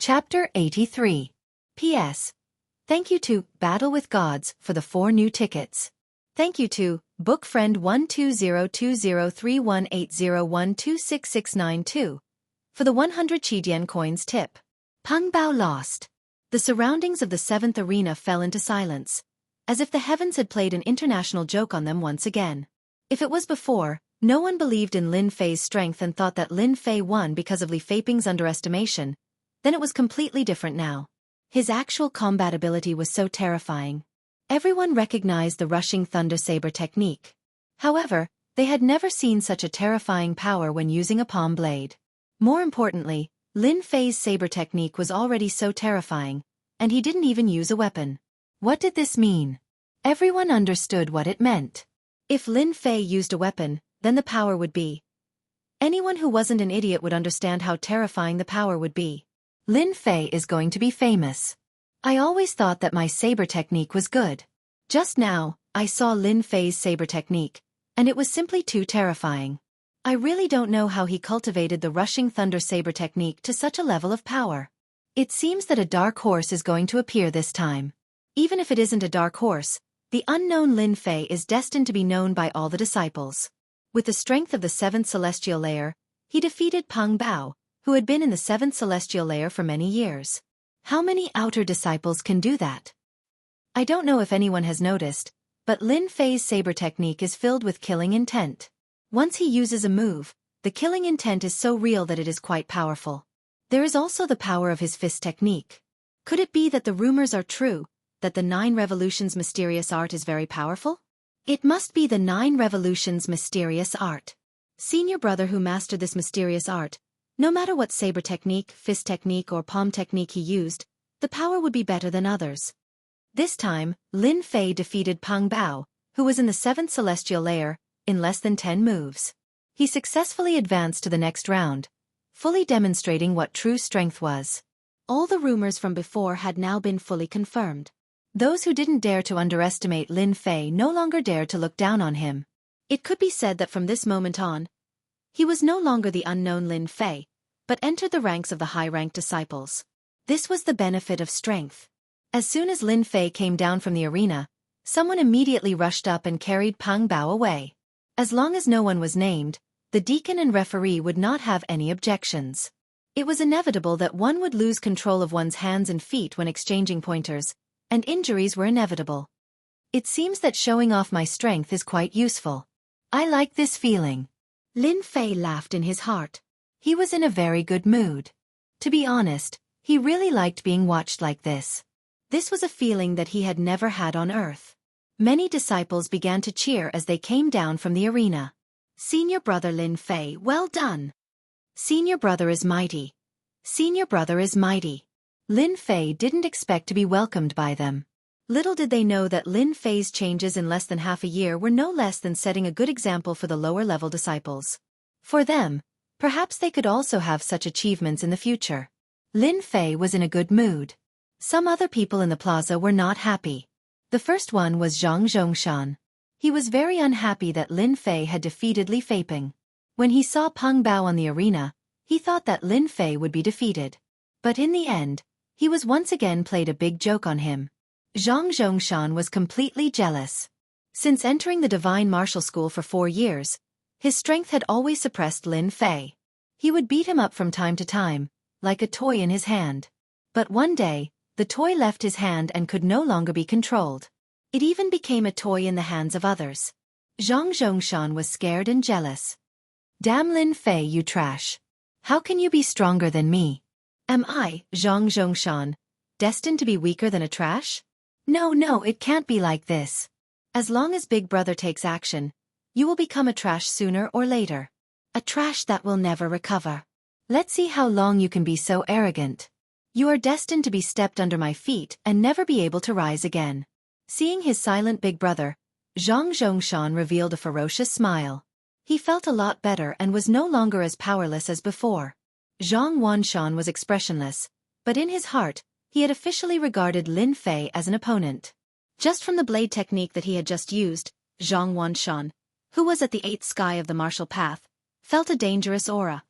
Chapter 83. P.S. Thank you to Battle with Gods for the 4 new tickets. Thank you to Bookfriend 120203180126692 for the 100 Qidian coins tip. Peng Bao lost. The surroundings of the 7th arena fell into silence, as if the heavens had played an international joke on them once again. If it was before, no one believed in Lin Fei's strength and thought that Lin Fei won because of Li Feiping's underestimation, then it was completely different now. His actual combat ability was so terrifying. Everyone recognized the rushing thunder saber technique. However, they had never seen such a terrifying power when using a palm blade. More importantly, Lin Fei's saber technique was already so terrifying, and he didn't even use a weapon. What did this mean? Everyone understood what it meant. If Lin Fei used a weapon, then the power would be. Anyone who wasn't an idiot would understand how terrifying the power would be. Lin Fei is going to be famous. I always thought that my saber technique was good. Just now, I saw Lin Fei's saber technique, and it was simply too terrifying. I really don't know how he cultivated the rushing thunder saber technique to such a level of power. It seems that a dark horse is going to appear this time. Even if it isn't a dark horse, the unknown Lin Fei is destined to be known by all the disciples. With the strength of the 7th celestial layer, he defeated Peng Bao, who had been in the 7th celestial layer for many years. How many outer disciples can do that? I don't know if anyone has noticed, but Lin Fei's saber technique is filled with killing intent. Once he uses a move, the killing intent is so real that it is quite powerful. There is also the power of his fist technique. Could it be that the rumors are true, that the 9 Revolutions mysterious art is very powerful? It must be the 9 Revolutions mysterious art. Senior brother who mastered this mysterious art, no matter what saber technique, fist technique or palm technique he used, the power would be better than others. This time, Lin Fei defeated Peng Bao, who was in the 7th celestial layer, in less than 10 moves. He successfully advanced to the next round, fully demonstrating what true strength was. All the rumors from before had now been fully confirmed. Those who didn't dare to underestimate Lin Fei no longer dared to look down on him. It could be said that from this moment on, he was no longer the unknown Lin Fei, but entered the ranks of the high-ranked disciples. This was the benefit of strength. As soon as Lin Fei came down from the arena, someone immediately rushed up and carried Peng Bao away. As long as no one was named, the deacon and referee would not have any objections. It was inevitable that one would lose control of one's hands and feet when exchanging pointers, and injuries were inevitable. It seems that showing off my strength is quite useful. I like this feeling. Lin Fei laughed in his heart. He was in a very good mood. To be honest, he really liked being watched like this. This was a feeling that he had never had on Earth. Many disciples began to cheer as they came down from the arena. Senior brother Lin Fei, well done. Senior brother is mighty. Senior brother is mighty. Lin Fei didn't expect to be welcomed by them. Little did they know that Lin Fei's changes in less than half a year were no less than setting a good example for the lower-level disciples. For them, perhaps they could also have such achievements in the future. Lin Fei was in a good mood. Some other people in the plaza were not happy. The first one was Xianxia. He was very unhappy that Lin Fei had defeated Li Feiping. When he saw Peng Bao on the arena, he thought that Lin Fei would be defeated. But in the end, he was once again played a big joke on him. Xianxia was completely jealous. Since entering the Divine Martial School for 4 years, his strength had always suppressed Lin Fei. He would beat him up from time to time, like a toy in his hand. But one day, the toy left his hand and could no longer be controlled. It even became a toy in the hands of others. Xianxia was scared and jealous. Damn Lin Fei, you trash. How can you be stronger than me? Am I, Xianxia, destined to be weaker than a trash? No, it can't be like this. As long as Big Brother takes action, you will become a trash sooner or later. A trash that will never recover. Let's see how long you can be so arrogant. You are destined to be stepped under my feet and never be able to rise again. Seeing his silent big brother, Xianxia revealed a ferocious smile. He felt a lot better and was no longer as powerless as before. Zhang Wanshan was expressionless, but in his heart, he had officially regarded Lin Fei as an opponent. Just from the blade technique that he had just used, Zhang Wanshan, who was at the 8th sky of the martial path, felt a dangerous aura.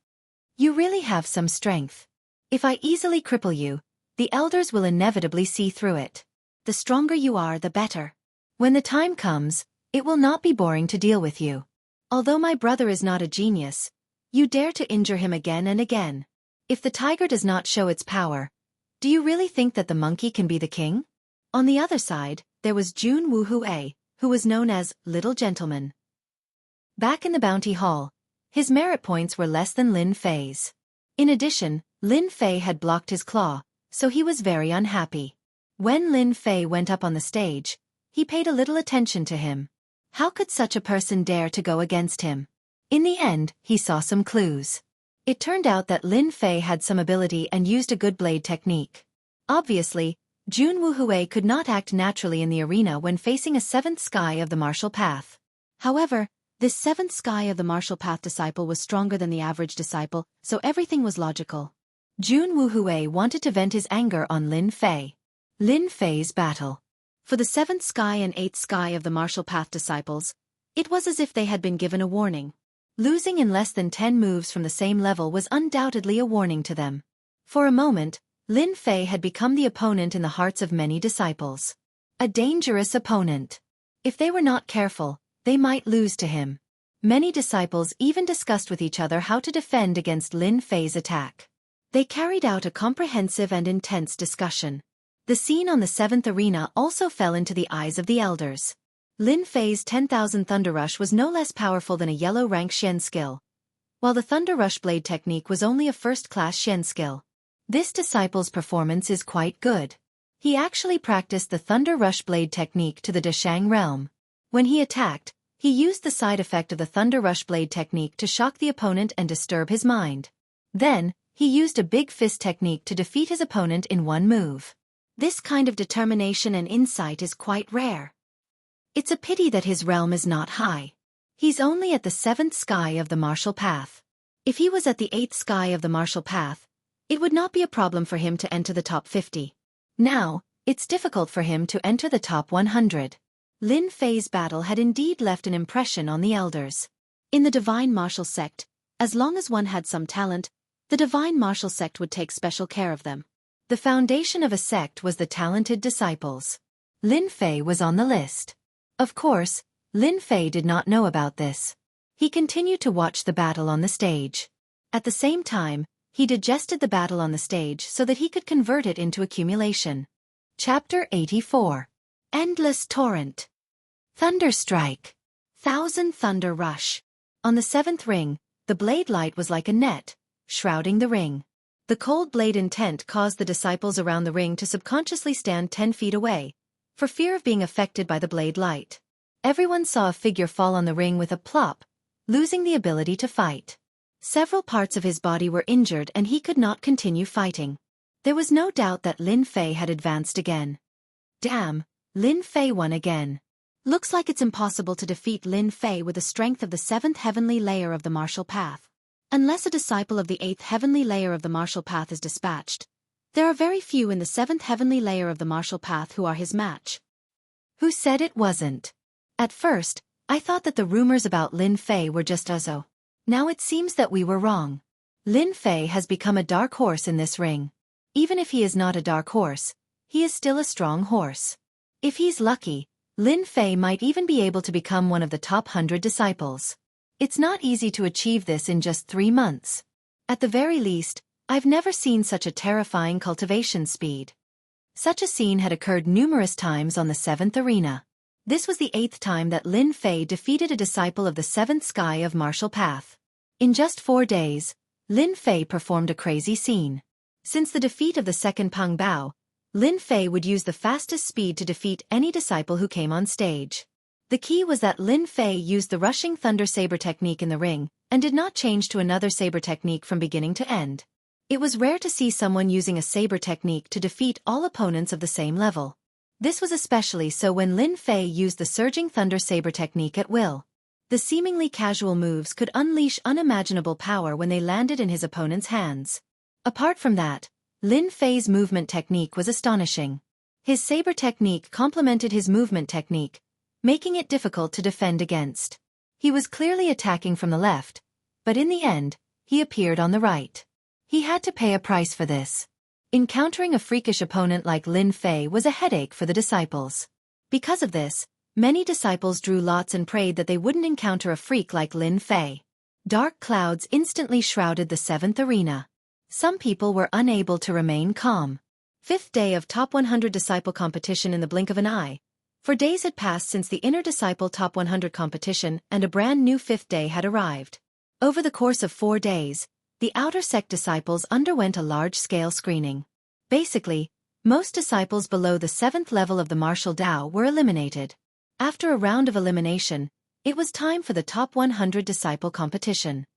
You really have some strength. If I easily cripple you, the elders will inevitably see through it. The stronger you are, the better. When the time comes, it will not be boring to deal with you. Although my brother is not a genius, you dare to injure him again and again. If the tiger does not show its power, do you really think that the monkey can be the king? On the other side, there was Jianghu, who was known as Little Gentleman. Back in the bounty hall, his merit points were less than Lin Fei's. In addition, Lin Fei had blocked his claw, so he was very unhappy. When Lin Fei went up on the stage, he paid a little attention to him. How could such a person dare to go against him? In the end, he saw some clues. It turned out that Lin Fei had some ability and used a good blade technique. Obviously, Jianghu could not act naturally in the arena when facing a seventh sky of the martial path. However, this seventh sky of the martial path disciple was stronger than the average disciple, so everything was logical. Jianghu wanted to vent his anger on Lin Fei. Lin Fei's battle. For the seventh sky and eighth sky of the martial path disciples, it was as if they had been given a warning. Losing in less than 10 moves from the same level was undoubtedly a warning to them. For a moment, Lin Fei had become the opponent in the hearts of many disciples. A dangerous opponent. If they were not careful, they might lose to him. Many disciples even discussed with each other how to defend against Lin Fei's attack. They carried out a comprehensive and intense discussion. The scene on the 7th arena also fell into the eyes of the elders. Lin Fei's 10,000 Thunder Rush was no less powerful than a yellow rank Xian skill, while the Thunder Rush blade technique was only a first-class Xian skill. This disciple's performance is quite good. He actually practiced the Thunder Rush blade technique to the Deshang realm. When he attacked, he used the side effect of the Thunder Rush blade technique to shock the opponent and disturb his mind. Then, he used a big fist technique to defeat his opponent in one move. This kind of determination and insight is quite rare. It's a pity that his realm is not high. He's only at the 7th sky of the martial path. If he was at the 8th sky of the martial path, it would not be a problem for him to enter the top 50. Now, it's difficult for him to enter the top 100. Lin Fei's battle had indeed left an impression on the elders. In the Divine Martial Sect, as long as one had some talent, the Divine Martial Sect would take special care of them. The foundation of a sect was the talented disciples. Lin Fei was on the list. Of course, Lin Fei did not know about this. He continued to watch the battle on the stage. At the same time, he digested the battle on the stage so that he could convert it into accumulation. Chapter 84. Endless Torrent. Thunder Strike. Thousand Thunder Rush. On the 7th ring, the blade light was like a net, shrouding the ring. The cold blade intent caused the disciples around the ring to subconsciously stand 10 feet away, for fear of being affected by the blade light. Everyone saw a figure fall on the ring with a plop, losing the ability to fight. Several parts of his body were injured and he could not continue fighting. There was no doubt that Lin Fei had advanced again. Damn, Lin Fei won again. Looks like it's impossible to defeat Lin Fei with the strength of the 7th heavenly layer of the martial path. Unless a disciple of the 8th heavenly layer of the martial path is dispatched, there are very few in the 7th heavenly layer of the martial path who are his match. Who said it wasn't? At first, I thought that the rumors about Lin Fei were just uzzo. Now it seems that we were wrong. Lin Fei has become a dark horse in this ring. Even if he is not a dark horse, he is still a strong horse. If he's lucky, Lin Fei might even be able to become one of the top 100 disciples. It's not easy to achieve this in just 3 months. At the very least, I've never seen such a terrifying cultivation speed. Such a scene had occurred numerous times on the 7th arena. This was the 8th time that Lin Fei defeated a disciple of the 7th sky of martial path. In just 4 days, Lin Fei performed a crazy scene. Since the defeat of the second Peng Bao, Lin Fei would use the fastest speed to defeat any disciple who came on stage. The key was that Lin Fei used the rushing thunder saber technique in the ring, and did not change to another saber technique from beginning to end. It was rare to see someone using a saber technique to defeat all opponents of the same level. This was especially so when Lin Fei used the surging thunder saber technique at will. The seemingly casual moves could unleash unimaginable power when they landed in his opponent's hands. Apart from that, Lin Fei's movement technique was astonishing. His saber technique complemented his movement technique, making it difficult to defend against. He was clearly attacking from the left, but in the end, he appeared on the right. He had to pay a price for this. Encountering a freakish opponent like Lin Fei was a headache for the disciples. Because of this, many disciples drew lots and prayed that they wouldn't encounter a freak like Lin Fei. Dark clouds instantly shrouded the 7th arena. Some people were unable to remain calm. 5th day of Top 100 Disciple competition in the blink of an eye. For days had passed since the Inner Disciple Top 100 competition and a brand new 5th day had arrived. Over the course of 4 days, the outer sect disciples underwent a large-scale screening. Basically, most disciples below the 7th level of the martial Dao were eliminated. After a round of elimination, it was time for the Top 100 Disciple competition.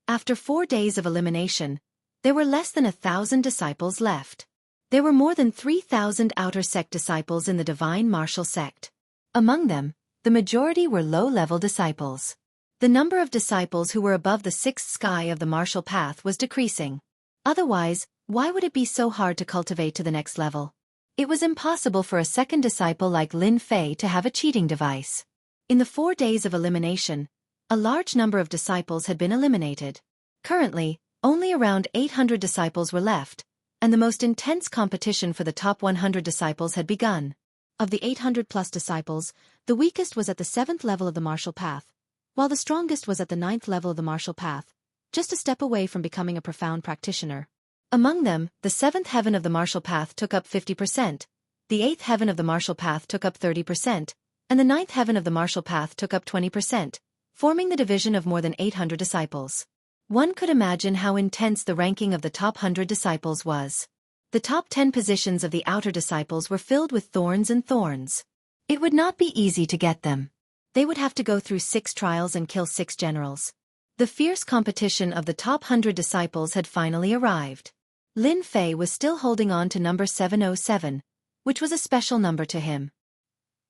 After 4 days of elimination, there were less than 1,000 disciples left. There were more than 3,000 outer sect disciples in the divine martial sect. Among them, the majority were low-level disciples. The number of disciples who were above the 6th sky of the martial path was decreasing. Otherwise, why would it be so hard to cultivate to the next level? It was impossible for a second disciple like Lin Fei to have a cheating device. In the 4 days of elimination, a large number of disciples had been eliminated. Currently, only around 800 disciples were left, and the most intense competition for the top 100 disciples had begun. Of the 800-plus disciples, the weakest was at the 7th level of the martial path, while the strongest was at the 9th level of the martial path, just a step away from becoming a profound practitioner. Among them, the 7th heaven of the martial path took up 50%, the 8th heaven of the martial path took up 30%, and the 9th heaven of the martial path took up 20%, forming the division of more than 800 disciples. One could imagine how intense the ranking of the top 100 disciples was. The top 10 positions of the outer disciples were filled with thorns and thorns. It would not be easy to get them. They would have to go through 6 trials and kill 6 generals. The fierce competition of the top 100 disciples had finally arrived. Lin Fei was still holding on to number 707, which was a special number to him.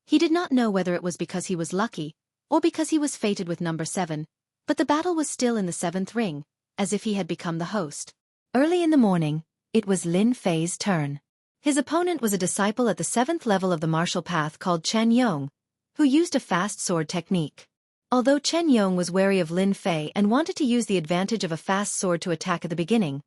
He did not know whether it was because he was lucky, or because he was fated with number 7, but the battle was still in the 7th ring, as if he had become the host. Early in the morning, it was Lin Fei's turn. His opponent was a disciple at the 7th level of the martial path called Chen Yong, who used a fast sword technique. Although Chen Yong was wary of Lin Fei and wanted to use the advantage of a fast sword to attack at the beginning,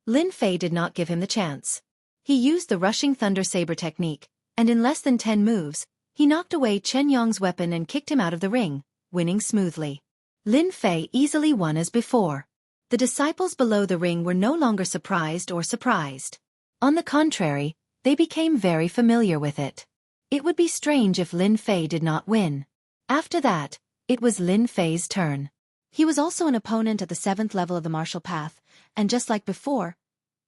Lin Fei did not give him the chance. He used the rushing thunder saber technique, and in less than 10 moves, he knocked away Chen Yong's weapon and kicked him out of the ring, winning smoothly. Lin Fei easily won as before. The disciples below the ring were no longer surprised. On the contrary, they became very familiar with it. It would be strange if Lin Fei did not win. After that, it was Lin Fei's turn. He was also an opponent at the 7th level of the martial path, and just like before,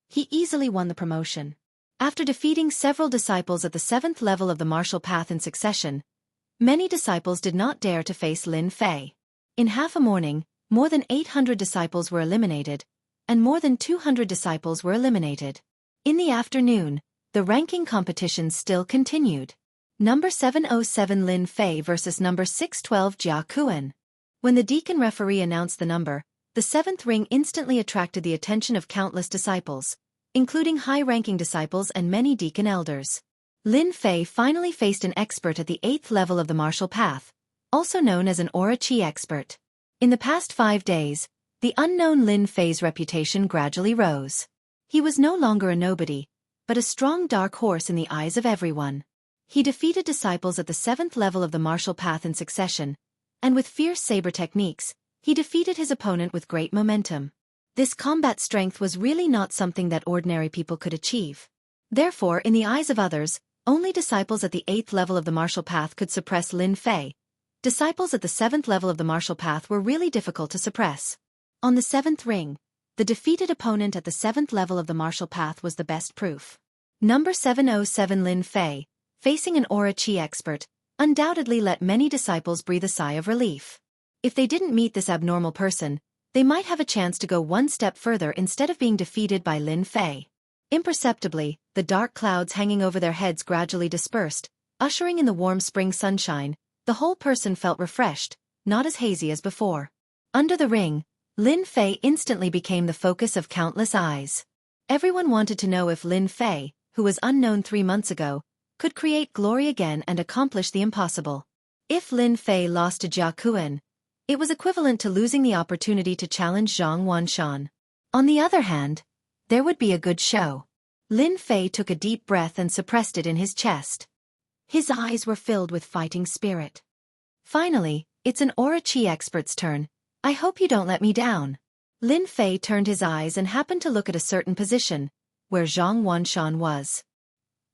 he easily won the promotion. After defeating several disciples at the 7th level of the martial path in succession, many disciples did not dare to face Lin Fei. In half a morning, more than 800 disciples were eliminated, and more than 200 disciples were eliminated. In the afternoon, the ranking competition still continued. Number 707 Lin Fei versus number 612 Jia Kuan. When the deacon referee announced the number, the 7th ring instantly attracted the attention of countless disciples, including high-ranking disciples and many deacon elders. Lin Fei finally faced an expert at the 8th level of the martial path, also known as an aura chi expert. In the past 5 days, the unknown Lin Fei's reputation gradually rose. He was no longer a nobody, but a strong dark horse in the eyes of everyone. He defeated disciples at the 7th level of the martial path in succession, and with fierce saber techniques, he defeated his opponent with great momentum. This combat strength was really not something that ordinary people could achieve. Therefore, in the eyes of others, only disciples at the 8th level of the martial path could suppress Lin Fei. Disciples at the 7th level of the martial path were really difficult to suppress. On the 7th ring, the defeated opponent at the 7th level of the martial path was the best proof. Number 707 Lin Fei, facing an aura chi expert, undoubtedly let many disciples breathe a sigh of relief. If they didn't meet this abnormal person, they might have a chance to go one step further instead of being defeated by Lin Fei. Imperceptibly, the dark clouds hanging over their heads gradually dispersed, ushering in the warm spring sunshine. The whole person felt refreshed, not as hazy as before. Under the ring, Lin Fei instantly became the focus of countless eyes. Everyone wanted to know if Lin Fei, who was unknown 3 months ago, could create glory again and accomplish the impossible. If Lin Fei lost to Jia Kuan, it was equivalent to losing the opportunity to challenge Zhang Wanshan. On the other hand, There would be a good show. Lin Fei took a deep breath and suppressed it in his chest. His eyes were filled with fighting spirit. Finally, it's an aura chi expert's turn. I hope you don't let me down. Lin Fei turned his eyes and happened to look at a certain position, where Zhang Wanshan was.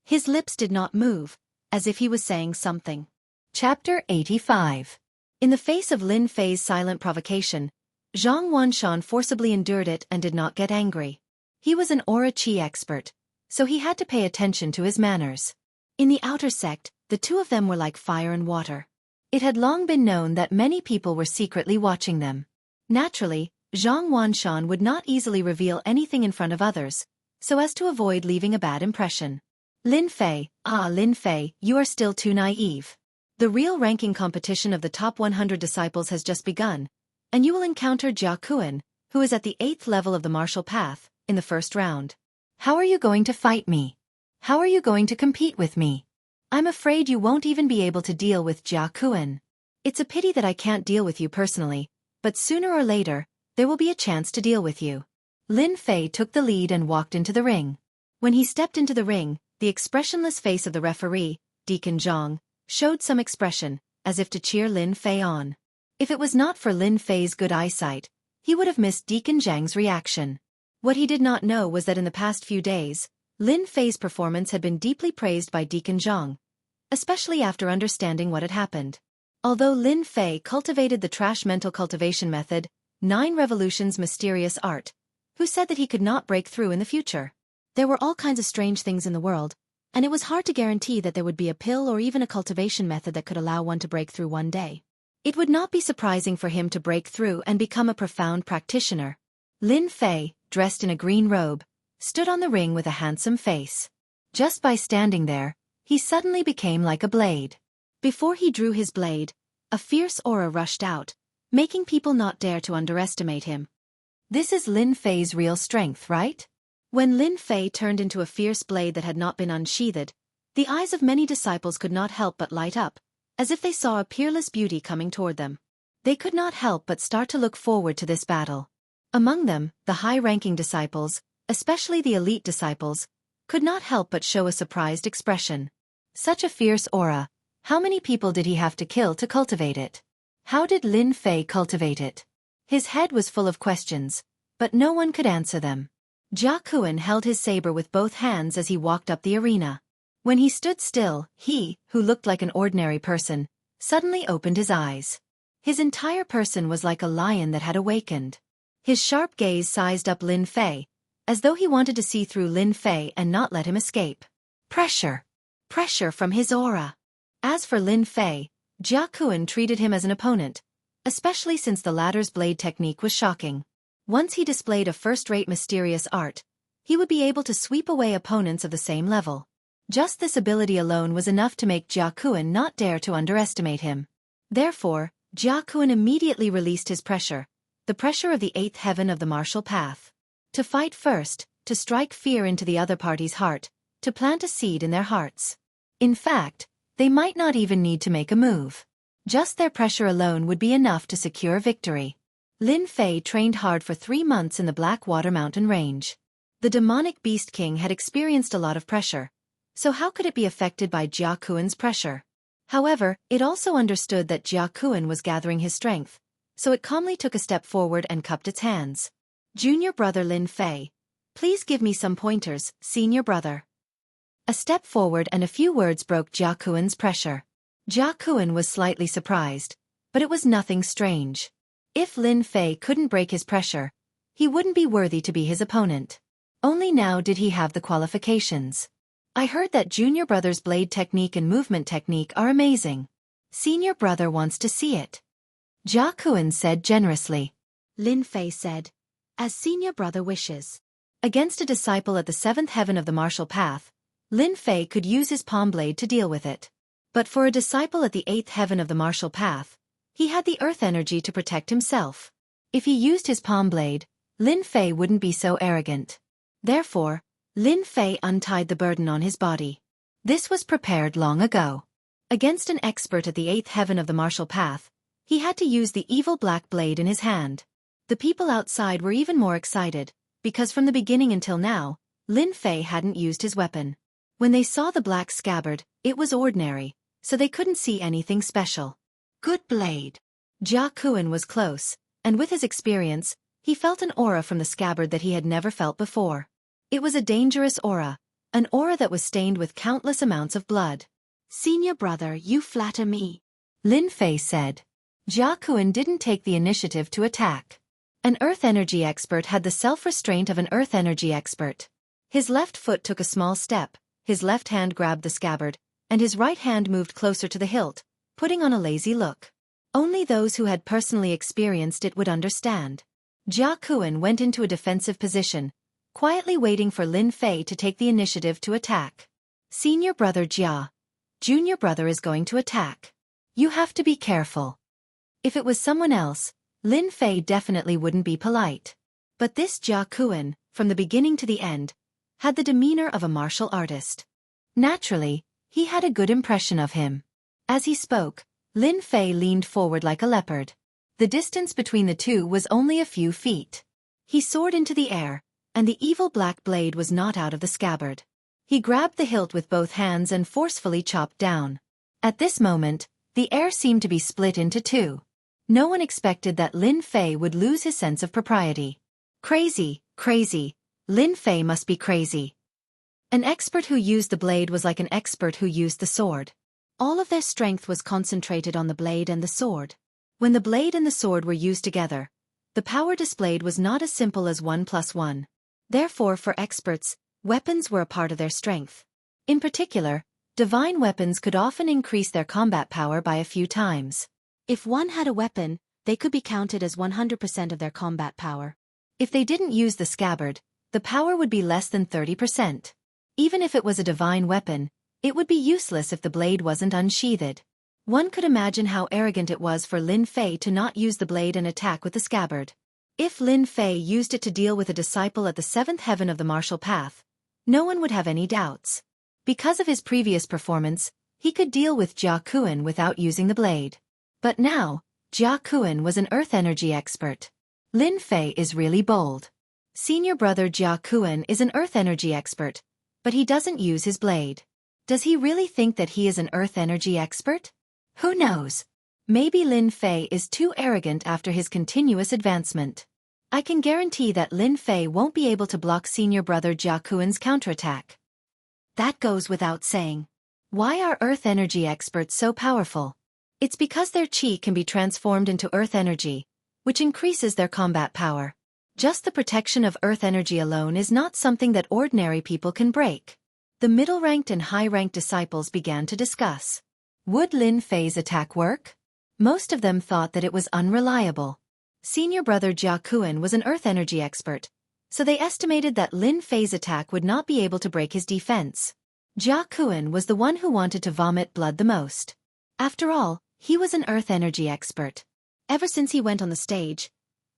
His lips did not move, as if he was saying something. Chapter 85. In the face of Lin Fei's silent provocation, Zhang Wanshan forcibly endured it and did not get angry. He was an aura chi expert, so he had to pay attention to his manners. In the outer sect, the two of them were like fire and water. It had long been known that many people were secretly watching them. Naturally, Zhang Wanshan would not easily reveal anything in front of others, so as to avoid leaving a bad impression. Lin Fei, Lin Fei, you are still too naive. The real ranking competition of the top 100 disciples has just begun, and you will encounter Jianghu, who is at the 8th level of the martial path, in the first round. How are you going to fight me? How are you going to compete with me? I'm afraid you won't even be able to deal with Jianghu. It's a pity that I can't deal with you personally, but sooner or later, there will be a chance to deal with you. Lin Fei took the lead and walked into the ring. When he stepped into the ring, the expressionless face of the referee, Deacon Zhang, showed some expression, as if to cheer Lin Fei on. If it was not for Lin Fei's good eyesight, he would have missed Deacon Zhang's reaction. What he did not know was that in the past few days, Lin Fei's performance had been deeply praised by Deacon Zhang, especially after understanding what had happened. Although Lin Fei cultivated the trash mental cultivation method, 9 Revolutions mysterious art, who said that he could not break through in the future. There were all kinds of strange things in the world, and it was hard to guarantee that there would be a pill or even a cultivation method that could allow one to break through one day. It would not be surprising for him to break through and become a profound practitioner. Lin Fei, dressed in a green robe, stood on the ring with a handsome face. Just by standing there, he suddenly became like a blade. Before he drew his blade, a fierce aura rushed out, making people not dare to underestimate him. This is Lin Fei's real strength, right? When Lin Fei turned into a fierce blade that had not been unsheathed, the eyes of many disciples could not help but light up, as if they saw a peerless beauty coming toward them. They could not help but start to look forward to this battle. Among them, the high-ranking disciples, especially the elite disciples, could not help but show a surprised expression. Such a fierce aura, how many people did he have to kill to cultivate it? How did Lin Fei cultivate it? His head was full of questions, but no one could answer them. Jianghu held his saber with both hands as he walked up the arena. When he stood still, he, who looked like an ordinary person, suddenly opened his eyes. His entire person was like a lion that had awakened. His sharp gaze sized up Lin Fei, as though he wanted to see through Lin Fei and not let him escape. Pressure. Pressure from his aura. As for Lin Fei, Jianghu treated him as an opponent, especially since the latter's blade technique was shocking. Once he displayed a first-rate mysterious art, he would be able to sweep away opponents of the same level. Just this ability alone was enough to make Jianghu not dare to underestimate him. Therefore, Jianghu immediately released his pressure, the pressure of the 8th heaven of the martial path. To fight first, to strike fear into the other party's heart, to plant a seed in their hearts. In fact, they might not even need to make a move. Just their pressure alone would be enough to secure victory. Lin Fei trained hard for 3 months in the Blackwater Mountain Range. The demonic Beast King had experienced a lot of pressure, so how could it be affected by Jianghu's pressure? However, it also understood that Jianghu was gathering his strength, so it calmly took a step forward and cupped its hands. Junior brother Lin Fei, please give me some pointers, senior brother. A step forward and a few words broke Jianghu's pressure. Jianghu was slightly surprised, but it was nothing strange. If Lin Fei couldn't break his pressure, he wouldn't be worthy to be his opponent. Only now did he have the qualifications. I heard that junior brother's blade technique and movement technique are amazing. Senior brother wants to see it. Jianghu said generously. Lin Fei said, as senior brother wishes. Against a disciple at the 7th heaven of the martial path, Lin Fei could use his palm blade to deal with it. But for a disciple at the 8th heaven of the martial path, he had the earth energy to protect himself. If he used his palm blade, Lin Fei wouldn't be so arrogant. Therefore, Lin Fei untied the burden on his body. This was prepared long ago. Against an expert at the 8th heaven of the martial path, he had to use the evil black blade in his hand. The people outside were even more excited, because from the beginning until now, Lin Fei hadn't used his weapon. When they saw the black scabbard, it was ordinary, so they couldn't see anything special. Good blade. Jianghu was close, and with his experience, he felt an aura from the scabbard that he had never felt before. It was a dangerous aura, an aura that was stained with countless amounts of blood. "Senior brother, you flatter me," Lin Fei said. Jianghu didn't take the initiative to attack. An earth energy expert had the self-restraint of an earth energy expert. His left foot took a small step, his left hand grabbed the scabbard, and his right hand moved closer to the hilt, putting on a lazy look. Only those who had personally experienced it would understand. Jianghu went into a defensive position, quietly waiting for Lin Fei to take the initiative to attack. "Senior brother Jia. Junior brother is going to attack. You have to be careful." If it was someone else, Lin Fei definitely wouldn't be polite. But this Jianghu, from the beginning to the end, had the demeanor of a martial artist. Naturally, he had a good impression of him. As he spoke, Lin Fei leaned forward like a leopard. The distance between the two was only a few feet. He soared into the air, and the evil black blade was not out of the scabbard. He grabbed the hilt with both hands and forcefully chopped down. At this moment, the air seemed to be split into two. No one expected that Lin Fei would lose his sense of propriety. Crazy, crazy. Lin Fei must be crazy. An expert who used the blade was like an expert who used the sword. All of their strength was concentrated on the blade and the sword. When the blade and the sword were used together, the power displayed was not as simple as 1 + 1. Therefore, for experts, weapons were a part of their strength. In particular, divine weapons could often increase their combat power by a few times. If one had a weapon, they could be counted as 100% of their combat power. If they didn't use the scabbard, the power would be less than 30%. Even if it was a divine weapon, it would be useless if the blade wasn't unsheathed. One could imagine how arrogant it was for Lin Fei to not use the blade and attack with the scabbard. If Lin Fei used it to deal with a disciple at the seventh heaven of the martial path, no one would have any doubts. Because of his previous performance, he could deal with Jianghu without using the blade. But now, Jianghu was an earth energy expert. Lin Fei is really bold. Senior brother Jianghu is an earth energy expert, but he doesn't use his blade. Does he really think that he is an earth energy expert? Who knows? Maybe Lin Fei is too arrogant after his continuous advancement. I can guarantee that Lin Fei won't be able to block senior brother Jianghu's counterattack. That goes without saying. Why are earth energy experts so powerful? It's because their chi can be transformed into earth energy, which increases their combat power. Just the protection of earth energy alone is not something that ordinary people can break. The middle-ranked and high-ranked disciples began to discuss. Would Lin Fei's attack work? Most of them thought that it was unreliable. Senior brother Jianghu was an earth energy expert, so they estimated that Lin Fei's attack would not be able to break his defense. Jianghu was the one who wanted to vomit blood the most. After all, he was an earth energy expert. Ever since he went on the stage,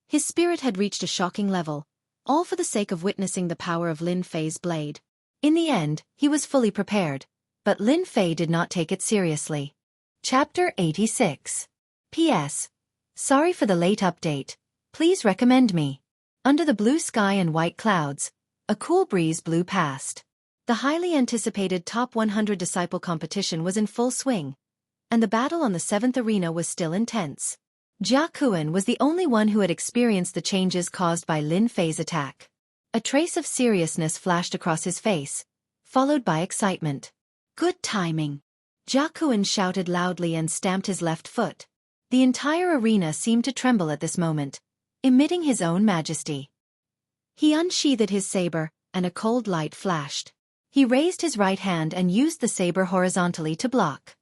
his spirit had reached a shocking level, all for the sake of witnessing the power of Lin Fei's blade. In the end, he was fully prepared, but Lin Fei did not take it seriously. Chapter 86. P.S. Sorry for the late update. Please recommend me. Under the blue sky and white clouds, a cool breeze blew past. The highly anticipated Top 100 Disciple competition was in full swing, and the battle on the 7th arena was still intense. Jianghu was the only one who had experienced the changes caused by Lin Fei's attack. A trace of seriousness flashed across his face, followed by excitement. Good timing. Jianghu shouted loudly and stamped his left foot. The entire arena seemed to tremble at this moment, emitting his own majesty. He unsheathed his saber, and a cold light flashed. He raised his right hand and used the saber horizontally to block.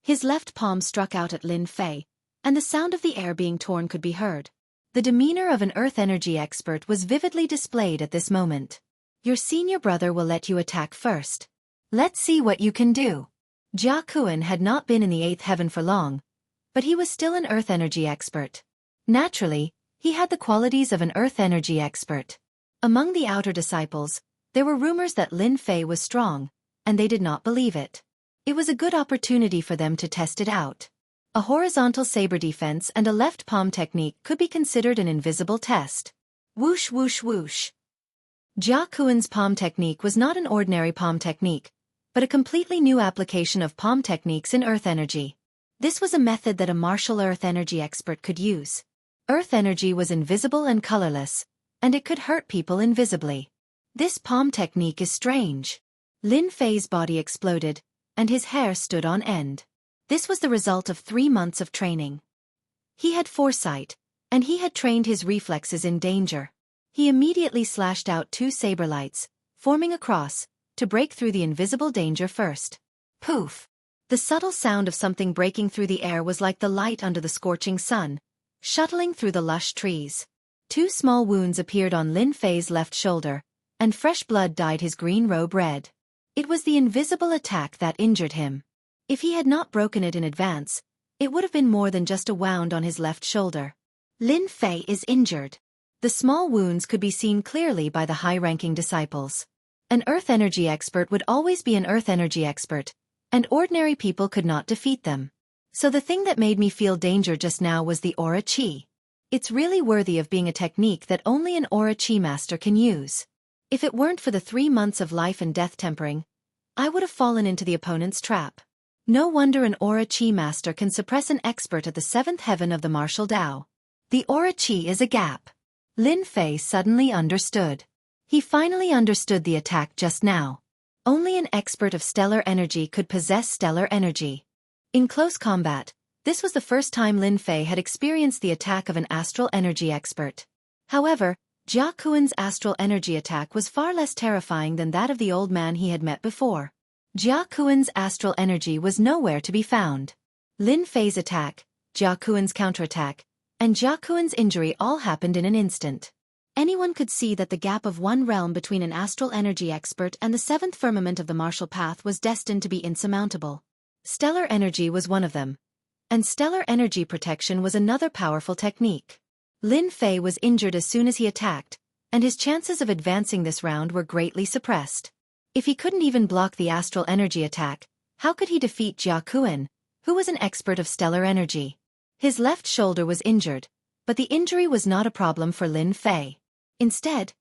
His left palm struck out at Lin Fei, and the sound of the air being torn could be heard. The demeanor of an earth energy expert was vividly displayed at this moment. Your senior brother will let you attack first. Let's see what you can do. Jianghu had not been in the 8th heaven for long, but he was still an earth energy expert. Naturally, he had the qualities of an earth energy expert. Among the outer disciples, there were rumors that Lin Fei was strong, and they did not believe it. It was a good opportunity for them to test it out. A horizontal saber defense and a left palm technique could be considered an invisible test. Whoosh whoosh whoosh. Jia Kuan's palm technique was not an ordinary palm technique, but a completely new application of palm techniques in earth energy. This was a method that a martial earth energy expert could use. Earth energy was invisible and colorless, and it could hurt people invisibly. This palm technique is strange. Lin Fei's body exploded, and his hair stood on end. This was the result of 3 months of training. He had foresight, and he had trained his reflexes in danger. He immediately slashed out 2 saber lights, forming a cross, to break through the invisible danger first. Poof! The subtle sound of something breaking through the air was like the light under the scorching sun, shuttling through the lush trees. 2 small wounds appeared on Lin Fei's left shoulder, and fresh blood dyed his green robe red. It was the invisible attack that injured him. If he had not broken it in advance, it would have been more than just a wound on his left shoulder. Lin Fei is injured. The small wounds could be seen clearly by the high-ranking disciples. An earth energy expert would always be an earth energy expert, and ordinary people could not defeat them. So the thing that made me feel danger just now was the aura chi. It's really worthy of being a technique that only an aura chi master can use. If it weren't for the 3 months of life and death tempering, I would have fallen into the opponent's trap. No wonder an aura chi master can suppress an expert at the 7th heaven of the martial Tao. The aura chi is a gap. Lin Fei suddenly understood. He finally understood the attack just now. Only an expert of stellar energy could possess stellar energy. In close combat, this was the first time Lin Fei had experienced the attack of an astral energy expert. However, Jia Kuan's astral energy attack was far less terrifying than that of the old man he had met before. Jia Kuan's astral energy was nowhere to be found. Lin Fei's attack, Jia Kuan's counterattack, and Jia Kuan's injury all happened in an instant. Anyone could see that the gap of one realm between an astral energy expert and the 7th firmament of the martial path was destined to be insurmountable. Stellar energy was one of them, and stellar energy protection was another powerful technique. Lin Fei was injured as soon as he attacked, and his chances of advancing this round were greatly suppressed. If he couldn't even block the astral energy attack, how could he defeat Jia Kuan, who was an expert of stellar energy? His left shoulder was injured, but the injury was not a problem for Lin Fei. Instead,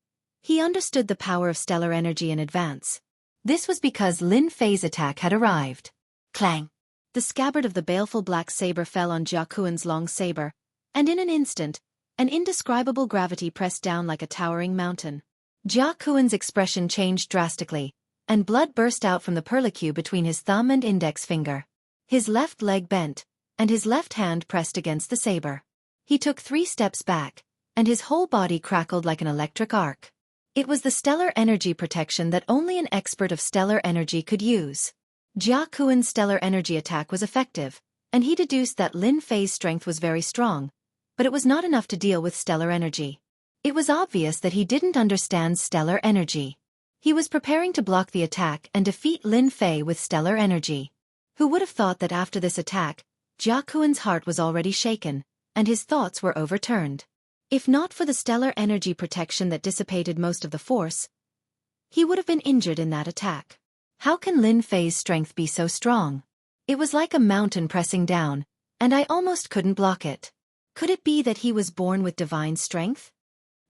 he understood the power of stellar energy in advance. This was because Lin Fei's attack had arrived. Clang! The scabbard of the baleful black saber fell on Jia Kuan's long saber, and in an instant, an indescribable gravity pressed down like a towering mountain. Jia Kuan's expression changed drastically, and blood burst out from the perlicue between his thumb and index finger. His left leg bent, and his left hand pressed against the saber. He took 3 steps back, and his whole body crackled like an electric arc. It was the stellar energy protection that only an expert of stellar energy could use. Jia Kuan's stellar energy attack was effective, and he deduced that Lin Fei's strength was very strong, but it was not enough to deal with stellar energy. It was obvious that he didn't understand stellar energy. He was preparing to block the attack and defeat Lin Fei with stellar energy. Who would have thought that after this attack, Jia Kuan's heart was already shaken, and his thoughts were overturned. If not for the stellar energy protection that dissipated most of the force, he would have been injured in that attack. How can Lin Fei's strength be so strong? It was like a mountain pressing down, and I almost couldn't block it. Could it be that he was born with divine strength?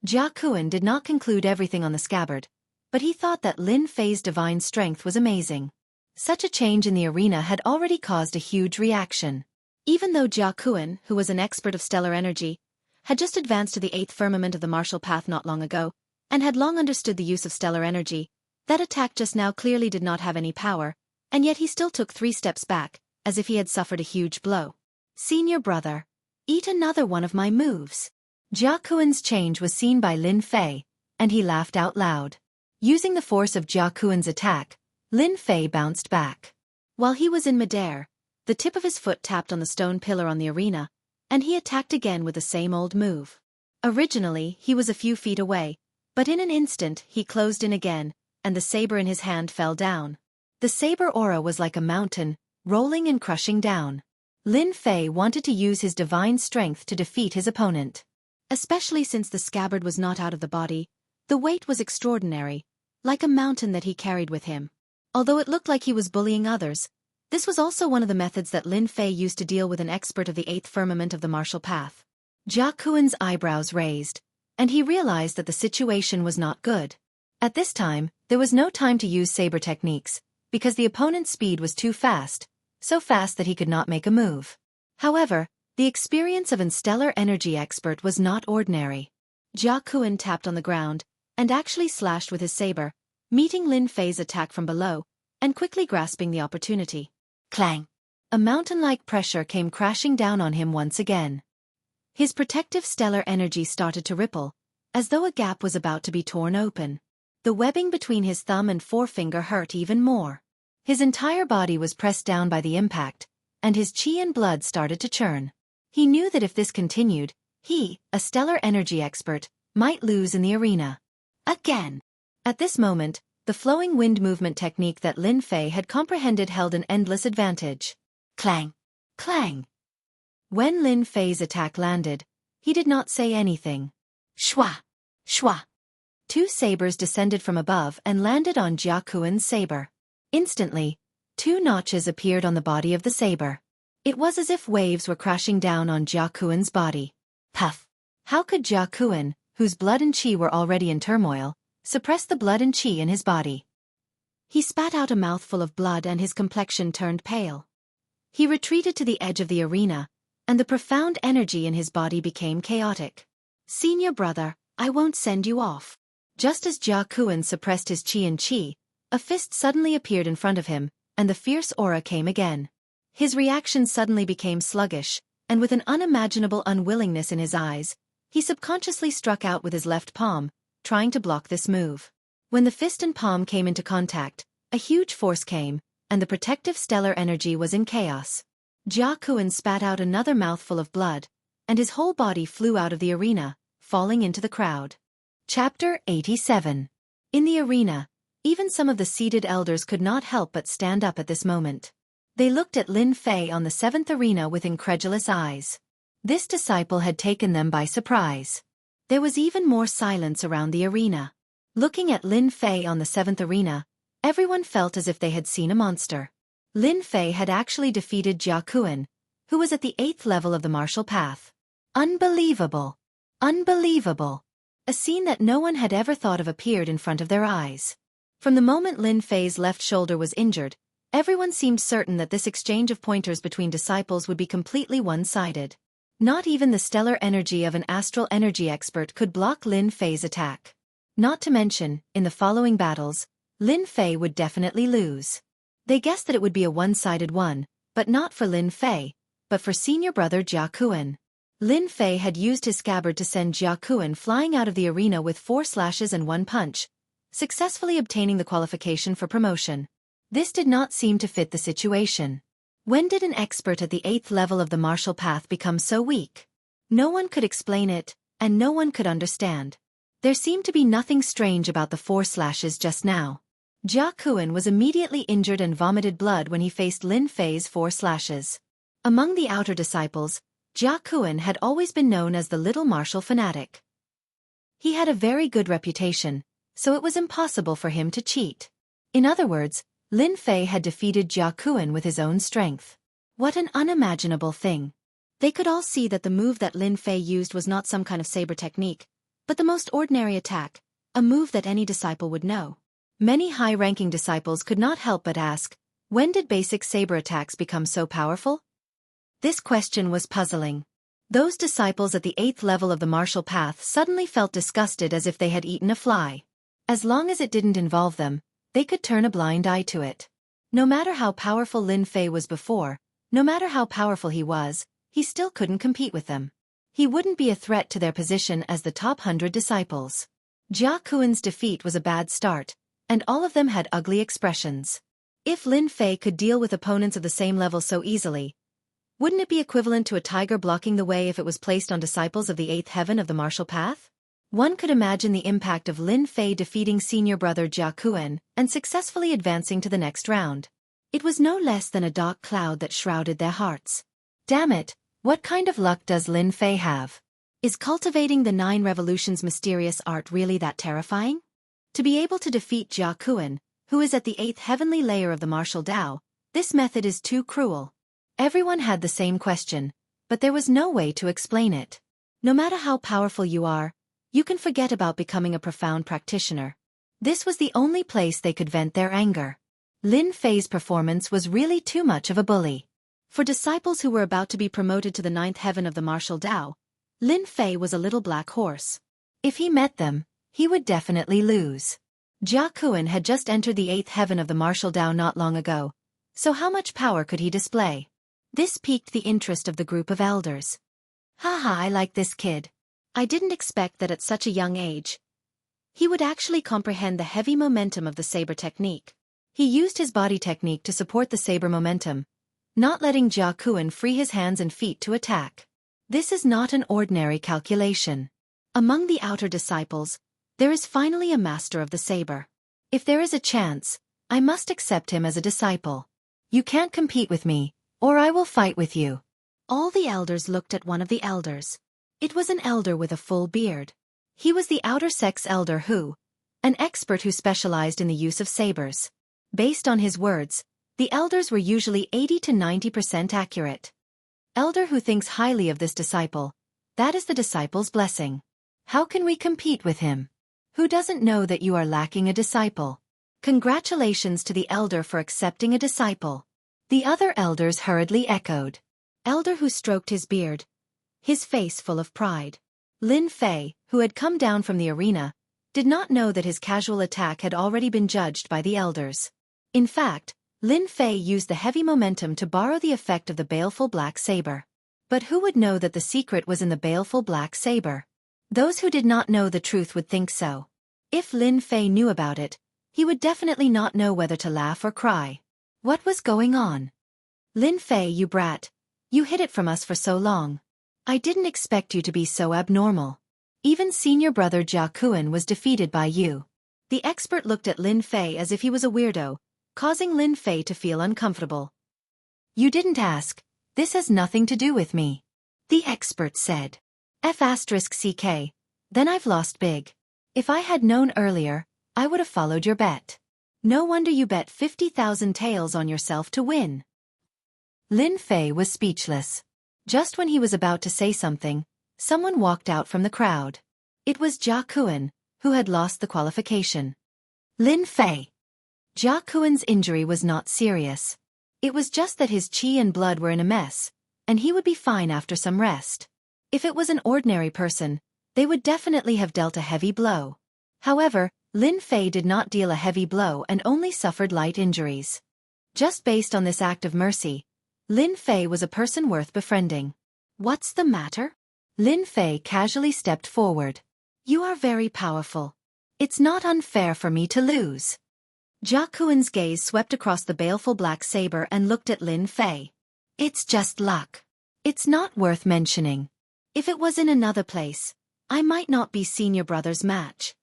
Jia Kuan did not conclude everything on the scabbard, but he thought that Lin Fei's divine strength was amazing. Such a change in the arena had already caused a huge reaction. Even though Jia Kuan, who was an expert of stellar energy, had just advanced to the 8th firmament of the martial path not long ago, and had long understood the use of stellar energy, that attack just now clearly did not have any power, and yet he still took 3 steps back, as if he had suffered a huge blow. Senior brother, eat another one of my moves. Jia Kuan's change was seen by Lin Fei, and he laughed out loud. Using the force of Jia Kuan's attack, Lin Fei bounced back. While he was in midair, the tip of his foot tapped on the stone pillar on the arena, and he attacked again with the same old move. Originally, he was a few feet away, but in an instant he closed in again, and the saber in his hand fell down. The saber aura was like a mountain, rolling and crushing down. Lin Fei wanted to use his divine strength to defeat his opponent. Especially since the scabbard was not out of the body, the weight was extraordinary, like a mountain that he carried with him. Although it looked like he was bullying others, this was also one of the methods that Lin Fei used to deal with an expert of the 8th firmament of the martial path. Jia Kuan's eyebrows raised, and he realized that the situation was not good. At this time, there was no time to use saber techniques, because the opponent's speed was too fast, so fast that he could not make a move. However, the experience of an stellar energy expert was not ordinary. Jianghu tapped on the ground, and actually slashed with his saber, meeting Lin Fei's attack from below, and quickly grasping the opportunity. Clang! A mountain-like pressure came crashing down on him once again. His protective stellar energy started to ripple, as though a gap was about to be torn open. The webbing between his thumb and forefinger hurt even more. His entire body was pressed down by the impact, and his qi and blood started to churn. He knew that if this continued, he, a stellar energy expert, might lose in the arena. Again! At this moment, the flowing wind movement technique that Lin Fei had comprehended held an endless advantage. Clang! Clang! When Lin Fei's attack landed, he did not say anything. Shwa! Shwa! Two sabers descended from above and landed on Jianghu's saber. Instantly, two notches appeared on the body of the saber. It was as if waves were crashing down on Jianghu's body. Puff! How could Jianghu, whose blood and qi were already in turmoil, suppress the blood and qi in his body? He spat out a mouthful of blood and his complexion turned pale. He retreated to the edge of the arena, and the profound energy in his body became chaotic. Senior brother, I won't send you off. Just as Jianghu suppressed his qi and qi, a fist suddenly appeared in front of him, and the fierce aura came again. His reaction suddenly became sluggish, and with an unimaginable unwillingness in his eyes, he subconsciously struck out with his left palm, trying to block this move. When the fist and palm came into contact, a huge force came, and the protective stellar energy was in chaos. Jianghu spat out another mouthful of blood, and his whole body flew out of the arena, falling into the crowd. Chapter 87. In the arena, even some of the seated elders could not help but stand up at this moment. They looked at Lin Fei on the 7th arena with incredulous eyes. This disciple had taken them by surprise. There was even more silence around the arena. Looking at Lin Fei on the 7th arena, everyone felt as if they had seen a monster. Lin Fei had actually defeated Jianghu, who was at the 8th level of the martial path. Unbelievable! Unbelievable! A scene that no one had ever thought of appeared in front of their eyes. From the moment Lin Fei's left shoulder was injured, everyone seemed certain that this exchange of pointers between disciples would be completely one-sided. Not even the stellar energy of an astral energy expert could block Lin Fei's attack. Not to mention, in the following battles, Lin Fei would definitely lose. They guessed that it would be a one-sided one, but not for Lin Fei, but for senior brother Jianghu. Lin Fei had used his scabbard to send Jianghu flying out of the arena with 4 slashes and 1 punch, successfully obtaining the qualification for promotion. This did not seem to fit the situation. When did an expert at the 8th level of the martial path become so weak? No one could explain it, and no one could understand. There seemed to be nothing strange about the 4 slashes just now. Jianghu was immediately injured and vomited blood when he faced Lin Fei's 4 slashes. Among the outer disciples, Jianghu had always been known as the little martial fanatic. He had a very good reputation, so it was impossible for him to cheat. In other words, Lin Fei had defeated Jianghu with his own strength. What an unimaginable thing. They could all see that the move that Lin Fei used was not some kind of saber technique, but the most ordinary attack, a move that any disciple would know. Many high-ranking disciples could not help but ask, when did basic saber attacks become so powerful? This question was puzzling. Those disciples at the 8th level of the martial path suddenly felt disgusted as if they had eaten a fly. As long as it didn't involve them, they could turn a blind eye to it. No matter how powerful Lin Fei was before, no matter how powerful he was, he still couldn't compete with them. He wouldn't be a threat to their position as the top 100 disciples. Jianghu's defeat was a bad start, and all of them had ugly expressions. If Lin Fei could deal with opponents of the same level so easily, wouldn't it be equivalent to a tiger blocking the way if it was placed on disciples of the 8th heaven of the martial path? One could imagine the impact of Lin Fei defeating senior brother Jianghu and successfully advancing to the next round. It was no less than a dark cloud that shrouded their hearts. Damn it, what kind of luck does Lin Fei have? Is cultivating the 9 revolutions mysterious art really that terrifying? To be able to defeat Jianghu, who is at the 8th heavenly layer of the martial Tao, this method is too cruel. Everyone had the same question, but there was no way to explain it. No matter how powerful you are, you can forget about becoming a profound practitioner. This was the only place they could vent their anger. Lin Fei's performance was really too much of a bully. For disciples who were about to be promoted to the 9th heaven of the martial Tao, Lin Fei was a little black horse. If he met them, he would definitely lose. Jianghu had just entered the 8th heaven of the martial Tao not long ago, so how much power could he display? This piqued the interest of the group of elders. Haha, I like this kid. I didn't expect that at such a young age he would actually comprehend the heavy momentum of the saber technique. He used his body technique to support the saber momentum, not letting Jianghu free his hands and feet to attack. This is not an ordinary calculation. Among the outer disciples, there is finally a master of the saber. If there is a chance, I must accept him as a disciple. You can't compete with me, or I will fight with you. All the elders looked at one of the elders. It was an elder with a full beard. He was the outer sex elder who, an expert who specialized in the use of sabers. Based on his words, the elders were usually 80 to 90% accurate. Elder who thinks highly of this disciple, that is the disciple's blessing. How can we compete with him? Who doesn't know that you are lacking a disciple? Congratulations to the elder for accepting a disciple. The other elders hurriedly echoed. Elder who stroked his beard, his face full of pride. Lin Fei, who had come down from the arena, did not know that his casual attack had already been judged by the elders. In fact, Lin Fei used the heavy momentum to borrow the effect of the baleful black saber. But who would know that the secret was in the baleful black saber? Those who did not know the truth would think so. If Lin Fei knew about it, he would definitely not know whether to laugh or cry. What was going on? Lin Fei, you brat. You hid it from us for so long. I didn't expect you to be so abnormal. Even senior brother Jianghu was defeated by you. The expert looked at Lin Fei as if he was a weirdo, causing Lin Fei to feel uncomfortable. You didn't ask. This has nothing to do with me. The expert said. F*CK. Then I've lost big. If I had known earlier, I would have followed your bet. No wonder you bet 50,000 taels on yourself to win. Lin Fei was speechless. Just when he was about to say something, someone walked out from the crowd. It was Jianghu, who had lost the qualification. Lin Fei. Jianghu's injury was not serious. It was just that his qi and blood were in a mess, and he would be fine after some rest. If it was an ordinary person, they would definitely have dealt a heavy blow. However, Lin Fei did not deal a heavy blow and only suffered light injuries. Just based on this act of mercy, Lin Fei was a person worth befriending. What's the matter? Lin Fei casually stepped forward. You are very powerful. It's not unfair for me to lose. Jianghu's gaze swept across the baleful black saber and looked at Lin Fei. It's just luck. It's not worth mentioning. If it was in another place, I might not be senior brother's match.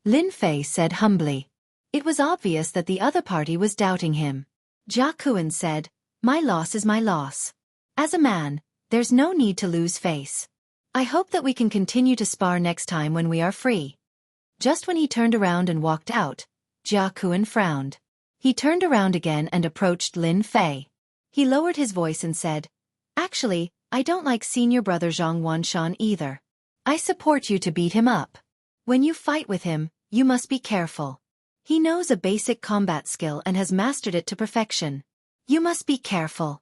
Lin Fei said humbly. It was obvious that the other party was doubting him. Jianghu said, my loss is my loss. As a man, there's no need to lose face. I hope that we can continue to spar next time when we are free. Just when he turned around and walked out, Jianghu frowned. He turned around again and approached Lin Fei. He lowered his voice and said, actually, I don't like senior brother Zhang Wanshan either. I support you to beat him up. When you fight with him, you must be careful. He knows a basic combat skill and has mastered it to perfection. You must be careful.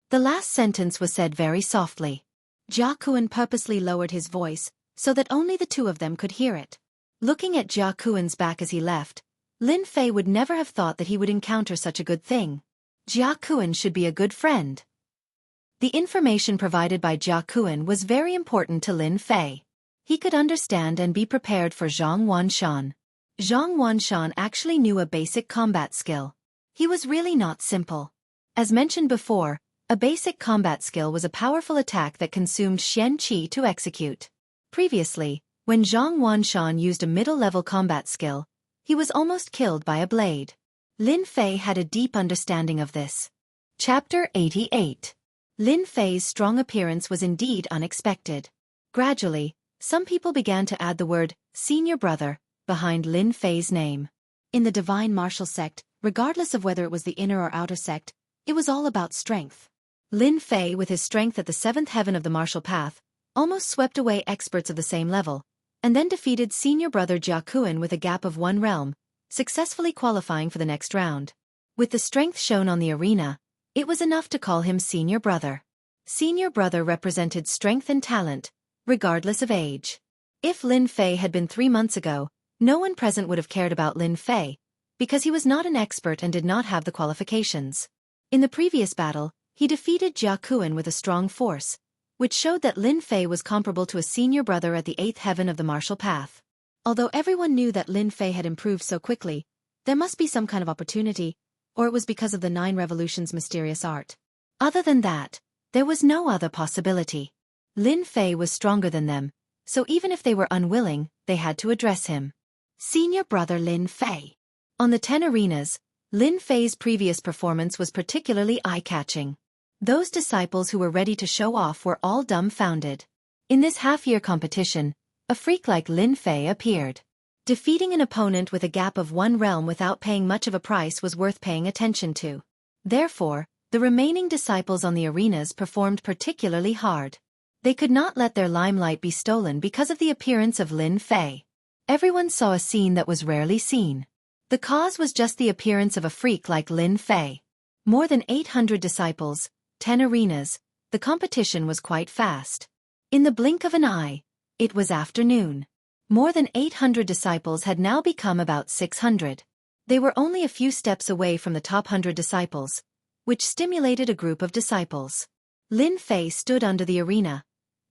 The last sentence was said very softly. Jianghu purposely lowered his voice, so that only the two of them could hear it. Looking at Jianghu's back as he left, Lin Fei would never have thought that he would encounter such a good thing. Jianghu should be a good friend. The information provided by Jianghu was very important to Lin Fei. He could understand and be prepared for Zhang Wanshan. Zhang Wanshan actually knew a basic combat skill. He was really not simple. As mentioned before, a basic combat skill was a powerful attack that consumed Xian Qi to execute. Previously, when Zhang Wanshan used a middle-level combat skill, he was almost killed by a blade. Lin Fei had a deep understanding of this. Chapter 88. Lin Fei's strong appearance was indeed unexpected. Gradually, some people began to add the word, senior brother, behind Lin Fei's name. In the divine martial sect, regardless of whether it was the inner or outer sect, it was all about strength. Lin Fei, with his strength at the 7th heaven of the martial path, almost swept away experts of the same level, and then defeated senior brother Jianghu with a gap of 1 realm, successfully qualifying for the next round. With the strength shown on the arena, it was enough to call him senior brother. Senior brother represented strength and talent, regardless of age. If Lin Fei had been 3 months ago, no one present would have cared about Lin Fei, because he was not an expert and did not have the qualifications. In the previous battle, he defeated Jianghu with a strong force, which showed that Lin Fei was comparable to a senior brother at the 8th heaven of the martial path. Although everyone knew that Lin Fei had improved so quickly, there must be some kind of opportunity, or it was because of the 9 revolutions' mysterious art. Other than that, there was no other possibility. Lin Fei was stronger than them, so even if they were unwilling, they had to address him. Senior brother Lin Fei. On the 10 arenas, Lin Fei's previous performance was particularly eye-catching. Those disciples who were ready to show off were all dumbfounded. In this half-year competition, a freak like Lin Fei appeared. Defeating an opponent with a gap of 1 realm without paying much of a price was worth paying attention to. Therefore, the remaining disciples on the arenas performed particularly hard. They could not let their limelight be stolen because of the appearance of Lin Fei. Everyone saw a scene that was rarely seen. The cause was just the appearance of a freak like Lin Fei. More than 800 disciples, 10 arenas, the competition was quite fast. In the blink of an eye, it was afternoon. More than 800 disciples had now become about 600. They were only a few steps away from the top 100 disciples, which stimulated a group of disciples. Lin Fei stood under the arena,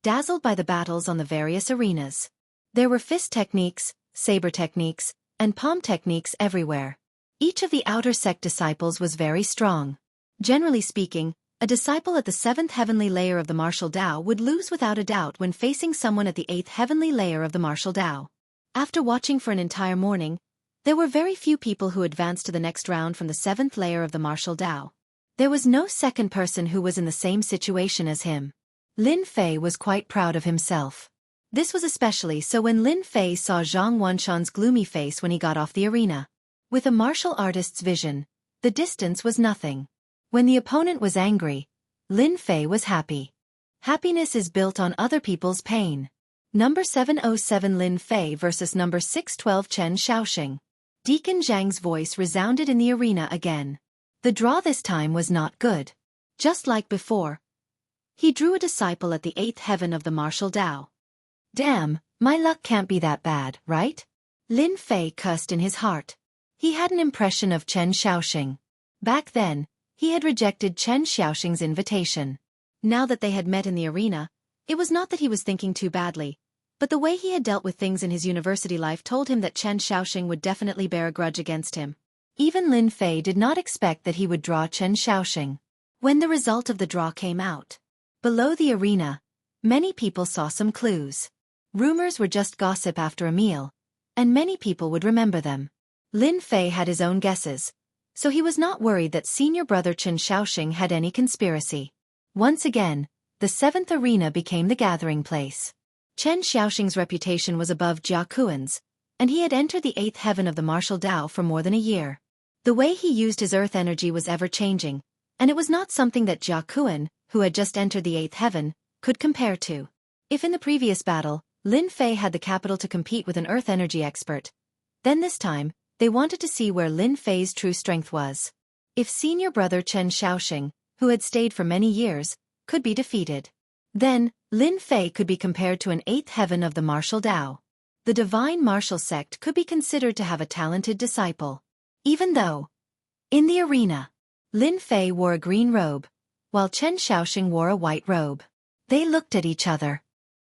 dazzled by the battles on the various arenas. There were fist techniques, saber techniques, and palm techniques everywhere. Each of the outer sect disciples was very strong. Generally speaking, a disciple at the 7th heavenly layer of the martial Tao would lose without a doubt when facing someone at the 8th heavenly layer of the martial Tao. After watching for an entire morning, there were very few people who advanced to the next round from the 7th layer of the martial Tao. There was no second person who was in the same situation as him. Lin Fei was quite proud of himself. This was especially so when Lin Fei saw Zhang Wanshan's gloomy face when he got off the arena. With a martial artist's vision, the distance was nothing. When the opponent was angry, Lin Fei was happy. Happiness is built on other people's pain. Number 707 Lin Fei versus number 612 Chen Xiaoxing. Deacon Zhang's voice resounded in the arena again. The draw this time was not good. Just like before, he drew a disciple at the 8th heaven of the martial Tao. Damn, my luck can't be that bad, right? Lin Fei cursed in his heart. He had an impression of Chen Xiaoxing. Back then, he had rejected Chen Xiaoxing's invitation. Now that they had met in the arena, it was not that he was thinking too badly, but the way he had dealt with things in his university life told him that Chen Xiaoxing would definitely bear a grudge against him. Even Lin Fei did not expect that he would draw Chen Xiaoxing. When the result of the draw came out, below the arena, many people saw some clues. Rumors were just gossip after a meal, and many people would remember them. Lin Fei had his own guesses, so he was not worried that senior brother Chen Xiaoxing had any conspiracy. Once again, the 7th arena became the gathering place. Chen Xiaoxing's reputation was above Jianghu's, and he had entered the 8th heaven of the martial Tao for more than a year. The way he used his earth energy was ever-changing, and it was not something that Jianghu, who had just entered the 8th heaven, could compare to. If in the previous battle, Lin Fei had the capital to compete with an earth energy expert, then this time, they wanted to see where Lin Fei's true strength was. If senior brother Chen Xiaoxing, who had stayed for many years, could be defeated, then Lin Fei could be compared to an 8th heaven of the martial Tao. The divine martial sect could be considered to have a talented disciple. Even though, in the arena, Lin Fei wore a green robe, while Chen Xiaoxing wore a white robe. They looked at each other.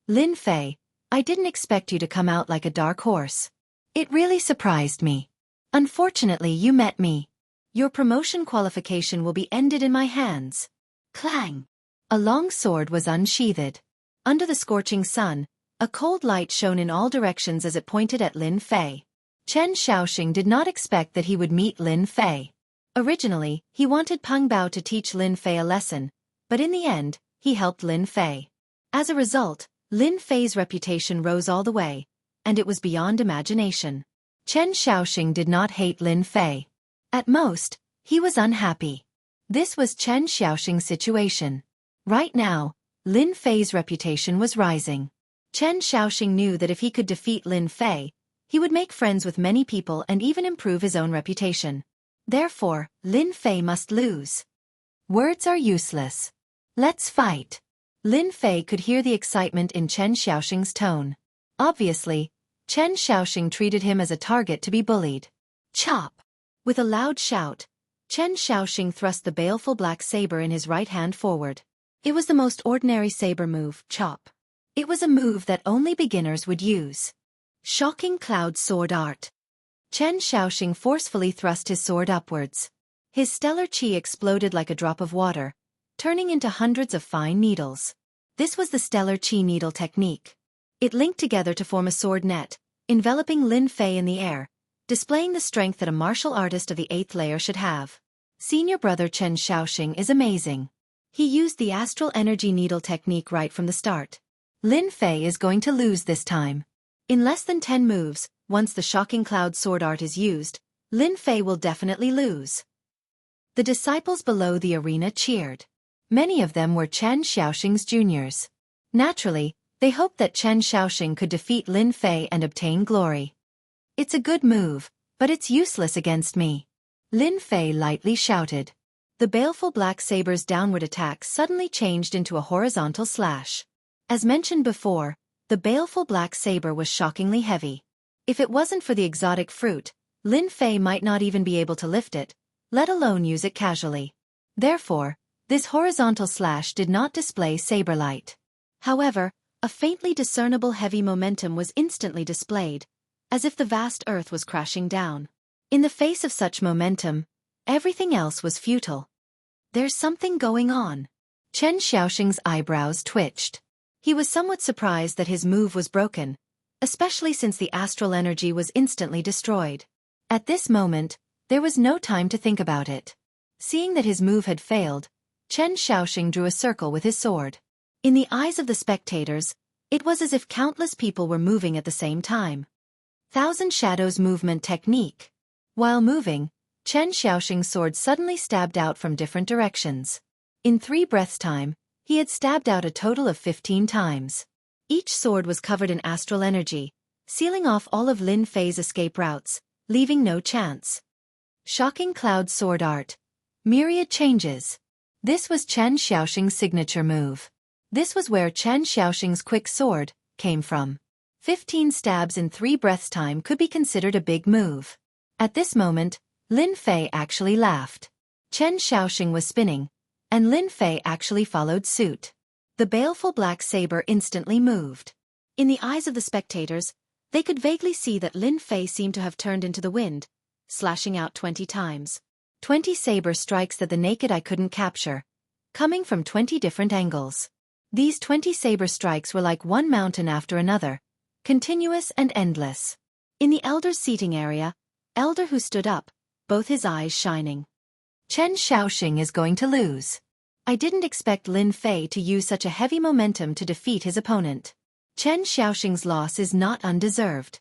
Lin Fei, I didn't expect you to come out like a dark horse. It really surprised me. Unfortunately, you met me. Your promotion qualification will be ended in my hands. Clang! A long sword was unsheathed. Under the scorching sun, a cold light shone in all directions as it pointed at Lin Fei. Chen Xiaoxing did not expect that he would meet Lin Fei. Originally, he wanted Peng Bao to teach Lin Fei a lesson, but in the end, he helped Lin Fei. As a result, Lin Fei's reputation rose all the way, and it was beyond imagination. Chen Xiaoxing did not hate Lin Fei. At most, he was unhappy. This was Chen Xiaoxing's situation. Right now, Lin Fei's reputation was rising. Chen Xiaoxing knew that if he could defeat Lin Fei, He would make friends with many people and even improve his own reputation. Therefore, Lin Fei must lose. Words are useless. Let's fight. Lin Fei could hear the excitement in Chen Xiaoxing's tone. Obviously, Chen Xiaoxing treated him as a target to be bullied. Chop! With a loud shout, Chen Xiaoxing thrust the baleful black saber in his right hand forward. It was the most ordinary saber move, chop. It was a move that only beginners would use. Shocking cloud sword art. Chen Xiaoxing forcefully thrust his sword upwards. His stellar qi exploded like a drop of water, turning into hundreds of fine needles. This was the stellar qi needle technique. It linked together to form a sword net, enveloping Lin Fei in the air, displaying the strength that a martial artist of the 8th layer should have. Senior brother Chen Xiaoxing is amazing. He used the astral energy needle technique right from the start. Lin Fei is going to lose this time. In less than 10 moves, once the shocking cloud sword art is used, Lin Fei will definitely lose. The disciples below the arena cheered. Many of them were Chen Xiaoxing's juniors. Naturally, they hoped that Chen Xiaoxing could defeat Lin Fei and obtain glory. It's a good move, but it's useless against me. Lin Fei lightly shouted. The baleful black saber's downward attack suddenly changed into a horizontal slash. As mentioned before, the baleful black saber was shockingly heavy. If it wasn't for the exotic fruit, Lin Fei might not even be able to lift it, let alone use it casually. Therefore, this horizontal slash did not display saber light. However, a faintly discernible heavy momentum was instantly displayed, as if the vast earth was crashing down. In the face of such momentum, everything else was futile. There's something going on. Chen Xiaoxing's eyebrows twitched. He was somewhat surprised that his move was broken, especially since the astral energy was instantly destroyed. At this moment, there was no time to think about it. Seeing that his move had failed, Chen Xiaoxing drew a circle with his sword. In the eyes of the spectators, it was as if countless people were moving at the same time. Thousand Shadows movement technique. While moving, Chen Xiaoxing's sword suddenly stabbed out from different directions. In 3 breaths' time, he had stabbed out a total of 15 times. Each sword was covered in astral energy, sealing off all of Lin Fei's escape routes, leaving no chance. Shocking cloud sword art. Myriad changes. This was Chen Xiaoxing's signature move. This was where Chen Xiaoxing's quick sword came from. 15 stabs in 3 breaths' time could be considered a big move. At this moment, Lin Fei actually laughed. Chen Xiaoxing was spinning, and Lin Fei actually followed suit. The baleful black saber instantly moved. In the eyes of the spectators, they could vaguely see that Lin Fei seemed to have turned into the wind, slashing out 20 times. 20 saber strikes that the naked eye couldn't capture, coming from 20 different angles. These 20 saber strikes were like one mountain after another, continuous and endless. In the elder's seating area, Elder Hu stood up, both his eyes shining. Chen Xiaoxing is going to lose. I didn't expect Lin Fei to use such a heavy momentum to defeat his opponent. Chen Xiaoxing's loss is not undeserved.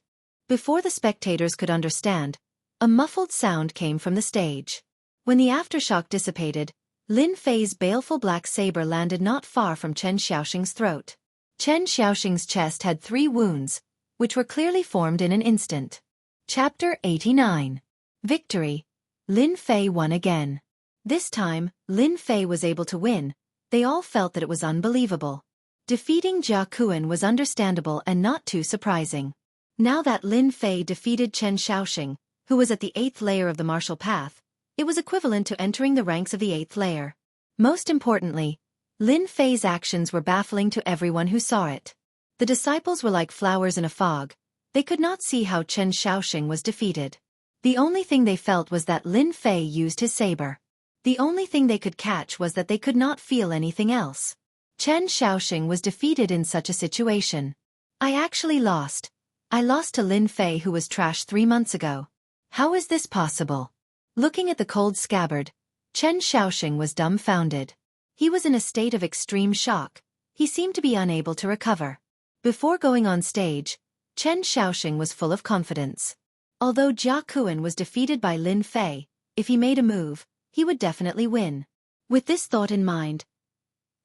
Before the spectators could understand, a muffled sound came from the stage. When the aftershock dissipated, Lin Fei's baleful black saber landed not far from Chen Xiaoxing's throat. Chen Xiaoxing's chest had 3 wounds, which were clearly formed in an instant. Chapter 89. Victory. Lin Fei won again. This time, Lin Fei was able to win. They all felt that it was unbelievable. Defeating Jianghu was understandable and not too surprising. Now that Lin Fei defeated Chen Xiaoxing, who was at the 8th layer of the martial path, it was equivalent to entering the ranks of the 8th layer. Most importantly, Lin Fei's actions were baffling to everyone who saw it. The disciples were like flowers in a fog. They could not see how Chen Xiaoxing was defeated. The only thing they felt was that Lin Fei used his saber. The only thing they could catch was that they could not feel anything else. Chen Xiaoxing was defeated in such a situation. I actually lost. I lost to Lin Fei, who was trash 3 months ago. How is this possible? Looking at the cold scabbard, Chen Xiaoxing was dumbfounded. He was in a state of extreme shock. He seemed to be unable to recover. Before going on stage, Chen Xiaoxing was full of confidence. Although Jianghu was defeated by Lin Fei, if he made a move, he would definitely win. With this thought in mind,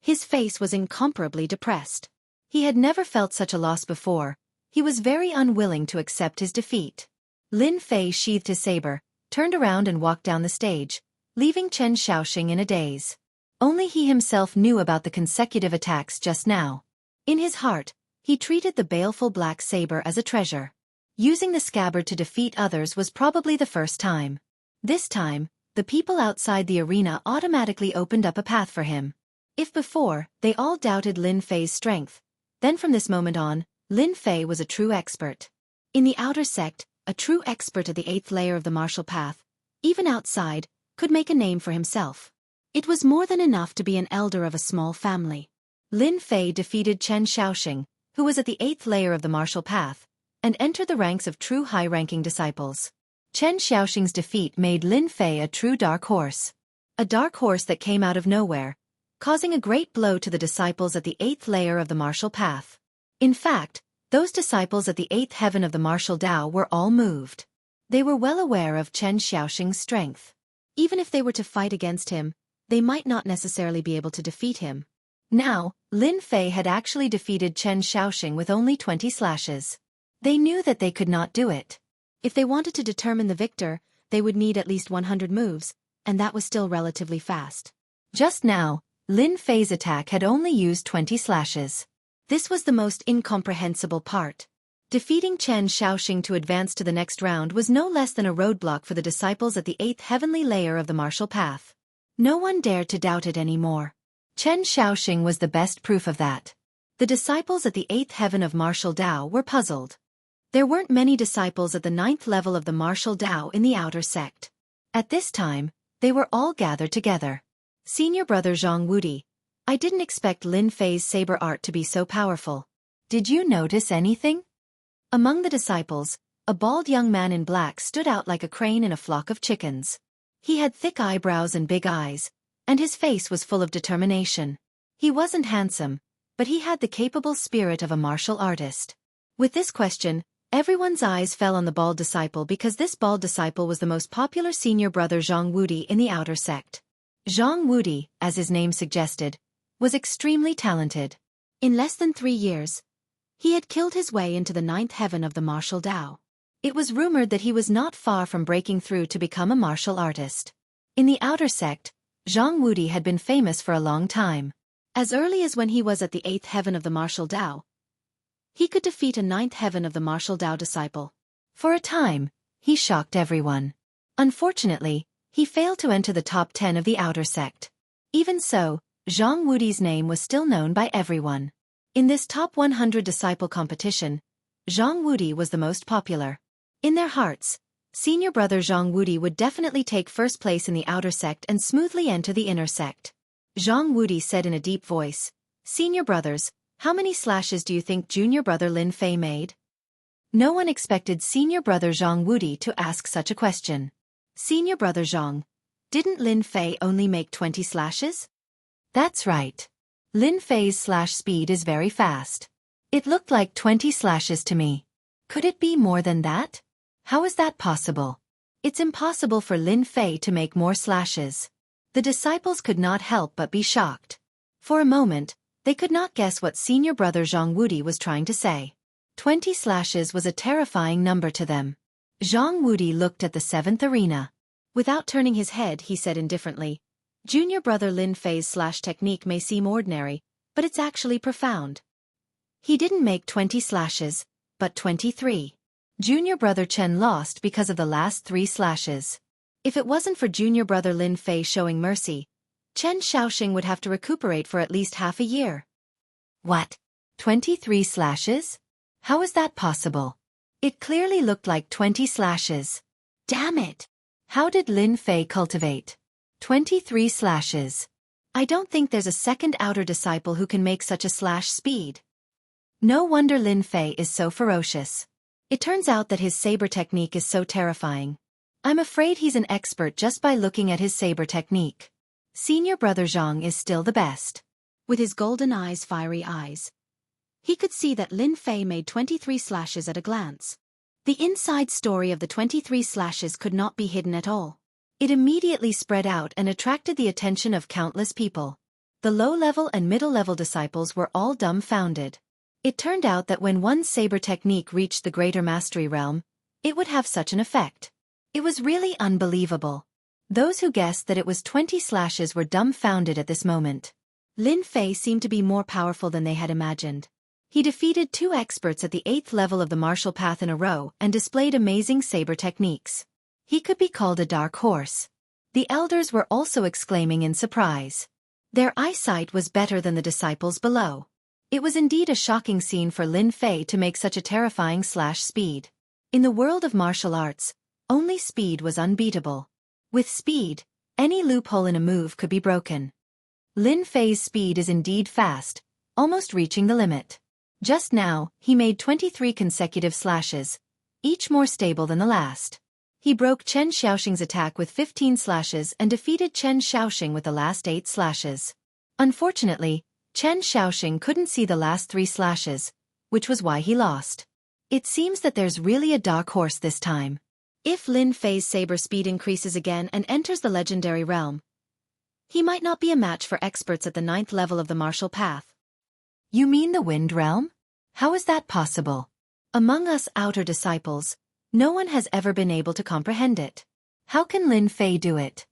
his face was incomparably depressed. He had never felt such a loss before, He was very unwilling to accept his defeat. Lin Fei sheathed his saber, turned around and walked down the stage, leaving Chen Xiaoxing in a daze. Only he himself knew about the consecutive attacks just now. In his heart, he treated the baleful black saber as a treasure. Using the scabbard to defeat others was probably the first time. This time, the people outside the arena automatically opened up a path for him. If before, they all doubted Lin Fei's strength, then from this moment on, Lin Fei was a true expert. In the outer sect, a true expert at the 8th layer of the martial path, even outside, could make a name for himself. It was more than enough to be an elder of a small family. Lin Fei defeated Chen Xiaoxing, who was at the 8th layer of the martial path, and entered the ranks of true high-ranking disciples. Chen Xiaoxing's defeat made Lin Fei a true dark horse. A dark horse that came out of nowhere, causing a great blow to the disciples at the 8th layer of the martial path. In fact, those disciples at the 8th heaven of the martial Dao were all moved. They were well aware of Chen Xiaoxing's strength. Even if they were to fight against him, they might not necessarily be able to defeat him. Now, Lin Fei had actually defeated Chen Xiaoxing with only 20 slashes. They knew that they could not do it. If they wanted to determine the victor, they would need at least 100 moves, and that was still relatively fast. Just now, Lin Fei's attack had only used 20 slashes. This was the most incomprehensible part. Defeating Chen Xiaoxing to advance to the next round was no less than a roadblock for the disciples at the 8th heavenly layer of the martial path. No one dared to doubt it anymore. Chen Xiaoxing was the best proof of that. The disciples at the 8th heaven of martial Dao were puzzled. There weren't many disciples at the 9th level of the martial Dao in the outer sect. At this time, they were all gathered together. Senior brother Jianghu, I didn't expect Lin Fei's saber art to be so powerful. Did you notice anything? Among the disciples, a bald young man in black stood out like a crane in a flock of chickens. He had thick eyebrows and big eyes, and his face was full of determination. He wasn't handsome, but he had the capable spirit of a martial artist. With this question, everyone's eyes fell on the bald disciple because this bald disciple was the most popular senior brother Jianghu in the outer sect. Jianghu, as his name suggested, was extremely talented. In less than 3 years, he had killed his way into the 9th heaven of the martial Dao. It was rumored that he was not far from breaking through to become a martial artist. In the outer sect, Jianghu had been famous for a long time. As early as when he was at the 8th heaven of the martial Dao, he could defeat a 9th heaven of the martial Dao disciple. For a time, he shocked everyone. Unfortunately, he failed to enter the top 10 of the outer sect. Even so, Jianghu's name was still known by everyone. In this top 100 disciple competition, Jianghu was the most popular. In their hearts, senior brother Jianghu would definitely take first place in the outer sect and smoothly enter the inner sect. Jianghu said in a deep voice, "Senior brothers, how many slashes do you think junior brother Lin Fei made?" No one expected senior brother Jianghu to ask such a question. Senior brother Zhang, didn't Lin Fei only make 20 slashes? That's right. Lin Fei's slash speed is very fast. It looked like 20 slashes to me. Could it be more than that? How is that possible? It's impossible for Lin Fei to make more slashes. The disciples could not help but be shocked. For a moment, they could not guess what senior brother Jianghu was trying to say. 20 slashes was a terrifying number to them. Jianghu looked at the 7th arena. Without turning his head, he said indifferently, "Junior brother Lin Fei's slash technique may seem ordinary, but it's actually profound. He didn't make 20 slashes, but 23. Junior brother Chen lost because of the last 3 slashes. If it wasn't for junior brother Lin Fei showing mercy, Chen Xiaoxing would have to recuperate for at least half a year." What? 23 slashes? How is that possible? It clearly looked like 20 slashes. Damn it! How did Lin Fei cultivate 23 slashes? I don't think there's a second outer disciple who can make such a slash speed. No wonder Lin Fei is so ferocious. It turns out that his saber technique is so terrifying. I'm afraid he's an expert just by looking at his saber technique. Senior brother Zhang is still the best. With his golden fiery eyes, he could see that Lin Fei made 23 slashes at a glance. The inside story of the 23 slashes could not be hidden at all. It immediately spread out and attracted the attention of countless people. The low-level and middle-level disciples were all dumbfounded. It turned out that when one saber technique reached the greater mastery realm, it would have such an effect. It was really unbelievable. Those who guessed that it was 20 slashes were dumbfounded at this moment. Lin Fei seemed to be more powerful than they had imagined. He defeated 2 experts at the 8th level of the martial path in a row and displayed amazing saber techniques. He could be called a dark horse. The elders were also exclaiming in surprise. Their eyesight was better than the disciples below. It was indeed a shocking scene for Lin Fei to make such a terrifying slash speed. In the world of martial arts, only speed was unbeatable. With speed, any loophole in a move could be broken. Lin Fei's speed is indeed fast, almost reaching the limit. Just now, he made 23 consecutive slashes, each more stable than the last. He broke Chen Xiaoxing's attack with 15 slashes and defeated Chen Xiaoxing with the last 8 slashes. Unfortunately, Chen Xiaoxing couldn't see the last 3 slashes, which was why he lost. It seems that there's really a dark horse this time. If Lin Fei's saber speed increases again and enters the legendary realm, he might not be a match for experts at the 9th level of the martial path. You mean the wind realm? How is that possible? Among us outer disciples, no one has ever been able to comprehend it. How can Lin Fei do it?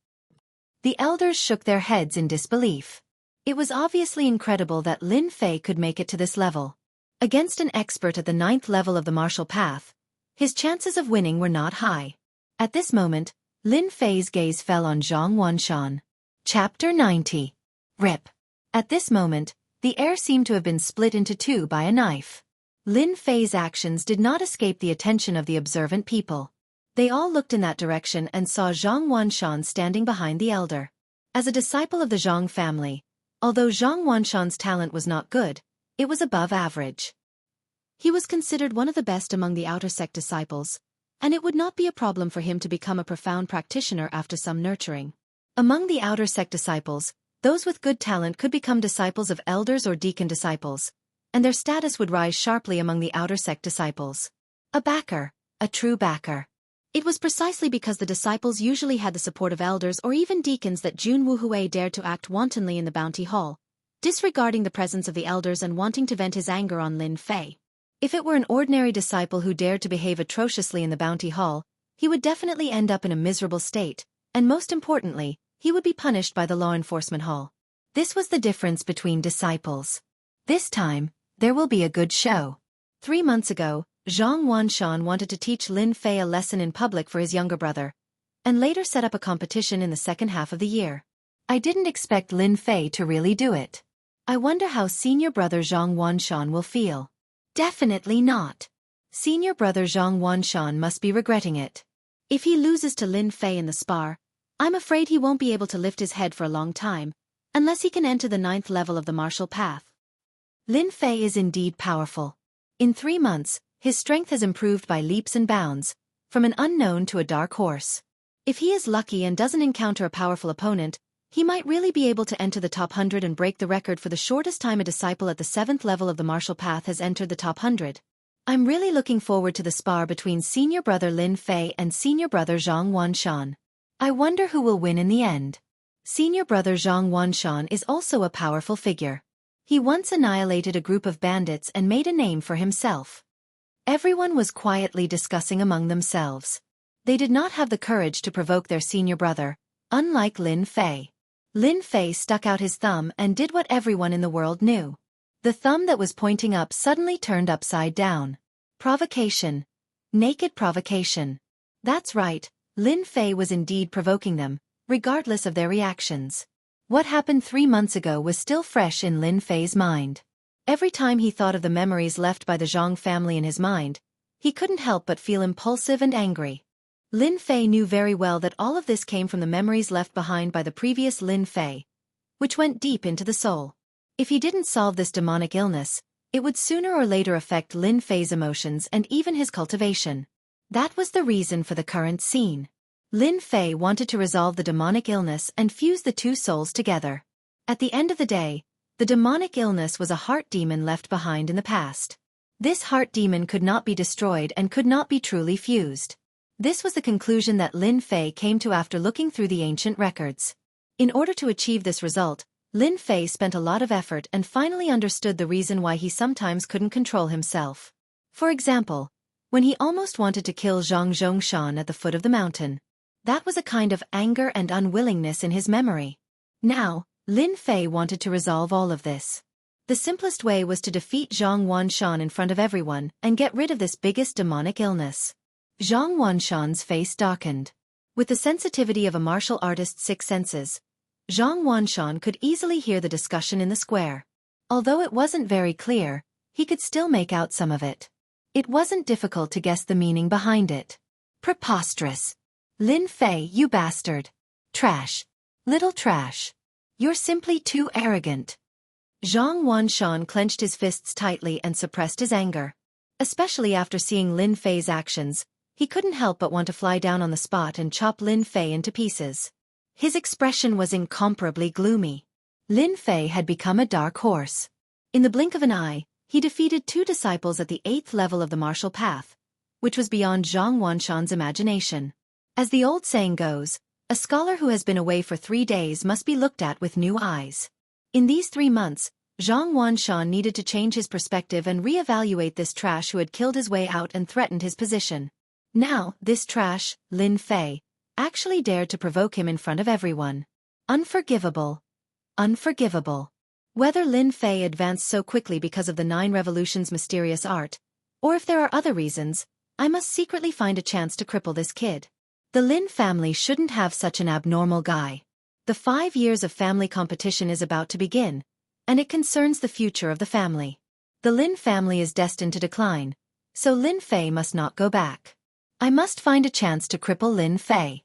The elders shook their heads in disbelief. It was obviously incredible that Lin Fei could make it to this level. Against an expert at the 9th level of the martial path, his chances of winning were not high. At this moment, Lin Fei's gaze fell on Zhang Wanshan. Chapter 90. Rip. At this moment, the air seemed to have been split into 2 by a knife. Lin Fei's actions did not escape the attention of the observant people. They all looked in that direction and saw Zhang Wanshan standing behind the elder. As a disciple of the Zhang family, although Zhang Wanshan's talent was not good, it was above average. He was considered one of the best among the outer sect disciples, and it would not be a problem for him to become a profound practitioner after some nurturing. Among the outer sect disciples, those with good talent could become disciples of elders or deacon disciples, and their status would rise sharply among the outer sect disciples. A backer, a true backer. It was precisely because the disciples usually had the support of elders or even deacons that Jianghu Hui dared to act wantonly in the bounty hall, disregarding the presence of the elders and wanting to vent his anger on Lin Fei. If it were an ordinary disciple who dared to behave atrociously in the bounty hall, he would definitely end up in a miserable state, and most importantly, he would be punished by the law enforcement hall. This was the difference between disciples. This time, there will be a good show. 3 months ago, Zhang Wanshan wanted to teach Lin Fei a lesson in public for his younger brother, and later set up a competition in the second half of the year. I didn't expect Lin Fei to really do it. I wonder how senior brother Zhang Wanshan will feel. Definitely not. Senior brother Zhang Wanshan must be regretting it. If he loses to Lin Fei in the spar, I'm afraid he won't be able to lift his head for a long time, unless he can enter the 9th level of the martial path. Lin Fei is indeed powerful. In 3 months, his strength has improved by leaps and bounds, from an unknown to a dark horse. If he is lucky and doesn't encounter a powerful opponent, he might really be able to enter the top 100 and break the record for the shortest time a disciple at the 7th level of the martial path has entered the top 100. I'm really looking forward to the spar between senior brother Lin Fei and senior brother Zhang Wanshan. I wonder who will win in the end. Senior brother Zhang Wanshan is also a powerful figure. He once annihilated a group of bandits and made a name for himself. Everyone was quietly discussing among themselves. They did not have the courage to provoke their senior brother, unlike Lin Fei. Lin Fei stuck out his thumb and did what everyone in the world knew. The thumb that was pointing up suddenly turned upside down. Provocation. Naked provocation. That's right, Lin Fei was indeed provoking them, regardless of their reactions. What happened 3 months ago was still fresh in Lin Fei's mind. Every time he thought of the memories left by the Zhang family in his mind, he couldn't help but feel impulsive and angry. Lin Fei knew very well that all of this came from the memories left behind by the previous Lin Fei, which went deep into the soul. If he didn't solve this demonic illness, it would sooner or later affect Lin Fei's emotions and even his cultivation. That was the reason for the current scene. Lin Fei wanted to resolve the demonic illness and fuse the 2 souls together. At the end of the day, the demonic illness was a heart demon left behind in the past. This heart demon could not be destroyed and could not be truly fused. This was the conclusion that Lin Fei came to after looking through the ancient records. In order to achieve this result, Lin Fei spent a lot of effort and finally understood the reason why he sometimes couldn't control himself. For example, when he almost wanted to kill Zhang Zhongshan at the foot of the mountain. That was a kind of anger and unwillingness in his memory. Now, Lin Fei wanted to resolve all of this. The simplest way was to defeat Zhang Wanshan in front of everyone and get rid of this biggest demonic illness. Zhang Wanshan's face darkened. With the sensitivity of a martial artist's sixth senses, Zhang Wanshan could easily hear the discussion in the square. Although it wasn't very clear, he could still make out some of it. It wasn't difficult to guess the meaning behind it. Preposterous. Lin Fei, you bastard. Trash. Little trash. You're simply too arrogant. Zhang Wanshan clenched his fists tightly and suppressed his anger. Especially after seeing Lin Fei's actions, he couldn't help but want to fly down on the spot and chop Lin Fei into pieces. His expression was incomparably gloomy. Lin Fei had become a dark horse. In the blink of an eye, he defeated 2 disciples at the 8th level of the martial path, which was beyond Zhang Wanshan's imagination. As the old saying goes, a scholar who has been away for 3 days must be looked at with new eyes. In these 3 months, Zhang Wanshan needed to change his perspective and re-evaluate this trash who had killed his way out and threatened his position. Now, this trash, Lin Fei, actually dared to provoke him in front of everyone. Unforgivable. Unforgivable. Whether Lin Fei advanced so quickly because of the 9 Revolutions' mysterious art, or if there are other reasons, I must secretly find a chance to cripple this kid. The Lin family shouldn't have such an abnormal guy. The 5 years of family competition is about to begin, and it concerns the future of the family. The Lin family is destined to decline, so Lin Fei must not go back. I must find a chance to cripple Lin Fei.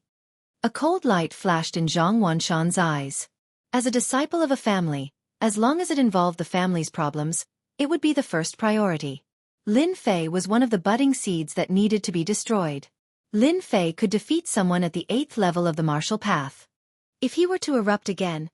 A cold light flashed in Zhang Wanshan's eyes. As a disciple of a family, as long as it involved the family's problems, it would be the first priority. Lin Fei was one of the budding seeds that needed to be destroyed. Lin Fei could defeat someone at the 8th level of the martial path. If he were to erupt again,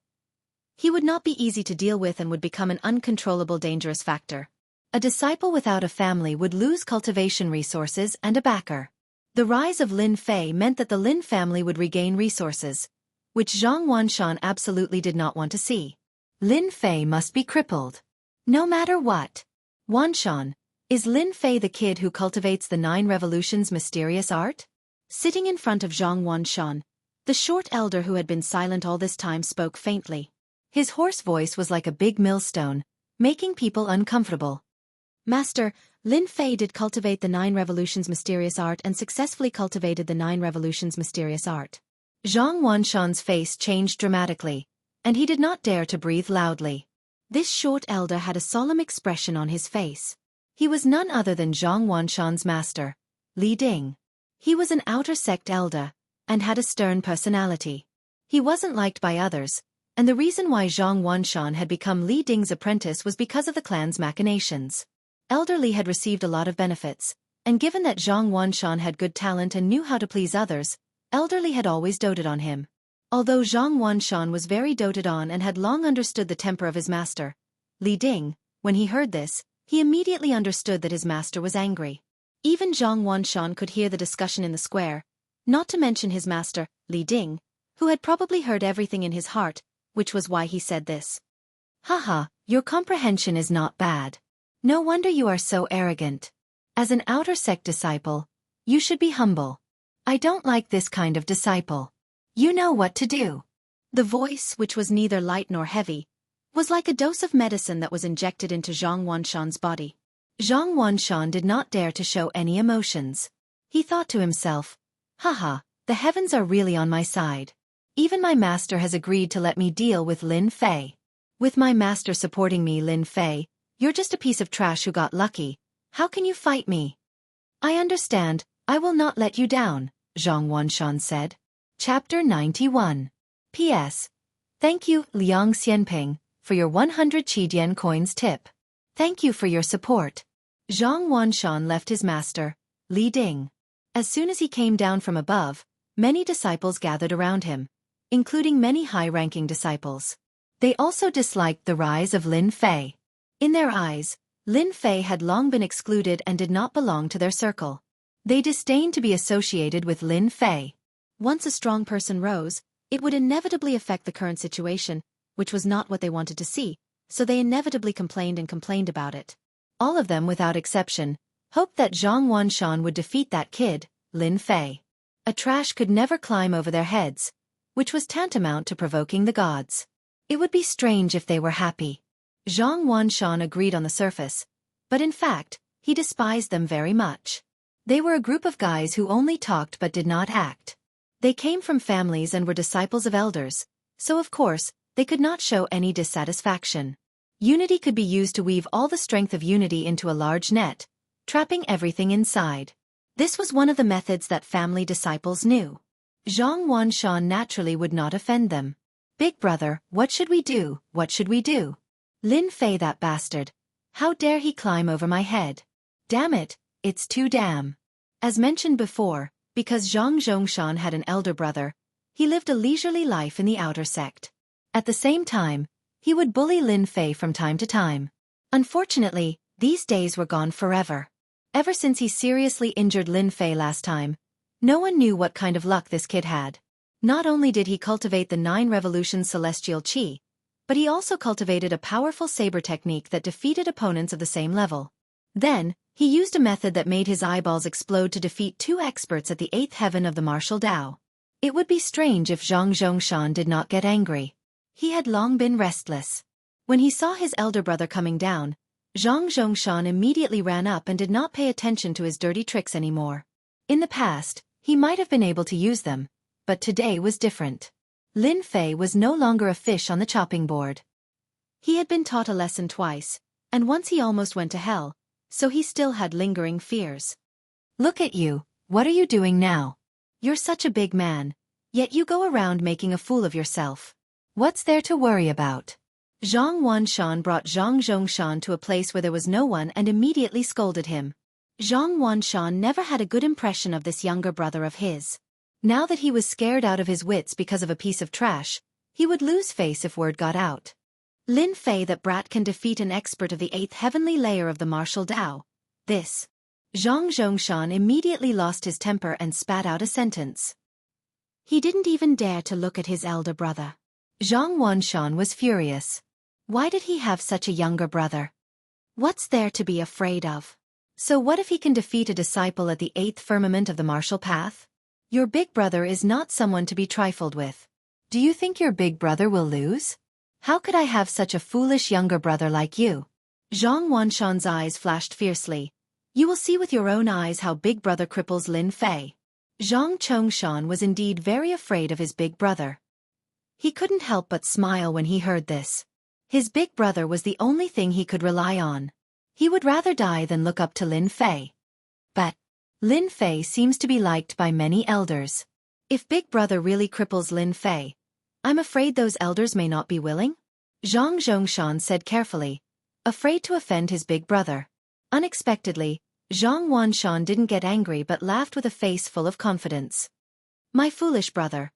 he would not be easy to deal with and would become an uncontrollable dangerous factor. A disciple without a family would lose cultivation resources and a backer. The rise of Lin Fei meant that the Lin family would regain resources, which Zhang Wanshan absolutely did not want to see. Lin Fei must be crippled. No matter what. Wanshan, is Lin Fei the kid who cultivates the 9 Revolutions' mysterious art? Sitting in front of Zhang Wanshan, the short elder who had been silent all this time spoke faintly. His hoarse voice was like a big millstone, making people uncomfortable. Master, Lin Fei did cultivate the 9 Revolutions' mysterious art and successfully cultivated the 9 Revolutions' mysterious art. Zhang Wanshan's face changed dramatically, and he did not dare to breathe loudly. This short elder had a solemn expression on his face. He was none other than Zhang Wanshan's master, Li Ding. He was an outer sect elder, and had a stern personality. He wasn't liked by others, and the reason why Zhang Wanshan had become Li Ding's apprentice was because of the clan's machinations. Elder Li had received a lot of benefits, and given that Zhang Wanshan had good talent and knew how to please others, Elder Li had always doted on him. Although Zhang Wanshan was very doted on and had long understood the temper of his master, Li Ding, when he heard this, he immediately understood that his master was angry. Even Zhang Wanshan could hear the discussion in the square, not to mention his master, Li Ding, who had probably heard everything in his heart, which was why he said this. Haha, your comprehension is not bad. No wonder you are so arrogant. As an outer sect disciple, you should be humble. I don't like this kind of disciple. You know what to do. The voice, which was neither light nor heavy, was like a dose of medicine that was injected into Zhang Wanshan's body. Zhang Wanshan did not dare to show any emotions. He thought to himself, haha, the heavens are really on my side. Even my master has agreed to let me deal with Lin Fei. With my master supporting me, Lin Fei, you're just a piece of trash who got lucky. How can you fight me? I understand, I will not let you down, Zhang Wanshan said. Chapter 91. P.S. Thank you, Liang Xianping, for your 100 Qidian coins tip. Thank you for your support. Zhang Wanshan left his master, Li Ding. As soon as he came down from above, many disciples gathered around him, including many high-ranking disciples. They also disliked the rise of Lin Fei. In their eyes, Lin Fei had long been excluded and did not belong to their circle. They disdained to be associated with Lin Fei. Once a strong person rose, it would inevitably affect the current situation, which was not what they wanted to see, so they inevitably complained and complained about it. All of them, without exception, hoped that Zhang Wanshan would defeat that kid, Lin Fei. A trash could never climb over their heads, which was tantamount to provoking the gods. It would be strange if they were happy. Zhang Wanshan agreed on the surface, but in fact, he despised them very much. They were a group of guys who only talked but did not act. They came from families and were disciples of elders, so of course, they could not show any dissatisfaction. Unity could be used to weave all the strength of unity into a large net, trapping everything inside. This was one of the methods that family disciples knew. Zhang Wanshan naturally would not offend them. "Big brother, what should we do? What should we do? Lin Fei, that bastard. How dare he climb over my head? Damn it, it's too damn." As mentioned before, because Zhang Zhongshan had an elder brother, he lived a leisurely life in the outer sect. At the same time, he would bully Lin Fei from time to time. Unfortunately, these days were gone forever. Ever since he seriously injured Lin Fei last time, no one knew what kind of luck this kid had. Not only did he cultivate the 9 revolutions celestial qi, but he also cultivated a powerful saber technique that defeated opponents of the same level. Then, he used a method that made his eyeballs explode to defeat 2 experts at the 8th heaven of the martial Dao. It would be strange if Zhang Zhongshan did not get angry. He had long been restless. When he saw his elder brother coming down, Zhang Zhongshan immediately ran up and did not pay attention to his dirty tricks anymore. In the past, he might have been able to use them, but today was different. Lin Fei was no longer a fish on the chopping board. He had been taught a lesson twice, and once he almost went to hell, so he still had lingering fears. "Look at you, what are you doing now? You're such a big man, yet you go around making a fool of yourself. What's there to worry about?" Zhang Wanshan brought Zhang Zhongshan to a place where there was no one and immediately scolded him. Zhang Wanshan never had a good impression of this younger brother of his. Now that he was scared out of his wits because of a piece of trash, he would lose face if word got out. "Lin Fei, that brat can defeat an expert of the 8th heavenly layer of the martial Dao. This." Zhang Zhongshan immediately lost his temper and spat out a sentence. He didn't even dare to look at his elder brother. Zhang Wanshan was furious. Why did he have such a younger brother? What's there to be afraid of? So what if he can defeat a disciple at the 8th firmament of the martial path? Your big brother is not someone to be trifled with. Do you think your big brother will lose? How could I have such a foolish younger brother like you? Zhang Wanshan's eyes flashed fiercely. You will see with your own eyes how big brother cripples Lin Fei. Zhang Chongshan was indeed very afraid of his big brother. He couldn't help but smile when he heard this. His big brother was the only thing he could rely on. He would rather die than look up to Lin Fei. But Lin Fei seems to be liked by many elders. If big brother really cripples Lin Fei, I'm afraid those elders may not be willing? Zhang Zhongshan said carefully, afraid to offend his big brother. Unexpectedly, Zhang Wanshan didn't get angry but laughed with a face full of confidence. "My foolish brother.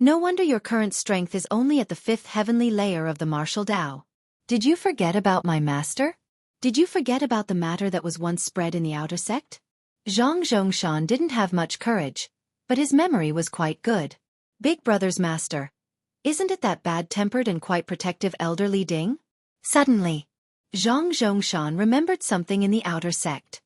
No wonder your current strength is only at the 5th heavenly layer of the martial Dao. Did you forget about my master? Did you forget about the matter that was once spread in the outer sect?" Zhang Zhongshan didn't have much courage, but his memory was quite good. Big brother's master. Isn't it that bad-tempered and quite protective elder Li Ding? Suddenly, Zhang Zhongshan remembered something in the outer sect.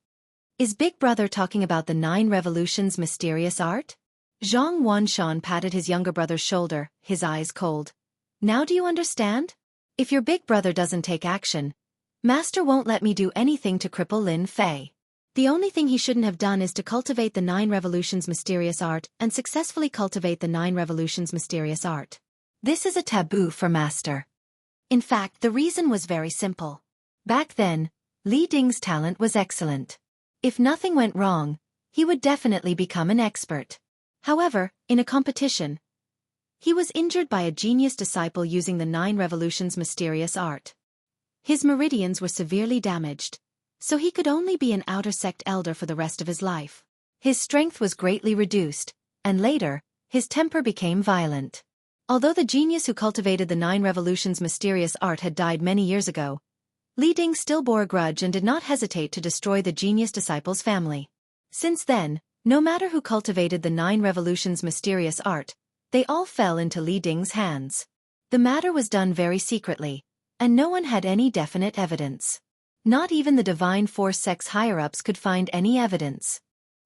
Is big brother talking about the 9 revolutions mysterious art? Zhang Wanshan patted his younger brother's shoulder, his eyes cold. Now do you understand? If your big brother doesn't take action, Master won't let me do anything to cripple Lin Fei. The only thing he shouldn't have done is to cultivate the 9 revolutions mysterious art and successfully cultivate the 9 revolutions mysterious art. This is a taboo for Master. In fact, the reason was very simple. Back then, Li Ding's talent was excellent. If nothing went wrong, he would definitely become an expert. However, in a competition, he was injured by a genius disciple using the 9 revolutions mysterious art. His meridians were severely damaged, so he could only be an outer sect elder for the rest of his life. His strength was greatly reduced, and later, his temper became violent. Although the genius who cultivated the 9 revolutions mysterious art had died many years ago, Li Ding still bore a grudge and did not hesitate to destroy the genius disciple's family. Since then, no matter who cultivated the 9 revolutions mysterious art, they all fell into Li Ding's hands. The matter was done very secretly, and no one had any definite evidence. Not even the Divine Force sect's higher-ups could find any evidence.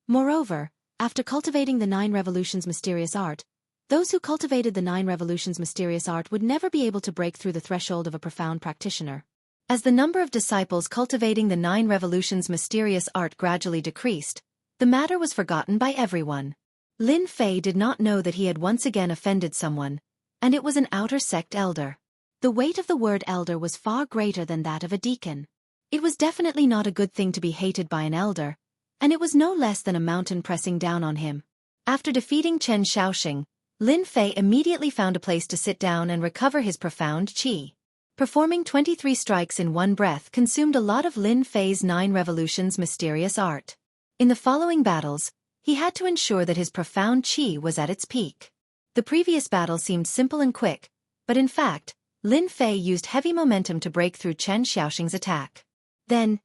Moreover, after cultivating the 9 Revolutions mysterious art, those who cultivated the 9 Revolutions mysterious art would never be able to break through the threshold of a profound practitioner. As the number of disciples cultivating the 9 Revolutions mysterious art gradually decreased, the matter was forgotten by everyone. Lin Fei did not know that he had once again offended someone, and it was an outer sect elder. The weight of the word elder was far greater than that of a deacon. It was definitely not a good thing to be hated by an elder, and it was no less than a mountain pressing down on him. After defeating Chen Xiaoxing, Lin Fei immediately found a place to sit down and recover his profound qi. Performing 23 strikes in one breath consumed a lot of Lin Fei's 9 Revolutions mysterious art. In the following battles, he had to ensure that his profound qi was at its peak. The previous battle seemed simple and quick, but in fact, Lin Fei used heavy momentum to break through Chen Xiaoxing's attack. Then,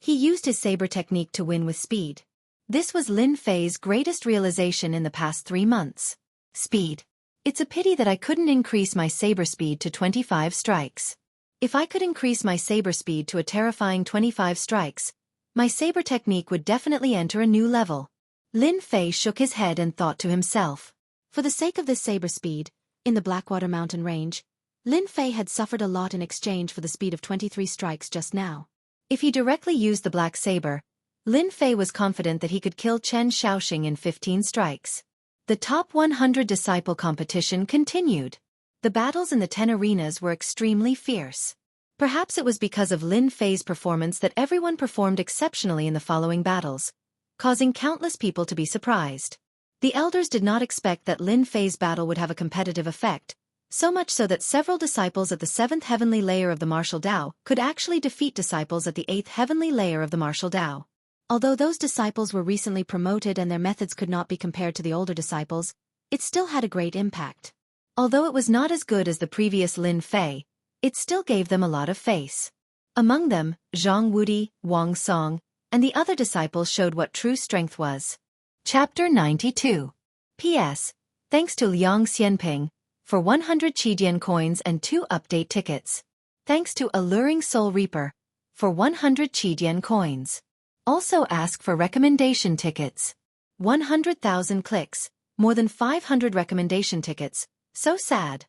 he used his saber technique to win with speed. This was Lin Fei's greatest realization in the past 3 months. Speed. It's a pity that I couldn't increase my saber speed to 25 strikes. If I could increase my saber speed to a terrifying 25 strikes, my saber technique would definitely enter a new level. Lin Fei shook his head and thought to himself. For the sake of this saber speed, in the Blackwater Mountain range, Lin Fei had suffered a lot in exchange for the speed of 23 strikes just now. If he directly used the black saber, Lin Fei was confident that he could kill Chen Xiaoxing in 15 strikes. The top 100 disciple competition continued. The battles in the 10 arenas were extremely fierce. Perhaps it was because of Lin Fei's performance that everyone performed exceptionally in the following battles, causing countless people to be surprised. The elders did not expect that Lin Fei's battle would have a competitive effect, so much so that several disciples at the 7th heavenly layer of the martial Dao could actually defeat disciples at the 8th heavenly layer of the martial Dao. Although those disciples were recently promoted and their methods could not be compared to the older disciples, it still had a great impact. Although it was not as good as the previous Lin Fei, it still gave them a lot of face. Among them, Zhang Wudi, Wang Song, and the other disciples showed what true strength was. Chapter 92. P.S. Thanks to Liang Xianping for 100 Qidian coins and 2 update tickets. Thanks to Alluring Soul Reaper for 100 Qidian coins. Also ask for recommendation tickets. 100,000 clicks, more than 500 recommendation tickets, so sad.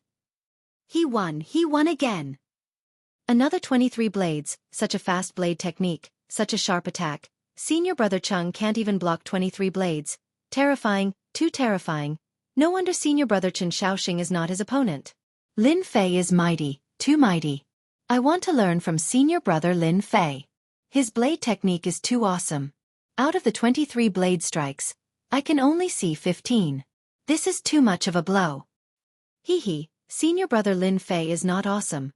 He won again. Another 23 blades, such a fast blade technique, such a sharp attack. Senior brother Chung can't even block 23 blades. Terrifying, too terrifying. No wonder senior brother Chen Xiaoxing is not his opponent. Lin Fei is mighty, too mighty. I want to learn from senior brother Lin Fei. His blade technique is too awesome. Out of the 23 blade strikes, I can only see 15. This is too much of a blow. Hee, senior brother Lin Fei is not awesome.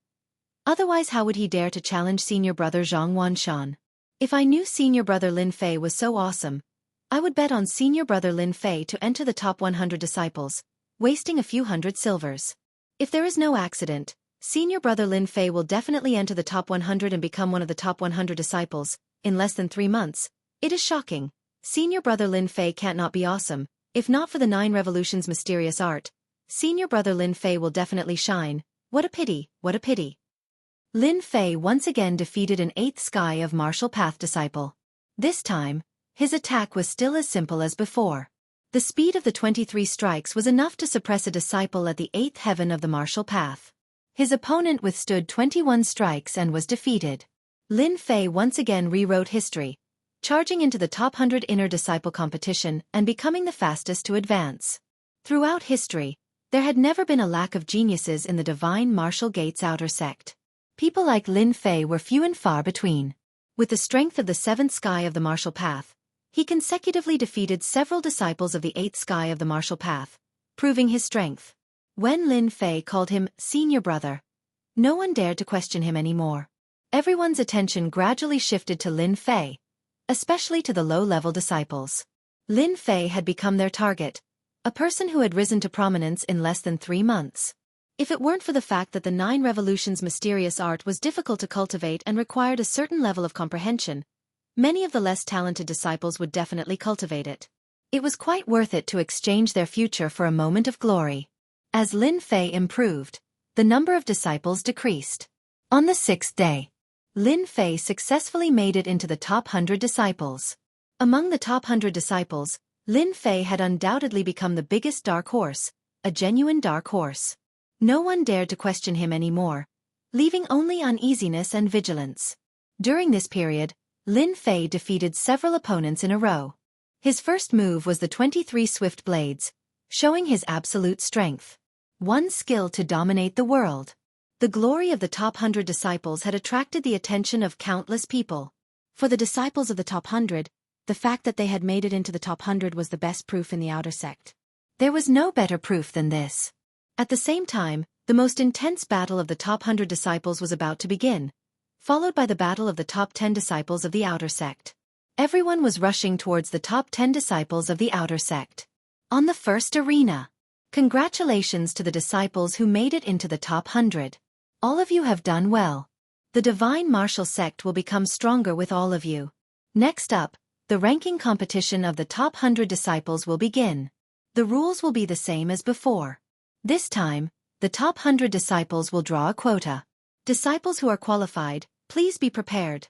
Otherwise how would he dare to challenge senior brother Zhang Wanshan? If I knew senior brother Lin Fei was so awesome, I would bet on senior brother Lin Fei to enter the top 100 disciples, wasting a few hundred silvers. If there is no accident, senior brother Lin Fei will definitely enter the top 100 and become one of the top 100 disciples, in less than 3 months. It is shocking. Senior brother Lin Fei can't not be awesome. If not for the 9 Revolutions mysterious art, senior brother Lin Fei will definitely shine. What a pity, what a pity. Lin Fei once again defeated an 8th sky of martial path disciple. This time, his attack was still as simple as before. The speed of the 23 strikes was enough to suppress a disciple at the 8th heaven of the martial path. His opponent withstood 21 strikes and was defeated. Lin Fei once again rewrote history, charging into the top 100 inner disciple competition and becoming the fastest to advance. Throughout history, there had never been a lack of geniuses in the Divine Martial Gates outer sect. People like Lin Fei were few and far between. With the strength of the 7th sky of the martial path, he consecutively defeated several disciples of the 8th sky of the martial path, proving his strength. When Lin Fei called him senior brother, no one dared to question him anymore. Everyone's attention gradually shifted to Lin Fei, especially to the low-level disciples. Lin Fei had become their target, a person who had risen to prominence in less than 3 months. If it weren't for the fact that the 9 Revolutions mysterious art was difficult to cultivate and required a certain level of comprehension, many of the less talented disciples would definitely cultivate it. It was quite worth it to exchange their future for a moment of glory. As Lin Fei improved, the number of disciples decreased. On the 6th day, Lin Fei successfully made it into the top 100 disciples. Among the top 100 disciples, Lin Fei had undoubtedly become the biggest dark horse, a genuine dark horse. No one dared to question him anymore, leaving only uneasiness and vigilance. During this period, Lin Fei defeated several opponents in a row. His first move was the 23 swift blades, showing his absolute strength. One skill to dominate the world. The glory of the top 100 disciples had attracted the attention of countless people. For the disciples of the top 100, the fact that they had made it into the top 100 was the best proof in the outer sect. There was no better proof than this. At the same time, the most intense battle of the top 100 disciples was about to begin, followed by the battle of the top 10 disciples of the outer sect. Everyone was rushing towards the top 10 disciples of the outer sect. On the first arena. Congratulations to the disciples who made it into the top 100. All of you have done well. The divine martial sect will become stronger with all of you. Next up, the ranking competition of the top 100 disciples will begin. The rules will be the same as before. This time, the top 100 disciples will draw a quota. Disciples who are qualified, please be prepared.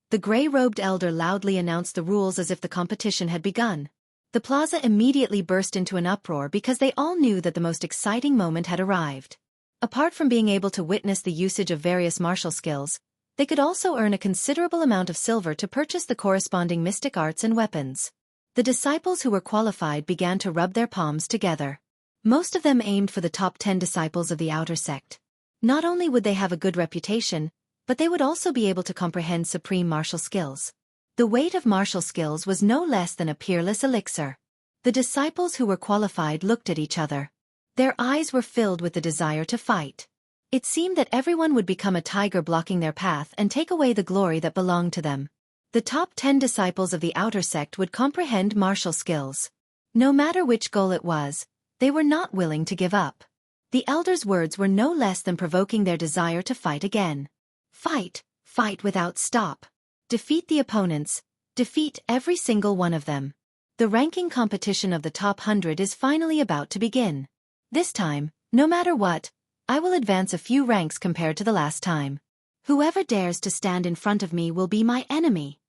The gray-robed elder loudly announced the rules as if the competition had begun. The plaza immediately burst into an uproar because they all knew that the most exciting moment had arrived. Apart from being able to witness the usage of various martial skills, they could also earn a considerable amount of silver to purchase the corresponding mystic arts and weapons. The disciples who were qualified began to rub their palms together. Most of them aimed for the top 10 disciples of the outer sect. Not only would they have a good reputation, but they would also be able to comprehend supreme martial skills. The weight of martial skills was no less than a peerless elixir. The disciples who were qualified looked at each other. Their eyes were filled with the desire to fight. It seemed that everyone would become a tiger blocking their path and take away the glory that belonged to them. The top 10 disciples of the outer sect would comprehend martial skills. No matter which goal it was, they were not willing to give up. The elder's words were no less than provoking their desire to fight again. Fight, fight without stop. Defeat the opponents, defeat every single one of them. The ranking competition of the top 100 is finally about to begin. This time, no matter what, I will advance a few ranks compared to the last time. Whoever dares to stand in front of me will be my enemy.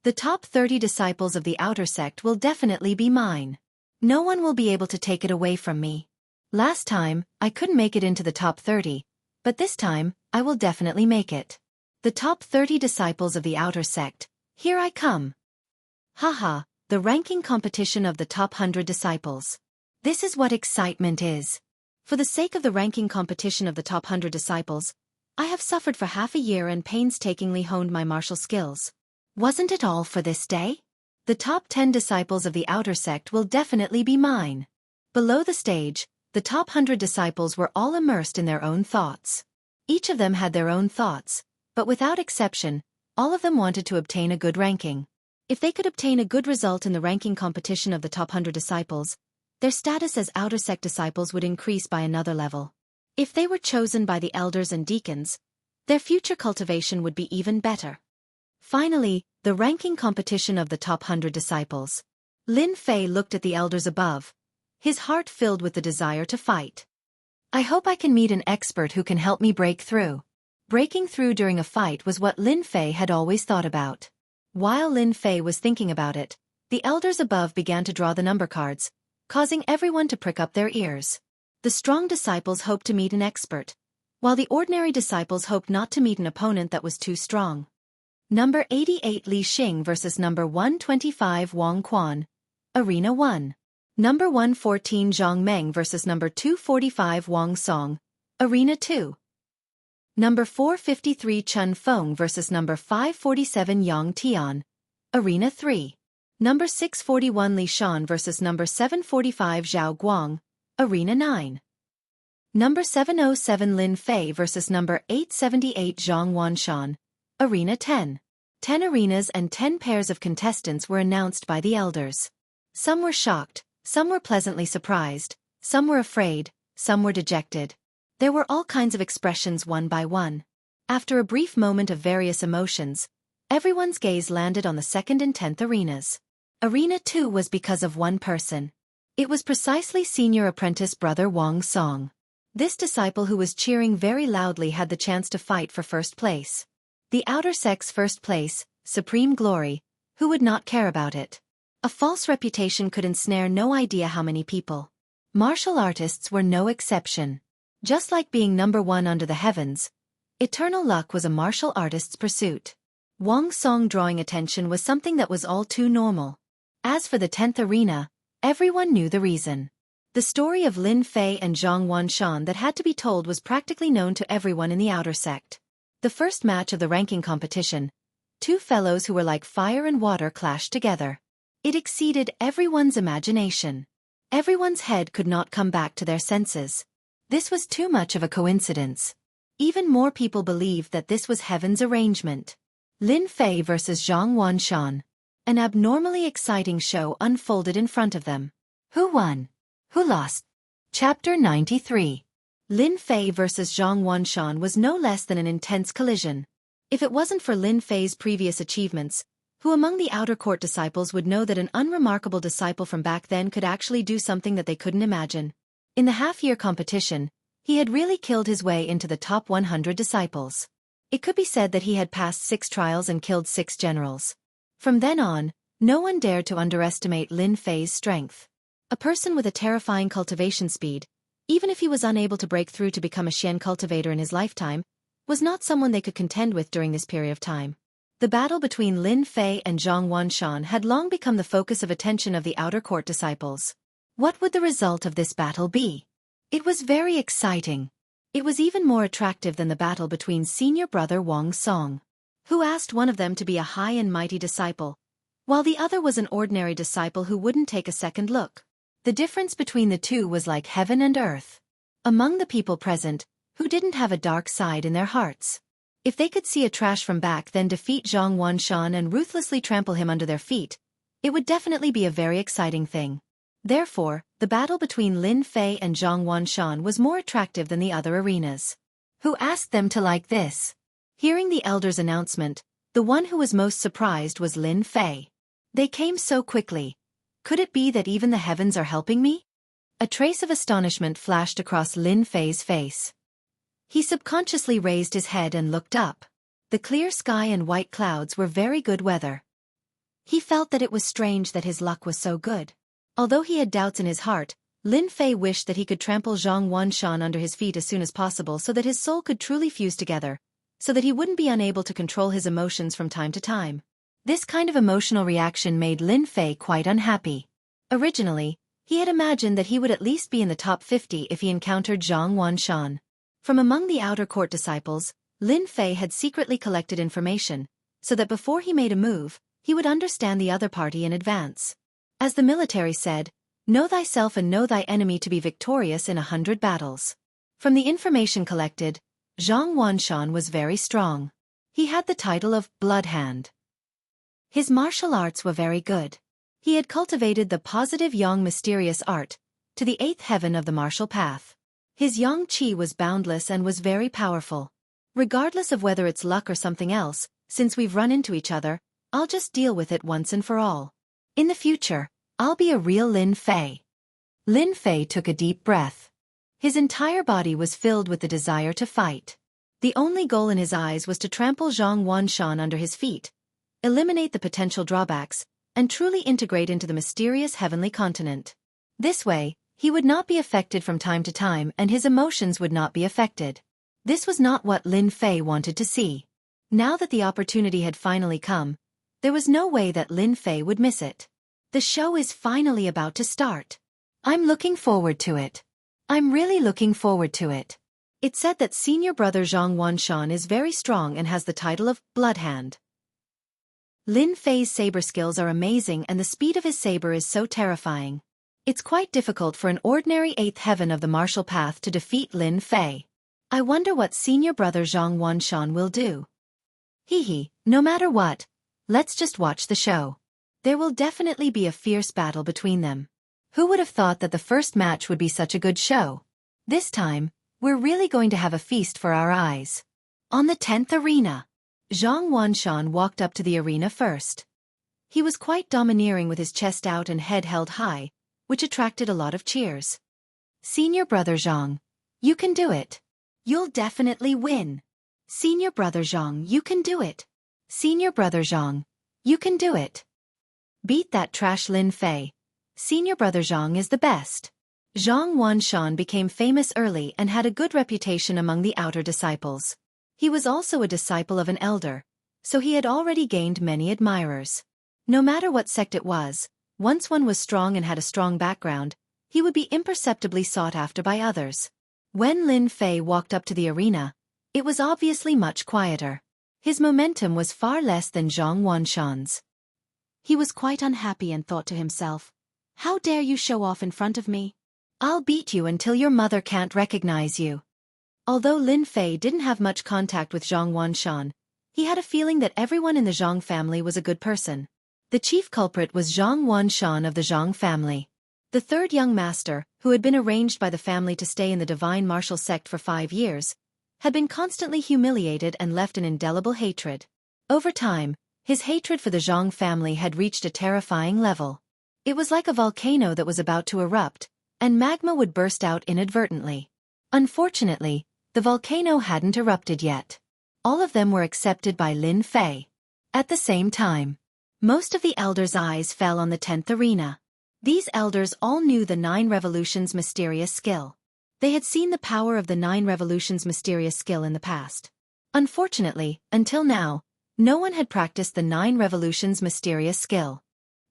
The top 30 disciples of the outer sect will definitely be mine. No one will be able to take it away from me. Last time, I couldn't make it into the top 30, but this time, I will definitely make it. The top 30 disciples of the outer sect, here I come. Haha, the ranking competition of the top 100 disciples. This is what excitement is. For the sake of the ranking competition of the top 100 disciples, I have suffered for half a year and painstakingly honed my martial skills. Wasn't it all for this day? The top 10 disciples of the outer sect will definitely be mine. Below the stage, the top 100 disciples were all immersed in their own thoughts. Each of them had their own thoughts, but without exception, all of them wanted to obtain a good ranking. If they could obtain a good result in the ranking competition of the top 100 disciples, their status as outer sect disciples would increase by another level. If they were chosen by the elders and deacons, their future cultivation would be even better. Finally, the ranking competition of the top 100 disciples. Lin Fei looked at the elders above, his heart filled with the desire to fight. I hope I can meet an expert who can help me break through. Breaking through during a fight was what Lin Fei had always thought about. While Lin Fei was thinking about it, the elders above began to draw the number cards, causing everyone to prick up their ears. The strong disciples hoped to meet an expert, while the ordinary disciples hoped not to meet an opponent that was too strong. Number 88 Li Xing versus number 125 Wang Quan. Arena 1. Number 114 Zhang Meng versus number 245 Wang Song. Arena 2. Number 453 Chun Feng versus number 547 Yang Tian. Arena 3. Number 641 Li Shan versus number 745 Zhao Guang. Arena 9. Number 707 Lin Fei versus number 878 Zhang Wanshan. Arena 10. 10 arenas and 10 pairs of contestants were announced by the elders. Some were shocked, some were pleasantly surprised, some were afraid, some were dejected. There were all kinds of expressions one by one. After a brief moment of various emotions, everyone's gaze landed on the 2nd and 10th arenas. Arena 2 was because of one person. It was precisely senior apprentice brother Wang Song. This disciple who was cheering very loudly had the chance to fight for first place. The outer sect's first place, supreme glory, who would not care about it? A false reputation could ensnare no idea how many people. Martial artists were no exception. Just like being number one under the heavens, eternal luck was a martial artist's pursuit. Wang Song drawing attention was something that was all too normal. As for the 10th arena, everyone knew the reason. The story of Lin Fei and Zhang Wanshan that had to be told was practically known to everyone in the outer sect. The first match of the ranking competition, two fellows who were like fire and water clashed together. It exceeded everyone's imagination. Everyone's head could not come back to their senses. This was too much of a coincidence. Even more people believed that this was heaven's arrangement. Lin Fei versus Zhang Wanshan. An abnormally exciting show unfolded in front of them. Who won? Who lost? Chapter 93. Lin Fei versus Zhang Wanshan was no less than an intense collision. If it wasn't for Lin Fei's previous achievements, who among the outer court disciples would know that an unremarkable disciple from back then could actually do something that they couldn't imagine? In the half-year competition, he had really killed his way into the top 100 disciples. It could be said that he had passed 6 trials and killed 6 generals. From then on, no one dared to underestimate Lin Fei's strength. A person with a terrifying cultivation speed, even if he was unable to break through to become a Xian cultivator in his lifetime, was not someone they could contend with during this period of time. The battle between Lin Fei and Zhang Wanshan had long become the focus of attention of the outer court disciples. What would the result of this battle be? It was very exciting. It was even more attractive than the battle between senior brother Wang Song, who asked one of them to be a high and mighty disciple, while the other was an ordinary disciple who wouldn't take a second look. The difference between the two was like heaven and earth. Among the people present, who didn't have a dark side in their hearts, if they could see a trash from back then defeat Zhang Wanshan and ruthlessly trample him under their feet, it would definitely be a very exciting thing. Therefore, the battle between Lin Fei and Zhang Wanshan was more attractive than the other arenas. Who asked them to like this? Hearing the elder's announcement, the one who was most surprised was Lin Fei. They came so quickly. Could it be that even the heavens are helping me? A trace of astonishment flashed across Lin Fei's face. He subconsciously raised his head and looked up. The clear sky and white clouds were very good weather. He felt that it was strange that his luck was so good. Although he had doubts in his heart, Lin Fei wished that he could trample Zhang Wanshan under his feet as soon as possible so that his soul could truly fuse together, so that he wouldn't be unable to control his emotions from time to time. This kind of emotional reaction made Lin Fei quite unhappy. Originally, he had imagined that he would at least be in the top 50 if he encountered Zhang Wanshan. From among the outer court disciples, Lin Fei had secretly collected information, so that before he made a move, he would understand the other party in advance. As the military said, know thyself and know thy enemy to be victorious in 100 battles. From the information collected, Zhang Wanshan was very strong. He had the title of Bloodhand. His martial arts were very good. He had cultivated the positive yang mysterious art, to the 8th heaven of the martial path. His yang qi was boundless and was very powerful. Regardless of whether it's luck or something else, since we've run into each other, I'll just deal with it once and for all. In the future, I'll be a real Lin Fei. Lin Fei took a deep breath. His entire body was filled with the desire to fight. The only goal in his eyes was to trample Zhang Wanshan under his feet, eliminate the potential drawbacks, and truly integrate into the mysterious heavenly continent. This way, he would not be affected from time to time and his emotions would not be affected. This was not what Lin Fei wanted to see. Now that the opportunity had finally come, there was no way that Lin Fei would miss it. The show is finally about to start. I'm looking forward to it. I'm really looking forward to it. It's said that senior brother Zhang Wanshan is very strong and has the title of Bloodhand. Lin Fei's saber skills are amazing and the speed of his saber is so terrifying. It's quite difficult for an ordinary 8th heaven of the martial path to defeat Lin Fei. I wonder what senior brother Zhang Wanshan will do. No matter what, let's just watch the show. There will definitely be a fierce battle between them. Who would have thought that the first match would be such a good show? This time, we're really going to have a feast for our eyes. On the 10th arena, Zhang Wanshan walked up to the arena first. He was quite domineering with his chest out and head held high, which attracted a lot of cheers. Senior brother Zhang, You can do it. You'll definitely win. Senior brother Zhang, you can do it. Senior brother Zhang, you can do it. Beat that trash Lin Fei. Senior brother Zhang is the best. Zhang Wanshan became famous early and had a good reputation among the outer disciples. He was also a disciple of an elder, so he had already gained many admirers. No matter what sect it was, once one was strong and had a strong background, he would be imperceptibly sought after by others. When Lin Fei walked up to the arena, it was obviously much quieter. His momentum was far less than Zhang Wanshan's. He was quite unhappy and thought to himself, "How dare you show off in front of me? I'll beat you until your mother can't recognize you." Although Lin Fei didn't have much contact with Zhang Wanshan, he had a feeling that everyone in the Zhang family was a good person. The chief culprit was Zhang Wanshan of the Zhang family. The third young master, who had been arranged by the family to stay in the divine martial sect for 5 years, had been constantly humiliated and left an indelible hatred. Over time, his hatred for the Zhang family had reached a terrifying level. It was like a volcano that was about to erupt, and magma would burst out inadvertently. Unfortunately, the volcano hadn't erupted yet. All of them were accepted by Lin Fei. At the same time, most of the elders' eyes fell on the 10th arena. These elders all knew the 9 Revolutions' mysterious skill. They had seen the power of the 9 Revolutions' mysterious skill in the past. Unfortunately, until now, no one had practiced the 9 Revolutions' mysterious skill.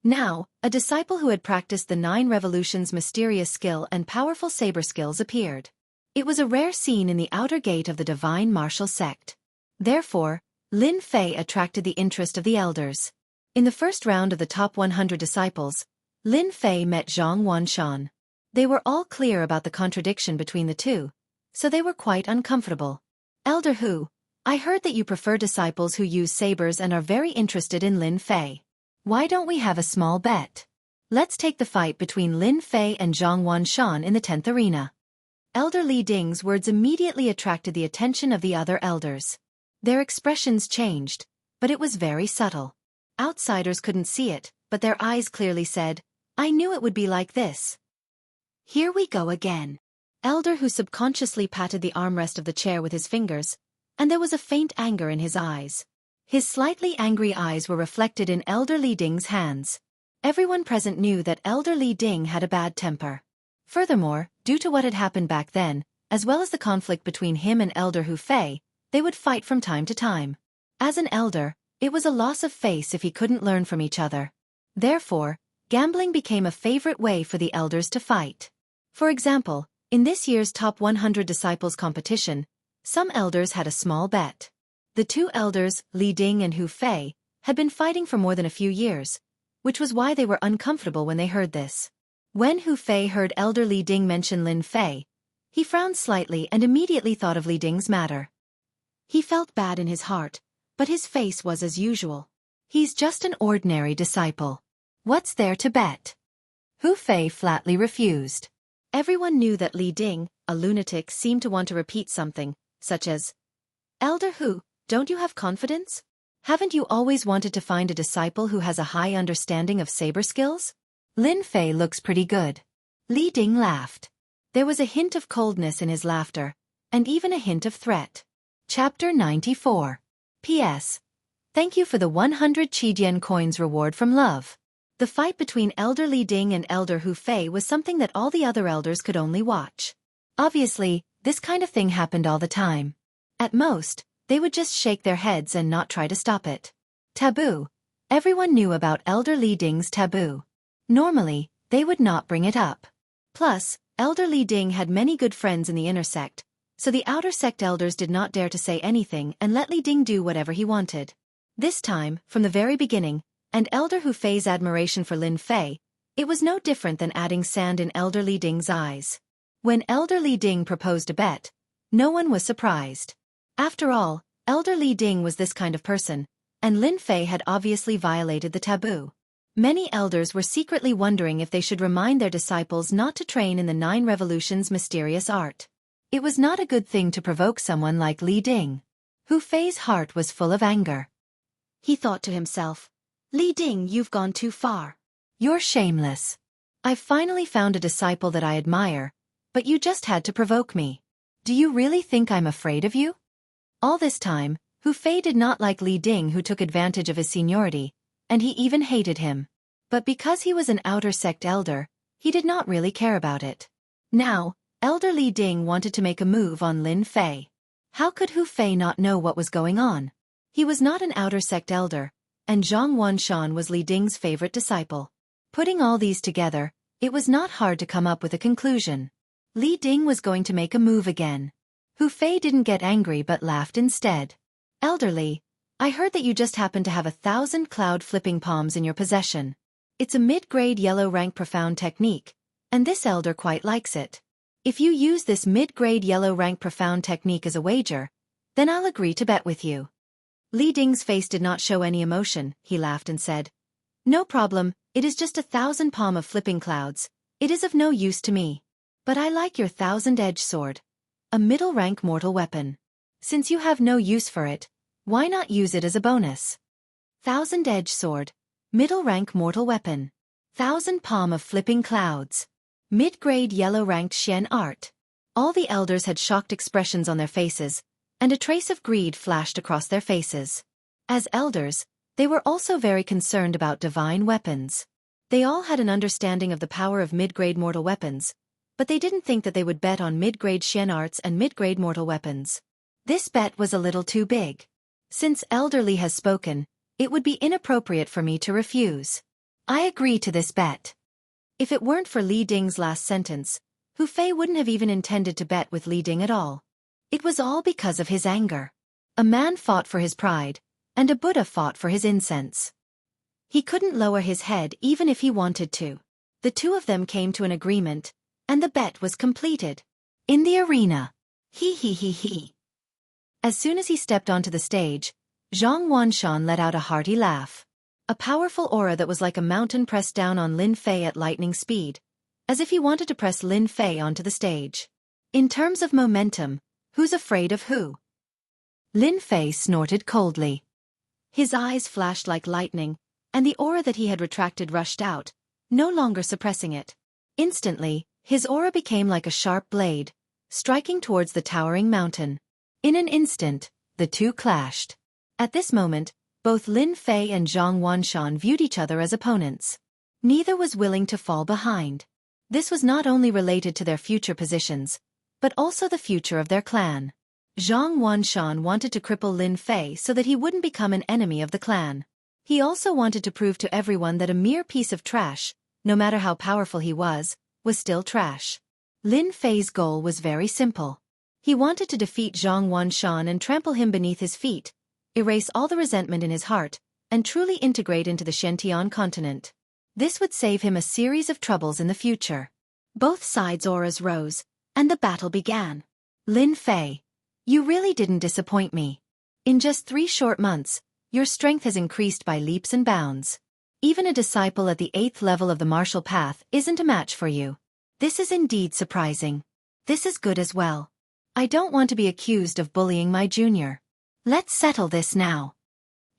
Now, a disciple who had practiced the 9 Revolutions' mysterious skill and powerful saber skills appeared. It was a rare scene in the outer gate of the divine martial sect. Therefore, Lin Fei attracted the interest of the elders. In the first round of the top 100 disciples, Lin Fei met Zhang Wanshan. They were all clear about the contradiction between the two, so they were quite uncomfortable. "Elder Hu, I heard that you prefer disciples who use sabers and are very interested in Lin Fei. Why don't we have a small bet? Let's take the fight between Lin Fei and Zhang Wanshan in the 10th arena." Elder Li Ding's words immediately attracted the attention of the other elders. Their expressions changed, but it was very subtle. Outsiders couldn't see it, but their eyes clearly said, "I knew it would be like this." "Here we go again." Elder Hu subconsciously patted the armrest of the chair with his fingers, and there was a faint anger in his eyes. His slightly angry eyes were reflected in Elder Li Ding's hands. Everyone present knew that Elder Li Ding had a bad temper. Furthermore, due to what had happened back then, as well as the conflict between him and Elder Hu Fei, they would fight from time to time. As an elder, it was a loss of face if he couldn't learn from each other. Therefore, gambling became a favorite way for the elders to fight. For example, in this year's top 100 disciples competition, some elders had a small bet. The two elders, Li Ding and Hu Fei, had been fighting for more than a few years, which was why they were uncomfortable when they heard this. When Hu Fei heard Elder Li Ding mention Lin Fei, he frowned slightly and immediately thought of Li Ding's matter. He felt bad in his heart, but his face was as usual. "He's just an ordinary disciple. What's there to bet?" Hu Fei flatly refused. Everyone knew that Li Ding, a lunatic, seemed to want to repeat something, such as, "Elder Hu, don't you have confidence? Haven't you always wanted to find a disciple who has a high understanding of saber skills? Lin Fei looks pretty good." Li Ding laughed. There was a hint of coldness in his laughter, and even a hint of threat. Chapter 94. P.S. Thank you for the 100 Qidian coins reward from love. The fight between Elder Li Ding and Elder Hu Fei was something that all the other elders could only watch. Obviously, this kind of thing happened all the time. At most, they would just shake their heads and not try to stop it. Taboo. Everyone knew about Elder Li Ding's taboo. Normally, they would not bring it up. Plus, Elder Li Ding had many good friends in the inner sect, so the outer sect elders did not dare to say anything and let Li Ding do whatever he wanted. This time, from the very beginning, and Elder Hu Fei's admiration for Lin Fei, it was no different than adding sand in Elder Li Ding's eyes. When Elder Li Ding proposed a bet, no one was surprised. After all, Elder Li Ding was this kind of person, and Lin Fei had obviously violated the taboo. Many elders were secretly wondering if they should remind their disciples not to train in the 9 Revolutions' mysterious art. It was not a good thing to provoke someone like Li Ding. Hu Fei's heart was full of anger. He thought to himself, "Li Ding, you've gone too far. You're shameless. I've finally found a disciple that I admire, but you just had to provoke me. Do you really think I'm afraid of you? All this time, Hu Fei did not like Li Ding, who took advantage of his seniority, and he even hated him. But because he was an outer sect elder, he did not really care about it. Now, Elder Li Ding wanted to make a move on Lin Fei. How could Hu Fei not know what was going on? He was not an outer sect elder, and Zhang Wanshan was Li Ding's favorite disciple. Putting all these together, it was not hard to come up with a conclusion. Li Ding was going to make a move again. Hu Fei didn't get angry but laughed instead. Elder Li, I heard that you just happen to have 1,000 cloud flipping palms in your possession. It's a mid-grade yellow rank profound technique, and this elder quite likes it. If you use this mid-grade yellow rank profound technique as a wager, then I'll agree to bet with you. Li Ding's face did not show any emotion. He laughed and said, No problem, it is just 1,000 palm of flipping clouds. It is of no use to me. But I like your 1,000-edge sword. A middle-rank mortal weapon. Since you have no use for it, why not use it as a bonus? 1,000-edge sword. Middle-rank mortal weapon. 1,000 palm of flipping clouds. Mid-grade yellow-ranked Xian art. All the elders had shocked expressions on their faces, and a trace of greed flashed across their faces. As elders, they were also very concerned about divine weapons. They all had an understanding of the power of mid-grade mortal weapons, but they didn't think that they would bet on mid-grade Xian arts and mid-grade mortal weapons. This bet was a little too big. Since Elder Li has spoken, it would be inappropriate for me to refuse. I agree to this bet. If it weren't for Li Ding's last sentence, Hu Fei wouldn't have even intended to bet with Li Ding at all. It was all because of his anger. A man fought for his pride, and a Buddha fought for his incense. He couldn't lower his head even if he wanted to. The two of them came to an agreement, and the bet was completed. In the arena. He. As soon as he stepped onto the stage, Zhang Wanshan let out a hearty laugh. A powerful aura that was like a mountain pressed down on Lin Fei at lightning speed, as if he wanted to press Lin Fei onto the stage. In terms of momentum, who's afraid of who? Lin Fei snorted coldly. His eyes flashed like lightning, and the aura that he had retracted rushed out, no longer suppressing it. Instantly, his aura became like a sharp blade, striking towards the towering mountain. In an instant, the two clashed. At this moment, both Lin Fei and Zhang Wanshan viewed each other as opponents. Neither was willing to fall behind. This was not only related to their future positions, but also the future of their clan. Zhang Wanshan wanted to cripple Lin Fei so that he wouldn't become an enemy of the clan. He also wanted to prove to everyone that a mere piece of trash, no matter how powerful he was still trash. Lin Fei's goal was very simple. He wanted to defeat Zhang Wanshan and trample him beneath his feet, erase all the resentment in his heart, and truly integrate into the Shentian continent. This would save him a series of troubles in the future. Both sides' auras rose, and the battle began. Lin Fei, you really didn't disappoint me. In just 3 short months, your strength has increased by leaps and bounds. Even a disciple at the 8th level of the martial path isn't a match for you. This is indeed surprising. This is good as well. I don't want to be accused of bullying my junior. Let's settle this now.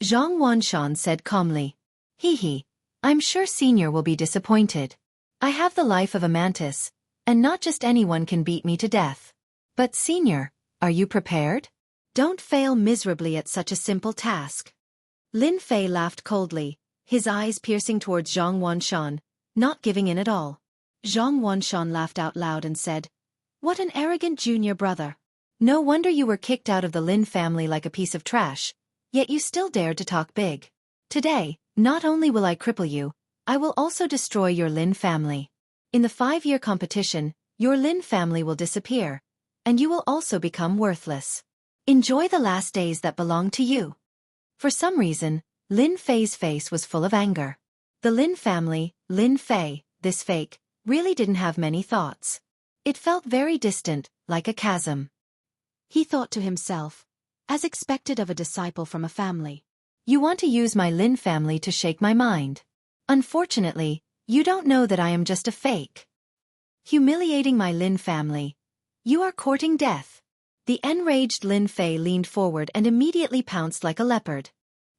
Zhang Wanshan said calmly. I'm sure senior will be disappointed. I have the life of a mantis, and not just anyone can beat me to death. But senior, are you prepared? Don't fail miserably at such a simple task. Lin Fei laughed coldly, his eyes piercing towards Zhang Wanshan, not giving in at all. Zhang Wanshan laughed out loud and said, What an arrogant junior brother. No wonder you were kicked out of the Lin family like a piece of trash, yet you still dared to talk big. Today, not only will I cripple you, I will also destroy your Lin family. In the 5-year competition, your Lin family will disappear, and you will also become worthless. Enjoy the last days that belong to you. For some reason, Lin Fei's face was full of anger. The Lin family, Lin Fei, this fake, really didn't have many thoughts. It felt very distant, like a chasm. He thought to himself, as expected of a disciple from a family. You want to use my Lin family to shake my mind. Unfortunately, you don't know that I am just a fake. Humiliating my Lin family. You are courting death. The enraged Lin Fei leaned forward and immediately pounced like a leopard.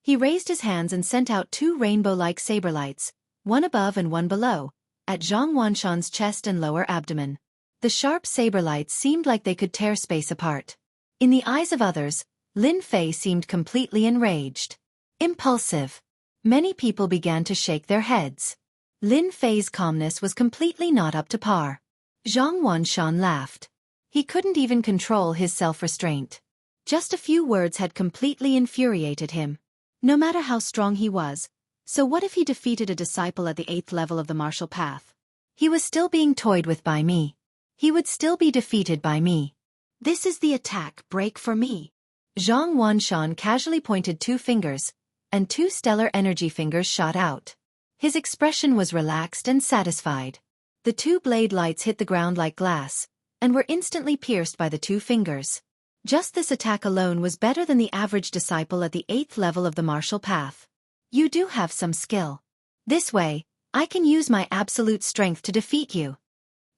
He raised his hands and sent out 2 rainbow-like saber lights, one above and one below, at Zhang Wanshan's chest and lower abdomen. The sharp saber lights seemed like they could tear space apart. In the eyes of others, Lin Fei seemed completely enraged. Impulsive. Many people began to shake their heads. Lin Fei's calmness was completely not up to par. Zhang Wanshan laughed. He couldn't even control his self-restraint. Just a few words had completely infuriated him. No matter how strong he was, so what if he defeated a disciple at the 8th level of the martial path? He was still being toyed with by me. He would still be defeated by me. This is the attack break for me. Zhang Wanshan casually pointed 2 fingers, and 2 stellar energy fingers shot out. His expression was relaxed and satisfied. The 2 blade lights hit the ground like glass, and were instantly pierced by the 2 fingers. Just this attack alone was better than the average disciple at the 8th level of the martial path. You do have some skill. This way, I can use my absolute strength to defeat you.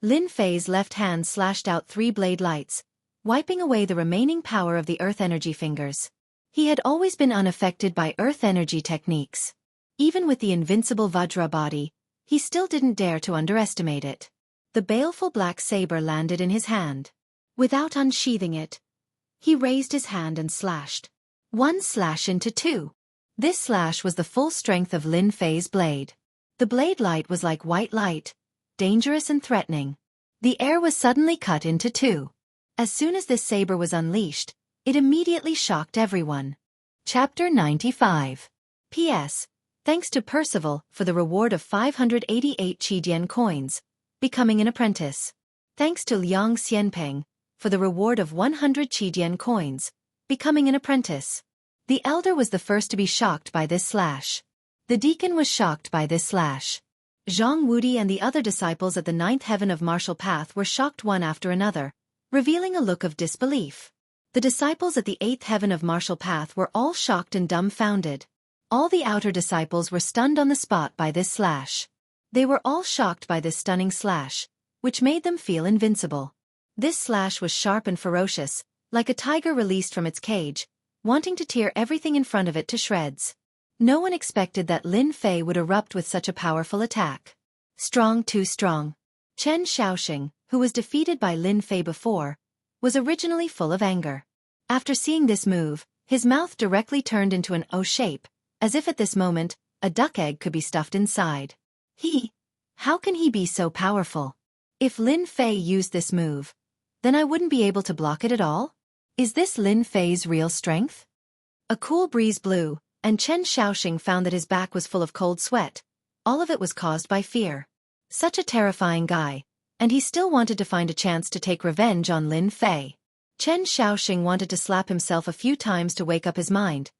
Lin Fei's left hand slashed out 3 blade lights, wiping away the remaining power of the earth energy fingers. He had always been unaffected by earth energy techniques. Even with the invincible Vajra body, he still didn't dare to underestimate it. The baleful black saber landed in his hand. Without unsheathing it, he raised his hand and slashed. 1 slash into 2. This slash was the full strength of Lin Fei's blade. The blade light was like white light, dangerous and threatening. The air was suddenly cut into 2. As soon as this saber was unleashed, it immediately shocked everyone. Chapter 95. P.S. Thanks to Percival for the reward of 588 Qidian coins, becoming an apprentice. Thanks to Liang Xianpeng for the reward of 100 Qidian coins, becoming an apprentice. The elder was the first to be shocked by this slash. The deacon was shocked by this slash. Zhang Wudi and the other disciples at the 9th heaven of martial path were shocked one after another, revealing a look of disbelief. The disciples at the 8th heaven of martial path were all shocked and dumbfounded. All the outer disciples were stunned on the spot by this slash. They were all shocked by this stunning slash, which made them feel invincible. This slash was sharp and ferocious, like a tiger released from its cage, wanting to tear everything in front of it to shreds. No one expected that Lin Fei would erupt with such a powerful attack. Strong, too strong. Chen Xiaoxing, who was defeated by Lin Fei before, was originally full of anger. After seeing this move, his mouth directly turned into an O shape, as if at this moment, a duck egg could be stuffed inside. How can he be so powerful? If Lin Fei used this move, then I wouldn't be able to block it at all? Is this Lin Fei's real strength? A cool breeze blew, and Chen Xiaoxing found that his back was full of cold sweat. All of it was caused by fear. Such a terrifying guy, and he still wanted to find a chance to take revenge on Lin Fei. Chen Xiaoxing wanted to slap himself a few times to wake up his mind.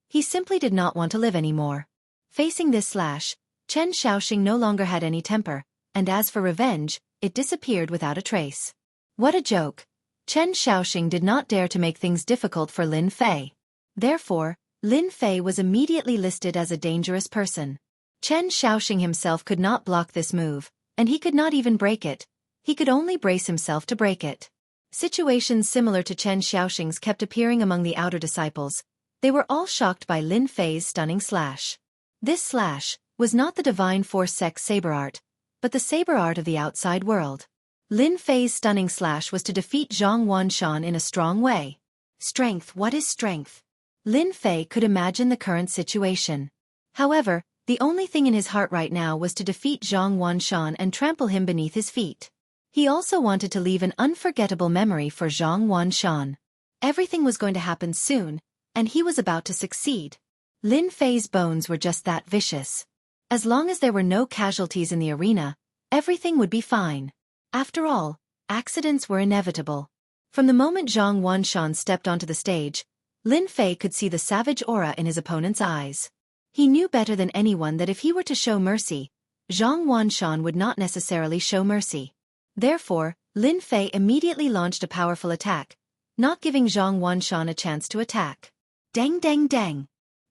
He simply did not want to live anymore. Facing this slash, Chen Xiaoxing no longer had any temper, and as for revenge, it disappeared without a trace. What a joke! Chen Xiaoxing did not dare to make things difficult for Lin Fei. Therefore, Lin Fei was immediately listed as a dangerous person. Chen Xiaoxing himself could not block this move, and he could not even break it. He could only brace himself to break it. Situations similar to Chen Xiaoxing's kept appearing among the outer disciples. They were all shocked by Lin Fei's stunning slash. This slash was not the divine force sex saber art, but the saber art of the outside world. Lin Fei's stunning slash was to defeat Zhang Wanshan in a strong way. Strength, what is strength? Lin Fei could imagine the current situation. However, the only thing in his heart right now was to defeat Zhang Wanshan and trample him beneath his feet. He also wanted to leave an unforgettable memory for Zhang Wanshan. Everything was going to happen soon, and he was about to succeed. Lin Fei's bones were just that vicious. As long as there were no casualties in the arena, everything would be fine. After all, accidents were inevitable. From the moment Zhang Wanshan stepped onto the stage, Lin Fei could see the savage aura in his opponent's eyes. He knew better than anyone that if he were to show mercy, Zhang Wanshan would not necessarily show mercy. Therefore, Lin Fei immediately launched a powerful attack, not giving Zhang Wanshan a chance to attack. Dang dang dang!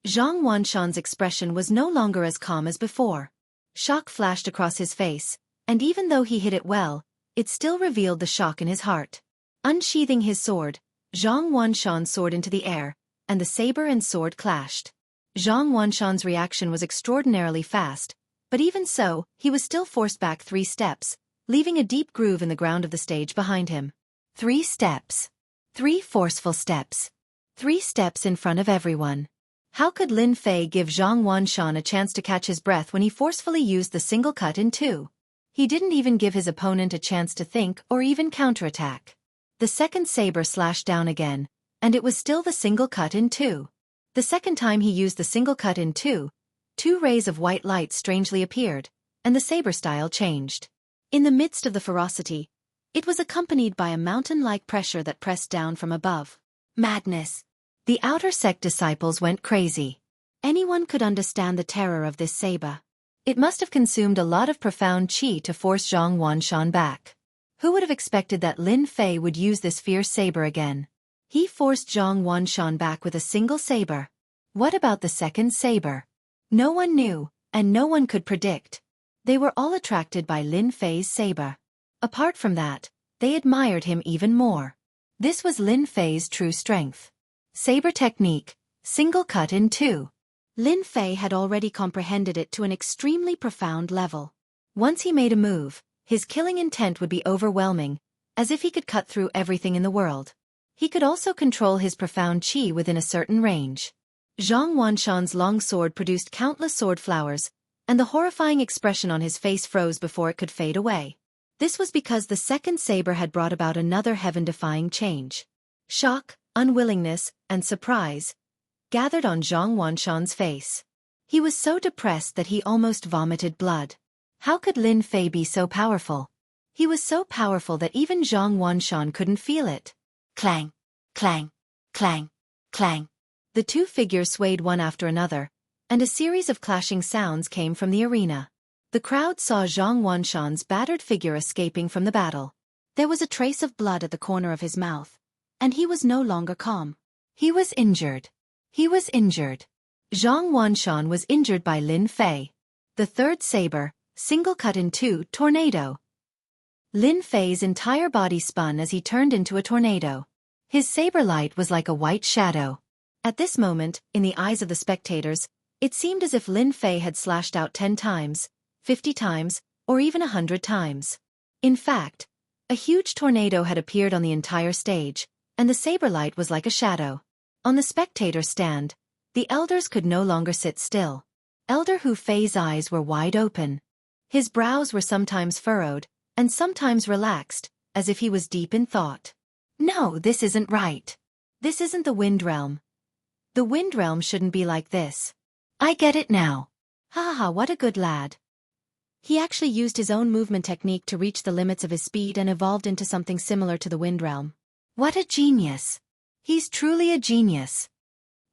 Zhang Wanshan's expression was no longer as calm as before. Shock flashed across his face, and even though he hit it well, it still revealed the shock in his heart. Unsheathing his sword, Zhang Wanshan soared into the air, and the saber and sword clashed. Zhang Wanshan's reaction was extraordinarily fast, but even so, he was still forced back 3 steps, leaving a deep groove in the ground of the stage behind him. 3 steps. 3 forceful steps. 3 steps in front of everyone. How could Lin Fei give Zhang Wanshan a chance to catch his breath when he forcefully used the single cut in 2? He didn't even give his opponent a chance to think or even counterattack. The second saber slashed down again, and it was still the single cut in 2. The second time he used the single cut in 2, 2 rays of white light strangely appeared, and the saber style changed. In the midst of the ferocity, it was accompanied by a mountain-like pressure that pressed down from above. Madness! The outer sect disciples went crazy. Anyone could understand the terror of this saber. It must have consumed a lot of profound qi to force Zhang Wanshan back. Who would have expected that Lin Fei would use this fierce saber again? He forced Zhang Wanshan back with a single saber. What about the second saber? No one knew, and no one could predict. They were all attracted by Lin Fei's saber. Apart from that, they admired him even more. This was Lin Fei's true strength. Saber technique, single cut in 2. Lin Fei had already comprehended it to an extremely profound level. Once he made a move, his killing intent would be overwhelming, as if he could cut through everything in the world. He could also control his profound qi within a certain range. Zhang Wanshan's long sword produced countless sword flowers, and the horrifying expression on his face froze before it could fade away. This was because the second saber had brought about another heaven-defying change. Shock, unwillingness, and surprise gathered on Zhang Wanshan's face. He was so depressed that he almost vomited blood. How could Lin Fei be so powerful? He was so powerful that even Zhang Wanshan couldn't feel it. Clang, clang, clang, clang. The 2 figures swayed one after another, and a series of clashing sounds came from the arena. The crowd saw Zhang Wanshan's battered figure escaping from the battle. There was a trace of blood at the corner of his mouth, and he was no longer calm. He was injured. He was injured. Zhang Wanshan was injured by Lin Fei. The third saber, single cut in 2, tornado. Lin Fei's entire body spun as he turned into a tornado. His saber light was like a white shadow. At this moment, in the eyes of the spectators, it seemed as if Lin Fei had slashed out 10 times, 50 times, or even 100 times. In fact, a huge tornado had appeared on the entire stage, and the saber light was like a shadow. On the spectator stand, the elders could no longer sit still. Elder Hu Fei's eyes were wide open. His brows were sometimes furrowed, and sometimes relaxed, as if he was deep in thought. No, this isn't right. This isn't the Wind Realm. The Wind Realm shouldn't be like this. I get it now. Ha ha ha, what a good lad. He actually used his own movement technique to reach the limits of his speed and evolved into something similar to the Wind Realm. What a genius. He's truly a genius.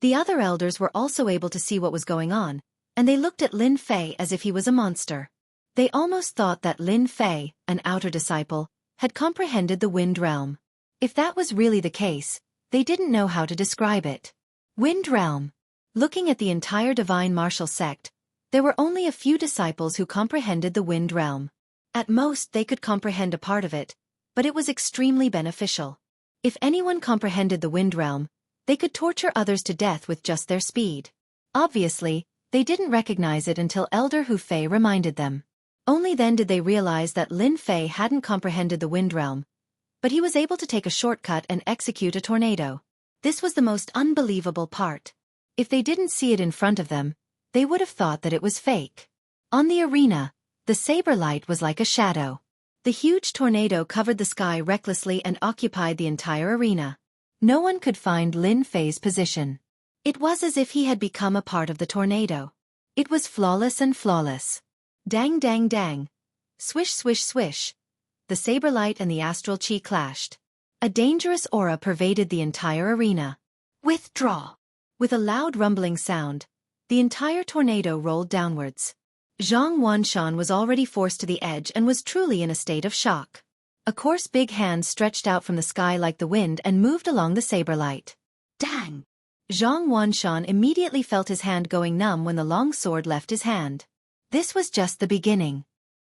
The other elders were also able to see what was going on, and they looked at Lin Fei as if he was a monster. They almost thought that Lin Fei, an outer disciple, had comprehended the Wind Realm. If that was really the case, they didn't know how to describe it. Wind Realm. Looking at the entire divine martial sect, there were only a few disciples who comprehended the Wind Realm. At most they could comprehend a part of it, but it was extremely beneficial. If anyone comprehended the Wind Realm, they could torture others to death with just their speed. Obviously, they didn't recognize it until Elder Hu Fei reminded them. Only then did they realize that Lin Fei hadn't comprehended the Wind Realm, but he was able to take a shortcut and execute a tornado. This was the most unbelievable part. If they didn't see it in front of them, they would have thought that it was fake. On the arena, the saber light was like a shadow. The huge tornado covered the sky recklessly and occupied the entire arena. No one could find Lin Fei's position. It was as if he had become a part of the tornado. It was flawless and flawless. Dang dang dang. Swish swish swish. The saber light and the astral chi clashed. A dangerous aura pervaded the entire arena. Withdraw. With a loud rumbling sound, the entire tornado rolled downwards. Zhang Wanshan was already forced to the edge and was truly in a state of shock. A coarse big hand stretched out from the sky like the wind and moved along the saber light. Dang! Zhang Wanshan immediately felt his hand going numb when the long sword left his hand. This was just the beginning.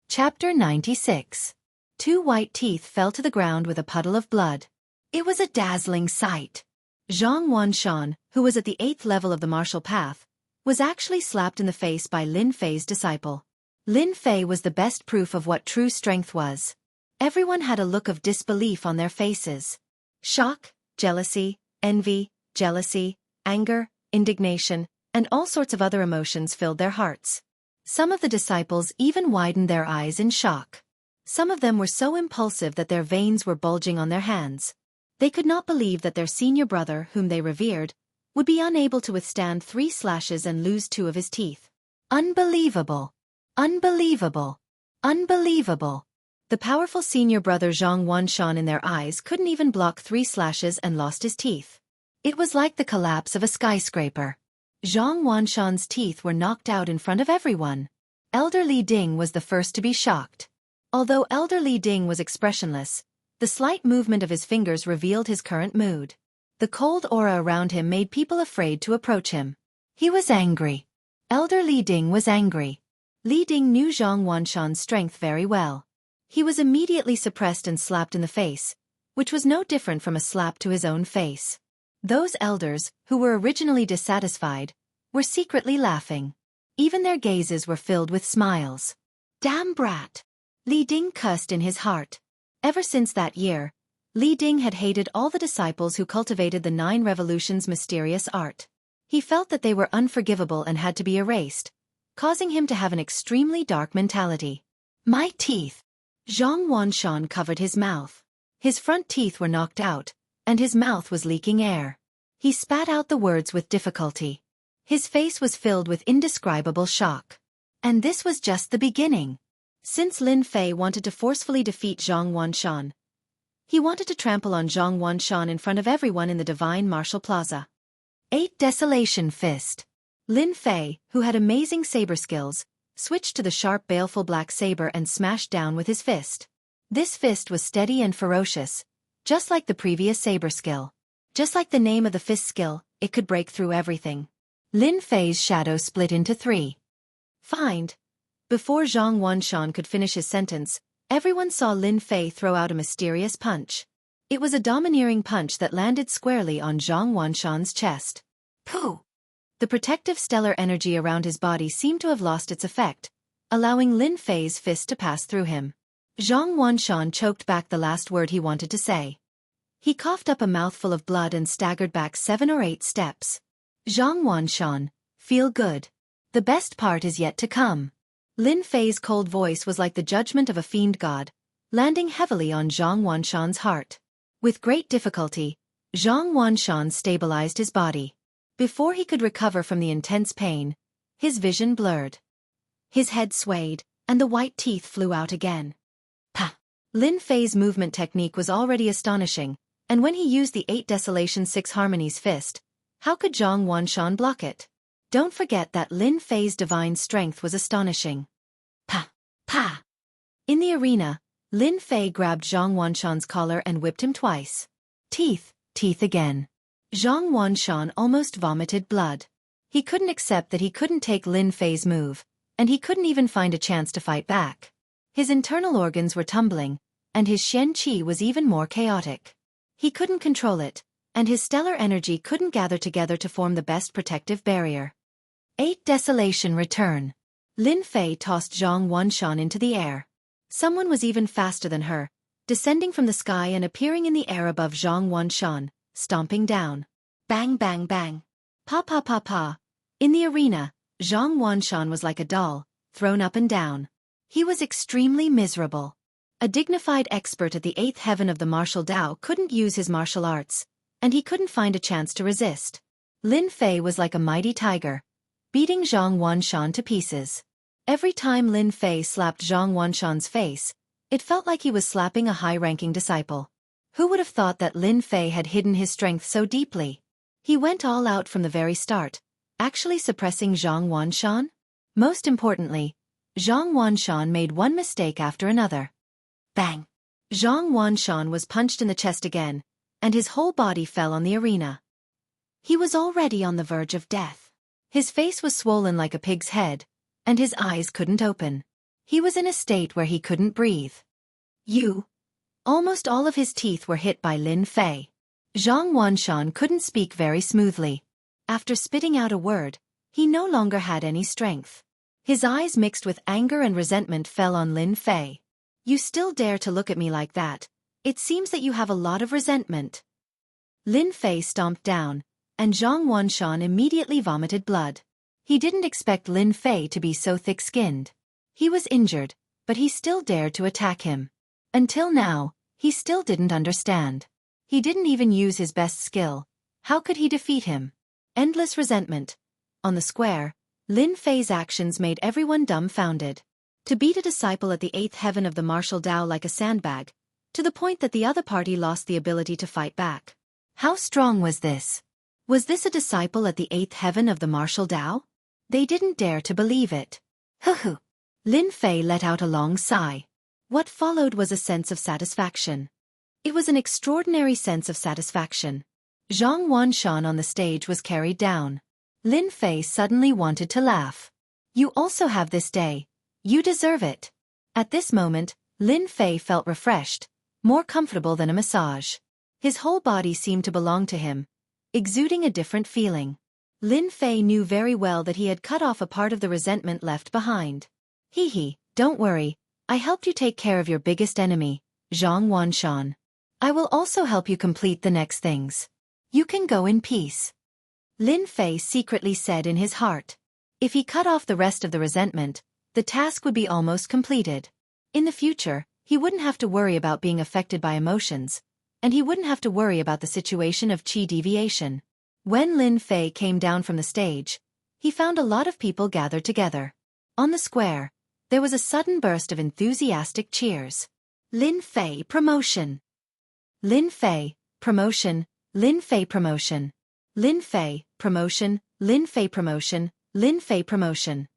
Chapter 96. 2 white teeth fell to the ground with a puddle of blood. It was a dazzling sight. Zhang Wanshan, who was at the 8th level of the martial path, was actually slapped in the face by Lin Fei's disciple. Lin Fei was the best proof of what true strength was. Everyone had a look of disbelief on their faces. Shock, jealousy, envy, jealousy, anger, indignation, and all sorts of other emotions filled their hearts. Some of the disciples even widened their eyes in shock. Some of them were so impulsive that their veins were bulging on their hands. They could not believe that their senior brother, whom they revered, would be unable to withstand 3 slashes and lose 2 of his teeth. Unbelievable! Unbelievable! Unbelievable! The powerful senior brother Zhang Wanshan in their eyes couldn't even block 3 slashes and lost his teeth. It was like the collapse of a skyscraper. Zhang Wanshan's teeth were knocked out in front of everyone. Elder Li Ding was the first to be shocked. Although Elder Li Ding was expressionless, the slight movement of his fingers revealed his current mood. The cold aura around him made people afraid to approach him. He was angry. Elder Li Ding was angry. Li Ding knew Zhang Wanshan's strength very well. He was immediately suppressed and slapped in the face, which was no different from a slap to his own face. Those elders, who were originally dissatisfied, were secretly laughing. Even their gazes were filled with smiles. Damn brat! Li Ding cussed in his heart. Ever since that year, Li Ding had hated all the disciples who cultivated the 9 revolutions' mysterious art. He felt that they were unforgivable and had to be erased, causing him to have an extremely dark mentality. My teeth! Zhang Wanshan covered his mouth. His front teeth were knocked out, and his mouth was leaking air. He spat out the words with difficulty. His face was filled with indescribable shock. And this was just the beginning. Since Lin Fei wanted to forcefully defeat Zhang Wanshan, he wanted to trample on Zhang Wanshan in front of everyone in the Divine Martial Plaza. 8 Desolation Fist. Lin Fei, who had amazing saber skills, switched to the sharp baleful black saber and smashed down with his fist. This fist was steady and ferocious, just like the previous saber skill. Just like the name of the fist skill, it could break through everything. Lin Fei's shadow split into 3. Find. Before Zhang Wanshan could finish his sentence, everyone saw Lin Fei throw out a mysterious punch. It was a domineering punch that landed squarely on Zhang Wanshan's chest. Pooh! The protective stellar energy around his body seemed to have lost its effect, allowing Lin Fei's fist to pass through him. Zhang Wanshan choked back the last word he wanted to say. He coughed up a mouthful of blood and staggered back 7 or 8 steps. Zhang Wanshan, feel good. The best part is yet to come. Lin Fei's cold voice was like the judgment of a fiend god, landing heavily on Zhang Wanshan's heart. With great difficulty, Zhang Wanshan stabilized his body. Before he could recover from the intense pain, his vision blurred. His head swayed, and the white teeth flew out again. Pa! Lin Fei's movement technique was already astonishing, and when he used the 8 Desolation 6 Harmonies fist, how could Zhang Wanshan block it? Don't forget that Lin Fei's divine strength was astonishing. Pa! Pa! In the arena, Lin Fei grabbed Zhang Wanshan's collar and whipped him twice. Teeth, teeth again. Zhang Wanshan almost vomited blood. He couldn't accept that he couldn't take Lin Fei's move, and he couldn't even find a chance to fight back. His internal organs were tumbling, and his Xianxia was even more chaotic. He couldn't control it, and his stellar energy couldn't gather together to form the best protective barrier. 8 Desolation Return. Lin Fei tossed Zhang Wanshan into the air. Someone was even faster than her, descending from the sky and appearing in the air above Zhang Wanshan, stomping down. Bang bang bang. Pa pa pa pa. In the arena, Zhang Wanshan was like a doll, thrown up and down. He was extremely miserable. A dignified expert at the 8th heaven of the martial Tao couldn't use his martial arts, and he couldn't find a chance to resist. Lin Fei was like a mighty tiger, beating Zhang Wanshan to pieces. Every time Lin Fei slapped Zhang Wanshan's face, it felt like he was slapping a high-ranking disciple. Who would have thought that Lin Fei had hidden his strength so deeply? He went all out from the very start, actually suppressing Zhang Wanshan? Most importantly, Zhang Wanshan made one mistake after another. Bang! Zhang Wanshan was punched in the chest again, and his whole body fell on the arena. He was already on the verge of death. His face was swollen like a pig's head, and his eyes couldn't open. He was in a state where he couldn't breathe. Almost all of his teeth were hit by Lin Fei. Zhang Wanshan couldn't speak very smoothly. After spitting out a word, he no longer had any strength. His eyes mixed with anger and resentment fell on Lin Fei. You still dare to look at me like that? It seems that you have a lot of resentment. Lin Fei stomped down, and Zhang Wanshan immediately vomited blood. He didn't expect Lin Fei to be so thick-skinned. He was injured, but he still dared to attack him. Until now, he still didn't understand. He didn't even use his best skill. How could he defeat him? Endless resentment. On the square, Lin Fei's actions made everyone dumbfounded. To beat a disciple at the 8th heaven of the martial Dao like a sandbag, to the point that the other party lost the ability to fight back. How strong was this? Was this a disciple at the 8th heaven of the martial Dao? They didn't dare to believe it. Hoo-hoo. Lin Fei let out a long sigh. What followed was a sense of satisfaction. It was an extraordinary sense of satisfaction. Zhang Wanshan on the stage was carried down. Lin Fei suddenly wanted to laugh. You also have this day. You deserve it. At this moment, Lin Fei felt refreshed, more comfortable than a massage. His whole body seemed to belong to him, exuding a different feeling. Lin Fei knew very well that he had cut off a part of the resentment left behind. Hee, don't worry, I helped you take care of your biggest enemy, Zhang Wanshan. I will also help you complete the next things. You can go in peace. Lin Fei secretly said in his heart. If he cut off the rest of the resentment, the task would be almost completed. In the future, he wouldn't have to worry about being affected by emotions, and he wouldn't have to worry about the situation of qi deviation. When Lin Fei came down from the stage, he found a lot of people gathered together. On the square, there was a sudden burst of enthusiastic cheers. Lin Fei promotion! Lin Fei promotion! Lin Fei promotion! Lin Fei promotion! Lin Fei promotion! Lin Fei promotion!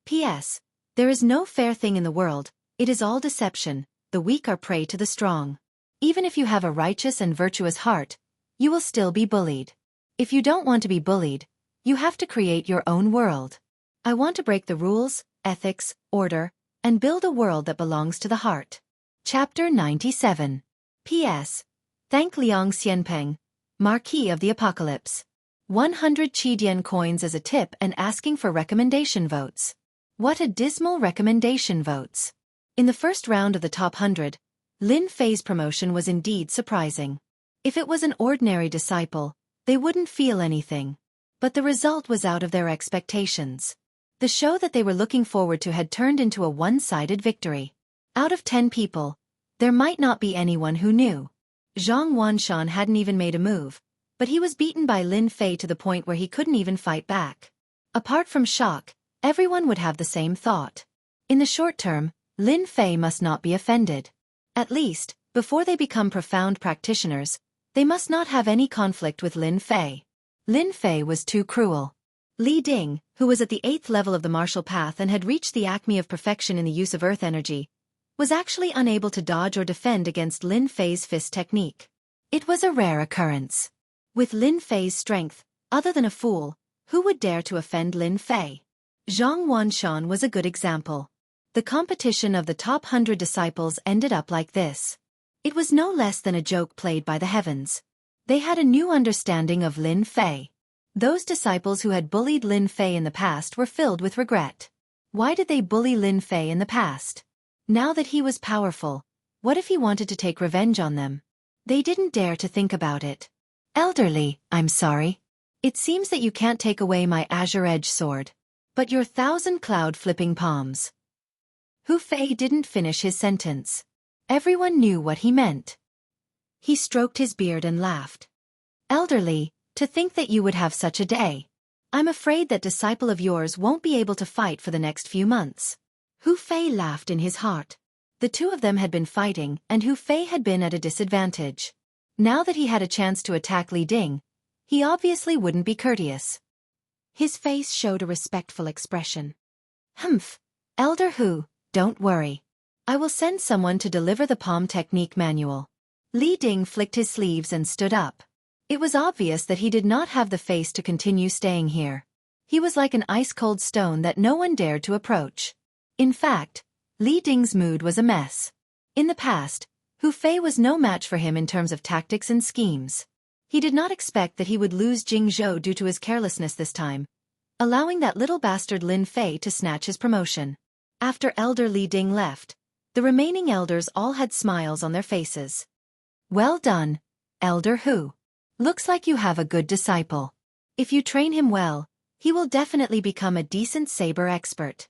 P.S. There is no fair thing in the world, it is all deception, the weak are prey to the strong. Even if you have a righteous and virtuous heart, you will still be bullied. If you don't want to be bullied, you have to create your own world. I want to break the rules, ethics, order, and build a world that belongs to the heart. Chapter 97. P.S. Thank Liang Xianpeng, Marquis of the Apocalypse. 100 Qidian coins as a tip and asking for recommendation votes. What a dismal recommendation votes. In the first round of the top 100, Lin Fei's promotion was indeed surprising. If it was an ordinary disciple, they wouldn't feel anything. But the result was out of their expectations. The show that they were looking forward to had turned into a one-sided victory. Out of 10 people, there might not be anyone who knew. Zhang Wanshan hadn't even made a move, but he was beaten by Lin Fei to the point where he couldn't even fight back. Apart from shock, everyone would have the same thought. In the short term, Lin Fei must not be offended. At least, before they become profound practitioners, they must not have any conflict with Lin Fei. Lin Fei was too cruel. Li Ding, who was at the 8th level of the martial path and had reached the acme of perfection in the use of earth energy, was actually unable to dodge or defend against Lin Fei's fist technique. It was a rare occurrence. With Lin Fei's strength, other than a fool, who would dare to offend Lin Fei? Zhang Wanshan was a good example. The competition of the top 100 disciples ended up like this. It was no less than a joke played by the heavens. They had a new understanding of Lin Fei. Those disciples who had bullied Lin Fei in the past were filled with regret. Why did they bully Lin Fei in the past? Now that he was powerful, what if he wanted to take revenge on them? They didn't dare to think about it. Elderly, I'm sorry. It seems that you can't take away my azure edge sword. But your 1,000 cloud-flipping palms. Hu Fei didn't finish his sentence. Everyone knew what he meant. He stroked his beard and laughed. Elderly, to think that you would have such a day. I'm afraid that disciple of yours won't be able to fight for the next few months. Hu Fei laughed in his heart. The two of them had been fighting and Hu Fei had been at a disadvantage. Now that he had a chance to attack Li Ding, he obviously wouldn't be courteous. His face showed a respectful expression. Humph, Elder Hu, don't worry. I will send someone to deliver the palm technique manual. Li Ding flicked his sleeves and stood up. It was obvious that he did not have the face to continue staying here. He was like an ice-cold stone that no one dared to approach. In fact, Li Ding's mood was a mess. In the past, Hu Fei was no match for him in terms of tactics and schemes. He did not expect that he would lose Jianghu due to his carelessness this time, allowing that little bastard Lin Fei to snatch his promotion. After Elder Li Ding left, the remaining elders all had smiles on their faces. Well done, Elder Hu. Looks like you have a good disciple. If you train him well, he will definitely become a decent saber expert.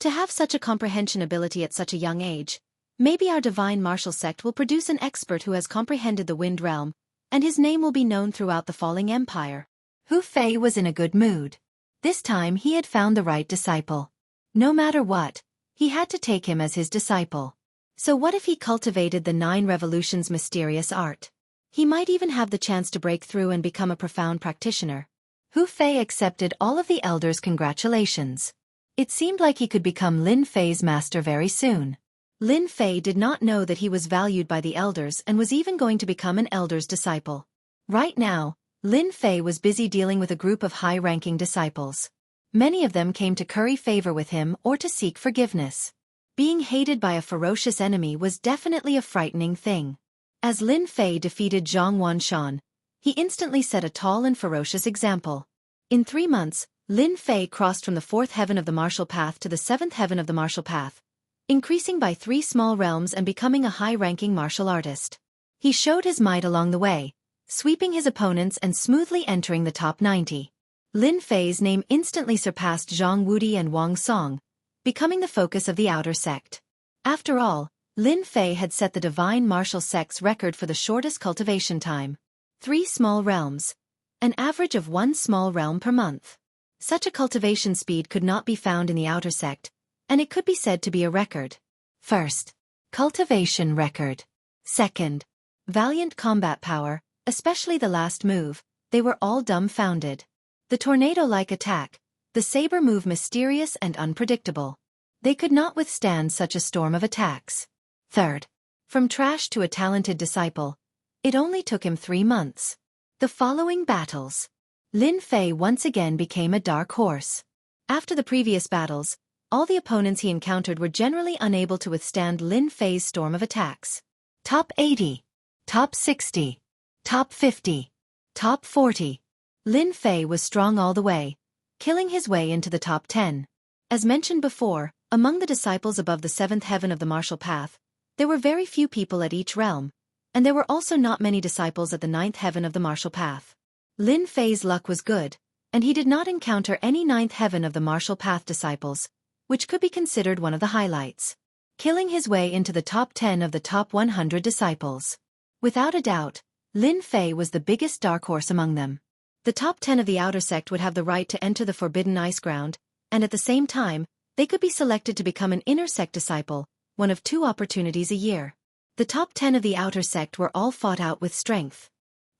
To have such a comprehension ability at such a young age, maybe our divine martial sect will produce an expert who has comprehended the Wind Realm, and his name will be known throughout the falling empire. Hu Fei was in a good mood. This time he had found the right disciple. No matter what, he had to take him as his disciple. So what if he cultivated the 9 revolutions mysterious art? He might even have the chance to break through and become a profound practitioner. Hu Fei accepted all of the elders' congratulations. It seemed like he could become Lin Fei's master very soon. Lin Fei did not know that he was valued by the elders and was even going to become an elder's disciple. Right now, Lin Fei was busy dealing with a group of high-ranking disciples. Many of them came to curry favor with him or to seek forgiveness. Being hated by a ferocious enemy was definitely a frightening thing. As Lin Fei defeated Zhang Wanshan, he instantly set a tall and ferocious example. In 3 months, Lin Fei crossed from the 4th heaven of the martial path to the 7th heaven of the martial path, increasing by 3 small realms and becoming a high-ranking martial artist. He showed his might along the way, sweeping his opponents and smoothly entering the top 90. Lin Fei's name instantly surpassed Zhang Wudi and Wang Song, becoming the focus of the outer sect. After all, Lin Fei had set the divine martial sect's record for the shortest cultivation time. 3 small realms. An average of 1 small realm per month. Such a cultivation speed could not be found in the outer sect, and it could be said to be a record. First, cultivation record. Second, valiant combat power, especially the last move. They were all dumbfounded. The tornado-like attack, the saber move mysterious and unpredictable. They could not withstand such a storm of attacks. Third, from trash to a talented disciple. It only took him 3 months. The following battles. Lin Fei once again became a dark horse. After the previous battles, all the opponents he encountered were generally unable to withstand Lin Fei's storm of attacks. Top 80. Top 60. Top 50. Top 40. Lin Fei was strong all the way, killing his way into the top 10. As mentioned before, among the disciples above the 7th heaven of the martial path, there were very few people at each realm, and there were also not many disciples at the 9th heaven of the martial path. Lin Fei's luck was good, and he did not encounter any 9th heaven of the martial path disciples, which could be considered one of the highlights. Killing his way into the top 10 of the top 100 disciples. Without a doubt, Lin Fei was the biggest dark horse among them. The top 10 of the outer sect would have the right to enter the Forbidden Ice Ground, and at the same time, they could be selected to become an inner sect disciple, one of 2 opportunities a year. The top 10 of the outer sect were all fought out with strength.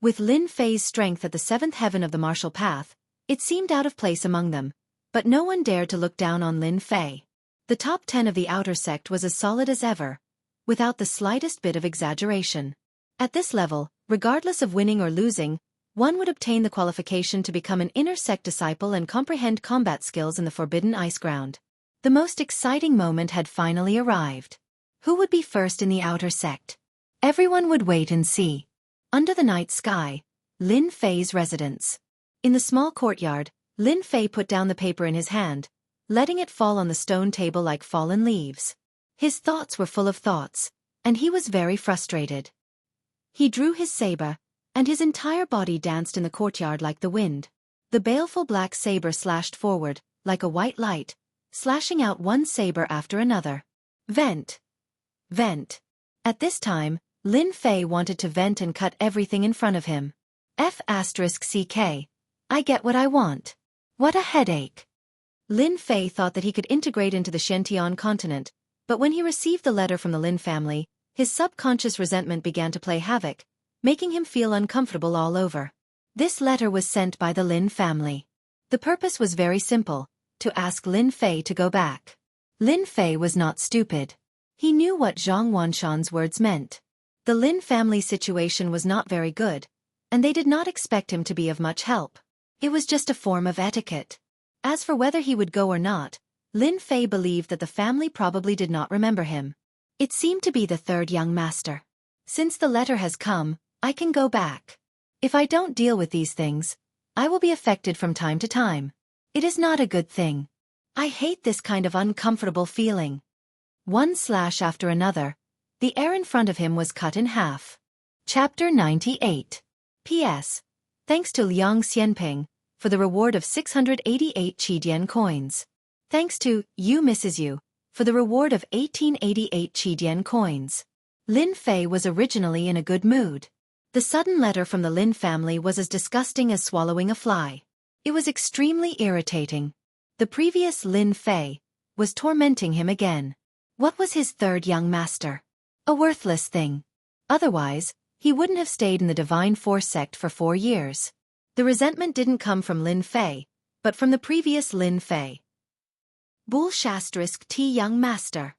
With Lin Fei's strength at the 7th heaven of the martial path, it seemed out of place among them, but no one dared to look down on Lin Fei. The top 10 of the outer sect was as solid as ever, without the slightest bit of exaggeration. At this level, regardless of winning or losing, one would obtain the qualification to become an inner sect disciple and comprehend combat skills in the Forbidden Ice Ground. The most exciting moment had finally arrived. Who would be first in the outer sect? Everyone would wait and see. Under the night sky, Lin Fei's residence. In the small courtyard, Lin Fei put down the paper in his hand, letting it fall on the stone table like fallen leaves. His thoughts were full of thoughts, and he was very frustrated. He drew his saber, and his entire body danced in the courtyard like the wind. The baleful black saber slashed forward, like a white light, slashing out one saber after another. Vent. Vent. At this time, Lin Fei wanted to vent and cut everything in front of him. F***CK. I get what I want. What a headache. Lin Fei thought that he could integrate into the Xianxia continent, but when he received the letter from the Lin family, his subconscious resentment began to play havoc, making him feel uncomfortable all over. This letter was sent by the Lin family. The purpose was very simple, to ask Lin Fei to go back. Lin Fei was not stupid. He knew what Zhang Wanshan's words meant. The Lin family situation was not very good, and they did not expect him to be of much help. It was just a form of etiquette. As for whether he would go or not, Lin Fei believed that the family probably did not remember him. It seemed to be the 3rd young master. Since the letter has come, I can go back. If I don't deal with these things, I will be affected from time to time. It is not a good thing. I hate this kind of uncomfortable feeling. One slash after another, the air in front of him was cut in half. Chapter 98. P.S. Thanks to Liang Xianping for the reward of 688 Qidian coins. Thanks to You Mrs. You for the reward of 1888 Qidian coins. Lin Fei was originally in a good mood. The sudden letter from the Lin family was as disgusting as swallowing a fly. It was extremely irritating. The previous Lin Fei was tormenting him again. What was his third young master? A worthless thing. Otherwise, he wouldn't have stayed in the Divine Force sect for 4 years. The resentment didn't come from Lin Fei, but from the previous Lin Fei. *T young master.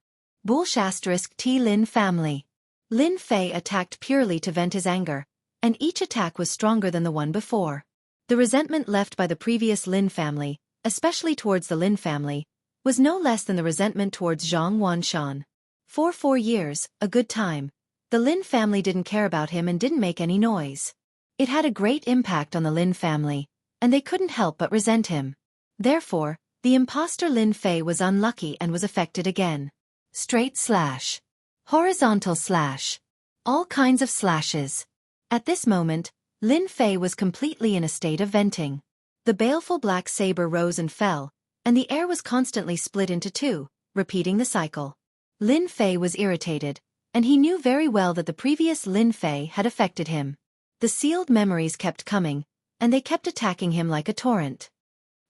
*T Lin family. Lin Fei attacked purely to vent his anger, and each attack was stronger than the one before. The resentment left by the previous Lin family, especially towards the Lin family, was no less than the resentment towards Zhang Wanshan. For 4 years, a good time, the Lin family didn't care about him and didn't make any noise. It had a great impact on the Lin family, and they couldn't help but resent him. Therefore, the imposter Lin Fei was unlucky and was affected again. Straight slash. Horizontal slash. All kinds of slashes. At this moment, Lin Fei was completely in a state of venting. The baleful black saber rose and fell, and the air was constantly split into two, repeating the cycle. Lin Fei was irritated, and he knew very well that the previous Lin Fei had affected him. The sealed memories kept coming, and they kept attacking him like a torrent.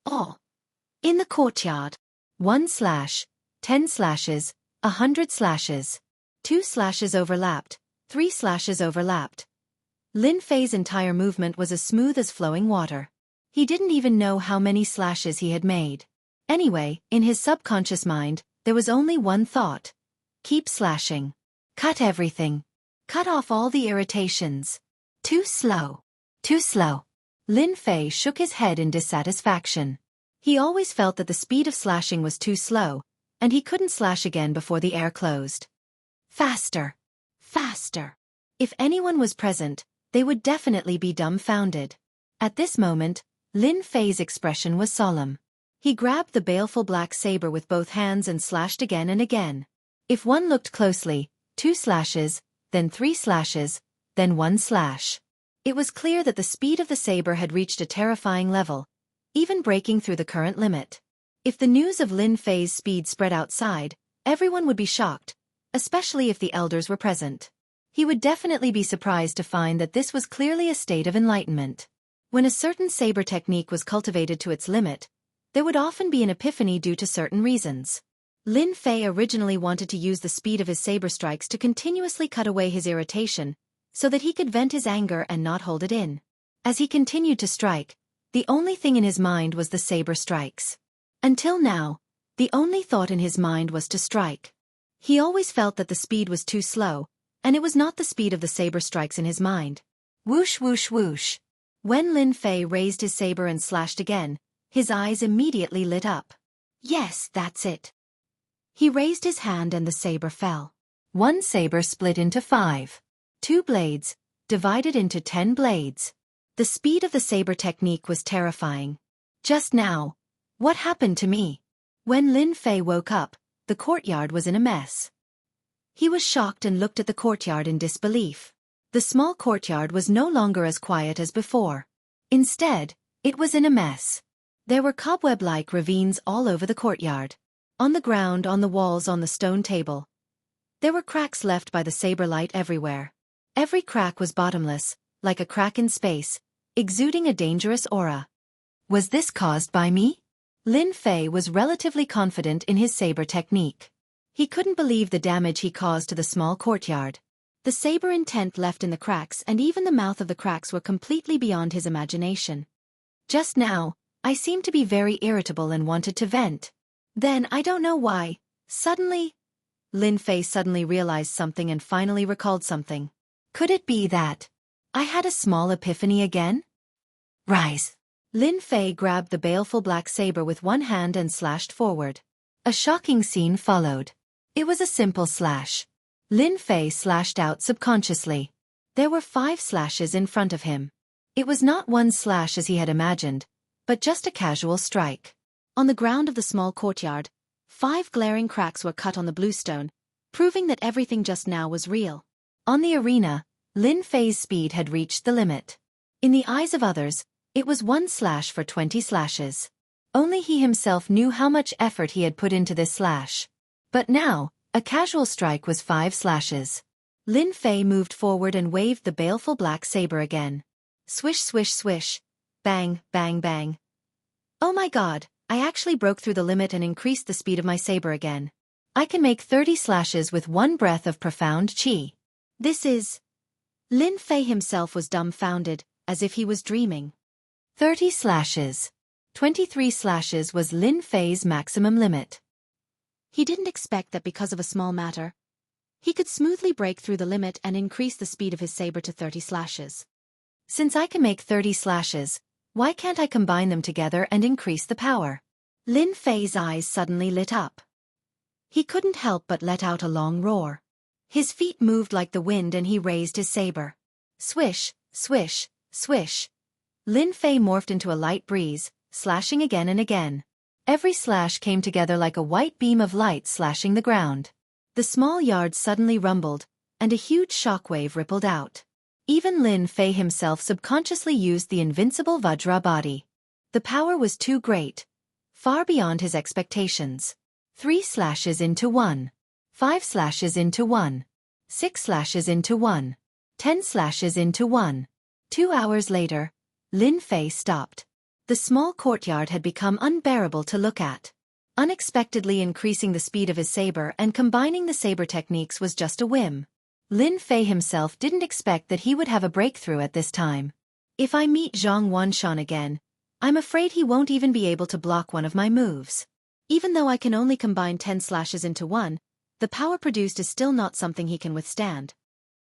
Oh! In the courtyard. 1 slash, 10 slashes, 100 slashes. 2 slashes overlapped, 3 slashes overlapped. Lin Fei's entire movement was as smooth as flowing water. He didn't even know how many slashes he had made. Anyway, in his subconscious mind, there was only one thought. Keep slashing. Cut everything. Cut off all the irritations. Too slow. Too slow. Lin Fei shook his head in dissatisfaction. He always felt that the speed of slashing was too slow, and he couldn't slash again before the air closed. Faster. Faster. If anyone was present, they would definitely be dumbfounded. At this moment, Lin Fei's expression was solemn. He grabbed the baleful black saber with both hands and slashed again and again. If one looked closely, 2 slashes, then 3 slashes, then 1 slash. It was clear that the speed of the saber had reached a terrifying level, even breaking through the current limit. If the news of Lin Fei's speed spread outside, everyone would be shocked, especially if the elders were present. He would definitely be surprised to find that this was clearly a state of enlightenment. When a certain saber technique was cultivated to its limit, there would often be an epiphany due to certain reasons. Lin Fei originally wanted to use the speed of his saber strikes to continuously cut away his irritation, so that he could vent his anger and not hold it in. As he continued to strike, the only thing in his mind was the saber strikes. Until now, the only thought in his mind was to strike. He always felt that the speed was too slow, and it was not the speed of the saber strikes in his mind. Whoosh whoosh whoosh. When Lin Fei raised his saber and slashed again, his eyes immediately lit up. Yes, that's it. He raised his hand and the saber fell. One saber split into 5. 2 blades, divided into 10 blades. The speed of the saber technique was terrifying. Just now, what happened to me? When Lin Fei woke up, the courtyard was in a mess. He was shocked and looked at the courtyard in disbelief. The small courtyard was no longer as quiet as before. Instead, it was in a mess. There were cobweb-like ravines all over the courtyard. On the ground, on the walls, on the stone table. There were cracks left by the saber light everywhere. Every crack was bottomless, like a crack in space, exuding a dangerous aura. Was this caused by me? Lin Fei was relatively confident in his saber technique. He couldn't believe the damage he caused to the small courtyard. The saber intent left in the cracks and even the mouth of the cracks were completely beyond his imagination. Just now, I seemed to be very irritable and wanted to vent. Then, I don't know why, suddenly... Lin Fei suddenly realized something and finally recalled something. Could it be that I had a small epiphany again? Rise. Lin Fei grabbed the baleful black saber with one hand and slashed forward. A shocking scene followed. It was a simple slash. Lin Fei slashed out subconsciously. There were 5 slashes in front of him. It was not one slash as he had imagined, but just a casual strike. On the ground of the small courtyard, 5 glaring cracks were cut on the bluestone, proving that everything just now was real. On the arena, Lin Fei's speed had reached the limit. In the eyes of others, it was 1 slash for 20 slashes. Only he himself knew how much effort he had put into this slash. But now, a casual strike was 5 slashes. Lin Fei moved forward and waved the baleful black saber again. Swish swish swish. Bang, bang bang. Oh my god, I actually broke through the limit and increased the speed of my saber again. I can make 30 slashes with 1 breath of profound qi. This is... Lin Fei himself was dumbfounded, as if he was dreaming. 30 slashes. 23 slashes was Lin Fei's maximum limit. He didn't expect that because of a small matter, he could smoothly break through the limit and increase the speed of his saber to 30 slashes. Since I can make 30 slashes, why can't I combine them together and increase the power? Lin Fei's eyes suddenly lit up. He couldn't help but let out a long roar. His feet moved like the wind and he raised his saber. Swish, swish, swish. Lin Fei morphed into a light breeze, slashing again and again. Every slash came together like a white beam of light slashing the ground. The small yard suddenly rumbled, and a huge shockwave rippled out. Even Lin Fei himself subconsciously used the invincible Vajra body. The power was too great, far beyond his expectations. 3 slashes into 1. 5 slashes into 1. 6 slashes into 1. 10 slashes into 1. 2 hours later, Lin Fei stopped. The small courtyard had become unbearable to look at. Unexpectedly increasing the speed of his saber and combining the saber techniques was just a whim. Lin Fei himself didn't expect that he would have a breakthrough at this time. If I meet Zhang Wanshan again, I'm afraid he won't even be able to block one of my moves. Even though I can only combine 10 slashes into 1, the power produced is still not something he can withstand.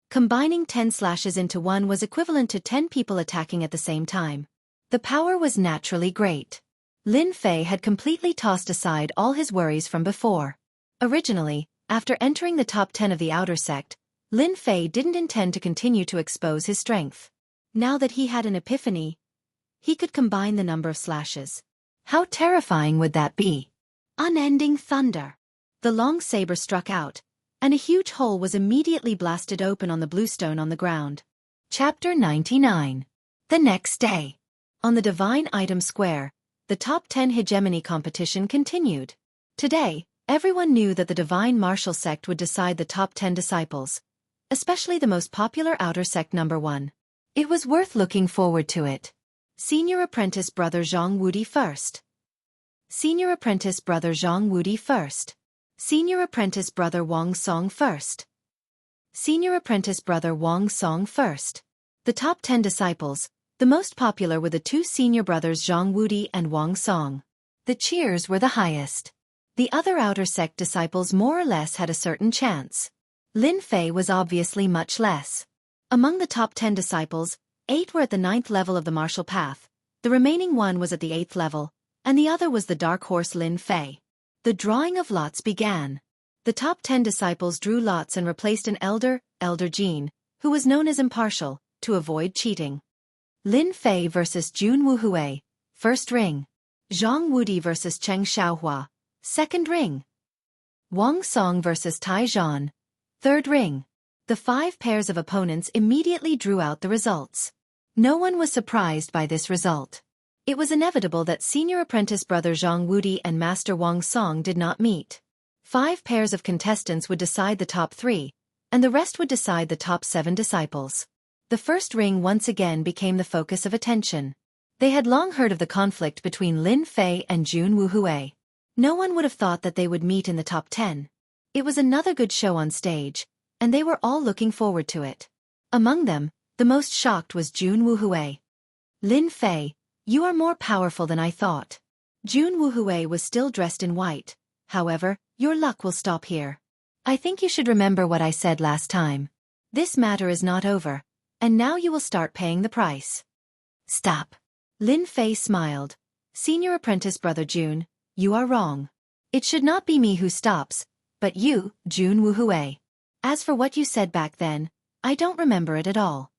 Combining 10 slashes into 1 was equivalent to 10 people attacking at the same time. The power was naturally great. Lin Fei had completely tossed aside all his worries from before. Originally, after entering the top 10 of the outer sect, Lin Fei didn't intend to continue to expose his strength. Now that he had an epiphany, he could combine the number of slashes. How terrifying would that be? Unending thunder. The long saber struck out, and a huge hole was immediately blasted open on the bluestone on the ground. Chapter 99. The next day. On the Divine Item Square, the top 10 hegemony competition continued. Today, everyone knew that the Divine Martial Sect would decide the top 10 disciples, especially the most popular outer sect number 1. It was worth looking forward to it. Senior Apprentice Brother Zhang Wudi first. Senior Apprentice Brother Zhang Wudi first. Senior Apprentice Brother Wang Song first. Senior Apprentice Brother Wang Song first. The top 10 disciples, the most popular were the 2 senior brothers Zhang Wudi and Wang Song. The cheers were the highest. The other outer sect disciples more or less had a certain chance. Lin Fei was obviously much less. Among the top 10 disciples, 8 were at the 9th level of the martial path, the remaining 1 was at the 8th level, and the other was the dark horse Lin Fei. The drawing of lots began. The top 10 disciples drew lots and replaced an Elder Jin, who was known as impartial, to avoid cheating. Lin Fei vs. Jun Wuhui, first ring. Zhang Wudi vs. Cheng Xiaohua, second ring. Wang Song vs. Tai Zhan, third ring. The 5 pairs of opponents immediately drew out the results. No one was surprised by this result. It was inevitable that senior apprentice brother Zhang Wudi and Master Wang Song did not meet. 5 pairs of contestants would decide the top 3, and the rest would decide the top 7 disciples. The first ring once again became the focus of attention. They had long heard of the conflict between Lin Fei and Jun Wuhui. No one would have thought that they would meet in the top 10. It was another good show on stage, and they were all looking forward to it. Among them, the most shocked was Jun Wuhui. Lin Fei, you are more powerful than I thought. Jun Wuhui was still dressed in white. However, your luck will stop here. I think you should remember what I said last time. This matter is not over, and now you will start paying the price. Stop. Lin Fei smiled. Senior apprentice brother Jun, you are wrong. It should not be me who stops, but you, Jun Wuhui. As for what you said back then, I don't remember it at all.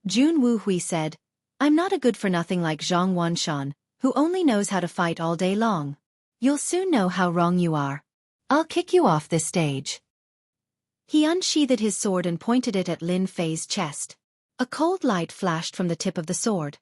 Jun Wuhui said, I'm not a good-for-nothing like Zhang Wanshan, who only knows how to fight all day long. You'll soon know how wrong you are. I'll kick you off this stage. He unsheathed his sword and pointed it at Lin Fei's chest. A cold light flashed from the tip of the sword.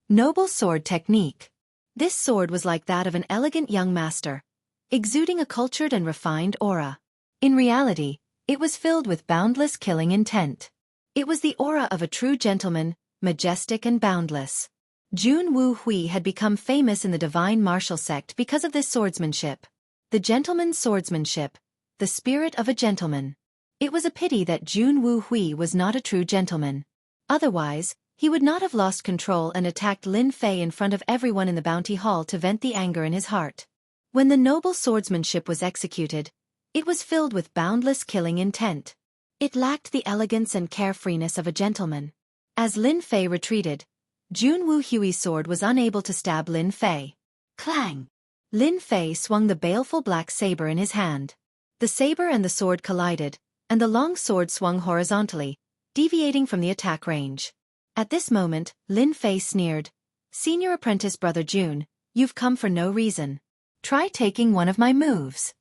Noble sword technique. This sword was like that of an elegant young master, exuding a cultured and refined aura. In reality, it was filled with boundless killing intent. It was the aura of a true gentleman, majestic and boundless. Jianghu Hui had become famous in the divine martial sect because of this swordsmanship. The gentleman's swordsmanship, the spirit of a gentleman. It was a pity that Jianghu Hui was not a true gentleman. Otherwise, he would not have lost control and attacked Lin Fei in front of everyone in the bounty hall to vent the anger in his heart. When the noble swordsmanship was executed, it was filled with boundless killing intent. It lacked the elegance and carefreeness of a gentleman. As Lin Fei retreated, Jianghu Hui's sword was unable to stab Lin Fei. Clang! Lin Fei swung the baleful black saber in his hand. The saber and the sword collided, and the long sword swung horizontally, deviating from the attack range. At this moment, Lin Fei sneered, "Senior apprentice Brother Jun, you've come for no reason. Try taking one of my moves."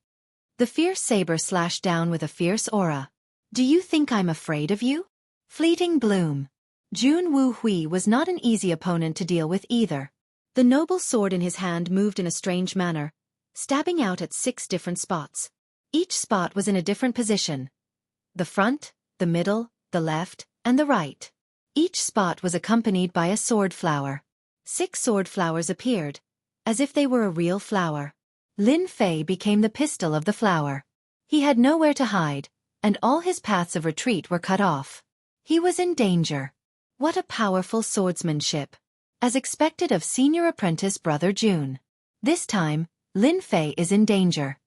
The fierce saber slashed down with a fierce aura. "Do you think I'm afraid of you?" Fleeting bloom. Jianghu Hui was not an easy opponent to deal with either. The noble sword in his hand moved in a strange manner, stabbing out at 6 different spots. Each spot was in a different position. The front, the middle, the left, and the right. Each spot was accompanied by a sword flower. 6 sword flowers appeared, as if they were a real flower. Lin Fei became the pistol of the flower. He had nowhere to hide, and all his paths of retreat were cut off. He was in danger. What a powerful swordsmanship! As expected of senior apprentice Brother Jun. This time, Lin Fei is in danger.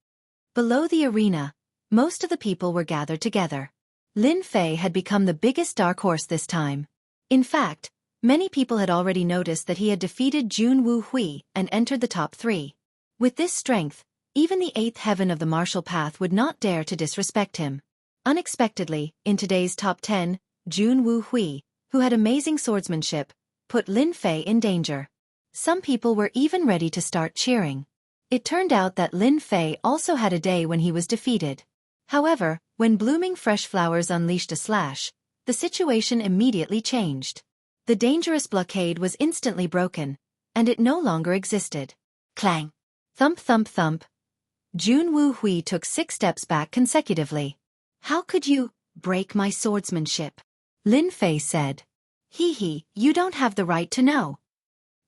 Below the arena, most of the people were gathered together. Lin Fei had become the biggest dark horse this time. In fact, many people had already noticed that he had defeated Jianghu Hui and entered the top 3. With this strength, even the 8th heaven of the martial path would not dare to disrespect him. Unexpectedly, in today's top 10, Jianghu Hui, who had amazing swordsmanship, put Lin Fei in danger. Some people were even ready to start cheering. It turned out that Lin Fei also had a day when he was defeated. However, when blooming fresh flowers unleashed a slash, the situation immediately changed. The dangerous blockade was instantly broken, and it no longer existed. Clang! Thump thump thump. Jianghu Hui took 6 steps back consecutively. "How could you break my swordsmanship?" Lin Fei said. "Hee, you don't have the right to know."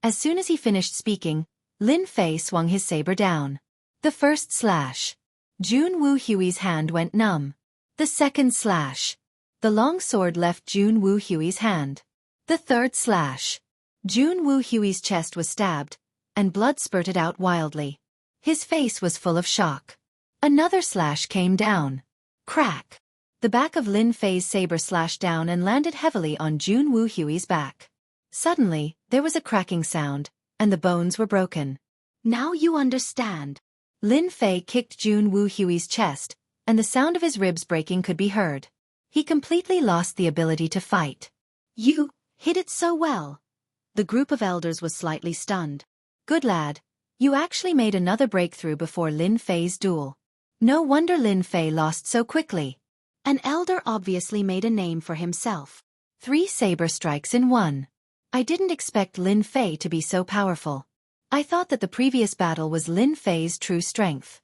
As soon as he finished speaking, Lin Fei swung his saber down. The first slash. Jianghu Hui's hand went numb. The second slash. The long sword left Jianghu Hui's hand. The third slash. Jianghu Hui's chest was stabbed, and blood spurted out wildly. His face was full of shock. Another slash came down. Crack! The back of Lin Fei's saber slashed down and landed heavily on Jianghu Hui's back. Suddenly, there was a cracking sound, and the bones were broken. "Now you understand." Lin Fei kicked Jianghu Hui's chest, and the sound of his ribs breaking could be heard. He completely lost the ability to fight. "You hit it so well." The group of elders was slightly stunned. "Good lad. You actually made another breakthrough before Lin Fei's duel. No wonder Lin Fei lost so quickly." An elder obviously made a name for himself. 3 saber strikes in 1. "I didn't expect Lin Fei to be so powerful. I thought that the previous battle was Lin Fei's true strength.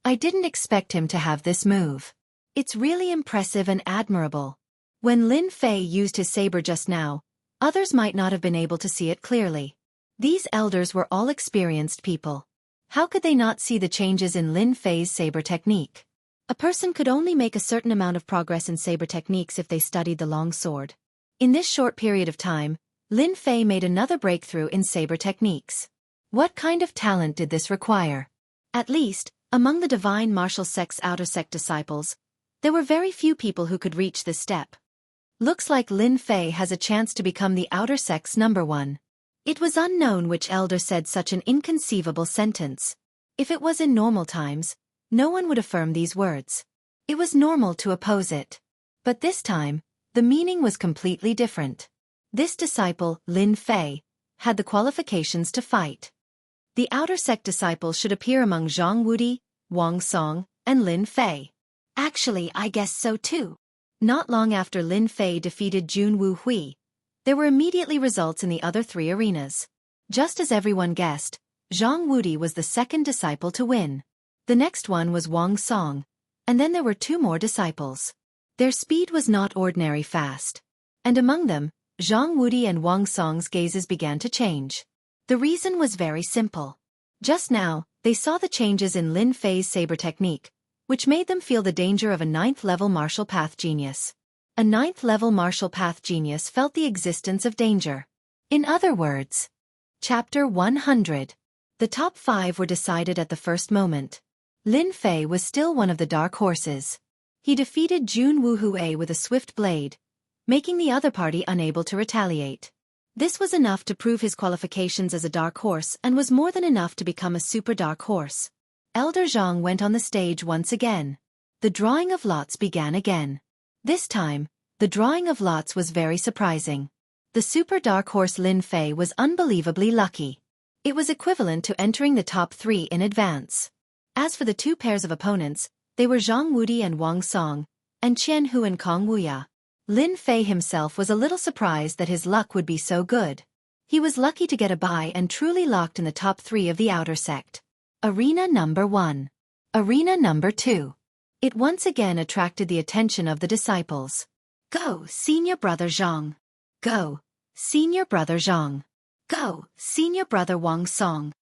I didn't expect him to have this move. It's really impressive and admirable." When Lin Fei used his saber just now, others might not have been able to see it clearly. These elders were all experienced people. How could they not see the changes in Lin Fei's saber technique? A person could only make a certain amount of progress in saber techniques if they studied the long sword. In this short period of time, Lin Fei made another breakthrough in saber techniques. What kind of talent did this require? At least, among the divine martial sect's outer sect disciples, there were very few people who could reach this step. Looks like Lin Fei has a chance to become the outer sect's number 1. It was unknown which elder said such an inconceivable sentence. If it was in normal times, no one would affirm these words. It was normal to oppose it. But this time, the meaning was completely different. This disciple, Lin Fei, had the qualifications to fight. The outer sect disciples should appear among Zhang Wudi, Wang Song, and Lin Fei. Actually, I guess so too. Not long after Lin Fei defeated Jun Wu Hui, there were immediately results in the other 3 arenas. Just as everyone guessed, Zhang Wudi was the second disciple to win. The next one was Wang Song, and then there were 2 more disciples. Their speed was not ordinary fast. And among them, Zhang Wudi and Wang Song's gazes began to change. The reason was very simple. Just now, they saw the changes in Lin Fei's saber technique, which made them feel the danger of a 9th-level martial path genius. A 9th-level martial path genius felt the existence of danger. In other words, Chapter 100. The top 5 were decided at the first moment. Lin Fei was still one of the dark horses. He defeated Jun Wu Hui with a swift blade, making the other party unable to retaliate. This was enough to prove his qualifications as a dark horse and was more than enough to become a super dark horse. Elder Zhang went on the stage once again. The drawing of lots began again. This time, the drawing of lots was very surprising. The super dark horse Lin Fei was unbelievably lucky. It was equivalent to entering the top 3 in advance. As for the 2 pairs of opponents, they were Zhang Wudi and Wang Song, and Jianghu and Wuxia. Lin Fei himself was a little surprised that his luck would be so good. He was lucky to get a bye and truly locked in the top 3 of the outer sect. Arena number 1. Arena number 2. It once again attracted the attention of the disciples. Go, senior brother Zhang. Go, senior brother Zhang. Go, senior brother Wang Song.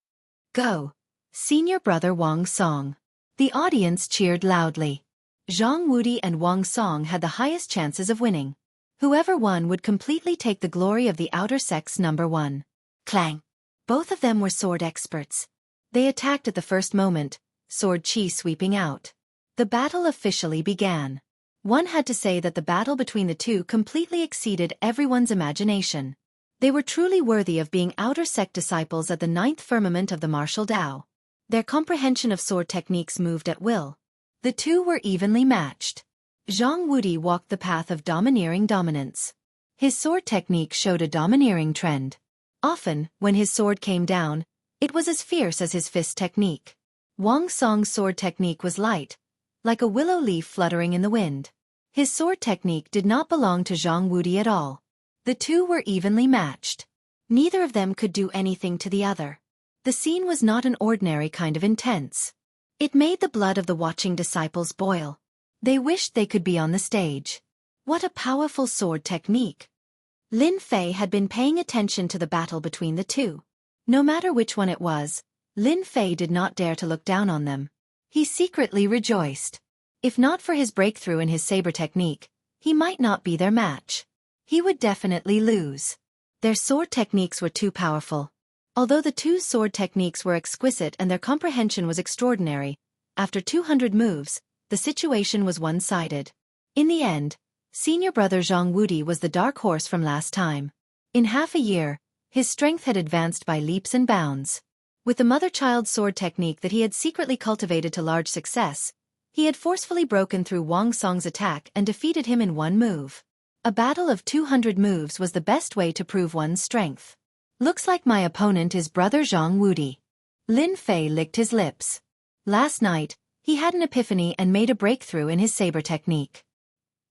Go, senior brother Wang Song. The audience cheered loudly. Zhang Wudi and Wang Song had the highest chances of winning. Whoever won would completely take the glory of the outer sect's number 1. Clang. Both of them were sword experts. They attacked at the first moment, sword chi sweeping out. The battle officially began. One had to say that the battle between the 2 completely exceeded everyone's imagination. They were truly worthy of being outer sect disciples at the 9th firmament of the martial Tao. Their comprehension of sword techniques moved at will. The 2 were evenly matched. Zhang Wudi walked the path of domineering dominance. His sword technique showed a domineering trend. Often, when his sword came down, it was as fierce as his fist technique. Wang Song's sword technique was light, like a willow leaf fluttering in the wind. His sword technique did not belong to Zhang Wudi at all. The 2 were evenly matched. Neither of them could do anything to the other. The scene was not an ordinary kind of intense. It made the blood of the watching disciples boil. They wished they could be on the stage. What a powerful sword technique! Lin Fei had been paying attention to the battle between the 2. No matter which one it was, Lin Fei did not dare to look down on them. He secretly rejoiced. If not for his breakthrough in his saber technique, he might not be their match. He would definitely lose. Their sword techniques were too powerful. Although the 2 sword techniques were exquisite and their comprehension was extraordinary, after 200 moves, the situation was one-sided. In the end, senior brother Zhang Wudi was the dark horse from last time. In half a year, his strength had advanced by leaps and bounds. With the mother-child sword technique that he had secretly cultivated to large success, he had forcefully broken through Wang Song's attack and defeated him in one move. A battle of 200 moves was the best way to prove one's strength. Looks like my opponent is brother Zhang Wudi. Lin Fei licked his lips. Last night, he had an epiphany and made a breakthrough in his saber technique.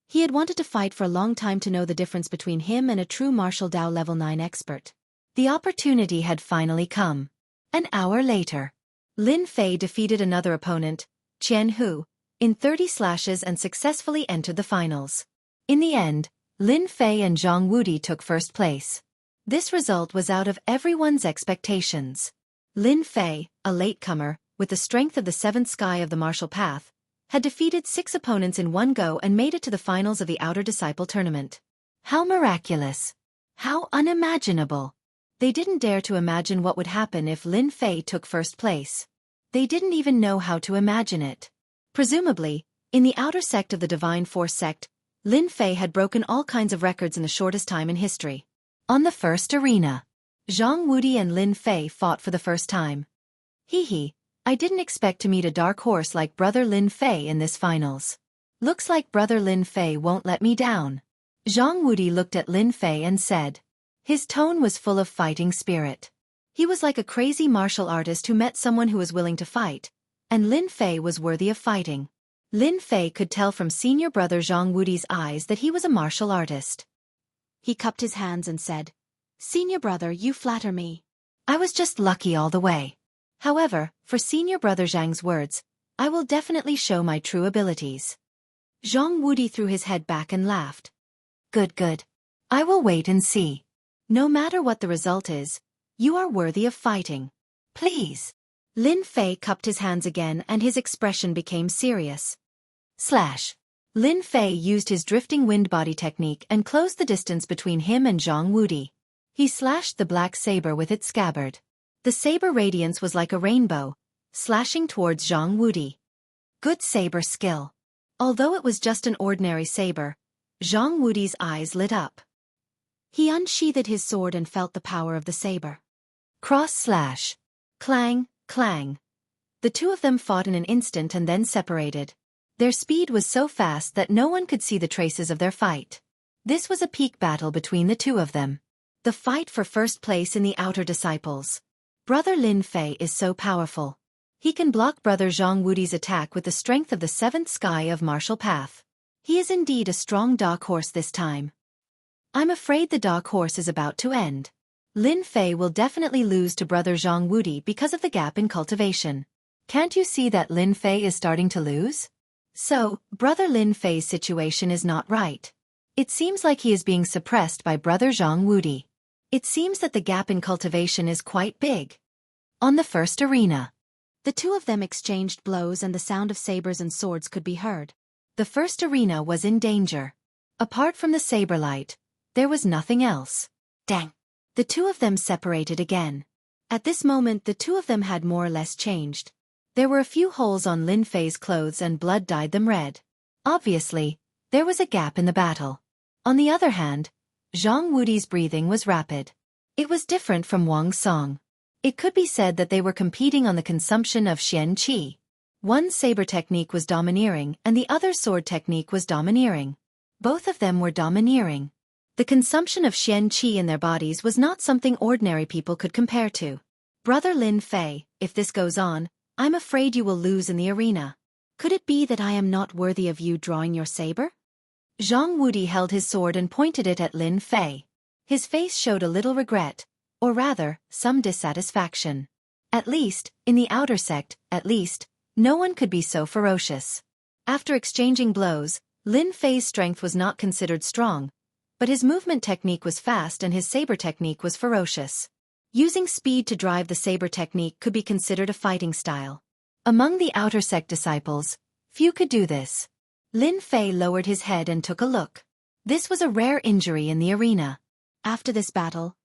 He had wanted to fight for a long time to know the difference between him and a true martial Tao level 9 expert. The opportunity had finally come. An hour later, Lin Fei defeated another opponent, Jianghu, in 30 slashes and successfully entered the finals. In the end, Lin Fei and Zhang Wudi took first place. This result was out of everyone's expectations. Lin Fei, a latecomer, with the strength of the 7th sky of the martial path, had defeated 6 opponents in one go and made it to the finals of the Outer Disciple Tournament. How miraculous! How unimaginable! They didn't dare to imagine what would happen if Lin Fei took first place. They didn't even know how to imagine it. Presumably, in the outer sect of the Divine Force sect, Lin Fei had broken all kinds of records in the shortest time in history. On the first arena, Zhang Wudi and Lin Fei fought for the first time. Hee, I didn't expect to meet a dark horse like brother Lin Fei in this finals. Looks like brother Lin Fei won't let me down. Zhang Wudi looked at Lin Fei and said. His tone was full of fighting spirit. He was like a crazy martial artist who met someone who was willing to fight, and Lin Fei was worthy of fighting. Lin Fei could tell from senior brother Zhang Wudi's eyes that he was a martial artist. He cupped his hands and said, "Senior brother, you flatter me. I was just lucky all the way. However, for senior brother Zhang's words, I will definitely show my true abilities." Zhang Wudi threw his head back and laughed. Good, good. I will wait and see. No matter what the result is, you are worthy of fighting. Please. Lin Fei cupped his hands again and his expression became serious. Slash. Lin Fei used his drifting wind body technique and closed the distance between him and Zhang Wudi. He slashed the black saber with its scabbard. The saber radiance was like a rainbow, slashing towards Zhang Wudi. Good saber skill. Although it was just an ordinary saber, Zhang Wudi's eyes lit up. He unsheathed his sword and felt the power of the saber. Cross slash. Clang, clang. The two of them fought in an instant and then separated. Their speed was so fast that no one could see the traces of their fight. This was a peak battle between the two of them. The fight for first place in the Outer Disciples. Brother Lin Fei is so powerful. He can block brother Zhang Wudi's attack with the strength of the seventh sky of martial path. He is indeed a strong dark horse this time. I'm afraid the dark horse is about to end. Lin Fei will definitely lose to brother Zhang Wudi because of the gap in cultivation. Can't you see that Lin Fei is starting to lose? So, brother Lin Fei's situation is not right. It seems like he is being suppressed by brother Zhang Wudi. It seems that the gap in cultivation is quite big. On the first arena, the two of them exchanged blows and the sound of sabers and swords could be heard. The first arena was in danger. Apart from the saber light, there was nothing else. Dang. The two of them separated again. At this moment the two of them had more or less changed. There were a few holes on Lin Fei's clothes and blood dyed them red. Obviously, there was a gap in the battle. On the other hand, Zhang Wudi's breathing was rapid. It was different from Wang's song. It could be said that they were competing on the consumption of Xianxia. One saber technique was domineering and the other sword technique was domineering. Both of them were domineering. The consumption of Xianxia in their bodies was not something ordinary people could compare to. Brother Lin Fei, if this goes on, I'm afraid you will lose in the arena. Could it be that I am not worthy of you drawing your saber? Zhang Wudi held his sword and pointed it at Lin Fei. His face showed a little regret, or rather, some dissatisfaction. At least, in the outer sect, at least, no one could be so ferocious. After exchanging blows, Lin Fei's strength was not considered strong, but his movement technique was fast and his saber technique was ferocious. Using speed to drive the saber technique could be considered a fighting style. Among the outer sect disciples, few could do this. Lin Fei lowered his head and took a look. This was a rare injury in the arena. After this battle,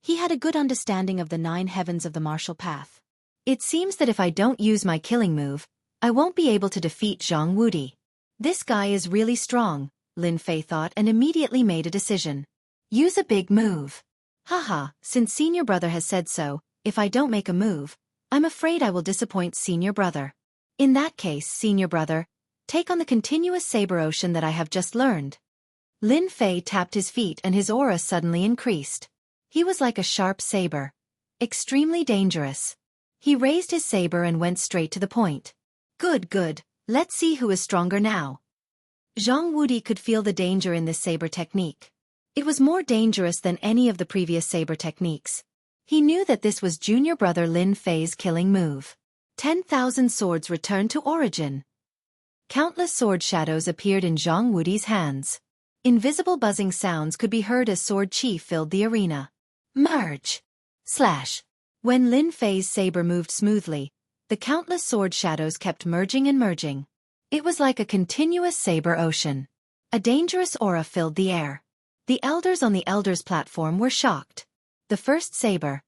he had a good understanding of the 9 heavens of the martial path. It seems that if I don't use my killing move, I won't be able to defeat Zhang Wudi. This guy is really strong, Lin Fei thought and immediately made a decision. Use a big move. Haha, since senior brother has said so, if I don't make a move, I'm afraid I will disappoint senior brother. In that case, senior brother, take on the continuous saber ocean that I have just learned. Lin Fei tapped his feet and his aura suddenly increased. He was like a sharp saber. Extremely dangerous. He raised his saber and went straight to the point. Good, good, let's see who is stronger now. Zhang Wudi could feel the danger in this saber technique. It was more dangerous than any of the previous saber techniques. He knew that this was junior brother Lin Fei's killing move. 10,000 swords returned to origin. Countless sword shadows appeared in Zhang Wudi's hands. Invisible buzzing sounds could be heard as sword chi filled the arena. Merge. Slash. When Lin Fei's saber moved smoothly, the countless sword shadows kept merging and merging. It was like a continuous saber ocean. A dangerous aura filled the air. The elders on the elders' platform were shocked. The first saber.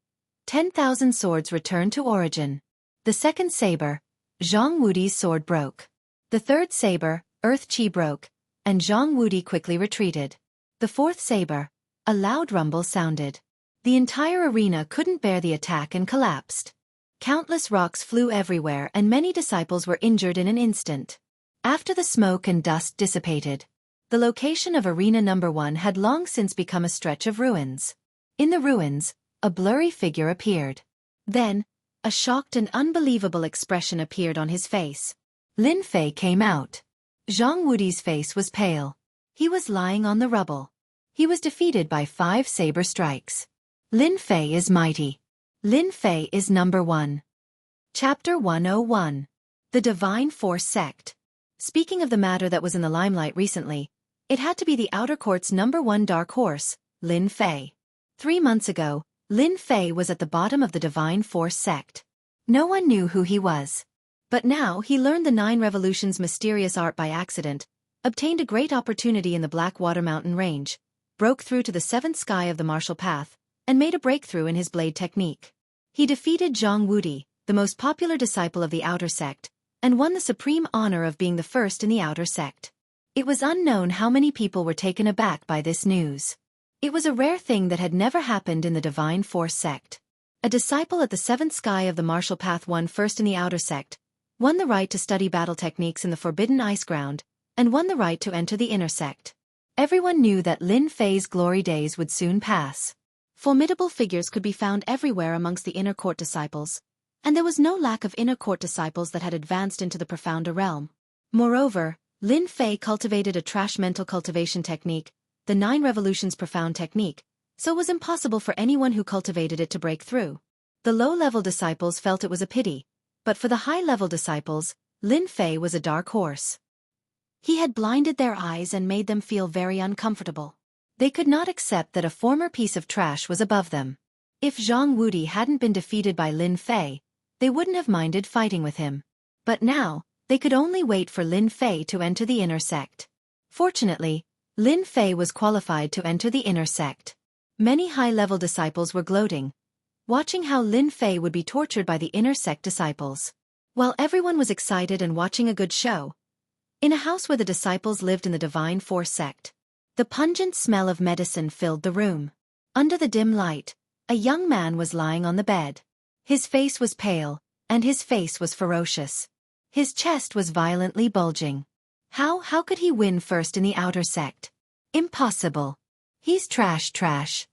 10,000 swords returned to origin. The second saber. Zhang Wudi's sword broke. The third saber, Earth Chi broke, and Zhang Wudi quickly retreated. The fourth saber. A loud rumble sounded. The entire arena couldn't bear the attack and collapsed. Countless rocks flew everywhere and many disciples were injured in an instant. After the smoke and dust dissipated, the location of Arena No. 1 had long since become a stretch of ruins. In the ruins, A blurry figure appeared. Then, a shocked and unbelievable expression appeared on his face. Lin Fei came out. Zhang Wudi's face was pale. He was lying on the rubble. He was defeated by 5 saber strikes. Lin Fei is mighty. Lin Fei is number 1. Chapter 101. The Divine Force Sect. Speaking of the matter that was in the limelight recently, it had to be the outer court's number 1 dark horse, Lin Fei. 3 months ago, Lin Fei was at the bottom of the Divine Force Sect. No one knew who he was. But now he learned the 9 Revolutions' mysterious art by accident, obtained a great opportunity in the Blackwater Mountain Range, broke through to the 7th sky of the martial path, and made a breakthrough in his blade technique. He defeated Zhang Wudi, the most popular disciple of the outer sect, and won the supreme honor of being the first in the outer sect. It was unknown how many people were taken aback by this news. It was a rare thing that had never happened in the Divine Force Sect. A disciple at the 7th sky of the martial path won first in the outer sect, won the right to study battle techniques in the Forbidden Ice Ground, and won the right to enter the inner sect. Everyone knew that Lin Fei's glory days would soon pass. Formidable figures could be found everywhere amongst the inner court disciples, and there was no lack of inner court disciples that had advanced into the profounder realm. Moreover, Lin Fei cultivated a trash mental cultivation technique, the 9 Revolutions profound technique, so it was impossible for anyone who cultivated it to break through. The low-level disciples felt it was a pity, but for the high-level disciples, Lin Fei was a dark horse. He had blinded their eyes and made them feel very uncomfortable. They could not accept that a former piece of trash was above them. If Zhang Wudi hadn't been defeated by Lin Fei, they wouldn't have minded fighting with him. But now, they could only wait for Lin Fei to enter the inner sect. Fortunately, Lin Fei was qualified to enter the inner sect. Many high-level disciples were gloating, watching how Lin Fei would be tortured by the inner sect disciples. While everyone was excited and watching a good show, in a house where the disciples lived in the Divine Force Sect, the pungent smell of medicine filled the room. Under the dim light, a young man was lying on the bed. His face was pale, and his face was ferocious. His chest was violently bulging. How could he win first in the outer sect? Impossible. He's trash.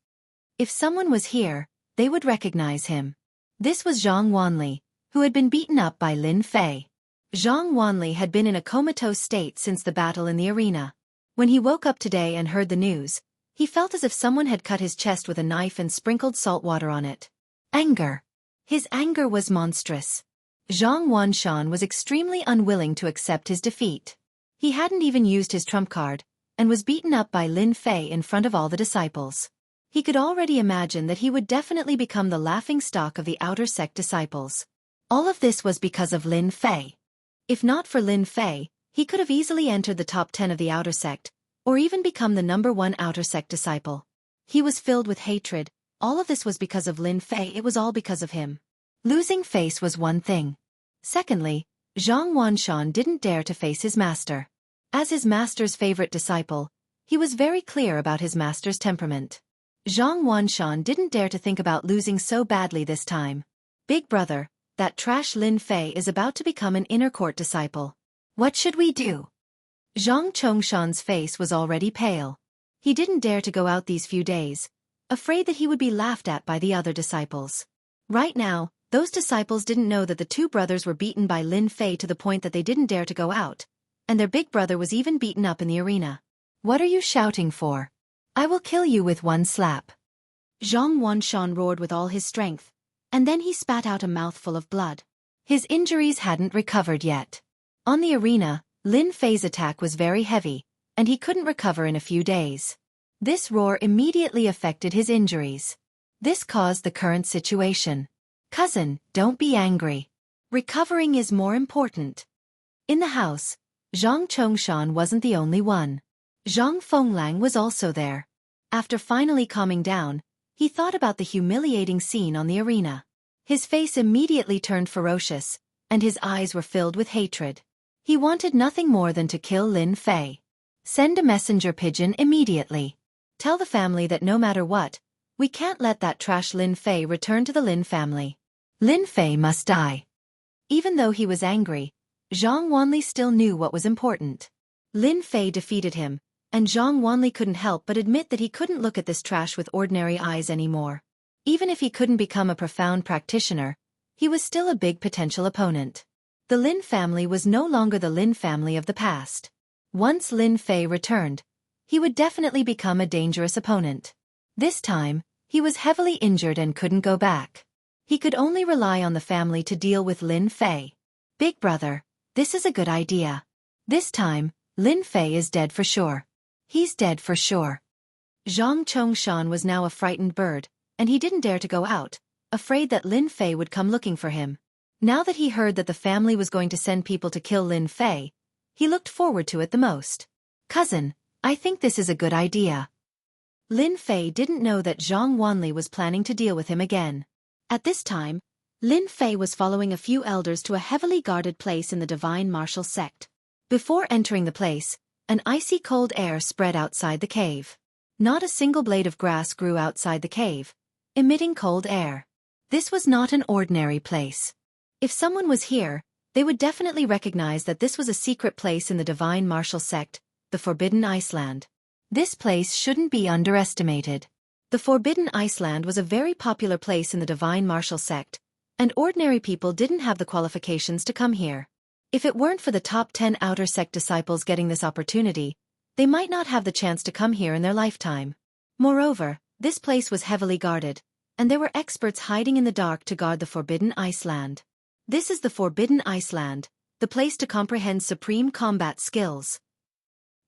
If someone was here, they would recognize him. This was Zhang Wanli, who had been beaten up by Lin Fei. Zhang Wanli had been in a comatose state since the battle in the arena. When he woke up today and heard the news, he felt as if someone had cut his chest with a knife and sprinkled salt water on it. Anger. His anger was monstrous. Zhang Wanshan was extremely unwilling to accept his defeat. He hadn't even used his trump card, and was beaten up by Lin Fei in front of all the disciples. He could already imagine that he would definitely become the laughingstock of the outer sect disciples. All of this was because of Lin Fei. If not for Lin Fei, he could have easily entered the top 10 of the outer sect, or even become the number 1 outer sect disciple. He was filled with hatred. All of this was because of Lin Fei. It was all because of him. Losing face was one thing. Secondly, Zhang Wanshan didn't dare to face his master. As his master's favorite disciple, he was very clear about his master's temperament. Zhang Wanshan didn't dare to think about losing so badly this time. Big brother, that trash Lin Fei is about to become an inner court disciple. What should we do? Zhang Chongshan's face was already pale. He didn't dare to go out these few days, afraid that he would be laughed at by the other disciples. Right now, those disciples didn't know that the 2 brothers were beaten by Lin Fei to the point that they didn't dare to go out, and their big brother was even beaten up in the arena. What are you shouting for? I will kill you with one slap. Zhang Wanshan roared with all his strength, and then he spat out a mouthful of blood. His injuries hadn't recovered yet. On the arena, Lin Fei's attack was very heavy, and he couldn't recover in a few days. This roar immediately affected his injuries. This caused the current situation. Cousin, don't be angry. Recovering is more important. In the house, Zhang Chongshan wasn't the only one. Zhang Fenglang was also there. After finally calming down, he thought about the humiliating scene on the arena. His face immediately turned ferocious, and his eyes were filled with hatred. He wanted nothing more than to kill Lin Fei. Send a messenger pigeon immediately. Tell the family that no matter what, we can't let that trash Lin Fei return to the Lin family. Lin Fei must die. Even though he was angry, Zhang Wanli still knew what was important. Lin Fei defeated him, and Zhang Wanli couldn't help but admit that he couldn't look at this trash with ordinary eyes anymore. Even if he couldn't become a profound practitioner, he was still a big potential opponent. The Lin family was no longer the Lin family of the past. Once Lin Fei returned, he would definitely become a dangerous opponent. This time, he was heavily injured and couldn't go back. He could only rely on the family to deal with Lin Fei. Big brother, this is a good idea. This time, Lin Fei is dead for sure. He's dead for sure. Zhang Chongshan was now a frightened bird, and he didn't dare to go out, afraid that Lin Fei would come looking for him. Now that he heard that the family was going to send people to kill Lin Fei, he looked forward to it the most. Cousin, I think this is a good idea. Lin Fei didn't know that Zhang Wanli was planning to deal with him again. At this time, Lin Fei was following a few elders to a heavily guarded place in the divine martial sect. Before entering the place, an icy cold air spread outside the cave. Not a single blade of grass grew outside the cave, emitting cold air. This was not an ordinary place. If someone was here, they would definitely recognize that this was a secret place in the divine martial sect, the Forbidden Iceland. This place shouldn't be underestimated. The Forbidden Iceland was a very popular place in the divine martial sect, and ordinary people didn't have the qualifications to come here. If it weren't for the top 10 outer sect disciples getting this opportunity, they might not have the chance to come here in their lifetime. Moreover, this place was heavily guarded, and there were experts hiding in the dark to guard the Forbidden Iceland. This is the Forbidden Iceland, the place to comprehend supreme combat skills.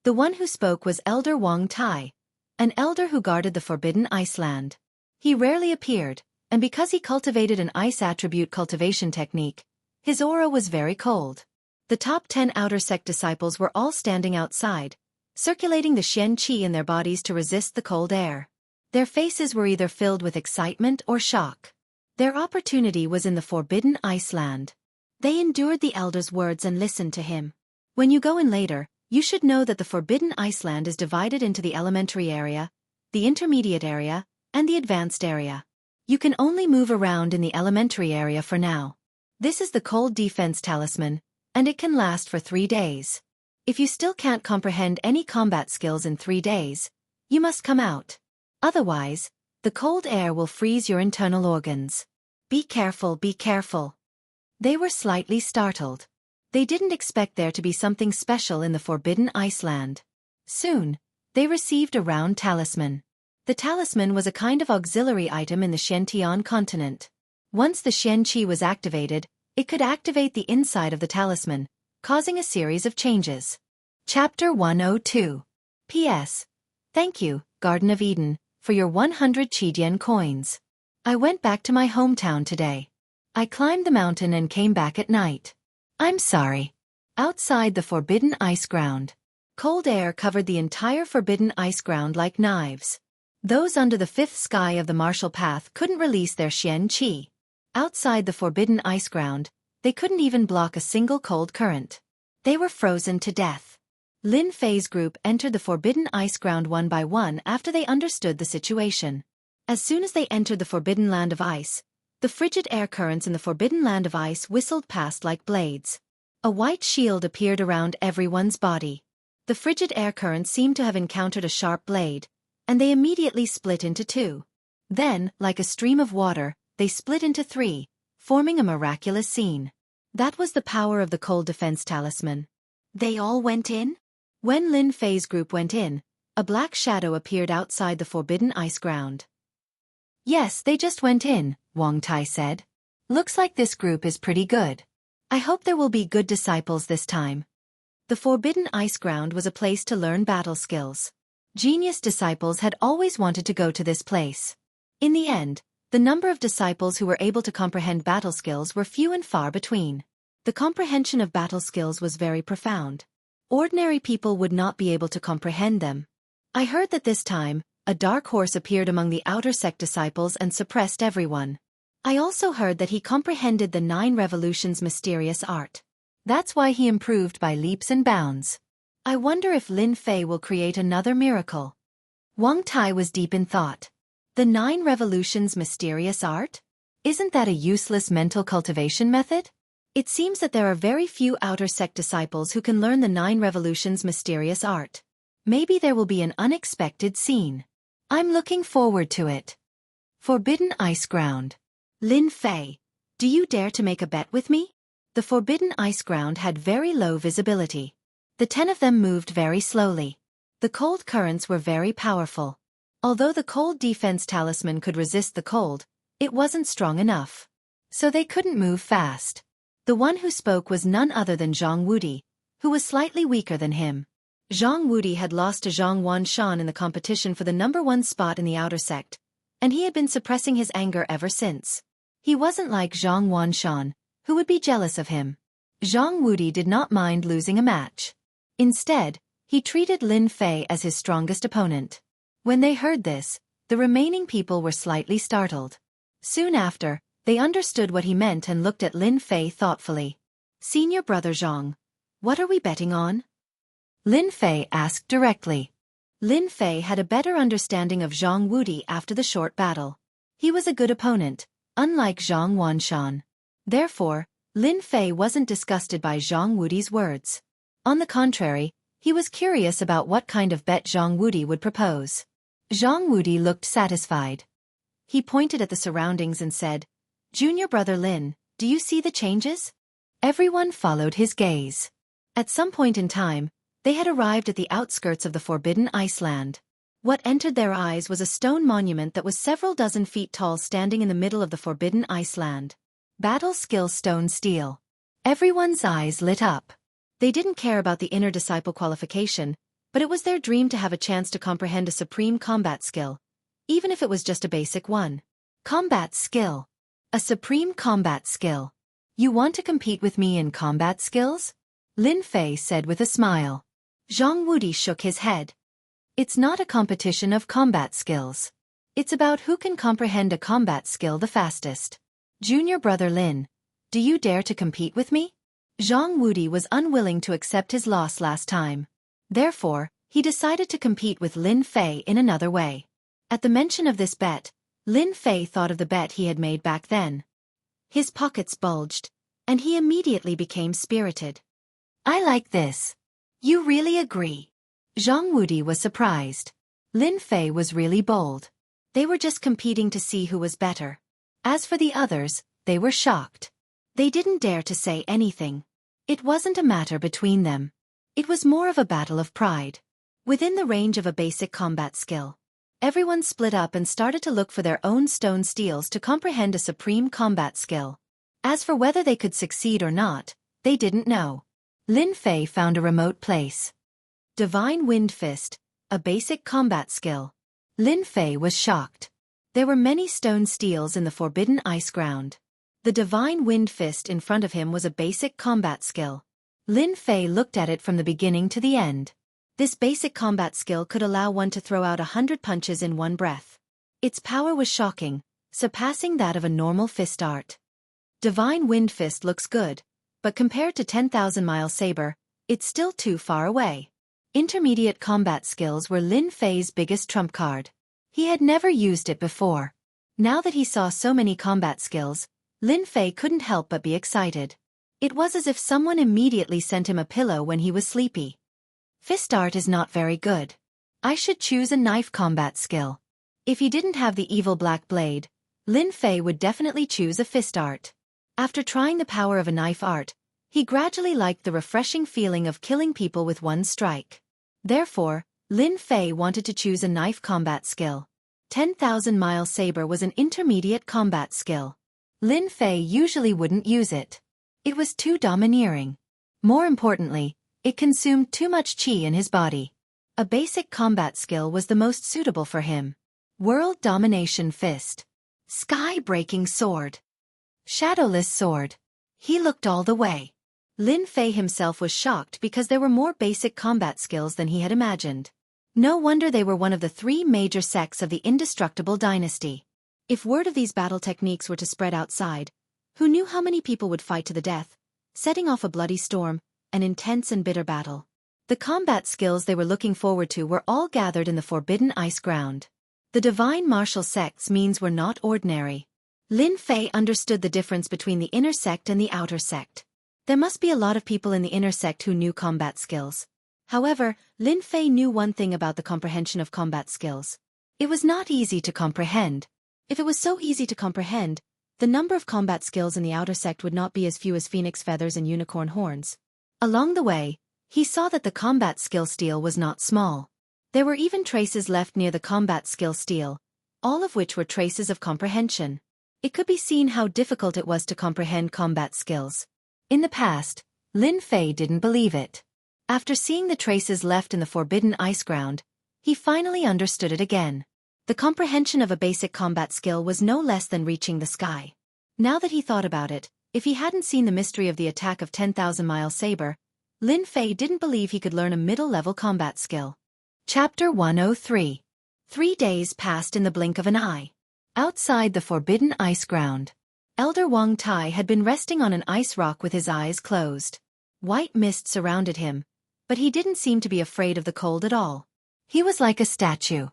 The one who spoke was Elder Wang Tai, an elder who guarded the Forbidden Iceland. He rarely appeared, and because he cultivated an ice attribute cultivation technique, his aura was very cold. The top 10 outer sect disciples were all standing outside, circulating the Xian Qi in their bodies to resist the cold air. Their faces were either filled with excitement or shock. Their opportunity was in the Forbidden Iceland. They endured the elder's words and listened to him. When you go in later, you should know that the Forbidden Iceland is divided into the elementary area, the intermediate area, and the advanced area. You can only move around in the elementary area for now. This is the cold defense talisman, and it can last for 3 days. If you still can't comprehend any combat skills in 3 days, you must come out. Otherwise, the cold air will freeze your internal organs. Be careful, be careful. They were slightly startled. They didn't expect there to be something special in the Forbidden Iceland. Soon, they received a round talisman. The talisman was a kind of auxiliary item in the Xiantian continent. Once the Xian Qi was activated, it could activate the inside of the talisman, causing a series of changes. Chapter 102. P.S. Thank you, Garden of Eden, for your 100 Qidian coins. I went back to my hometown today. I climbed the mountain and came back at night. I'm sorry. Outside the Forbidden Ice Ground. Cold air covered the entire Forbidden Ice Ground like knives. Those under the 5th sky of the martial path couldn't release their Xian Qi. Outside the Forbidden Ice Ground, they couldn't even block a single cold current. They were frozen to death. Lin Fei's group entered the Forbidden Ice Ground one by one after they understood the situation. As soon as they entered the Forbidden Land of Ice, the frigid air currents in the Forbidden Land of Ice whistled past like blades. A white shield appeared around everyone's body. The frigid air currents seemed to have encountered a sharp blade, and they immediately split into 2. Then, like a stream of water, they split into 3, forming a miraculous scene. That was the power of the cold defense talisman. They all went in? When Lin Fei's group went in, a black shadow appeared outside the Forbidden Ice Ground. Yes, they just went in, Wang Tai said. Looks like this group is pretty good. I hope there will be good disciples this time. The Forbidden Ice Ground was a place to learn battle skills. Genius disciples had always wanted to go to this place. In the end, the number of disciples who were able to comprehend battle skills were few and far between. The comprehension of battle skills was very profound. Ordinary people would not be able to comprehend them. I heard that this time, a dark horse appeared among the outer sect disciples and suppressed everyone. I also heard that he comprehended the 9 revolutions' mysterious art. That's why he improved by leaps and bounds. I wonder if Lin Fei will create another miracle. Wang Tai was deep in thought. The 9 revolutions' mysterious art? Isn't that a useless mental cultivation method? It seems that there are very few outer sect disciples who can learn the 9 revolutions' mysterious art. Maybe there will be an unexpected scene. I'm looking forward to it. Forbidden Ice Ground. Lin Fei, do you dare to make a bet with me? The Forbidden Ice Ground had very low visibility. The 10 of them moved very slowly. The cold currents were very powerful. Although the cold defense talisman could resist the cold, it wasn't strong enough. So they couldn't move fast. The one who spoke was none other than Zhang Wudi, who was slightly weaker than him. Zhang Wudi had lost to Zhang Wanshan in the competition for the #1 spot in the outer sect, and he had been suppressing his anger ever since. He wasn't like Zhang Wanshan, who would be jealous of him. Zhang Wudi did not mind losing a match. Instead, he treated Lin Fei as his strongest opponent. When they heard this, the remaining people were slightly startled. Soon after, they understood what he meant and looked at Lin Fei thoughtfully. Senior brother Zhang, what are we betting on? Lin Fei asked directly. Lin Fei had a better understanding of Zhang Wudi after the short battle. He was a good opponent, unlike Zhang Wanshan. Therefore, Lin Fei wasn't disgusted by Zhang Wudi's words. On the contrary, he was curious about what kind of bet Zhang Wudi would propose. Zhang Wudi looked satisfied. He pointed at the surroundings and said, "Junior brother Lin, do you see the changes?" Everyone followed his gaze. At some point in time, they had arrived at the outskirts of the Forbidden Iceland. What entered their eyes was a stone monument that was several dozen feet tall standing in the middle of the Forbidden Iceland. Battle Skill Stone Steel. Everyone's eyes lit up. They didn't care about the inner disciple qualification, but it was their dream to have a chance to comprehend a supreme combat skill, even if it was just a basic one. Combat skill. A supreme combat skill. You want to compete with me in combat skills? Lin Fei said with a smile. Zhang Wudi shook his head. It's not a competition of combat skills. It's about who can comprehend a combat skill the fastest. Junior brother Lin, do you dare to compete with me? Zhang Wudi was unwilling to accept his loss last time. Therefore, he decided to compete with Lin Fei in another way. At the mention of this bet, Lin Fei thought of the bet he had made back then. His pockets bulged, and he immediately became spirited. I like this. You really agree? Zhang Wudi was surprised. Lin Fei was really bold. They were just competing to see who was better. As for the others, they were shocked. They didn't dare to say anything. It wasn't a matter between them. It was more of a battle of pride. Within the range of a basic combat skill, everyone split up and started to look for their own stone steels to comprehend a supreme combat skill. As for whether they could succeed or not, they didn't know. Lin Fei found a remote place. Divine Wind Fist, a basic combat skill. Lin Fei was shocked. There were many stone steels in the Forbidden Ice Ground. The Divine Wind Fist in front of him was a basic combat skill. Lin Fei looked at it from the beginning to the end. This basic combat skill could allow one to throw out 100 punches in one breath. Its power was shocking, surpassing that of a normal fist art. Divine Wind Fist looks good, but compared to 10,000-mile saber, it's still too far away. Intermediate combat skills were Lin Fei's biggest trump card. He had never used it before. Now that he saw so many combat skills, Lin Fei couldn't help but be excited. It was as if someone immediately sent him a pillow when he was sleepy. Fist art is not very good. I should choose a knife combat skill. If he didn't have the evil black blade, Lin Fei would definitely choose a fist art. After trying the power of a knife art, he gradually liked the refreshing feeling of killing people with one strike. Therefore, Lin Fei wanted to choose a knife combat skill. 10,000-mile saber was an intermediate combat skill. Lin Fei usually wouldn't use it. It was too domineering. More importantly, it consumed too much qi in his body. A basic combat skill was the most suitable for him. World Domination Fist. Sky-breaking sword. Shadowless sword. He looked all the way. Lin Fei himself was shocked because there were more basic combat skills than he had imagined. No wonder they were one of the 3 major sects of the indestructible dynasty. If word of these battle techniques were to spread outside, who knew how many people would fight to the death, setting off a bloody storm, an intense and bitter battle. The combat skills they were looking forward to were all gathered in the Forbidden Ice Ground. The divine martial sect's means were not ordinary. Lin Fei understood the difference between the inner sect and the outer sect. There must be a lot of people in the inner sect who knew combat skills. However, Lin Fei knew one thing about the comprehension of combat skills. It was not easy to comprehend. If it was so easy to comprehend, the number of combat skills in the outer sect would not be as few as phoenix feathers and unicorn horns. Along the way, he saw that the combat skill stele was not small. There were even traces left near the combat skill stele, all of which were traces of comprehension. It could be seen how difficult it was to comprehend combat skills. In the past, Lin Fei didn't believe it. After seeing the traces left in the forbidden ice ground, he finally understood it again. The comprehension of a basic combat skill was no less than reaching the sky. Now that he thought about it, if he hadn't seen the mystery of the attack of 10,000-mile saber, Lin Fei didn't believe he could learn a middle-level combat skill. Chapter 103. 3 days passed in the blink of an eye. Outside the forbidden ice ground, Elder Wang Tai had been resting on an ice rock with his eyes closed. White mist surrounded him, but he didn't seem to be afraid of the cold at all. He was like a statue.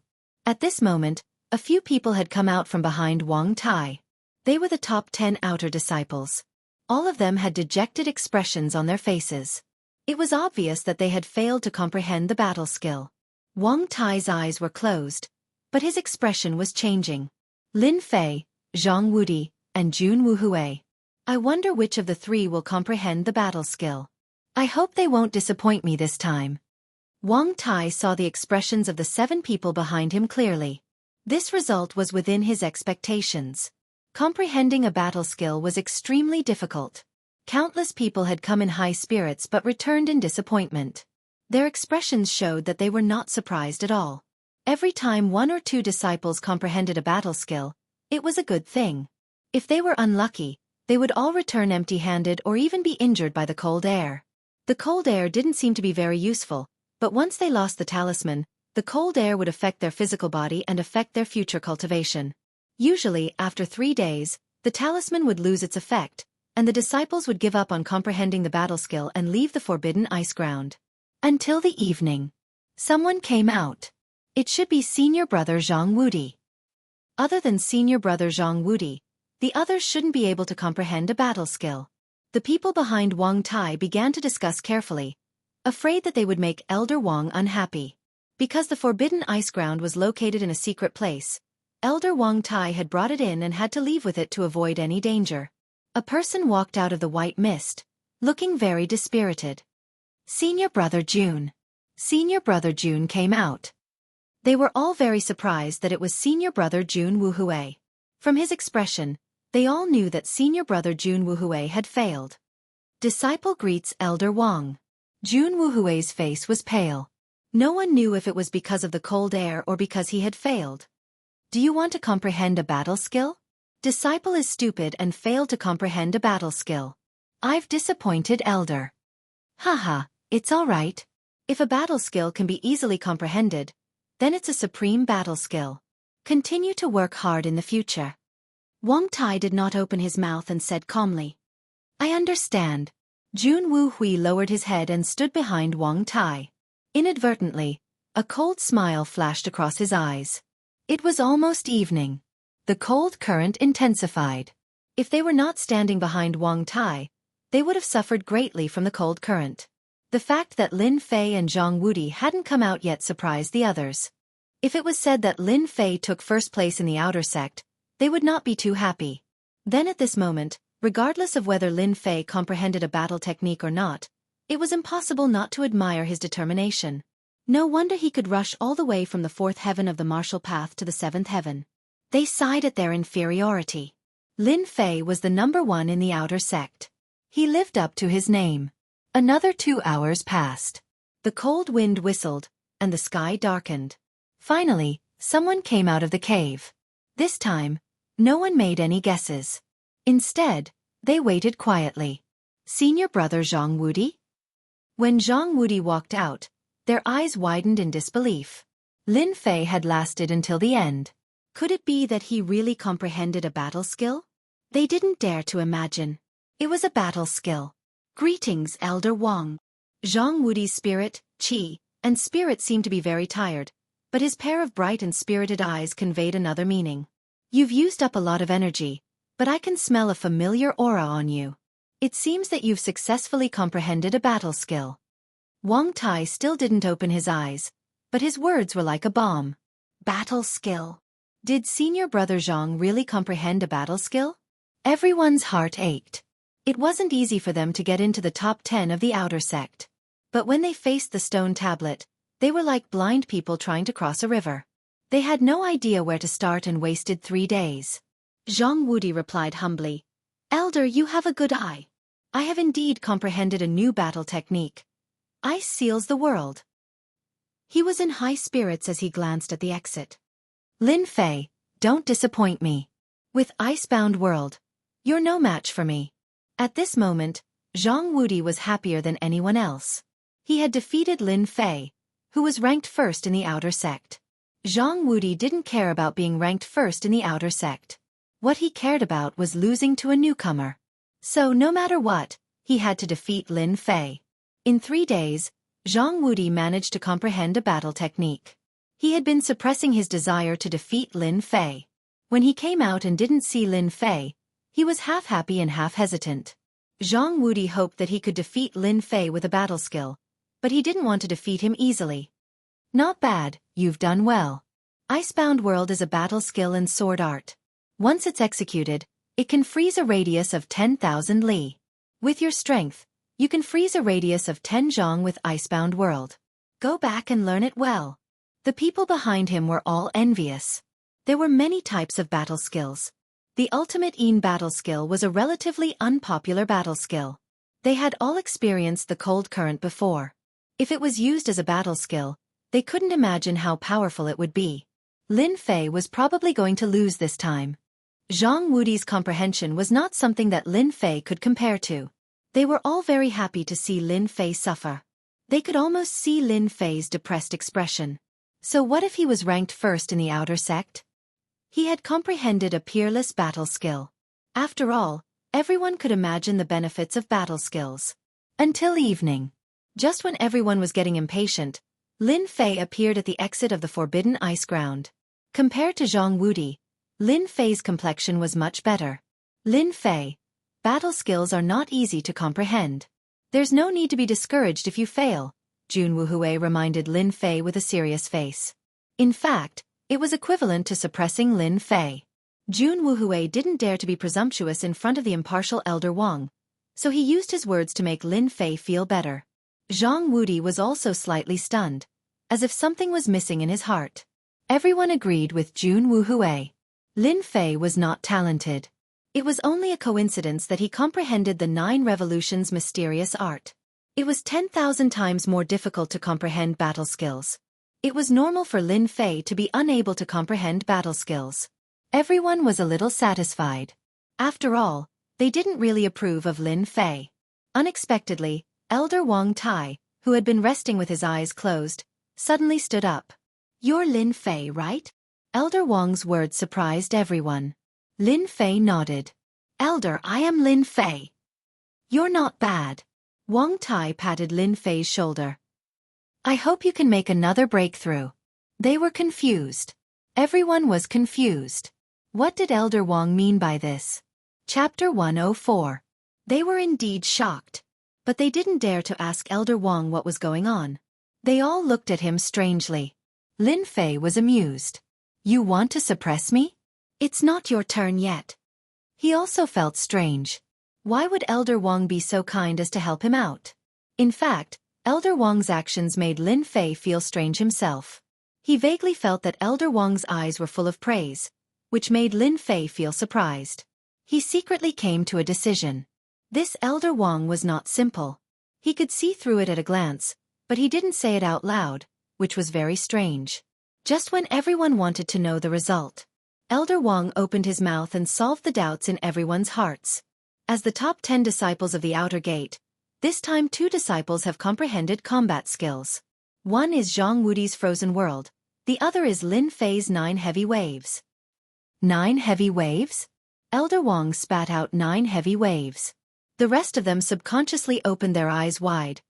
At this moment, a few people had come out from behind Wang Tai. They were the top 10 outer disciples. All of them had dejected expressions on their faces. It was obvious that they had failed to comprehend the battle skill. Wang Tai's eyes were closed, but his expression was changing. Lin Fei, Zhang Wudi, and Jun Wuhui. I wonder which of the three will comprehend the battle skill. I hope they won't disappoint me this time. Wang Tai saw the expressions of the 7 people behind him clearly. This result was within his expectations. Comprehending a battle skill was extremely difficult. Countless people had come in high spirits but returned in disappointment. Their expressions showed that they were not surprised at all. Every time 1 or 2 disciples comprehended a battle skill, it was a good thing. If they were unlucky, they would all return empty-handed or even be injured by the cold air. The cold air didn't seem to be very useful, but once they lost the talisman, the cold air would affect their physical body and affect their future cultivation. Usually, after 3 days, the talisman would lose its effect, and the disciples would give up on comprehending the battle skill and leave the forbidden ice ground. Until the evening. Someone came out. It should be senior brother Zhang Wudi. Other than senior brother Zhang Wudi, the others shouldn't be able to comprehend a battle skill. The people behind Wang Tai began to discuss carefully, afraid that they would make Elder Wang unhappy. Because the forbidden ice ground was located in a secret place, Elder Wang Tai had brought it in and had to leave with it to avoid any danger. A person walked out of the white mist, looking very dispirited. Senior brother Jun. Senior brother Jun came out. They were all very surprised that it was senior brother Jun Wuhui. From his expression, they all knew that senior brother Jun Wuhui had failed. Disciple greets Elder Wang. Jun Wuhui's face was pale. No one knew if it was because of the cold air or because he had failed. Do you want to comprehend a battle skill? Disciple is stupid and failed to comprehend a battle skill. I've disappointed Elder. Haha, it's all right. If a battle skill can be easily comprehended, then it's a supreme battle skill. Continue to work hard in the future. Wang Tai did not open his mouth and said calmly. I understand. Jun Wuhui lowered his head and stood behind Wang Tai. Inadvertently, a cold smile flashed across his eyes. It was almost evening. The cold current intensified. If they were not standing behind Wang Tai, they would have suffered greatly from the cold current. The fact that Lin Fei and Zhang Wudi hadn't come out yet surprised the others. If it was said that Lin Fei took first place in the outer sect, they would not be too happy. Then at this moment, regardless of whether Lin Fei comprehended a battle technique or not, it was impossible not to admire his determination. No wonder he could rush all the way from the 4th heaven of the martial path to the 7th heaven. They sighed at their inferiority. Lin Fei was the number 1 in the outer sect. He lived up to his name. Another 2 hours passed. The cold wind whistled, and the sky darkened. Finally, someone came out of the cave. This time, no one made any guesses. Instead, they waited quietly. Senior brother Zhang Wudi? When Zhang Wudi walked out, their eyes widened in disbelief. Lin Fei had lasted until the end. Could it be that he really comprehended a battle skill? They didn't dare to imagine. It was a battle skill. Greetings, Elder Wang. Zhang Wudi's spirit, qi, and spirit seemed to be very tired, but his pair of bright and spirited eyes conveyed another meaning. You've used up a lot of energy, but I can smell a familiar aura on you. It seems that you've successfully comprehended a battle skill. Wang Tai still didn't open his eyes, but his words were like a bomb. Battle skill. Did senior brother Zhang really comprehend a battle skill? Everyone's heart ached. It wasn't easy for them to get into the top 10 of the outer sect. But when they faced the stone tablet, they were like blind people trying to cross a river. They had no idea where to start and wasted 3 days. Zhang Wudi replied humbly, "Elder, you have a good eye. I have indeed comprehended a new battle technique. Ice seals the world." He was in high spirits as he glanced at the exit. "Lin Fei, don't disappoint me. With Icebound World, you're no match for me." At this moment, Zhang Wudi was happier than anyone else. He had defeated Lin Fei, who was ranked first in the outer sect. Zhang Wudi didn't care about being ranked first in the outer sect. What he cared about was losing to a newcomer. So no matter what, he had to defeat Lin Fei. In 3 days, Zhang Wudi managed to comprehend a battle technique. He had been suppressing his desire to defeat Lin Fei. When he came out and didn't see Lin Fei, he was half happy and half hesitant. Zhang Wudi hoped that he could defeat Lin Fei with a battle skill, but he didn't want to defeat him easily. "Not bad, you've done well. Icebound World is a battle skill and sword art. Once it's executed, it can freeze a radius of 10,000 li. With your strength, you can freeze a radius of 10 zhong with Icebound World. Go back and learn it well." The people behind him were all envious. There were many types of battle skills. The ultimate Yin battle skill was a relatively unpopular battle skill. They had all experienced the cold current before. If it was used as a battle skill, they couldn't imagine how powerful it would be. Lin Fei was probably going to lose this time. Zhang Wudi's comprehension was not something that Lin Fei could compare to. They were all very happy to see Lin Fei suffer. They could almost see Lin Fei's depressed expression. So what if he was ranked first in the outer sect? He had comprehended a peerless battle skill. After all, everyone could imagine the benefits of battle skills. Until evening. Just when everyone was getting impatient, Lin Fei appeared at the exit of the Forbidden Ice Ground. Compared to Zhang Wudi, Lin Fei's complexion was much better. "Lin Fei, battle skills are not easy to comprehend. There's no need to be discouraged if you fail," Jun Wuhui reminded Lin Fei with a serious face. In fact, it was equivalent to suppressing Lin Fei. Jun Wuhui didn't dare to be presumptuous in front of the impartial Elder Wang, so he used his words to make Lin Fei feel better. Zhang Wudi was also slightly stunned, as if something was missing in his heart. Everyone agreed with Jun Wuhui. Lin Fei was not talented. It was only a coincidence that he comprehended the 9 revolutions' mysterious art. It was 10,000 times more difficult to comprehend battle skills. It was normal for Lin Fei to be unable to comprehend battle skills. Everyone was a little satisfied. After all, they didn't really approve of Lin Fei. Unexpectedly, Elder Wang Tai, who had been resting with his eyes closed, suddenly stood up. "You're Lin Fei, right?" Elder Wang's words surprised everyone. Lin Fei nodded. "Elder, I am Lin Fei." "You're not bad." Wang Tai patted Lin Fei's shoulder. "I hope you can make another breakthrough." They were confused. Everyone was confused. What did Elder Wang mean by this? Chapter 104. They were indeed shocked. But they didn't dare to ask Elder Wang what was going on. They all looked at him strangely. Lin Fei was amused. "You want to suppress me? It's not your turn yet." He also felt strange. Why would Elder Wang be so kind as to help him out? In fact, Elder Wang's actions made Lin Fei feel strange himself. He vaguely felt that Elder Wang's eyes were full of praise, which made Lin Fei feel surprised. He secretly came to a decision. This Elder Wang was not simple. He could see through it at a glance, but he didn't say it out loud, which was very strange. Just when everyone wanted to know the result, Elder Wang opened his mouth and solved the doubts in everyone's hearts. As the top 10 disciples of the Outer Gate, this time 2 disciples have comprehended combat skills. One is Zhang Wudi's Frozen World, the other is Lin Fei's 9 Heavy Waves. 9 heavy waves? Elder Wang spat out 9 heavy waves. The rest of them subconsciously opened their eyes wide,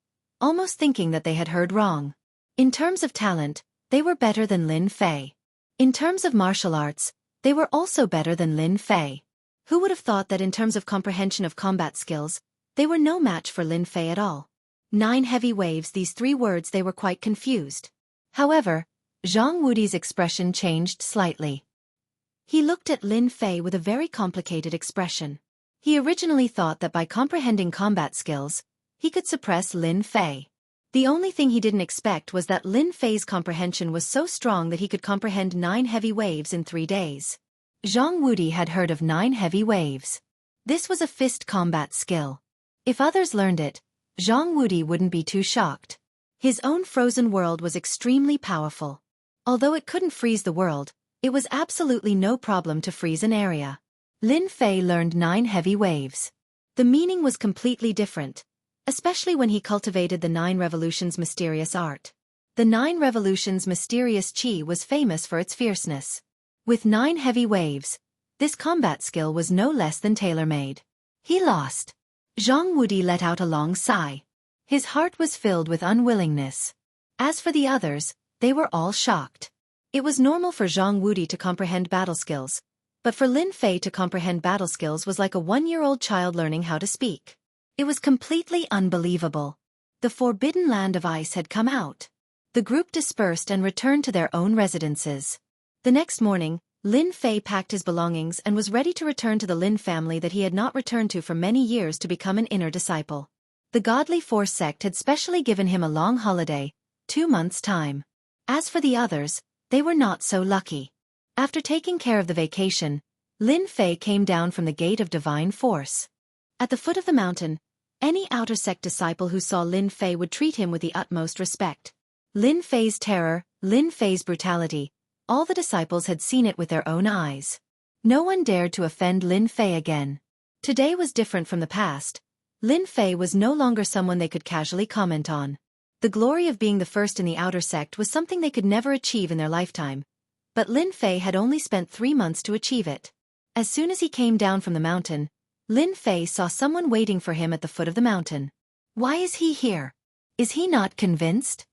almost thinking that they had heard wrong. In terms of talent, they were better than Lin Fei. In terms of martial arts, they were also better than Lin Fei. Who would have thought that in terms of comprehension of combat skills, they were no match for Lin Fei at all? 9 heavy waves, these 3 words, they were quite confused. However, Zhang Wudi's expression changed slightly. He looked at Lin Fei with a very complicated expression. He originally thought that by comprehending combat skills, he could suppress Lin Fei. The only thing he didn't expect was that Lin Fei's comprehension was so strong that he could comprehend 9 heavy waves in 3 days. Jianghu had heard of 9 heavy waves. This was a fist combat skill. If others learned it, Jianghu wouldn't be too shocked. His own frozen world was extremely powerful. Although it couldn't freeze the world, it was absolutely no problem to freeze an area. Lin Fei learned 9 heavy waves. The meaning was completely different, especially when he cultivated the 9 Revolutions' mysterious art. The 9 Revolutions' mysterious chi was famous for its fierceness. With 9 heavy waves, this combat skill was no less than tailor-made. He lost. Jianghu let out a long sigh. His heart was filled with unwillingness. As for the others, they were all shocked. It was normal for Jianghu to comprehend battle skills, but for Lin Fei to comprehend battle skills was like a 1-year-old child learning how to speak. It was completely unbelievable. The forbidden land of ice had come out. The group dispersed and returned to their own residences. The next morning, Lin Fei packed his belongings and was ready to return to the Lin family that he had not returned to for many years to become an inner disciple. The Godly Force sect had specially given him a long holiday, 2 months' time. As for the others, they were not so lucky. After taking care of the vacation, Lin Fei came down from the Gate of Divine Force. At the foot of the mountain, any outer sect disciple who saw Lin Fei would treat him with the utmost respect. Lin Fei's terror, Lin Fei's brutality, all the disciples had seen it with their own eyes. No one dared to offend Lin Fei again. Today was different from the past. Lin Fei was no longer someone they could casually comment on. The glory of being the first in the outer sect was something they could never achieve in their lifetime. But Lin Fei had only spent 3 months to achieve it. As soon as he came down from the mountain, Lin Fei saw someone waiting for him at the foot of the mountain. Why is he here? Is he not convinced?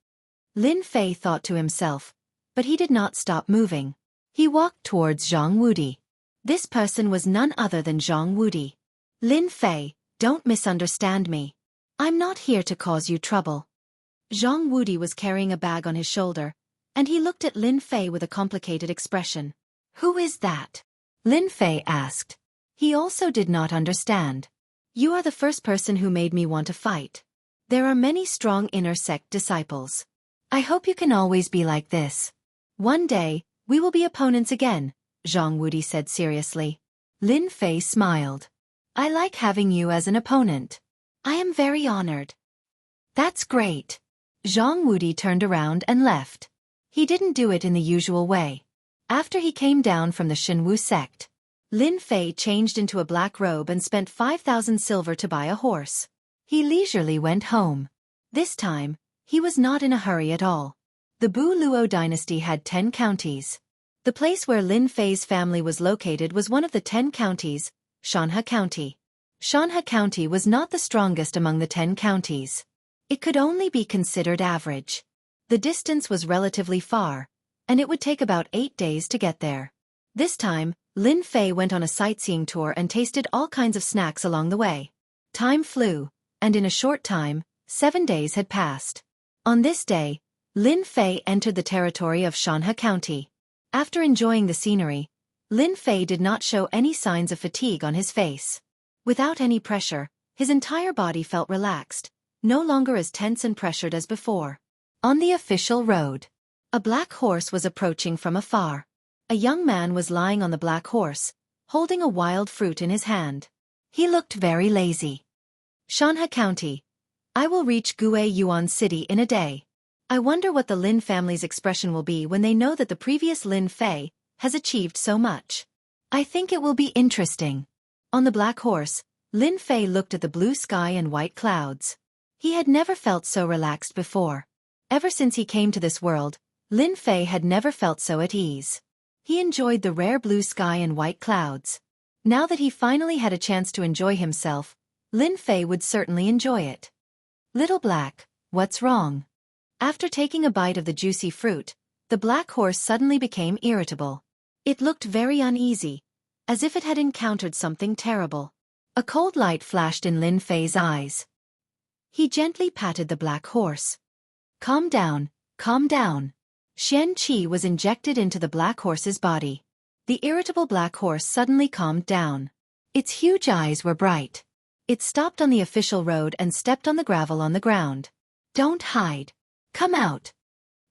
Lin Fei thought to himself, but he did not stop moving. He walked towards Jianghu. This person was none other than Jianghu. Lin Fei, don't misunderstand me. I'm not here to cause you trouble. Jianghu was carrying a bag on his shoulder, and he looked at Lin Fei with a complicated expression. Who is that? Lin Fei asked. He also did not understand. You are the first person who made me want to fight. There are many strong inner sect disciples. I hope you can always be like this. One day, we will be opponents again, Jianghu said seriously. Lin Fei smiled. I like having you as an opponent. I am very honored. That's great. Jianghu turned around and left. He didn't do it in the usual way. After he came down from the Xianxia sect, Lin Fei changed into a black robe and spent 5,000 silver to buy a horse. He leisurely went home. This time, he was not in a hurry at all. The Bu Luo dynasty had 10 counties. The place where Lin Fei's family was located was one of the 10 counties, Xianxia County. Xianxia County was not the strongest among the 10 counties. It could only be considered average. The distance was relatively far, and it would take about 8 days to get there. This time, Lin Fei went on a sightseeing tour and tasted all kinds of snacks along the way. Time flew, and in a short time, 7 days had passed. On this day, Lin Fei entered the territory of Xianxia County. After enjoying the scenery, Lin Fei did not show any signs of fatigue on his face. Without any pressure, his entire body felt relaxed, no longer as tense and pressured as before. On the official road, a black horse was approaching from afar. A young man was lying on the black horse, holding a wild fruit in his hand. He looked very lazy. Xianxia County. I will reach Guiyuan City in a day. I wonder what the Lin family's expression will be when they know that the previous Lin Fei has achieved so much. I think it will be interesting. On the black horse, Lin Fei looked at the blue sky and white clouds. He had never felt so relaxed before. Ever since he came to this world, Lin Fei had never felt so at ease. He enjoyed the rare blue sky and white clouds. Now that he finally had a chance to enjoy himself, Lin Fei would certainly enjoy it. Little Black, what's wrong? After taking a bite of the juicy fruit, the black horse suddenly became irritable. It looked very uneasy, as if it had encountered something terrible. A cold light flashed in Lin Fei's eyes. He gently patted the black horse. Calm down, calm down. Xianxia was injected into the black horse's body. The irritable black horse suddenly calmed down. Its huge eyes were bright. It stopped on the official road and stepped on the gravel on the ground. "Don't hide. Come out."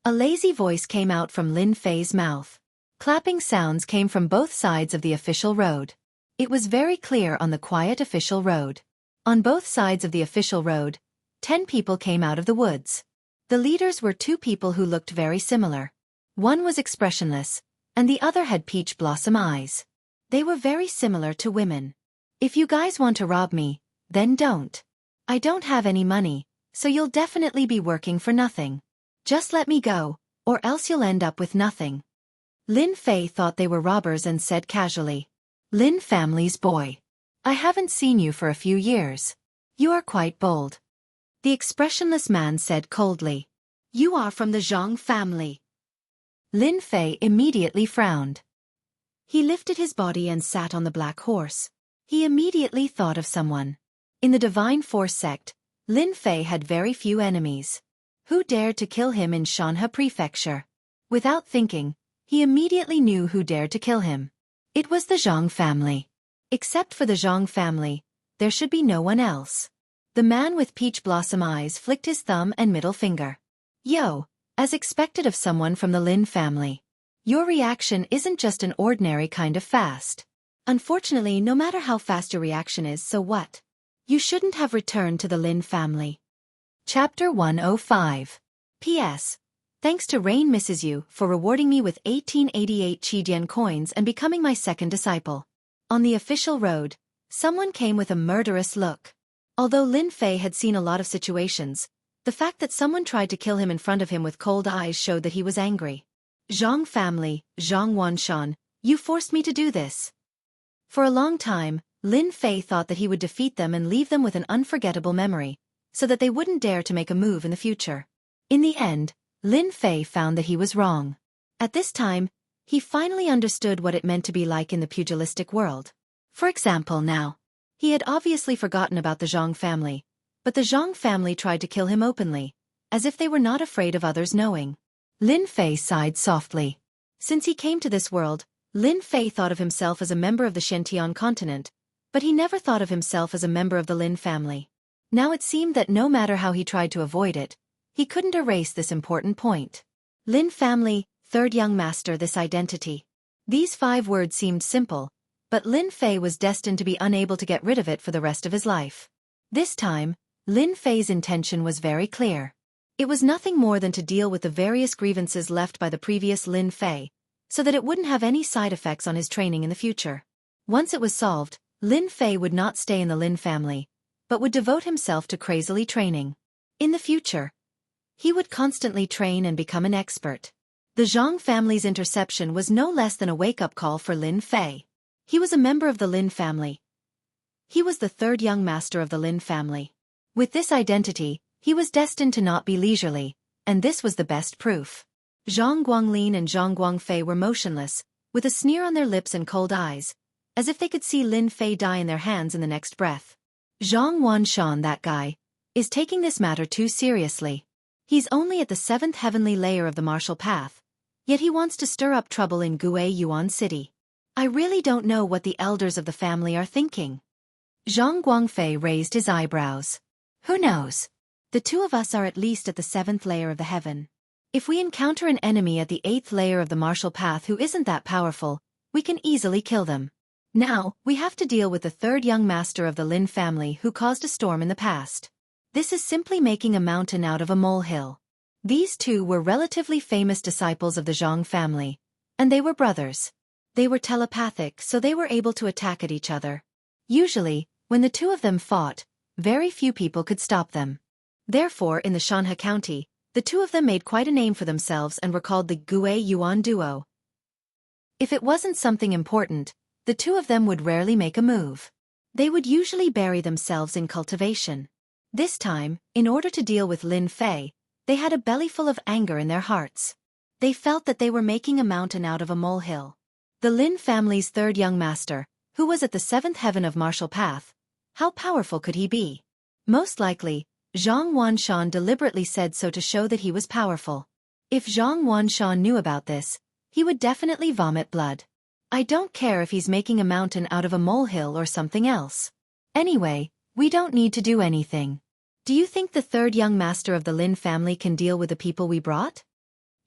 A lazy voice came out from Lin Fei's mouth. Clapping sounds came from both sides of the official road. It was very clear on the quiet official road. On both sides of the official road, 10 people came out of the woods. The leaders were 2 people who looked very similar. One was expressionless, and the other had peach blossom eyes. They were very similar to women. "If you guys want to rob me, then don't. I don't have any money, so you'll definitely be working for nothing. Just let me go, or else you'll end up with nothing." Lin Fei thought they were robbers and said casually, "Lin family's boy. I haven't seen you for a few years. You are quite bold." The expressionless man said coldly, "You are from the Zhang family." Lin Fei immediately frowned. He lifted his body and sat on the black horse. He immediately thought of someone. In the Divine Force sect, Lin Fei had very few enemies. Who dared to kill him in Xianxia Prefecture? Without thinking, he immediately knew who dared to kill him. It was the Zhang family. Except for the Zhang family, there should be no one else. The man with peach blossom eyes flicked his thumb and middle finger. "Yo, as expected of someone from the Lin family. Your reaction isn't just an ordinary kind of fast. Unfortunately, no matter how fast your reaction is, so what? You shouldn't have returned to the Lin family." Chapter 105. P.S. Thanks to Rain Misses You for rewarding me with 1888 Qidian coins and becoming my second disciple. On the official road, someone came with a murderous look. Although Lin Fei had seen a lot of situations, the fact that someone tried to kill him in front of him with cold eyes showed that he was angry. "Zhang family, Zhang Wanshan, you forced me to do this." For a long time, Lin Fei thought that he would defeat them and leave them with an unforgettable memory, so that they wouldn't dare to make a move in the future. In the end, Lin Fei found that he was wrong. At this time, he finally understood what it meant to be like in the pugilistic world. For example, now, he had obviously forgotten about the Zhang family, but the Zhang family tried to kill him openly, as if they were not afraid of others knowing. Lin Fei sighed softly. Since he came to this world, Lin Fei thought of himself as a member of the Shentian continent, but he never thought of himself as a member of the Lin family. Now it seemed that no matter how he tried to avoid it, he couldn't erase this important point. Lin family, third young master, this identity. These 5 words seemed simple, but Lin Fei was destined to be unable to get rid of it for the rest of his life. This time, Lin Fei's intention was very clear. It was nothing more than to deal with the various grievances left by the previous Lin Fei, so that it wouldn't have any side effects on his training in the future. Once it was solved, Lin Fei would not stay in the Lin family, but would devote himself to crazily training. In the future, he would constantly train and become an expert. The Zhang family's interception was no less than a wake-up call for Lin Fei. He was a member of the Lin family. He was the 3rd young master of the Lin family. With this identity, he was destined to not be leisurely, and this was the best proof. Zhang Guanglin and Zhang Guangfei were motionless, with a sneer on their lips and cold eyes, as if they could see Lin Fei die in their hands in the next breath. Zhang Wanshan, that guy, is taking this matter too seriously. He's only at the 7th heavenly layer of the martial path, yet he wants to stir up trouble in Gui Yuan City. I really don't know what the elders of the family are thinking. Zhang Guangfei raised his eyebrows. Who knows? The 2 of us are at least at the 7th layer of the heaven. If we encounter an enemy at the 8th layer of the martial path who isn't that powerful, we can easily kill them. Now, we have to deal with the 3rd young master of the Lin family who caused a storm in the past. This is simply making a mountain out of a molehill. These 2 were relatively famous disciples of the Zhang family, and they were brothers. They were telepathic, so they were able to attack at each other. Usually, when the 2 of them fought, very few people could stop them. Therefore, in the Shanhe County, the 2 of them made quite a name for themselves and were called the Gui Yuan Duo. If it wasn't something important, the 2 of them would rarely make a move. They would usually bury themselves in cultivation. This time, in order to deal with Lin Fei, they had a bellyful of anger in their hearts. They felt that they were making a mountain out of a molehill. The Lin family's 3rd young master, who was at the 7th heaven of martial path, how powerful could he be? Most likely, Zhang Wanshan deliberately said so to show that he was powerful. If Zhang Wanshan knew about this, he would definitely vomit blood. I don't care if he's making a mountain out of a molehill or something else. Anyway, we don't need to do anything. Do you think the third young master of the Lin family can deal with the people we brought?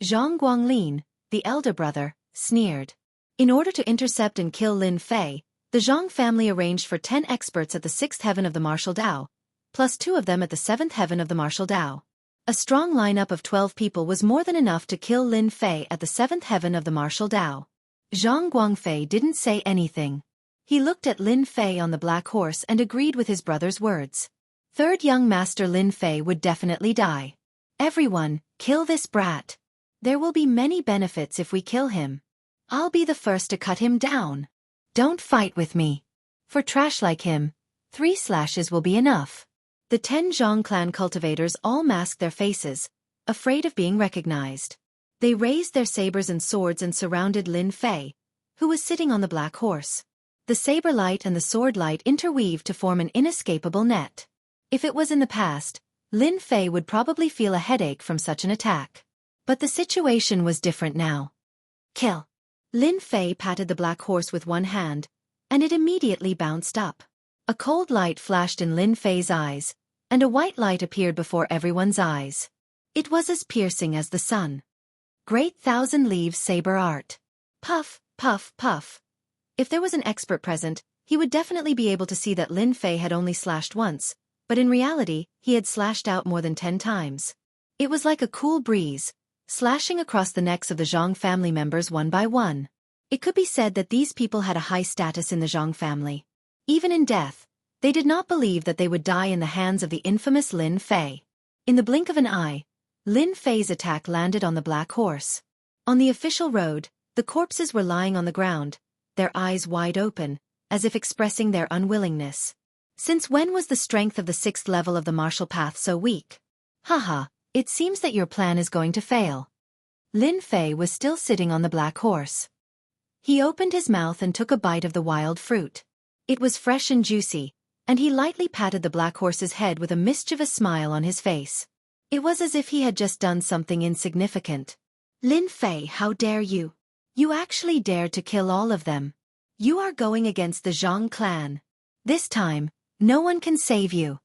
Zhang Guanglin, the elder brother, sneered. In order to intercept and kill Lin Fei, the Zhang family arranged for 10 experts at the 6th heaven of the martial Dao, plus 2 of them at the 7th heaven of the martial Dao. A strong lineup of 12 people was more than enough to kill Lin Fei at the 7th heaven of the martial Dao. Zhang Guangfei didn't say anything. He looked at Lin Fei on the black horse and agreed with his brother's words. Third young master Lin Fei would definitely die. Everyone, kill this brat. There will be many benefits if we kill him. I'll be the first to cut him down. Don't fight with me. For trash like him, 3 slashes will be enough. The 10 Zhang clan cultivators all masked their faces, afraid of being recognized. They raised their sabers and swords and surrounded Lin Fei, who was sitting on the black horse. The saber light and the sword light interweaved to form an inescapable net. If it was in the past, Lin Fei would probably feel a headache from such an attack. But the situation was different now. Kill. Lin Fei patted the black horse with one hand, and it immediately bounced up. A cold light flashed in Lin Fei's eyes, and a white light appeared before everyone's eyes. It was as piercing as the sun. Great thousand leaves saber art. Puff, puff, puff. If there was an expert present, he would definitely be able to see that Lin Fei had only slashed once, but in reality, he had slashed out more than 10 times. It was like a cool breeze, slashing across the necks of the Zhang family members one by one. It could be said that these people had a high status in the Zhang family. Even in death, they did not believe that they would die in the hands of the infamous Lin Fei. In the blink of an eye, Lin Fei's attack landed on the black horse. On the official road, the corpses were lying on the ground, their eyes wide open, as if expressing their unwillingness. Since when was the strength of the 6th level of the martial path so weak? Haha, it seems that your plan is going to fail. Lin Fei was still sitting on the black horse. He opened his mouth and took a bite of the wild fruit. It was fresh and juicy, and he lightly patted the black horse's head with a mischievous smile on his face. It was as if he had just done something insignificant. Lin Fei, how dare you? You actually dared to kill all of them. You are going against the Zhang clan. This time, no one can save you.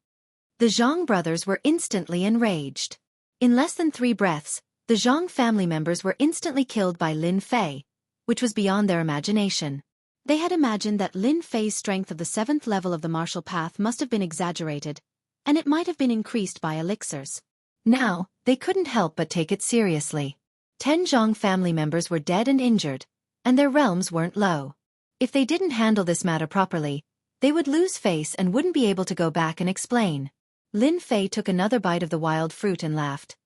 The Zhang brothers were instantly enraged. In less than 3 breaths, the Zhang family members were instantly killed by Lin Fei, which was beyond their imagination. They had imagined that Lin Fei's strength of the 7th level of the martial path must have been exaggerated, and it might have been increased by elixirs. Now, they couldn't help but take it seriously. 10 Zhang family members were dead and injured, and their realms weren't low. If they didn't handle this matter properly, they would lose face and wouldn't be able to go back and explain. Lin Fei took another bite of the wild fruit and laughed.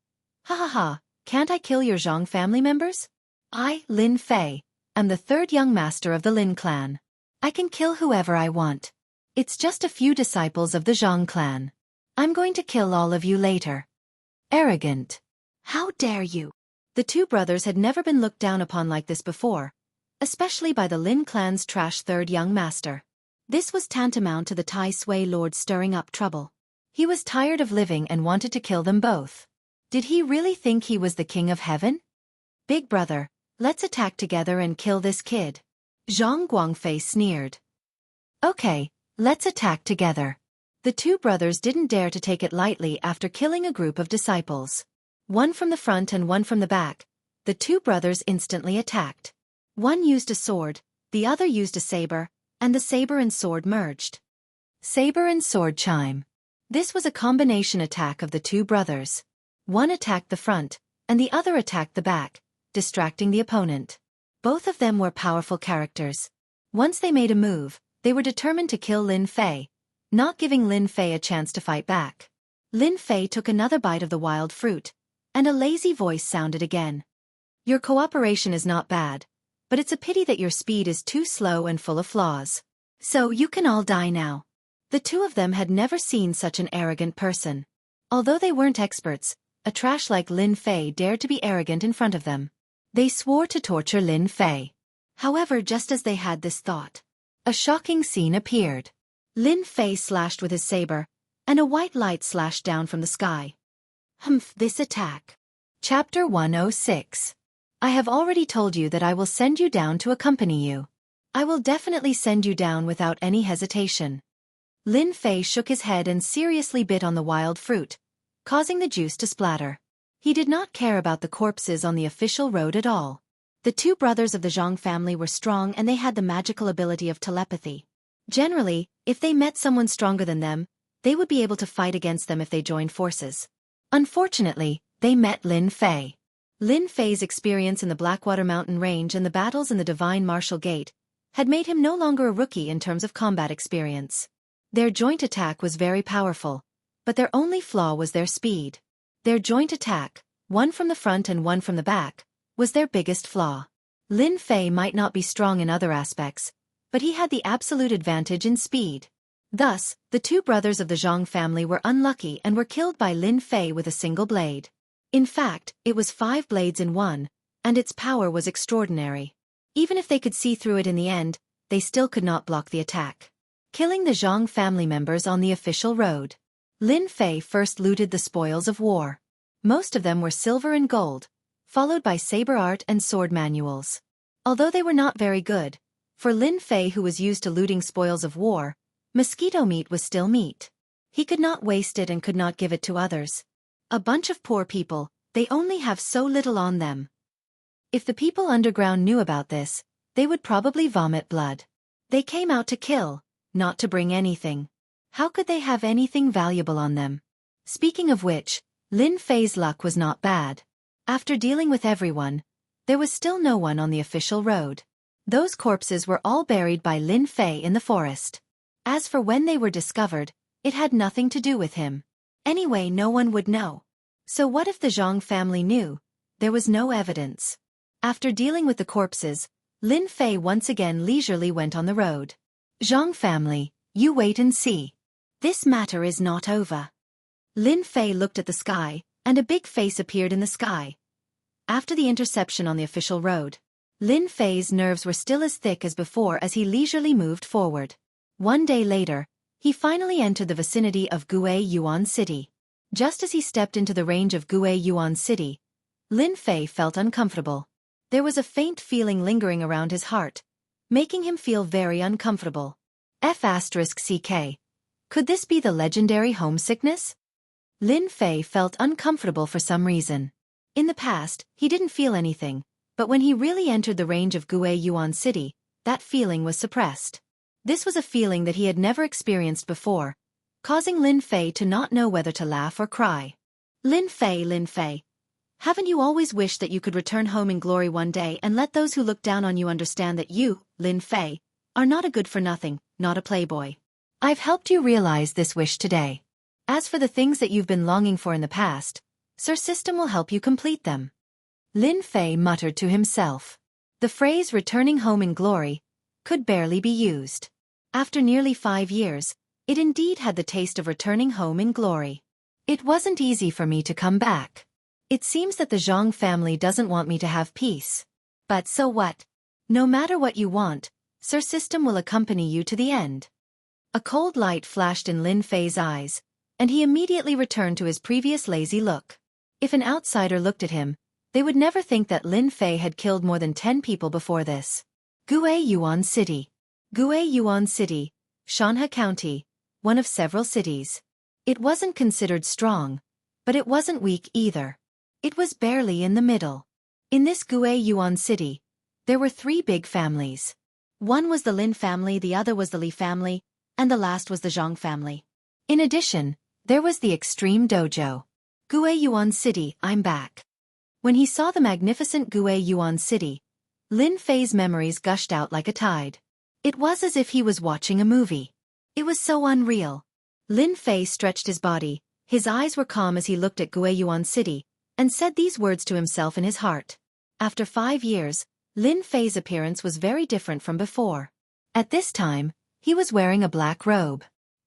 Ha ha ha, can't I kill your Zhang family members? I, Lin Fei, am the 3rd young master of the Lin clan. I can kill whoever I want. It's just a few disciples of the Zhang clan. I'm going to kill all of you later. Arrogant. How dare you? The 2 brothers had never been looked down upon like this before, especially by the Lin clan's trash 3rd young master. This was tantamount to the Tai Sui Lord stirring up trouble. He was tired of living and wanted to kill them both. Did he really think he was the king of heaven? Big brother, let's attack together and kill this kid. Zhang Guangfei sneered. Okay, let's attack together. The 2 brothers didn't dare to take it lightly after killing a group of disciples. One from the front and one from the back, the 2 brothers instantly attacked. One used a sword, the other used a saber, and the saber and sword merged. Saber and sword chime. This was a combination attack of the 2 brothers. One attacked the front, and the other attacked the back, distracting the opponent. Both of them were powerful characters. Once they made a move, they were determined to kill Lin Fei, not giving Lin Fei a chance to fight back. Lin Fei took another bite of the wild fruit, and a lazy voice sounded again. Your cooperation is not bad, but it's a pity that your speed is too slow and full of flaws. So you can all die now. The 2 of them had never seen such an arrogant person. Although they weren't experts, a trash like Lin Fei dared to be arrogant in front of them. They swore to torture Lin Fei. However, just as they had this thought, a shocking scene appeared. Lin Fei slashed with his saber, and a white light slashed down from the sky. Humph, this attack. Chapter 106. I have already told you that I will send you down to accompany you. I will definitely send you down without any hesitation. Lin Fei shook his head and seriously bit on the wild fruit, causing the juice to splatter. He did not care about the corpses on the official road at all. The two brothers of the Zhang family were strong and they had the magical ability of telepathy. Generally, if they met someone stronger than them, they would be able to fight against them if they joined forces. Unfortunately, they met Lin Fei. Lin Fei's experience in the Blackwater Mountain Range and the battles in the Divine Martial Gate had made him no longer a rookie in terms of combat experience. Their joint attack was very powerful, but their only flaw was their speed. Their joint attack, one from the front and one from the back, was their biggest flaw. Lin Fei might not be strong in other aspects, but he had the absolute advantage in speed. Thus, the two brothers of the Zhang family were unlucky and were killed by Lin Fei with a single blade. In fact, it was 5 blades in one, and its power was extraordinary. Even if they could see through it in the end, they still could not block the attack. Killing the Zhang family members on the official road. Lin Fei first looted the spoils of war. Most of them were silver and gold, followed by saber art and sword manuals. Although they were not very good, for Lin Fei, who was used to looting spoils of war, mosquito meat was still meat. He could not waste it and could not give it to others. A bunch of poor people, they only have so little on them. If the people underground knew about this, they would probably vomit blood. They came out to kill, not to bring anything. How could they have anything valuable on them? Speaking of which, Lin Fei's luck was not bad. After dealing with everyone, there was still no one on the official road. Those corpses were all buried by Lin Fei in the forest. As for when they were discovered, it had nothing to do with him. Anyway, no one would know. So what if the Zhang family knew? There was no evidence. After dealing with the corpses, Lin Fei once again leisurely went on the road. Zhang family, you wait and see. This matter is not over. Lin Fei looked at the sky, and a big face appeared in the sky. After the interception on the official road, Lin Fei's nerves were still as thick as before as he leisurely moved forward. One day later, he finally entered the vicinity of Gui Yuan City. Just as he stepped into the range of Gui Yuan City, Lin Fei felt uncomfortable. There was a faint feeling lingering around his heart, making him feel very uncomfortable. F***CK. Could this be the legendary homesickness? Lin Fei felt uncomfortable for some reason. In the past, he didn't feel anything, but when he really entered the range of Gui Yuan City, that feeling was suppressed. This was a feeling that he had never experienced before, causing Lin Fei to not know whether to laugh or cry. Lin Fei, haven't you always wished that you could return home in glory one day and let those who look down on you understand that you, Lin Fei, are not a good-for-nothing, not a playboy? I've helped you realize this wish today. As for the things that you've been longing for in the past, Sir System will help you complete them. Lin Fei muttered to himself. The phrase returning home in glory could barely be used. After nearly 5 years, it indeed had the taste of returning home in glory. It wasn't easy for me to come back. It seems that the Zhang family doesn't want me to have peace. But so what? No matter what you want, Sir System will accompany you to the end. A cold light flashed in Lin Fei's eyes, and he immediately returned to his previous lazy look. If an outsider looked at him, they would never think that Lin Fei had killed more than 10 people before this. Gui Yuan City. Gui Yuan City, Xianxia County, one of several cities. It wasn't considered strong, but it wasn't weak either. It was barely in the middle. In this Gui Yuan City, there were 3 big families. One was the Lin family, the other was the Li family, and the last was the Zhang family. In addition, there was the Extreme Dojo. Gui Yuan City, I'm back. When he saw the magnificent Gui Yuan City, Lin Fei's memories gushed out like a tide. It was as if he was watching a movie. It was so unreal. Lin Fei stretched his body, his eyes were calm as he looked at Gui Yuan City, and said these words to himself in his heart. After 5 years, Lin Fei's appearance was very different from before. At this time, he was wearing a black robe.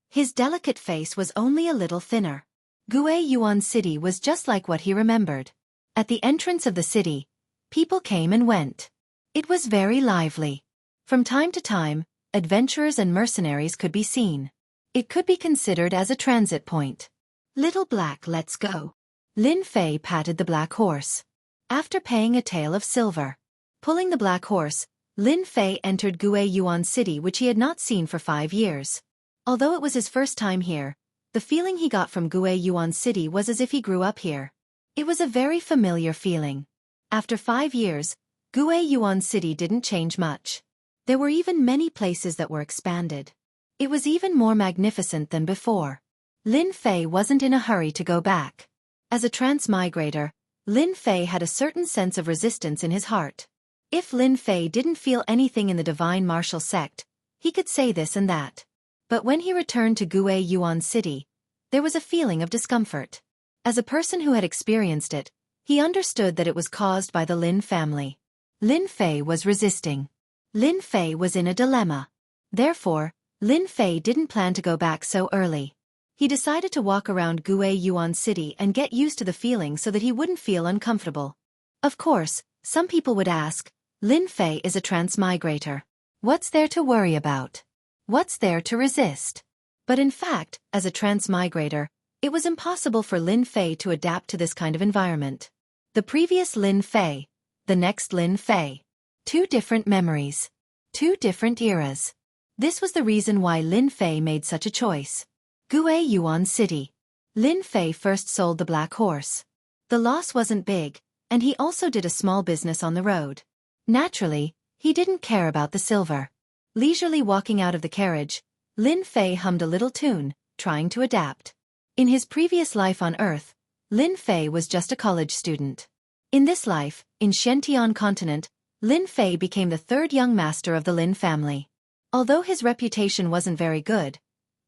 His delicate face was only a little thinner. Gui Yuan City was just like what he remembered. At the entrance of the city, people came and went. It was very lively. From time to time, adventurers and mercenaries could be seen. It could be considered as a transit point. Little Black, let's go. Lin Fei patted the black horse. After paying a tael of silver, pulling the black horse, Lin Fei entered Yuan City, which he had not seen for 5 years. Although it was his first time here, the feeling he got from Yuan City was as if he grew up here. It was a very familiar feeling. After 5 years, Yuan City didn't change much. There were even many places that were expanded. It was even more magnificent than before. Lin Fei wasn't in a hurry to go back. As a transmigrator, Lin Fei had a certain sense of resistance in his heart. If Lin Fei didn't feel anything in the divine martial sect, he could say this and that. But when he returned to Yuan City, there was a feeling of discomfort. As a person who had experienced it, he understood that it was caused by the Lin family. Lin Fei was resisting. Lin Fei was in a dilemma. Therefore, Lin Fei didn't plan to go back so early. He decided to walk around Yuan City and get used to the feeling so that he wouldn't feel uncomfortable. Of course, some people would ask, Lin Fei is a transmigrator. What's there to worry about? What's there to resist? But in fact, as a transmigrator, it was impossible for Lin Fei to adapt to this kind of environment. The previous Lin Fei, the next Lin Fei. 2 different memories. 2 different eras. This was the reason why Lin Fei made such a choice. Yuan City. Lin Fei first sold the black horse. The loss wasn't big, and he also did a small business on the road. Naturally, he didn't care about the silver. Leisurely walking out of the carriage, Lin Fei hummed a little tune, trying to adapt. In his previous life on Earth, Lin Fei was just a college student. In this life, in Xianxia continent, Lin Fei became the 3rd young master of the Lin family. Although his reputation wasn't very good,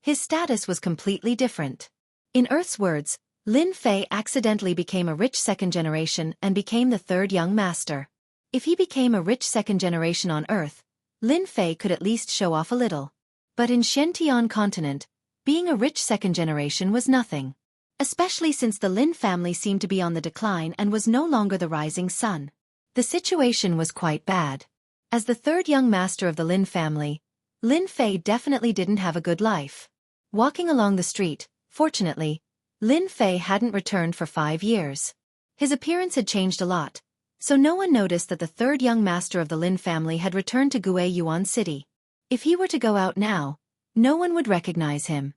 his status was completely different. In Earth's words, Lin Fei accidentally became a rich 2nd generation and became the 3rd young master. If he became a rich 2nd generation on Earth, Lin Fei could at least show off a little. But in Xianxia continent, being a rich 2nd generation was nothing. Especially since the Lin family seemed to be on the decline and was no longer the rising sun. The situation was quite bad. As the 3rd young master of the Lin family, Lin Fei definitely didn't have a good life. Walking along the street, fortunately, Lin Fei hadn't returned for 5 years. His appearance had changed a lot, so no one noticed that the 3rd young master of the Lin family had returned to Yuan City. If he were to go out now, no one would recognize him.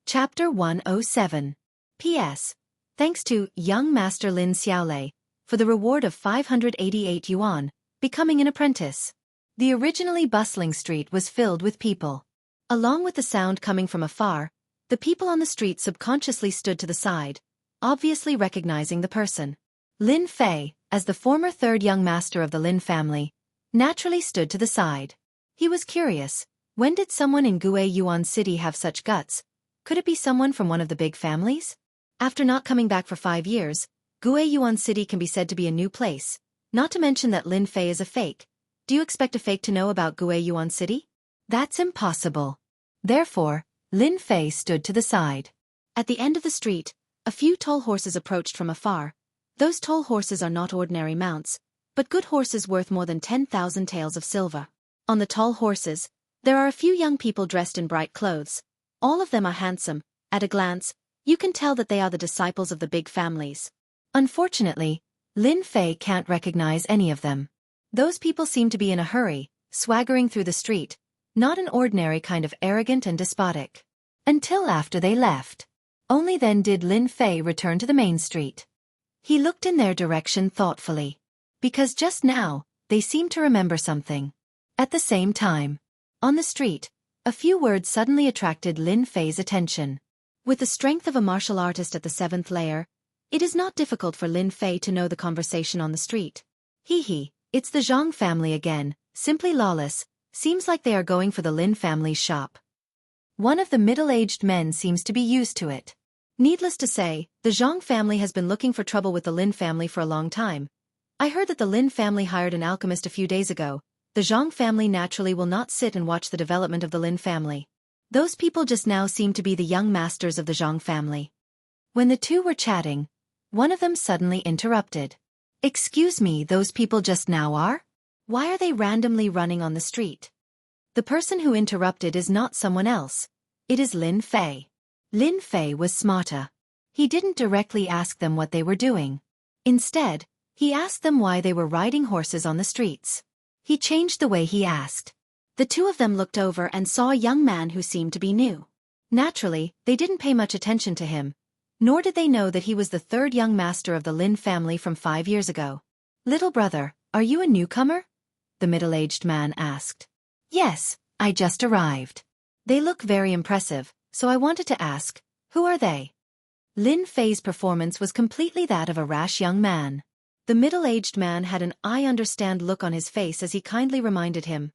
Chapter 107. P.S. Thanks to young master Lin Xiaolei for the reward of 588 yuan, becoming an apprentice. The originally bustling street was filled with people. Along with the sound coming from afar, the people on the street subconsciously stood to the side, obviously recognizing the person. Lin Fei, as the former 3rd young master of the Lin family, naturally stood to the side. He was curious, when did someone in Yuan City have such guts? Could it be someone from one of the big families? After not coming back for 5 years, Yuan City can be said to be a new place, not to mention that Lin Fei is a fake. Do you expect a fake to know about Yuan City? That's impossible. Therefore, Lin Fei stood to the side. At the end of the street, a few tall horses approached from afar. Those tall horses are not ordinary mounts, but good horses worth more than 10,000 taels of silver. On the tall horses, there are a few young people dressed in bright clothes. All of them are handsome. At a glance, you can tell that they are the disciples of the big families. Unfortunately, Lin Fei can't recognize any of them. Those people seem to be in a hurry, swaggering through the street, not an ordinary kind of arrogant and despotic. Until after they left. Only then did Lin Fei return to the main street. He looked in their direction thoughtfully. Because just now, they seemed to remember something. At the same time, on the street, a few words suddenly attracted Lin Fei's attention. With the strength of a martial artist at the 7th layer, it is not difficult for Lin Fei to know the conversation on the street. Hee, it's the Zhang family again, simply lawless, seems like they are going for the Lin family's shop. One of the middle-aged men seems to be used to it. Needless to say, the Zhang family has been looking for trouble with the Lin family for a long time. I heard that the Lin family hired an alchemist a few days ago. The Jianghu family naturally will not sit and watch the development of the Lin family. Those people just now seem to be the young masters of the Jianghu family. When the two were chatting, one of them suddenly interrupted. Excuse me, those people just now are? Why are they randomly running on the street? The person who interrupted is not someone else. It is Lin Fei. Lin Fei was smarter. He didn't directly ask them what they were doing. Instead, he asked them why they were riding horses on the streets. He changed the way he asked. The two of them looked over and saw a young man who seemed to be new. Naturally, they didn't pay much attention to him, nor did they know that he was the third young master of the Lin family from 5 years ago. "Little brother, are you a newcomer?" the middle-aged man asked. "Yes, I just arrived. They look very impressive, so I wanted to ask, who are they?" Lin Fei's performance was completely that of a rash young man. The middle-aged man had an "I understand" look on his face as he kindly reminded him,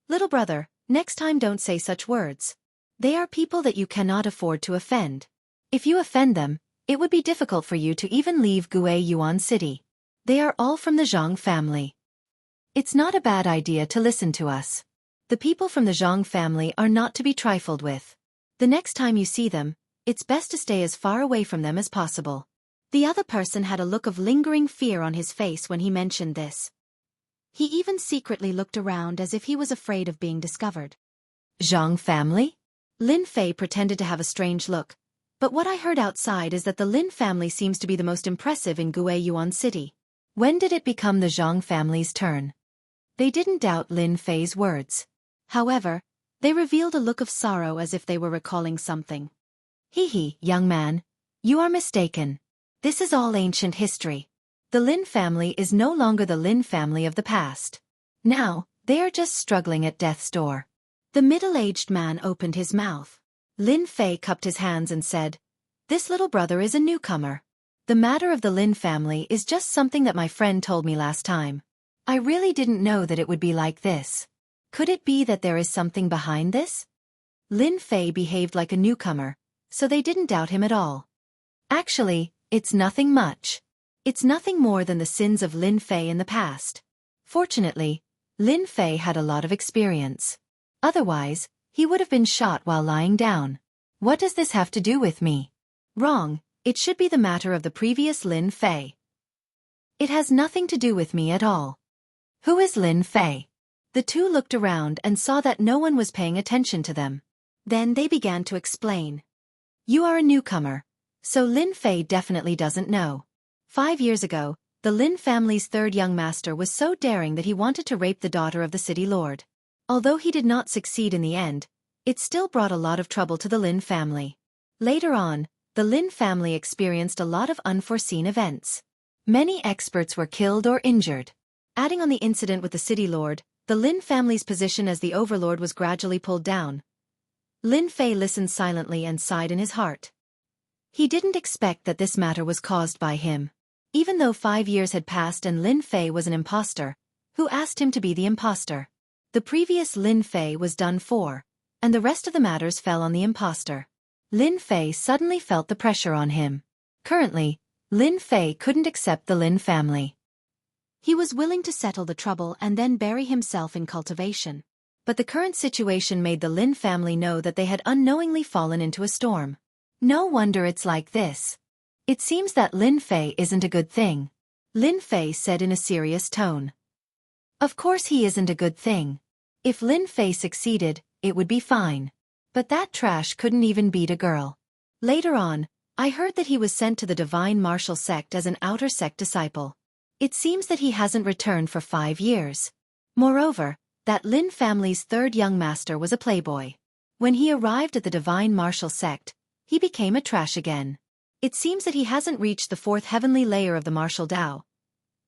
"Little brother, next time don't say such words. They are people that you cannot afford to offend. If you offend them, it would be difficult for you to even leave Yuan City. They are all from the Zhang family. It's not a bad idea to listen to us. The people from the Zhang family are not to be trifled with. The next time you see them, it's best to stay as far away from them as possible." The other person had a look of lingering fear on his face when he mentioned this. He even secretly looked around as if he was afraid of being discovered. "Zhang family?" Lin Fei pretended to have a strange look, but what I heard outside is that the Lin family seems to be the most impressive in Yuan City. When did it become the Zhang family's turn? They didn't doubt Lin Fei's words. However, they revealed a look of sorrow as if they were recalling something. "Hee, young man. You are mistaken. This is all ancient history. The Lin family is no longer the Lin family of the past. Now, they are just struggling at death's door." The middle-aged man opened his mouth. Lin Fei cupped his hands and said, "This little brother is a newcomer. The matter of the Lin family is just something that my friend told me last time. I really didn't know that it would be like this. Could it be that there is something behind this?" Lin Fei behaved like a newcomer, so they didn't doubt him at all. Actually, it's nothing much. It's nothing more than the sins of Lin Fei in the past. Fortunately, Lin Fei had a lot of experience. Otherwise, he would have been shot while lying down. What does this have to do with me? Wrong, it should be the matter of the previous Lin Fei. It has nothing to do with me at all. Who is Lin Fei? The two looked around and saw that no one was paying attention to them. Then they began to explain. "You are a newcomer, so Lin Fei definitely doesn't know. 5 years ago, the Lin family's third young master was so daring that he wanted to rape the daughter of the city lord. Although he did not succeed in the end, it still brought a lot of trouble to the Lin family. Later on, the Lin family experienced a lot of unforeseen events. Many experts were killed or injured. Adding on the incident with the city lord, the Lin family's position as the overlord was gradually pulled down." Lin Fei listened silently and sighed in his heart. He didn't expect that this matter was caused by him. Even though 5 years had passed and Lin Fei was an imposter, who asked him to be the imposter? The previous Lin Fei was done for, and the rest of the matters fell on the imposter. Lin Fei suddenly felt the pressure on him. Currently, Lin Fei couldn't accept the Lin family. He was willing to settle the trouble and then bury himself in cultivation. But the current situation made the Lin family know that they had unknowingly fallen into a storm. No wonder it's like this. It seems that Lin Fei isn't a good thing. Lin Fei said in a serious tone. Of course he isn't a good thing. If Lin Fei succeeded, it would be fine. But that trash couldn't even beat a girl. Later on, I heard that he was sent to the divine martial sect as an outer sect disciple. It seems that he hasn't returned for 5 years. Moreover, that Lin family's third young master was a playboy. When he arrived at the divine martial sect, he became a trash again. It seems that he hasn't reached the 4th heavenly layer of the martial Tao.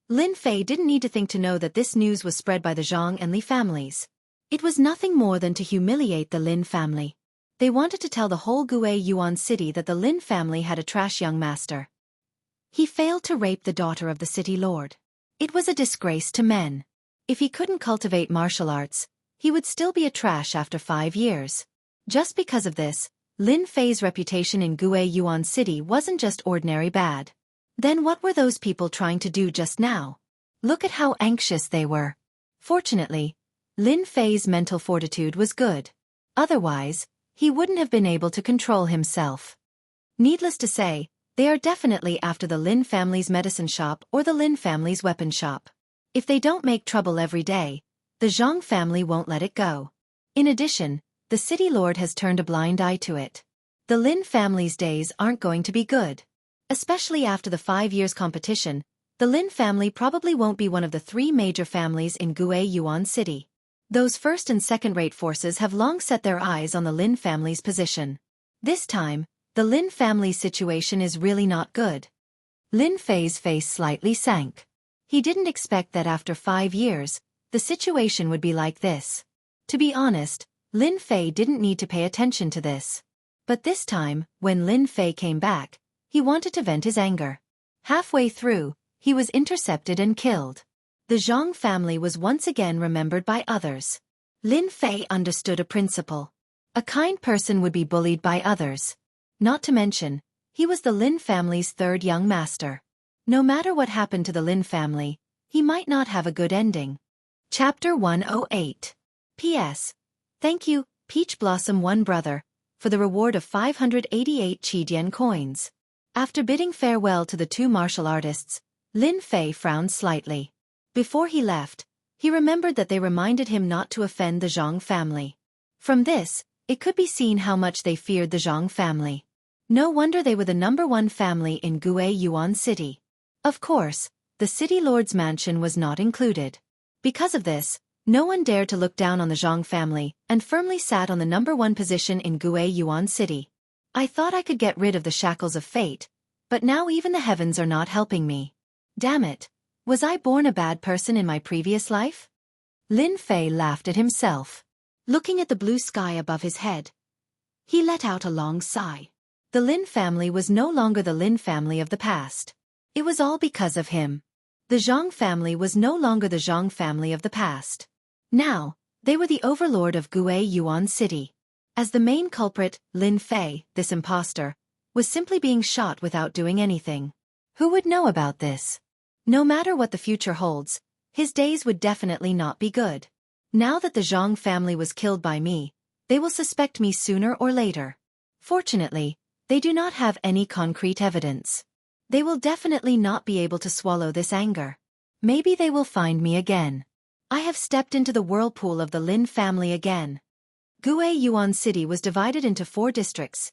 Lin Fei didn't need to think to know that this news was spread by the Zhang and Li families. It was nothing more than to humiliate the Lin family. They wanted to tell the whole Yuan City that the Lin family had a trash young master. He failed to rape the daughter of the city lord. It was a disgrace to men. If he couldn't cultivate martial arts, he would still be a trash after 5 years. Just because of this, Lin Fei's reputation in Yuan City wasn't just ordinary bad. Then what were those people trying to do just now? Look at how anxious they were. Fortunately, Lin Fei's mental fortitude was good. Otherwise, he wouldn't have been able to control himself. Needless to say, they are definitely after the Lin family's medicine shop or the Lin family's weapon shop. If they don't make trouble every day, the Zhang family won't let it go. In addition, the city lord has turned a blind eye to it. The Lin family's days aren't going to be good. Especially after the 5 years competition, the Lin family probably won't be one of the three major families in Gue Yuan City. Those first- and second-rate forces have long set their eyes on the Lin family's position. This time, the Lin family's situation is really not good. Lin Fei's face slightly sank. He didn't expect that after 5 years, the situation would be like this. To be honest, Lin Fei didn't need to pay attention to this. But this time, when Lin Fei came back, he wanted to vent his anger. Halfway through, he was intercepted and killed. The Zhang family was once again remembered by others. Lin Fei understood a principle. A kind person would be bullied by others. Not to mention, he was the Lin family's third young master. No matter what happened to the Lin family, he might not have a good ending. Chapter 108. P.S. Thank you, Peach Blossom One Brother, for the reward of 588 Qidian coins. After bidding farewell to the two martial artists, Lin Fei frowned slightly. Before he left, he remembered that they reminded him not to offend the Zhang family. From this, it could be seen how much they feared the Zhang family. No wonder they were the #1 family in Gue Yuan City. Of course, the city lord's mansion was not included. Because of this, no one dared to look down on the Zhang family and firmly sat on the #1 position in Gue Yuan City. I thought I could get rid of the shackles of fate, but now even the heavens are not helping me. Damn it. Was I born a bad person in my previous life? Lin Fei laughed at himself. Looking at the blue sky above his head, he let out a long sigh. The Lin family was no longer the Lin family of the past. It was all because of him. The Zhang family was no longer the Zhang family of the past. Now, they were the overlord of Gue Yuan City. As the main culprit, Lin Fei, this imposter, was simply being shot without doing anything. Who would know about this? No matter what the future holds, his days would definitely not be good. Now that the Zhang family was killed by me, they will suspect me sooner or later. Fortunately, they do not have any concrete evidence. They will definitely not be able to swallow this anger. Maybe they will find me again. I have stepped into the whirlpool of the Lin family again. Gue Yuan City was divided into 4 districts: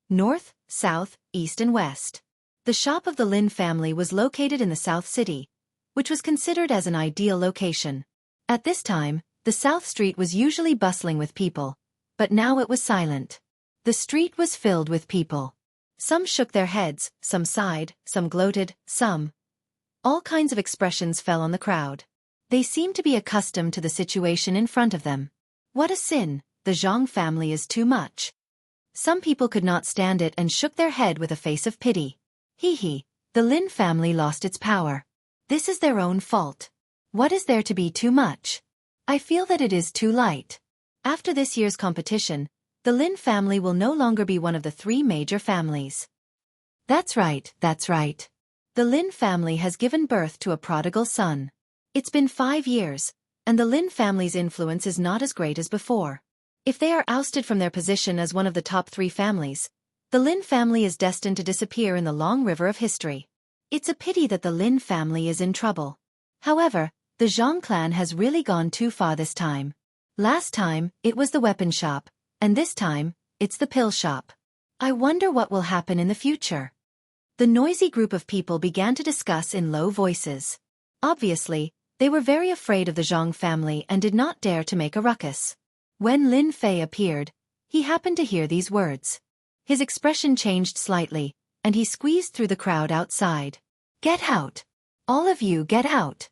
North, South, East and West. The shop of the Lin family was located in the South City, which was considered as an ideal location. At this time, the South Street was usually bustling with people, but now it was silent. The street was filled with people. Some shook their heads, some sighed, some gloated, some. All kinds of expressions fell on the crowd. They seemed to be accustomed to the situation in front of them. What a sin, the Zhang family is too much. Some people could not stand it and shook their head with a face of pity. Hee, the Lin family lost its power. This is their own fault. What is there to be too much? I feel that it is too light. After this year's competition, the Lin family will no longer be one of the 3 major families. That's right, that's right. The Lin family has given birth to a prodigal son. It's been 5 years, and the Lin family's influence is not as great as before. If they are ousted from their position as one of the top 3 families, the Lin family is destined to disappear in the long river of history. It's a pity that the Lin family is in trouble. However, the Zhang clan has really gone too far this time. Last time, it was the weapon shop, and this time, it's the pill shop. I wonder what will happen in the future. The noisy group of people began to discuss in low voices. Obviously, they were very afraid of the Zhang family and did not dare to make a ruckus. When Lin Fei appeared, he happened to hear these words. His expression changed slightly, and he squeezed through the crowd outside. Get out! All of you get out!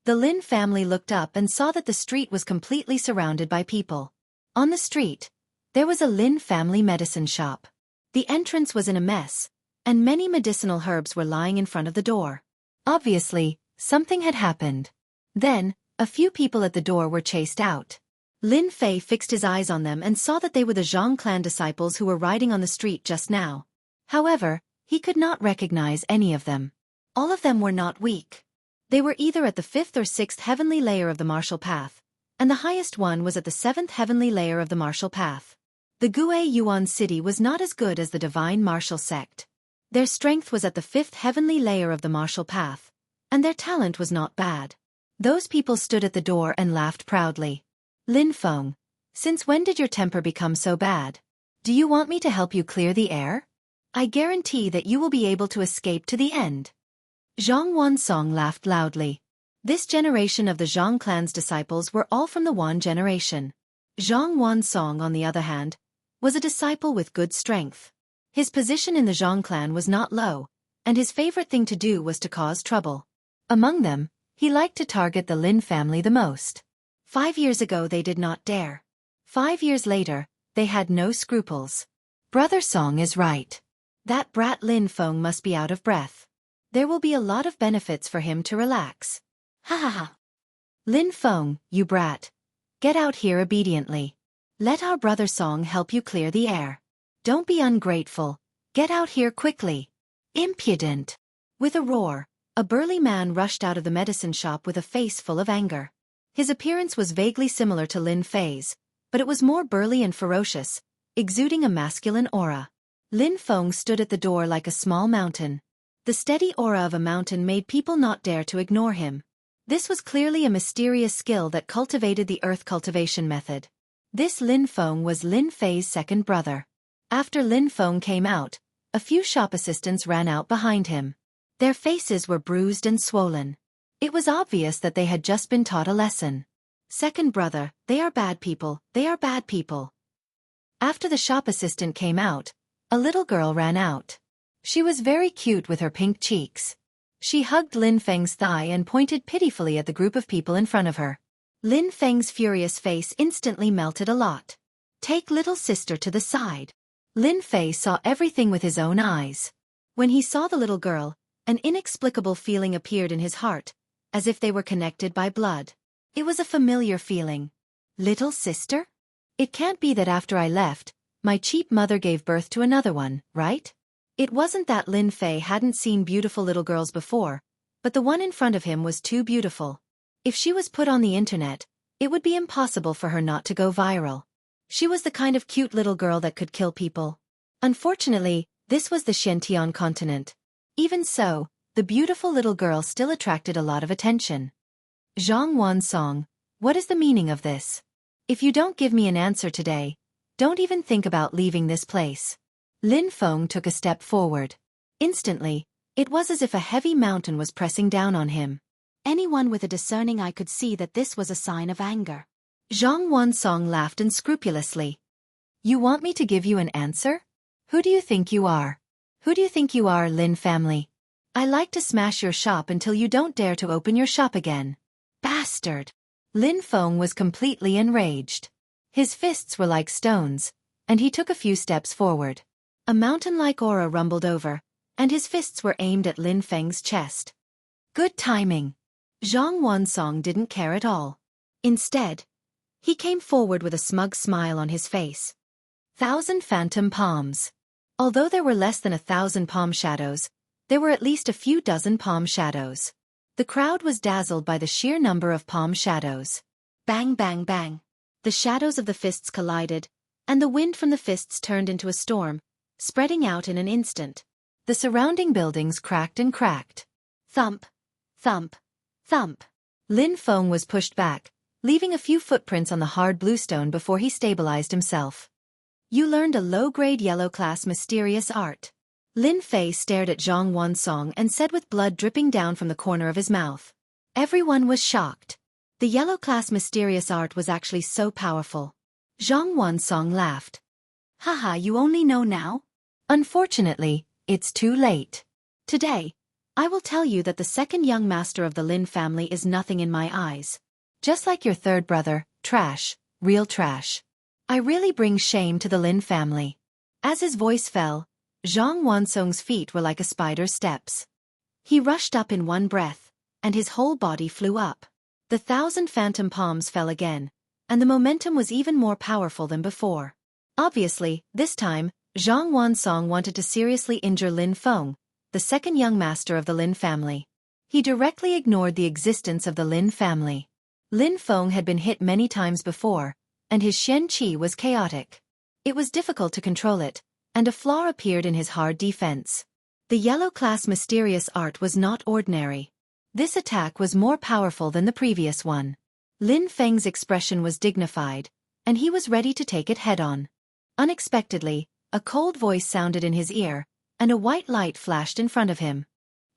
The Lin family looked up and saw that the street was completely surrounded by people. On the street, there was a Lin family medicine shop. The entrance was in a mess, and many medicinal herbs were lying in front of the door. Obviously, something had happened. Then, a few people at the door were chased out. Lin Fei fixed his eyes on them and saw that they were the Zhang clan disciples who were riding on the street just now. However, he could not recognize any of them. All of them were not weak. They were either at the 5th or 6th heavenly layer of the martial path, and the highest one was at the 7th heavenly layer of the martial path. The Gue Yuan City was not as good as the divine martial sect. Their strength was at the 5th heavenly layer of the martial path, and their talent was not bad. Those people stood at the door and laughed proudly. Lin Feng, since when did your temper become so bad? Do you want me to help you clear the air? I guarantee that you will be able to escape to the end. Zhang Wansong laughed loudly. This generation of the Zhang clan's disciples were all from the Wan generation. Zhang Wansong, on the other hand, was a disciple with good strength. His position in the Zhang clan was not low, and his favorite thing to do was to cause trouble. Among them, he liked to target the Lin family the most. 5 years ago they did not dare. 5 years later, they had no scruples. Brother Song is right. That brat Lin Feng must be out of breath. There will be a lot of benefits for him to relax. Ha ha ha. Lin Feng, you brat. Get out here obediently. Let our brother Song help you clear the air. Don't be ungrateful. Get out here quickly. Impudent. With a roar, a burly man rushed out of the medicine shop with a face full of anger. His appearance was vaguely similar to Lin Fei's, but it was more burly and ferocious, exuding a masculine aura. Lin Feng stood at the door like a small mountain. The steady aura of a mountain made people not dare to ignore him. This was clearly a mysterious skill that cultivated the earth cultivation method. This Lin Feng was Lin Fei's second brother. After Lin Feng came out, a few shop assistants ran out behind him. Their faces were bruised and swollen. It was obvious that they had just been taught a lesson. Second brother, they are bad people, they are bad people. After the shop assistant came out, a little girl ran out. She was very cute with her pink cheeks. She hugged Lin Feng's thigh and pointed pitifully at the group of people in front of her. Lin Feng's furious face instantly melted a lot. Take little sister to the side. Lin Fei saw everything with his own eyes. When he saw the little girl, an inexplicable feeling appeared in his heart, as if they were connected by blood. It was a familiar feeling. Little sister? It can't be that after I left, my cheap mother gave birth to another one, right? It wasn't that Lin Fei hadn't seen beautiful little girls before, but the one in front of him was too beautiful. If she was put on the internet, it would be impossible for her not to go viral. She was the kind of cute little girl that could kill people. Unfortunately, this was the Xianxia continent. Even so, the beautiful little girl still attracted a lot of attention. Zhang Wansong, what is the meaning of this? If you don't give me an answer today, don't even think about leaving this place. Lin Feng took a step forward. Instantly, it was as if a heavy mountain was pressing down on him. Anyone with a discerning eye could see that this was a sign of anger. Zhang Wansong laughed unscrupulously. You want me to give you an answer? Who do you think you are? Who do you think you are, Lin family? I like to smash your shop until you don't dare to open your shop again. Bastard! Lin Feng was completely enraged. His fists were like stones, and he took a few steps forward. A mountain-like aura rumbled over, and his fists were aimed at Lin Feng's chest. Good timing. Zhang Wansong didn't care at all. Instead, he came forward with a smug smile on his face. 1,000 phantom palms. Although there were less than 1,000 palm shadows, there were at least a few dozen palm shadows. The crowd was dazzled by the sheer number of palm shadows. Bang bang bang. The shadows of the fists collided, and the wind from the fists turned into a storm, spreading out in an instant. The surrounding buildings cracked and cracked. Thump, thump, thump. Lin Feng was pushed back, leaving a few footprints on the hard bluestone before he stabilized himself. You learned a low-grade yellow-class mysterious art. Lin Fei stared at Zhang Wansong and said with blood dripping down from the corner of his mouth. Everyone was shocked. The yellow-class mysterious art was actually so powerful. Zhang Wansong laughed. Haha, you only know now? Unfortunately, it's too late. Today, I will tell you that the second young master of the Lin family is nothing in my eyes. Just like your third brother, trash, real trash. I really bring shame to the Lin family. As his voice fell, Zhang Wansong's feet were like a spider's steps. He rushed up in one breath, and his whole body flew up. The 1,000 phantom palms fell again, and the momentum was even more powerful than before. Obviously, this time, Zhang Wansong wanted to seriously injure Lin Feng, the second young master of the Lin family. He directly ignored the existence of the Lin family. Lin Feng had been hit many times before, and his Shen Qi was chaotic. It was difficult to control it, and a flaw appeared in his hard defense. The yellow-class mysterious art was not ordinary. This attack was more powerful than the previous one. Lin Feng's expression was dignified, and he was ready to take it head-on. Unexpectedly, a cold voice sounded in his ear, and a white light flashed in front of him.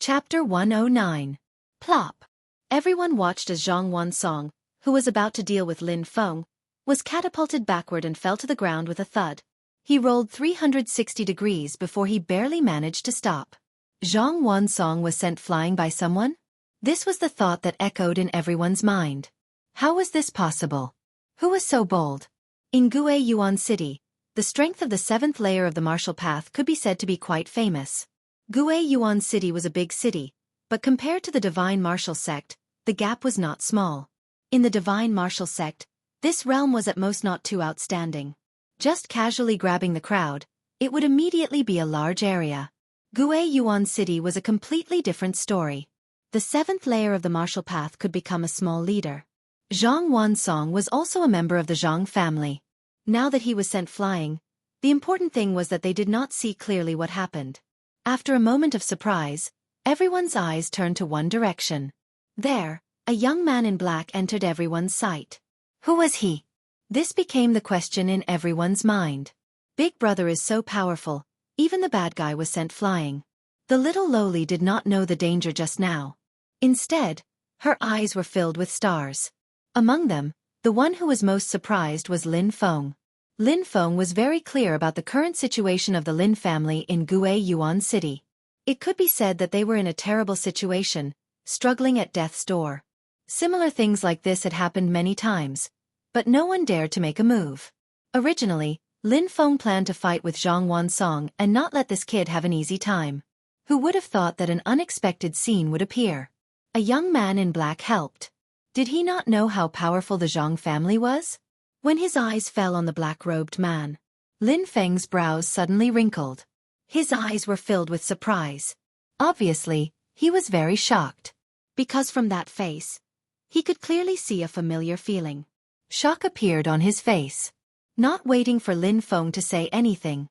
Chapter 109. Plop. Everyone watched as Zhang Wansong, who was about to deal with Lin Feng, was catapulted backward and fell to the ground with a thud. He rolled 360 degrees before he barely managed to stop. Zhang Wansong was sent flying by someone? This was the thought that echoed in everyone's mind. How was this possible? Who was so bold? In Gue Yuan City, the strength of the seventh layer of the martial path could be said to be quite famous. Gue Yuan City was a big city, but compared to the Divine Martial Sect, the gap was not small. In the Divine Martial Sect, this realm was at most not too outstanding. Just casually grabbing the crowd, it would immediately be a large area. Gue Yuan City was a completely different story. The seventh layer of the martial path could become a small leader. Zhang Wansong was also a member of the Zhang family. Now that he was sent flying, the important thing was that they did not see clearly what happened. After a moment of surprise, everyone's eyes turned to one direction. There, a young man in black entered everyone's sight. Who was he? This became the question in everyone's mind. Big Brother is so powerful, even the bad guy was sent flying. The little lowly did not know the danger just now. Instead, her eyes were filled with stars. Among them, the one who was most surprised was Lin Feng. Lin Feng was very clear about the current situation of the Lin family in Gue Yuan City. It could be said that they were in a terrible situation, struggling at death's door. Similar things like this had happened many times, but no one dared to make a move. Originally, Lin Feng planned to fight with Zhang Wansong and not let this kid have an easy time. Who would have thought that an unexpected scene would appear? A young man in black helped. Did he not know how powerful the Zhang family was? When his eyes fell on the black-robed man, Lin Feng's brows suddenly wrinkled. His eyes were filled with surprise. Obviously, he was very shocked. Because from that face, he could clearly see a familiar feeling. Shock appeared on his face. Not waiting for Lin Feng to say anything.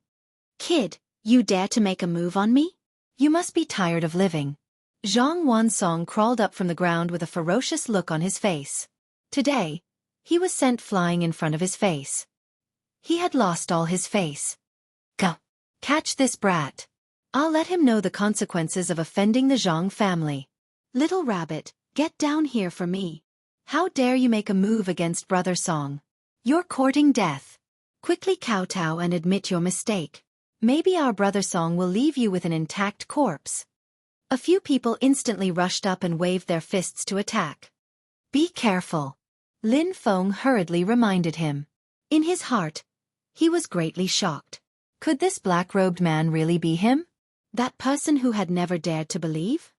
"Kid, you dare to make a move on me? You must be tired of living." Zhang Wansong crawled up from the ground with a ferocious look on his face. Today, he was sent flying in front of his face. He had lost all his face. Go. Catch this brat. I'll let him know the consequences of offending the Zhang family. Little rabbit, get down here for me. How dare you make a move against Brother Song? You're courting death. Quickly kowtow and admit your mistake. Maybe our Brother Song will leave you with an intact corpse. A few people instantly rushed up and waved their fists to attack. Be careful. Lin Feng hurriedly reminded him. In his heart, he was greatly shocked. Could this black-robed man really be him? That person who had never dared to believe?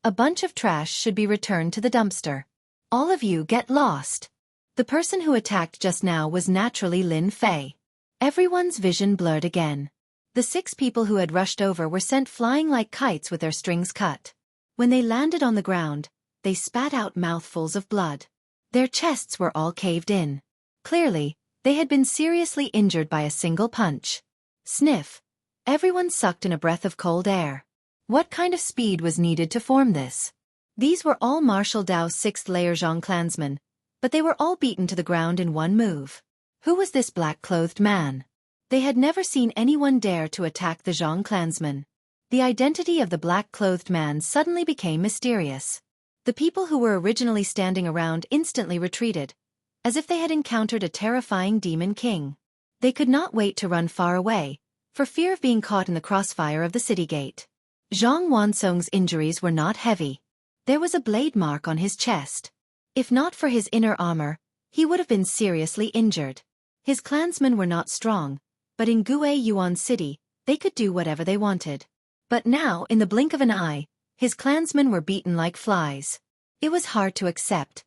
A bunch of trash should be returned to the dumpster. All of you get lost. The person who attacked just now was naturally Lin Fei. Everyone's vision blurred again. The 6 people who had rushed over were sent flying like kites with their strings cut. When they landed on the ground, they spat out mouthfuls of blood. Their chests were all caved in. Clearly, they had been seriously injured by a single punch. Sniff. Everyone sucked in a breath of cold air. What kind of speed was needed to form this? These were all Martial Dao's 6th layer Zhang clansmen, but they were all beaten to the ground in one move. Who was this black-clothed man? They had never seen anyone dare to attack the Zhang clansmen. The identity of the black-clothed man suddenly became mysterious. The people who were originally standing around instantly retreated, as if they had encountered a terrifying demon king. They could not wait to run far away, for fear of being caught in the crossfire of the city gate. Zhang Wansong's injuries were not heavy. There was a blade mark on his chest. If not for his inner armor, he would have been seriously injured. His clansmen were not strong, but in Gue Yuan City, they could do whatever they wanted. But now, in the blink of an eye, his clansmen were beaten like flies. It was hard to accept.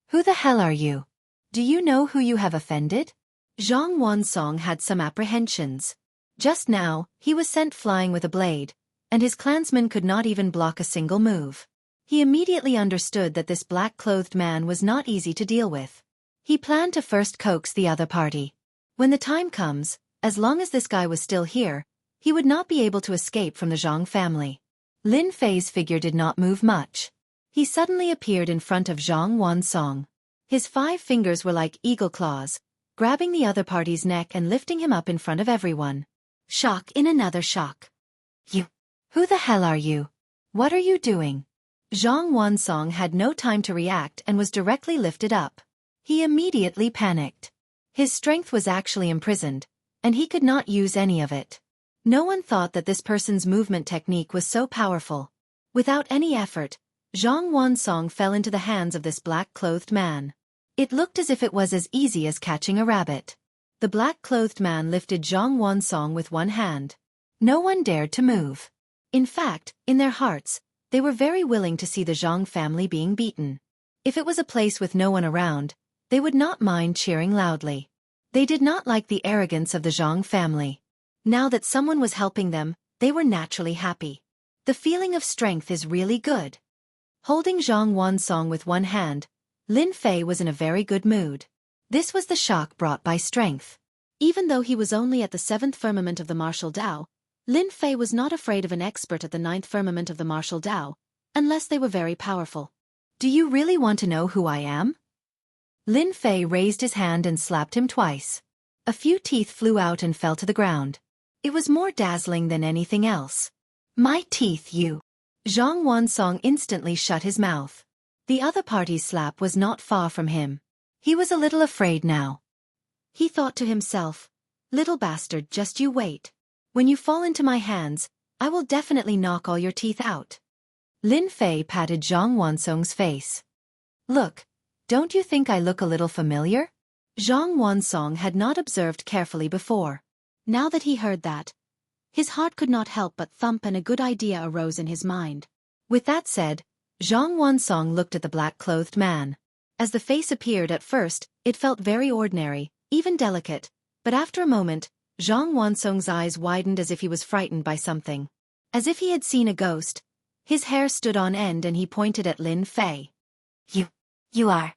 Who the hell are you? Do you know who you have offended? Zhang Wansong had some apprehensions. Just now, he was sent flying with a blade, and his clansmen could not even block a single move. He immediately understood that this black-clothed man was not easy to deal with. He planned to first coax the other party. When the time comes, as long as this guy was still here, he would not be able to escape from the Zhang family. Lin Fei's figure did not move much. He suddenly appeared in front of Zhang Wansong. His 5 fingers were like eagle claws, grabbing the other party's neck and lifting him up in front of everyone. Shock in another shock. You. Who the hell are you? What are you doing? Zhang Wansong had no time to react and was directly lifted up. He immediately panicked. His strength was actually imprisoned, and he could not use any of it. No one thought that this person's movement technique was so powerful. Without any effort, Zhang Wansong fell into the hands of this black-clothed man. It looked as if it was as easy as catching a rabbit. The black-clothed man lifted Zhang Wansong with one hand. No one dared to move. In fact, in their hearts, they were very willing to see the Zhang family being beaten. If it was a place with no one around, they would not mind cheering loudly. They did not like the arrogance of the Zhang family. Now that someone was helping them, they were naturally happy. The feeling of strength is really good. Holding Zhang Wansong with one hand, Lin Fei was in a very good mood. This was the shock brought by strength. Even though he was only at the 7th firmament of the martial Dao, Lin Fei was not afraid of an expert at the 9th firmament of the martial Dao, unless they were very powerful. Do you really want to know who I am? Lin Fei raised his hand and slapped him twice. A few teeth flew out and fell to the ground. It was more dazzling than anything else. My teeth, you! Zhang Wansong instantly shut his mouth. The other party's slap was not far from him. He was a little afraid now. He thought to himself, little bastard, just you wait. When you fall into my hands, I will definitely knock all your teeth out. Lin Fei patted Zhang Wansong's face. Look, don't you think I look a little familiar? Zhang Wansong had not observed carefully before. Now that he heard that, his heart could not help but thump and a good idea arose in his mind. With that said, Zhang Wansong looked at the black-clothed man. As the face appeared at first, it felt very ordinary, even delicate, but after a moment, Zhang Wansong's eyes widened as if he was frightened by something. As if he had seen a ghost, his hair stood on end and he pointed at Lin Fei. You are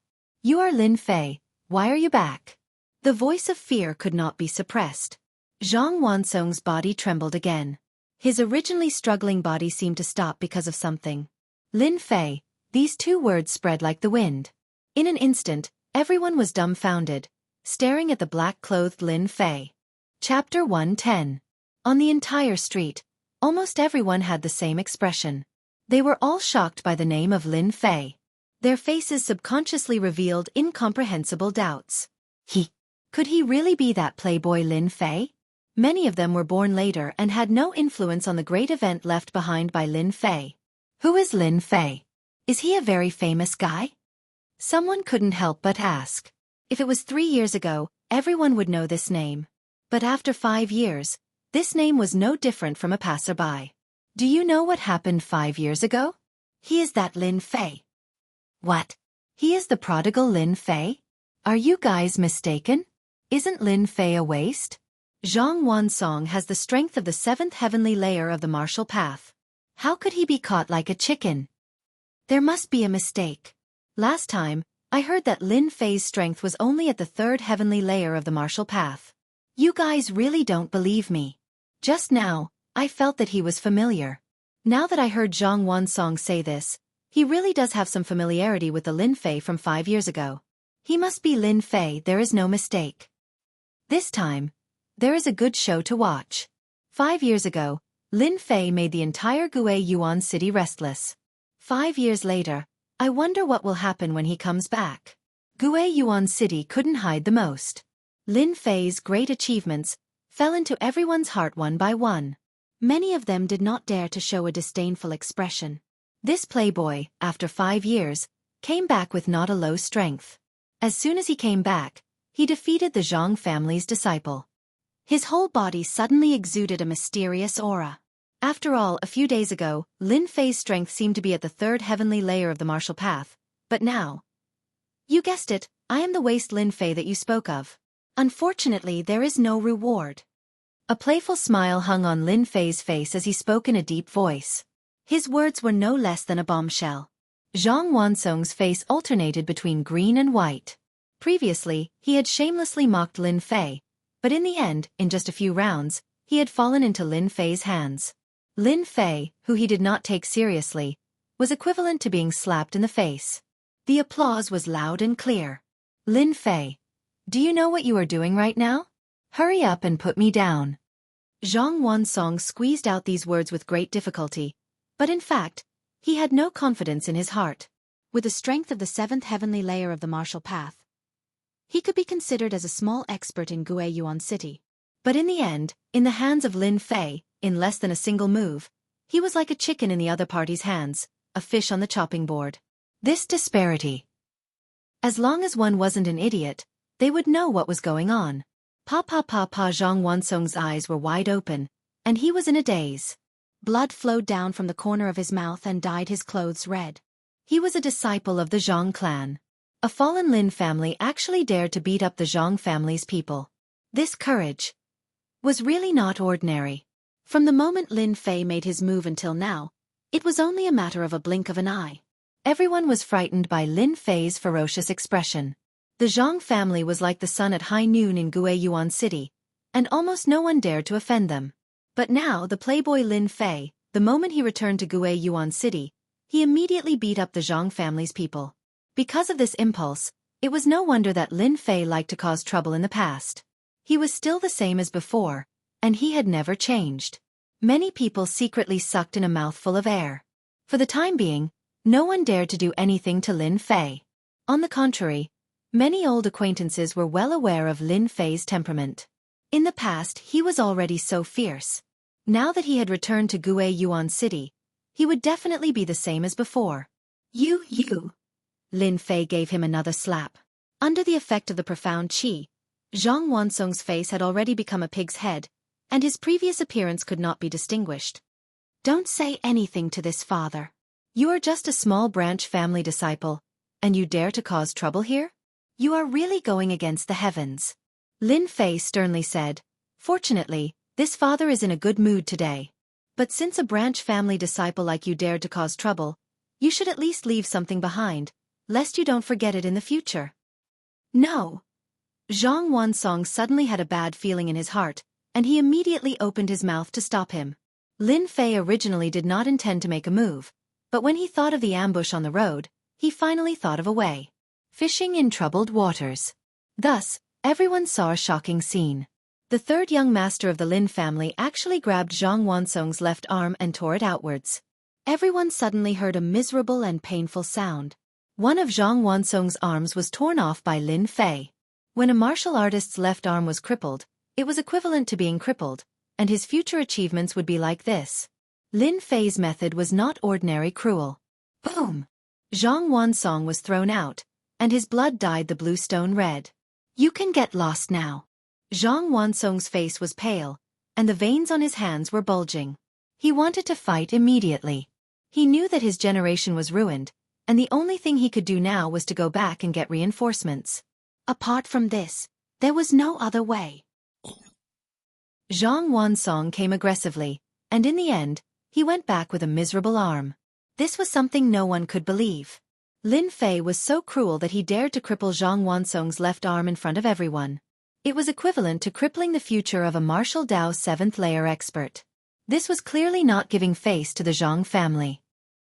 Lin Fei, why are you back? The voice of fear could not be suppressed. Zhang Wansong's body trembled again. His originally struggling body seemed to stop because of something. Lin Fei, these two words spread like the wind. In an instant, everyone was dumbfounded, staring at the black-clothed Lin Fei. Chapter 110. On the entire street, almost everyone had the same expression. They were all shocked by the name of Lin Fei. Their faces subconsciously revealed incomprehensible doubts. Could he really be that playboy Lin Fei? Many of them were born later and had no influence on the great event left behind by Lin Fei. Who is Lin Fei? Is he a very famous guy? Someone couldn't help but ask. If it was 3 years ago, everyone would know this name. But after 5 years, this name was no different from a passerby. Do you know what happened 5 years ago? He is that Lin Fei. What? He is the prodigal Lin Fei? Are you guys mistaken? Isn't Lin Fei a waste? Zhang Wansong has the strength of the 7th heavenly layer of the martial path. How could he be caught like a chicken? There must be a mistake. Last time, I heard that Lin Fei's strength was only at the 3rd heavenly layer of the martial path. You guys really don't believe me. Just now, I felt that he was familiar. Now that I heard Zhang Wansong say this, he really does have some familiarity with the Lin Fei from 5 years ago. He must be Lin Fei, there is no mistake. This time, there is a good show to watch. 5 years ago, Lin Fei made the entire Guiyuan city restless. 5 years later, I wonder what will happen when he comes back. Guiyuan city couldn't hide the most. Lin Fei's great achievements fell into everyone's heart one by one. Many of them did not dare to show a disdainful expression. This playboy, after 5 years, came back with not a low strength. As soon as he came back, he defeated the Zhang family's disciple. His whole body suddenly exuded a mysterious aura. After all, a few days ago, Lin Fei's strength seemed to be at the 3rd heavenly layer of the martial path, but now... You guessed it, I am the waste Lin Fei that you spoke of. Unfortunately, there is no reward. A playful smile hung on Lin Fei's face as he spoke in a deep voice. His words were no less than a bombshell. Zhang Wansong's face alternated between green and white. Previously, he had shamelessly mocked Lin Fei, but in the end, in just a few rounds, he had fallen into Lin Fei's hands. Lin Fei, who he did not take seriously, was equivalent to being slapped in the face. The applause was loud and clear. Lin Fei, do you know what you are doing right now? Hurry up and put me down. Zhang Wansong squeezed out these words with great difficulty, But in fact, he had no confidence in his heart. With the strength of the seventh heavenly layer of the martial path, he could be considered as a small expert in Yuan City. But in the end, in the hands of Lin Fei, in less than a single move, he was like a chicken in the other party's hands, a fish on the chopping board. This disparity. As long as one wasn't an idiot, they would know what was going on. Zhang Wansong's eyes were wide open, and he was in a daze. Blood flowed down from the corner of his mouth and dyed his clothes red. He was a disciple of the Zhang clan. A fallen Lin family actually dared to beat up the Zhang family's people. This courage was really not ordinary. From the moment Lin Fei made his move until now, it was only a matter of a blink of an eye. Everyone was frightened by Lin Fei's ferocious expression. The Zhang family was like the sun at high noon in Yuan City, and almost no one dared to offend them. But now the playboy Lin Fei, the moment he returned to Yuan City, he immediately beat up the Zhang family's people. Because of this impulse, it was no wonder that Lin Fei liked to cause trouble in the past. He was still the same as before, and he had never changed. Many people secretly sucked in a mouthful of air. For the time being, no one dared to do anything to Lin Fei. On the contrary, many old acquaintances were well aware of Lin Fei's temperament. In the past, he was already so fierce. Now that he had returned to Yuan City, he would definitely be the same as before. You. Lin Fei gave him another slap. Under the effect of the profound qi, Zhang Wansong's face had already become a pig's head, and his previous appearance could not be distinguished. Don't say anything to this father. You are just a small branch family disciple, and you dare to cause trouble here? You are really going against the heavens. Lin Fei sternly said. Fortunately, this father is in a good mood today. But since a branch family disciple like you dared to cause trouble, you should at least leave something behind, lest you don't forget it in the future. No. Zhang Wansong suddenly had a bad feeling in his heart, and he immediately opened his mouth to stop him. Lin Fei originally did not intend to make a move, but when he thought of the ambush on the road, he finally thought of a way. Fishing in troubled waters. Thus, everyone saw a shocking scene. The third young master of the Lin family actually grabbed Zhang Wansong's left arm and tore it outwards. Everyone suddenly heard a miserable and painful sound. One of Zhang Wansong's arms was torn off by Lin Fei. When a martial artist's left arm was crippled, it was equivalent to being crippled, and his future achievements would be like this. Lin Fei's method was not ordinary cruel. Boom! Zhang Wansong was thrown out, and his blood dyed the blue stone red. You can get lost now. Zhang Wansong's face was pale, and the veins on his hands were bulging. He wanted to fight immediately. He knew that his generation was ruined, and the only thing he could do now was to go back and get reinforcements. Apart from this, there was no other way. Zhang Wansong came aggressively, and in the end, he went back with a miserable arm. This was something no one could believe. Lin Fei was so cruel that he dared to cripple Zhang Wansong's left arm in front of everyone. It was equivalent to crippling the future of a martial Dao 7th layer expert. This was clearly not giving face to the Zhang family.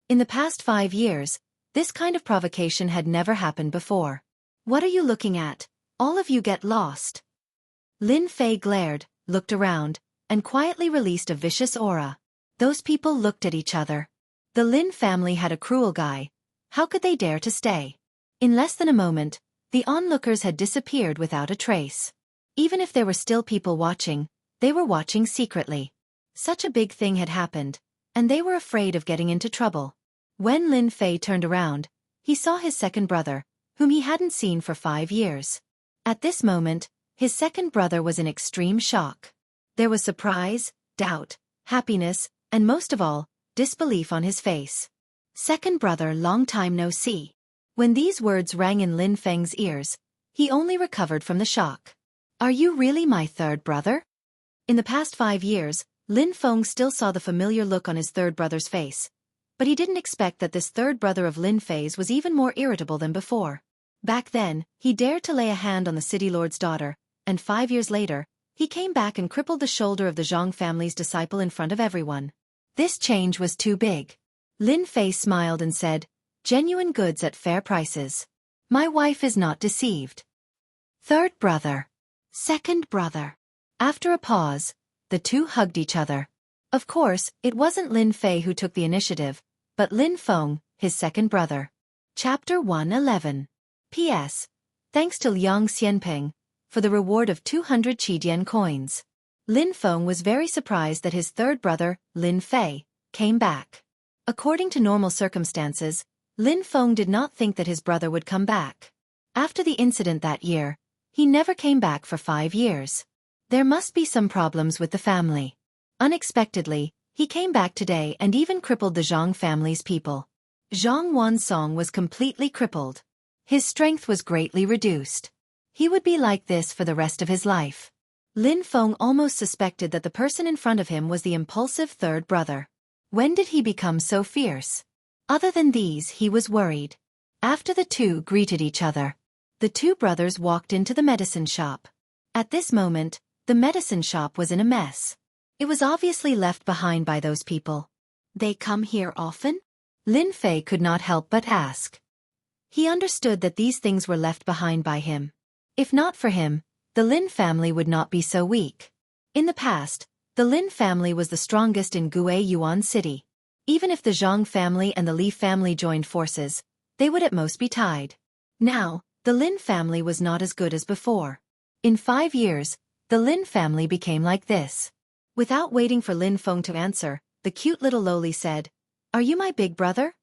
In the past 5 years, this kind of provocation had never happened before. What are you looking at? All of you get lost. Lin Fei glared, looked around, and quietly released a vicious aura. Those people looked at each other. The Lin family had a cruel guy. How could they dare to stay? In less than a moment, the onlookers had disappeared without a trace. Even if there were still people watching, they were watching secretly. Such a big thing had happened, and they were afraid of getting into trouble. When Lin Fei turned around, he saw his second brother, whom he hadn't seen for 5 years. At this moment, his second brother was in extreme shock. There was surprise, doubt, happiness, and most of all, disbelief on his face. Second brother, long time no see. When these words rang in Lin Fei's ears, he only recovered from the shock. Are you really my third brother? In the past 5 years, Lin Feng still saw the familiar look on his third brother's face. But he didn't expect that this third brother of Lin Fei's was even more irritable than before. Back then, he dared to lay a hand on the city lord's daughter, and 5 years later, he came back and crippled the shoulder of the Zhang family's disciple in front of everyone. This change was too big. Lin Fei smiled and said, "Genuine goods at fair prices. My wife is not deceived." Third brother. Second brother. After a pause, the two hugged each other. Of course, it wasn't Lin Fei who took the initiative, but Lin Feng, his second brother. Chapter 111. P.S. Thanks to Liang Xianping for the reward of 200 Qidian coins. Lin Feng was very surprised that his third brother, Lin Fei, came back. According to normal circumstances, Lin Feng did not think that his brother would come back. After the incident that year, he never came back for 5 years. There must be some problems with the family. Unexpectedly, he came back today and even crippled the Zhang family's people. Zhang Wansong was completely crippled. His strength was greatly reduced. He would be like this for the rest of his life. Lin Feng almost suspected that the person in front of him was the impulsive third brother. When did he become so fierce? Other than these, he was worried. After the two greeted each other, the two brothers walked into the medicine shop. At this moment, the medicine shop was in a mess. It was obviously left behind by those people. They come here often? Lin Fei could not help but ask. He understood that these things were left behind by him. If not for him, the Lin family would not be so weak. In the past, the Lin family was the strongest in Gue Yuan City. Even if the Zhang family and the Li family joined forces, they would at most be tied. Now, the Lin family was not as good as before. In 5 years, the Lin family became like this. Without waiting for Lin Feng to answer, the cute little lowly said, "Are you my big brother?"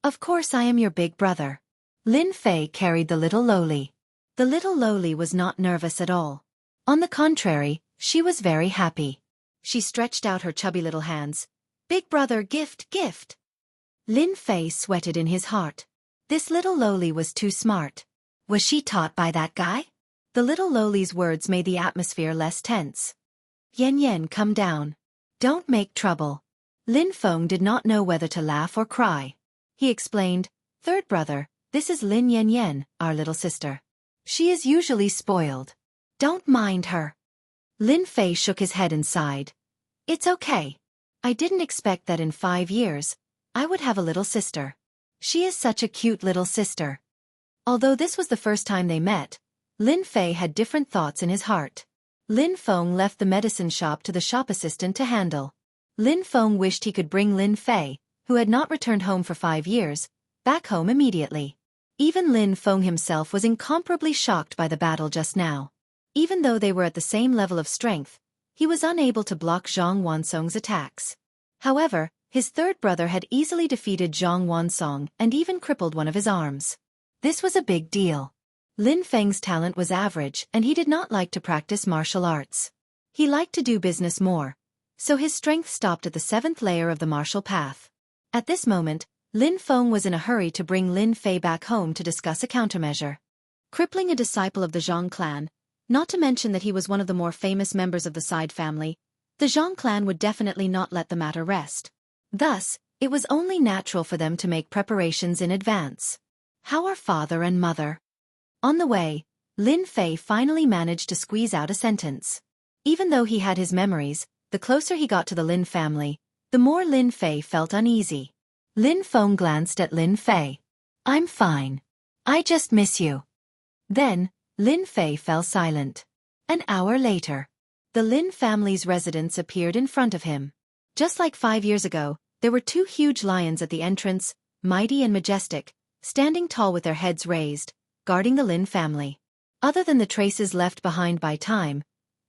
"Of course I am your big brother." Lin Fei carried the little lowly. The little lowly was not nervous at all. On the contrary, she was very happy. She stretched out her chubby little hands. "Big brother, gift, gift." Lin Fei sweated in his heart. This little lowly was too smart. Was she taught by that guy? The little lowly's words made the atmosphere less tense. "Yan Yan, come down. Don't make trouble." Lin Feng did not know whether to laugh or cry. He explained, "Third brother, this is Lin Yan Yan, our little sister. She is usually spoiled. Don't mind her." Lin Fei shook his head and sighed. "It's okay. I didn't expect that in 5 years, I would have a little sister. She is such a cute little sister." Although this was the first time they met, Lin Fei had different thoughts in his heart. Lin Feng left the medicine shop to the shop assistant to handle. Lin Feng wished he could bring Lin Fei, who had not returned home for 5 years, back home immediately. Even Lin Feng himself was incomparably shocked by the battle just now. Even though they were at the same level of strength, he was unable to block Zhang Wansong's attacks. However, his third brother had easily defeated Zhang Wansong and even crippled one of his arms. This was a big deal. Lin Feng's talent was average and he did not like to practice martial arts. He liked to do business more, so his strength stopped at the 7th layer of the martial path. At this moment, Lin Feng was in a hurry to bring Lin Fei back home to discuss a countermeasure. Crippling a disciple of the Zhang clan, not to mention that he was one of the more famous members of the Side family, the Zhang clan would definitely not let the matter rest. Thus, it was only natural for them to make preparations in advance. How are father and mother? On the way, Lin Fei finally managed to squeeze out a sentence. Even though he had his memories, the closer he got to the Lin family, the more Lin Fei felt uneasy. Lin Feng glanced at Lin Fei. "I'm fine. I just miss you." Then, Lin Fei fell silent. An hour later, the Lin family's residence appeared in front of him. Just like 5 years ago, there were 2 huge lions at the entrance, mighty and majestic, standing tall with their heads raised, guarding the Lin family. Other than the traces left behind by time,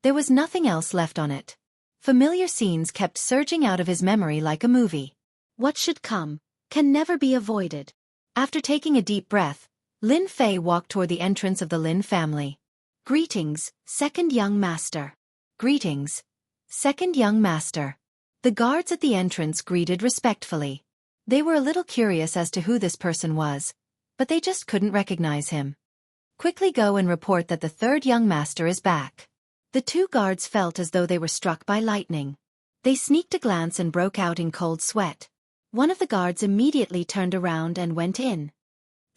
there was nothing else left on it. Familiar scenes kept surging out of his memory like a movie. What should come can never be avoided. After taking a deep breath, Lin Fei walked toward the entrance of the Lin family. "Greetings, second young master." "Greetings, second young master." The guards at the entrance greeted respectfully. They were a little curious as to who this person was, but they just couldn't recognize him. "Quickly go and report that the third young master is back." The 2 guards felt as though they were struck by lightning. They sneaked a glance and broke out in cold sweat. One of the guards immediately turned around and went in.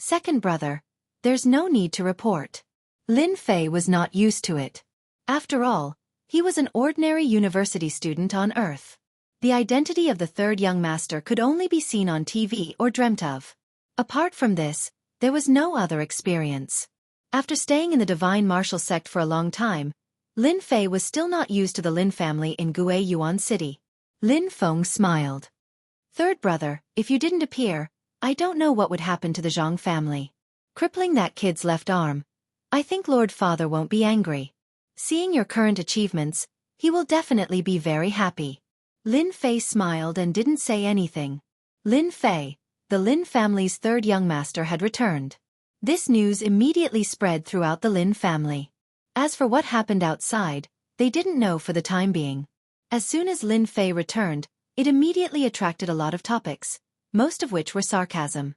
"Second brother, there's no need to report." Lin Fei was not used to it. After all, he was an ordinary university student on Earth. The identity of the third young master could only be seen on TV or dreamt of. Apart from this, there was no other experience. After staying in the divine martial sect for a long time, Lin Fei was still not used to the Lin family in Gue Yuan City. Lin Feng smiled. Third brother, if you didn't appear, I don't know what would happen to the Zhang family. Crippling that kid's left arm. I think Lord Father won't be angry. Seeing your current achievements, he will definitely be very happy. Lin Fei smiled and didn't say anything. Lin Fei, the Lin family's third young master, had returned. This news immediately spread throughout the Lin family. As for what happened outside, they didn't know for the time being. As soon as Lin Fei returned, it immediately attracted a lot of topics, most of which were sarcasm.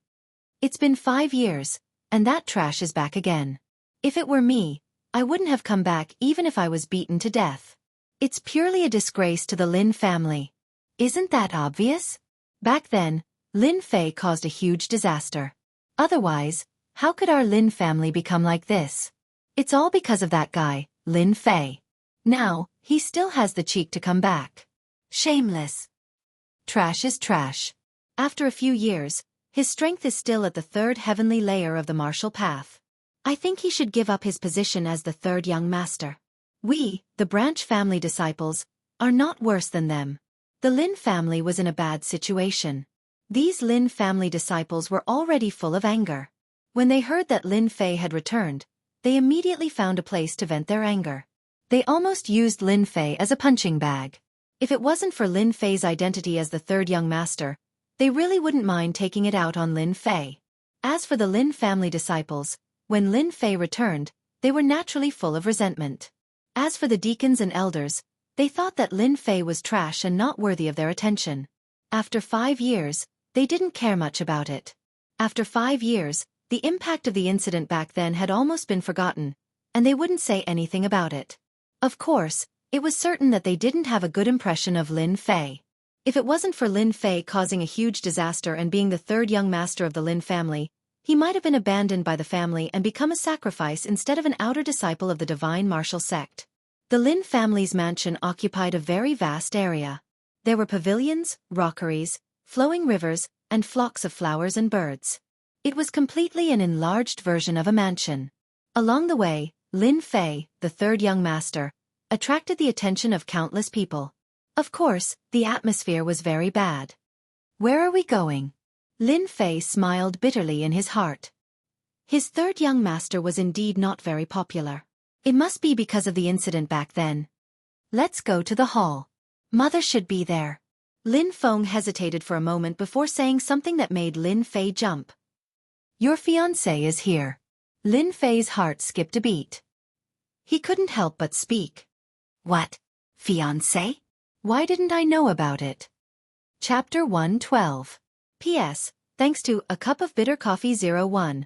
It's been 5 years, and that trash is back again. If it were me, I wouldn't have come back even if I was beaten to death. It's purely a disgrace to the Lin family. Isn't that obvious? Back then, Lin Fei caused a huge disaster. Otherwise, how could our Lin family become like this? It's all because of that guy, Lin Fei. Now, he still has the cheek to come back. Shameless. Trash is trash. After a few years, his strength is still at the third heavenly layer of the martial path. I think he should give up his position as the third young master. We, the branch family disciples, are not worse than them. The Lin family was in a bad situation. These Lin family disciples were already full of anger. When they heard that Lin Fei had returned, they immediately found a place to vent their anger. They almost used Lin Fei as a punching bag. If it wasn't for Lin Fei's identity as the third young master, they really wouldn't mind taking it out on Lin Fei. As for the Lin family disciples, when Lin Fei returned, they were naturally full of resentment. As for the deacons and elders, they thought that Lin Fei was trash and not worthy of their attention. After 5 years, they didn't care much about it. After 5 years, the impact of the incident back then had almost been forgotten, and they wouldn't say anything about it. Of course, it was certain that they didn't have a good impression of Lin Fei. If it wasn't for Lin Fei causing a huge disaster and being the third young master of the Lin family, he might have been abandoned by the family and become a sacrifice instead of an outer disciple of the divine martial sect. The Lin family's mansion occupied a very vast area. There were pavilions, rockeries, flowing rivers, and flocks of flowers and birds. It was completely an enlarged version of a mansion. Along the way, Lin Fei, the third young master, attracted the attention of countless people. Of course, the atmosphere was very bad. Where are we going? Lin Fei smiled bitterly in his heart. His third young master was indeed not very popular. It must be because of the incident back then. Let's go to the hall. Mother should be there. Lin Feng hesitated for a moment before saying something that made Lin Fei jump. Your fiancé is here. Lin Fei's heart skipped a beat. He couldn't help but speak. What? Fiancé? Why didn't I know about it? Chapter 112. P.S. Thanks to A Cup of Bitter Coffee 01.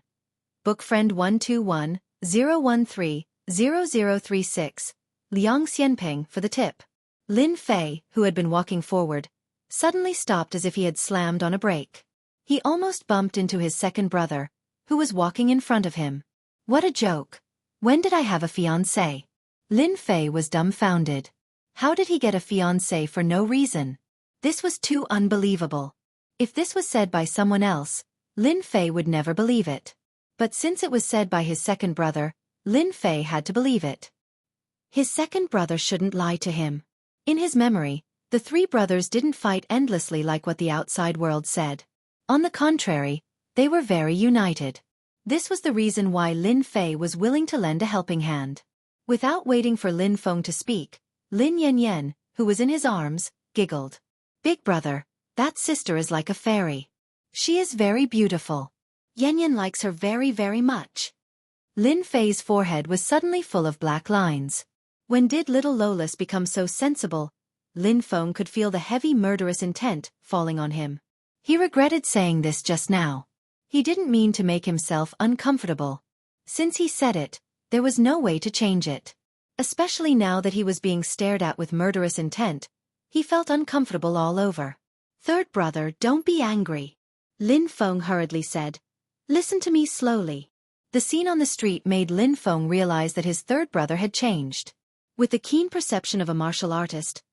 Book Friend 121 013 0036. Liang Xianping for the tip. Lin Fei, who had been walking forward, suddenly stopped as if he had slammed on a brake. He almost bumped into his second brother, who was walking in front of him. What a joke. When did I have a fiancé? Lin Fei was dumbfounded. How did he get a fiancé for no reason? This was too unbelievable. If this was said by someone else, Lin Fei would never believe it. But since it was said by his second brother, Lin Fei had to believe it. His second brother shouldn't lie to him. In his memory, the three brothers didn't fight endlessly like what the outside world said. On the contrary, they were very united. This was the reason why Lin Fei was willing to lend a helping hand. Without waiting for Lin Feng to speak, Lin Yanyan, who was in his arms, giggled. Big brother, that sister is like a fairy. She is very beautiful. Yanyan likes her very, very much. Lin Fei's forehead was suddenly full of black lines. When did little Lolis become so sensible? Lin Feng could feel the heavy murderous intent falling on him. He regretted saying this just now. He didn't mean to make himself uncomfortable. Since he said it, there was no way to change it. Especially now that he was being stared at with murderous intent, he felt uncomfortable all over. Third brother, don't be angry. Lin Feng hurriedly said. Listen to me slowly. The scene on the street made Lin Feng realize that his third brother had changed. With the keen perception of a martial artist,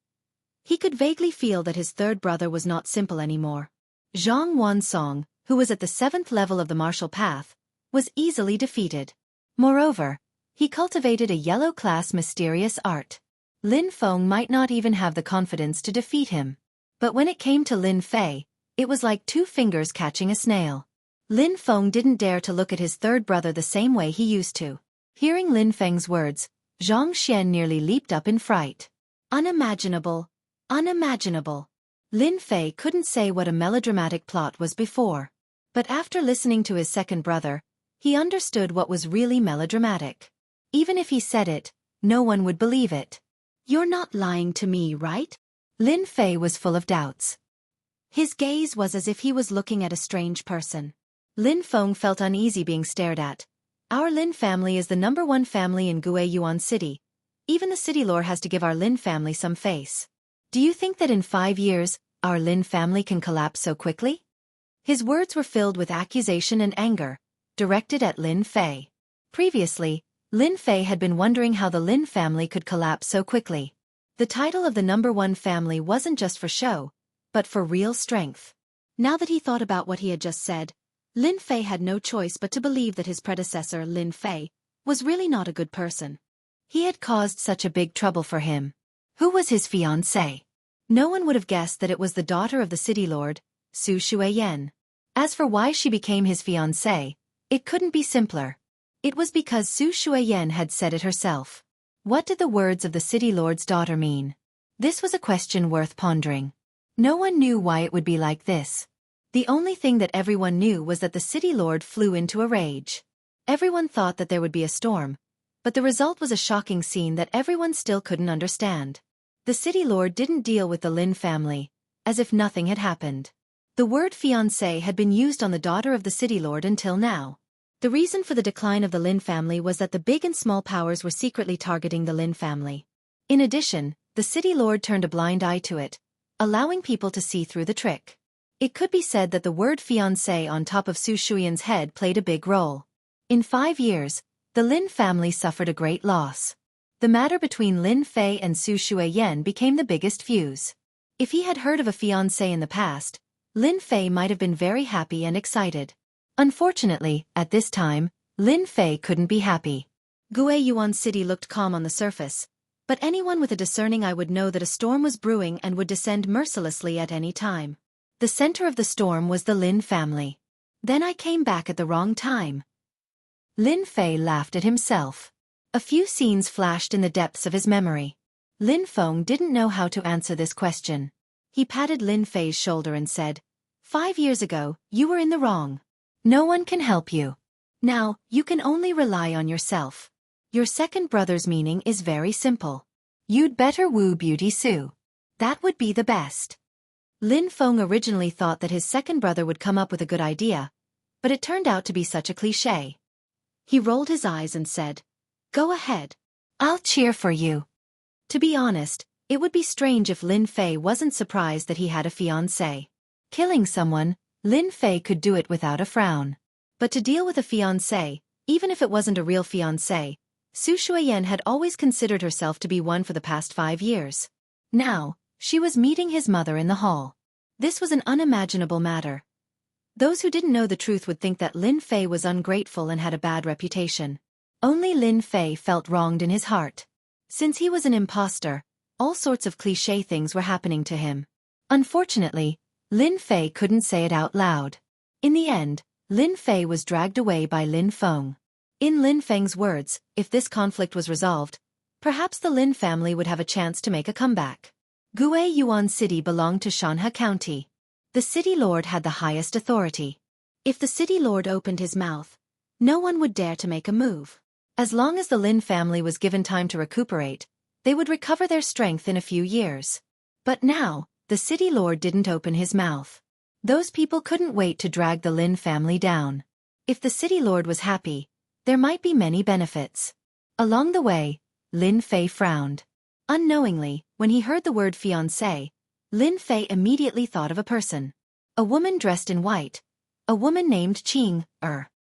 he could vaguely feel that his third brother was not simple anymore. Zhang Wansong, who was at the 7th level of the martial path, was easily defeated. Moreover, he cultivated a yellow-class mysterious art. Lin Feng might not even have the confidence to defeat him. But when it came to Lin Fei, it was like 2 fingers catching a snail. Lin Feng didn't dare to look at his third brother the same way he used to. Hearing Lin Feng's words, Xianxia nearly leaped up in fright. Unimaginable! Unimaginable! Lin Fei couldn't say what a melodramatic plot was before. But after listening to his second brother, he understood what was really melodramatic. Even if he said it, no one would believe it. "You're not lying to me, right?" Lin Fei was full of doubts. His gaze was as if he was looking at a strange person. Lin Feng felt uneasy being stared at. "Our Lin family is the #1 family in Guiyuan City. Even the city lord has to give our Lin family some face. Do you think that in 5 years, our Lin family can collapse so quickly?" His words were filled with accusation and anger, directed at Lin Fei. Previously, Lin Fei had been wondering how the Lin family could collapse so quickly. The title of the #1 family wasn't just for show, but for real strength. Now that he thought about what he had just said, Lin Fei had no choice but to believe that his predecessor, Lin Fei, was really not a good person. He had caused such a big trouble for him. Who was his fiancée? No one would have guessed that it was the daughter of the city lord, Su Shuiyan. As for why she became his fiancée, it couldn't be simpler. It was because Su Shuiyan had said it herself. What did the words of the city lord's daughter mean? This was a question worth pondering. No one knew why it would be like this. The only thing that everyone knew was that the city lord flew into a rage. Everyone thought that there would be a storm, but the result was a shocking scene that everyone still couldn't understand. The city lord didn't deal with the Lin family, as if nothing had happened. The word fiancé had been used on the daughter of the city lord until now. The reason for the decline of the Lin family was that the big and small powers were secretly targeting the Lin family. In addition, the city lord turned a blind eye to it, allowing people to see through the trick. It could be said that the word fiancé on top of Su Shuiyan's head played a big role. In 5 years, the Lin family suffered a great loss. The matter between Lin Fei and Su Shuiyan became the biggest fuse. If he had heard of a fiancé in the past, Lin Fei might have been very happy and excited. Unfortunately, at this time, Lin Fei couldn't be happy. Guiyuan City looked calm on the surface, but anyone with a discerning eye would know that a storm was brewing and would descend mercilessly at any time. The center of the storm was the Lin family. Then I came back at the wrong time. Lin Fei laughed at himself. A few scenes flashed in the depths of his memory. Lin Feng didn't know how to answer this question. He patted Lin Fei's shoulder and said, "5 years ago, you were in the wrong. No one can help you. Now, you can only rely on yourself. Your second brother's meaning is very simple. You'd better woo Beauty Su. That would be the best." Lin Feng originally thought that his second brother would come up with a good idea, but it turned out to be such a cliché. He rolled his eyes and said, "Go ahead. I'll cheer for you." To be honest, it would be strange if Lin Fei wasn't surprised that he had a fiancé. Killing someone, Lin Fei could do it without a frown. But to deal with a fiancé, even if it wasn't a real fiancé, Su Shuiyan had always considered herself to be one for the past 5 years. Now, she was meeting his mother in the hall. This was an unimaginable matter. Those who didn't know the truth would think that Lin Fei was ungrateful and had a bad reputation. Only Lin Fei felt wronged in his heart. Since he was an imposter, all sorts of cliché things were happening to him. Unfortunately, Lin Fei couldn't say it out loud. In the end, Lin Fei was dragged away by Lin Feng. In Lin Feng's words, if this conflict was resolved, perhaps the Lin family would have a chance to make a comeback. Guiyuan City belonged to Xianxia County. The city lord had the highest authority. If the city lord opened his mouth, no one would dare to make a move. As long as the Lin family was given time to recuperate, they would recover their strength in a few years. But now, the city lord didn't open his mouth. Those people couldn't wait to drag the Lin family down. If the city lord was happy, there might be many benefits. Along the way, Lin Fei frowned. Unknowingly, when he heard the word fiancé, Lin Fei immediately thought of a person. A woman dressed in white. A woman named Qing.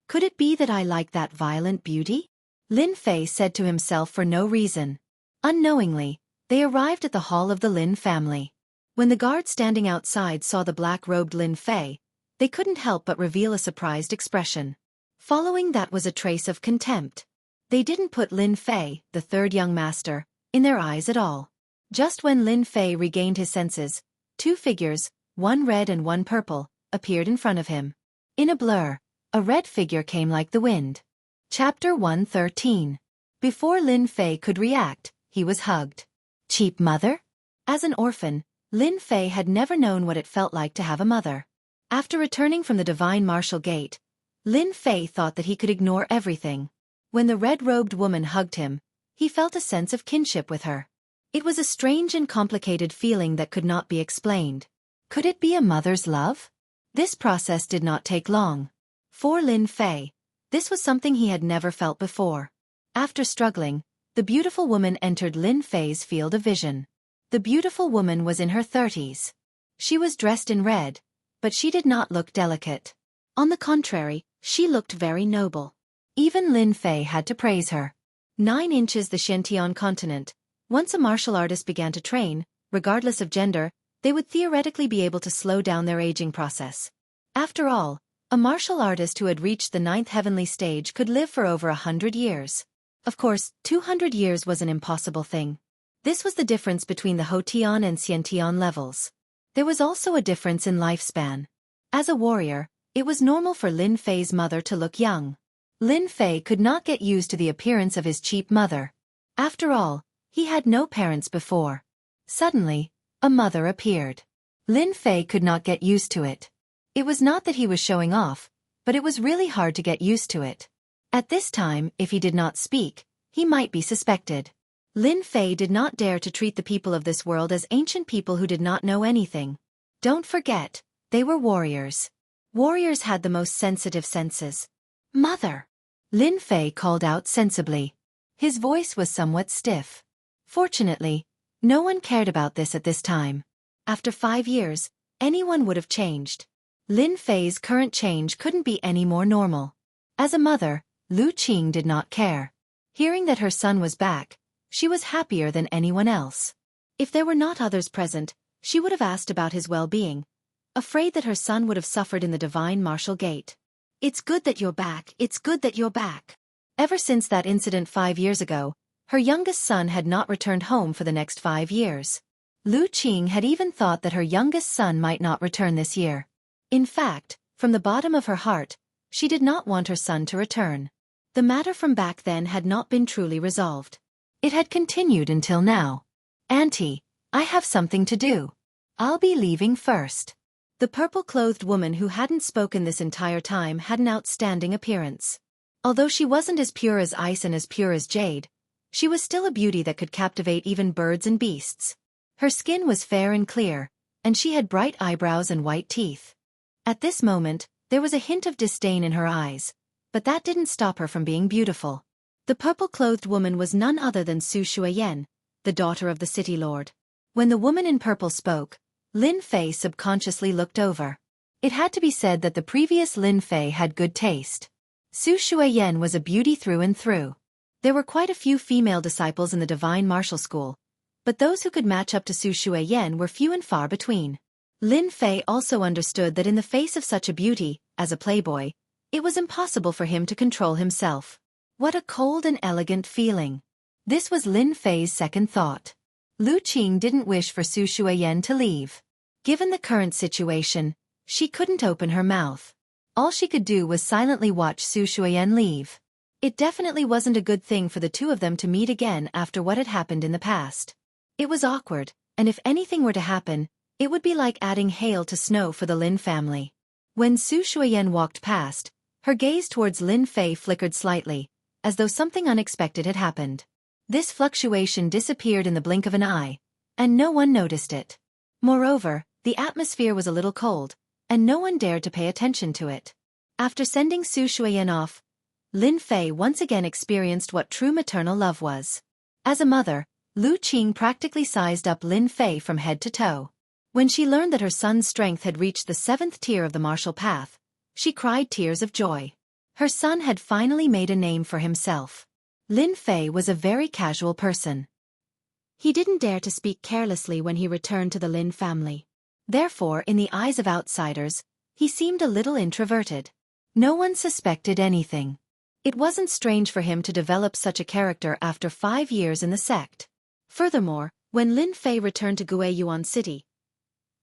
Could it be that I like that violent beauty? Lin Fei said to himself for no reason. Unknowingly, they arrived at the hall of the Lin family. When the guard standing outside saw the black-robed Lin Fei, they couldn't help but reveal a surprised expression. Following that was a trace of contempt. They didn't put Lin Fei, the third young master, in their eyes at all. Just when Lin Fei regained his senses, Two figures, one red and one purple, appeared in front of him. In a blur, a red figure came like the wind. Chapter 113. Before Lin Fei could react, he was hugged. Cheap mother? As an orphan, Lin Fei had never known what it felt like to have a mother. After returning from the Divine Martial Gate, Lin Fei thought that he could ignore everything. When the red-robed woman hugged him, he felt a sense of kinship with her. It was a strange and complicated feeling that could not be explained. Could it be a mother's love? This process did not take long. For Lin Fei, this was something he had never felt before. After struggling, the beautiful woman entered Lin Fei's field of vision. The beautiful woman was in her 30s. She was dressed in red, but she did not look delicate. On the contrary, she looked very noble. Even Lin Fei had to praise her. 9 inches the Xianxia continent. Once a martial artist began to train, regardless of gender, they would theoretically be able to slow down their aging process. After all, a martial artist who had reached the 9th heavenly stage could live for over 100 years. Of course, 200 years was an impossible thing. This was the difference between the Hotian and Xiantian levels. There was also a difference in lifespan. As a warrior, it was normal for Lin Fei's mother to look young. Lin Fei could not get used to the appearance of his cheap mother. After all, he had no parents before. Suddenly, a mother appeared. Lin Fei could not get used to it. It was not that he was showing off, but it was really hard to get used to it. At this time, if he did not speak, he might be suspected. Lin Fei did not dare to treat the people of this world as ancient people who did not know anything. Don't forget, they were warriors. Warriors had the most sensitive senses. Mother! Lin Fei called out sensibly. His voice was somewhat stiff. Fortunately, no one cared about this at this time. After 5 years, anyone would have changed. Lin Fei's current change couldn't be any more normal. As a mother, Lu Qing did not care. Hearing that her son was back, she was happier than anyone else. If there were not others present, she would have asked about his well-being, afraid that her son would have suffered in the Divine Martial Gate. It's good that you're back, it's good that you're back. Ever since that incident 5 years ago, her youngest son had not returned home for the next 5 years. Lu Qing had even thought that her youngest son might not return this year. In fact, from the bottom of her heart, she did not want her son to return. The matter from back then had not been truly resolved. It had continued until now. Auntie, I have something to do. I'll be leaving first. The purple-clothed woman who hadn't spoken this entire time had an outstanding appearance. Although she wasn't as pure as ice and as pure as jade, she was still a beauty that could captivate even birds and beasts. Her skin was fair and clear, and she had bright eyebrows and white teeth. At this moment, there was a hint of disdain in her eyes, but that didn't stop her from being beautiful. The purple-clothed woman was none other than Su Shuiyan, the daughter of the city lord. When the woman in purple spoke, Lin Fei subconsciously looked over. It had to be said that the previous Lin Fei had good taste. Su Shuiyan was a beauty through and through. There were quite a few female disciples in the Divine Martial School, but those who could match up to Su Shuiyan were few and far between. Lin Fei also understood that in the face of such a beauty, as a playboy, it was impossible for him to control himself. What a cold and elegant feeling. This was Lin Fei's second thought. Lu Qing didn't wish for Su Shuiyan to leave. Given the current situation, she couldn't open her mouth. All she could do was silently watch Su Shuiyan leave. It definitely wasn't a good thing for the two of them to meet again after what had happened in the past. It was awkward, and if anything were to happen, it would be like adding hail to snow for the Lin family. When Su Shuiyan walked past, her gaze towards Lin Fei flickered slightly, as though something unexpected had happened. This fluctuation disappeared in the blink of an eye, and no one noticed it. Moreover, the atmosphere was a little cold, and no one dared to pay attention to it. After sending Su Shuiyan off, Lin Fei once again experienced what true maternal love was. As a mother, Lu Qing practically sized up Lin Fei from head to toe. When she learned that her son's strength had reached the 7th tier of the martial path, she cried tears of joy. Her son had finally made a name for himself. Lin Fei was a very casual person. He didn't dare to speak carelessly when he returned to the Lin family. Therefore, in the eyes of outsiders, he seemed a little introverted. No one suspected anything. It wasn't strange for him to develop such a character after 5 years in the sect. Furthermore, when Lin Fei returned to Guiyuan City,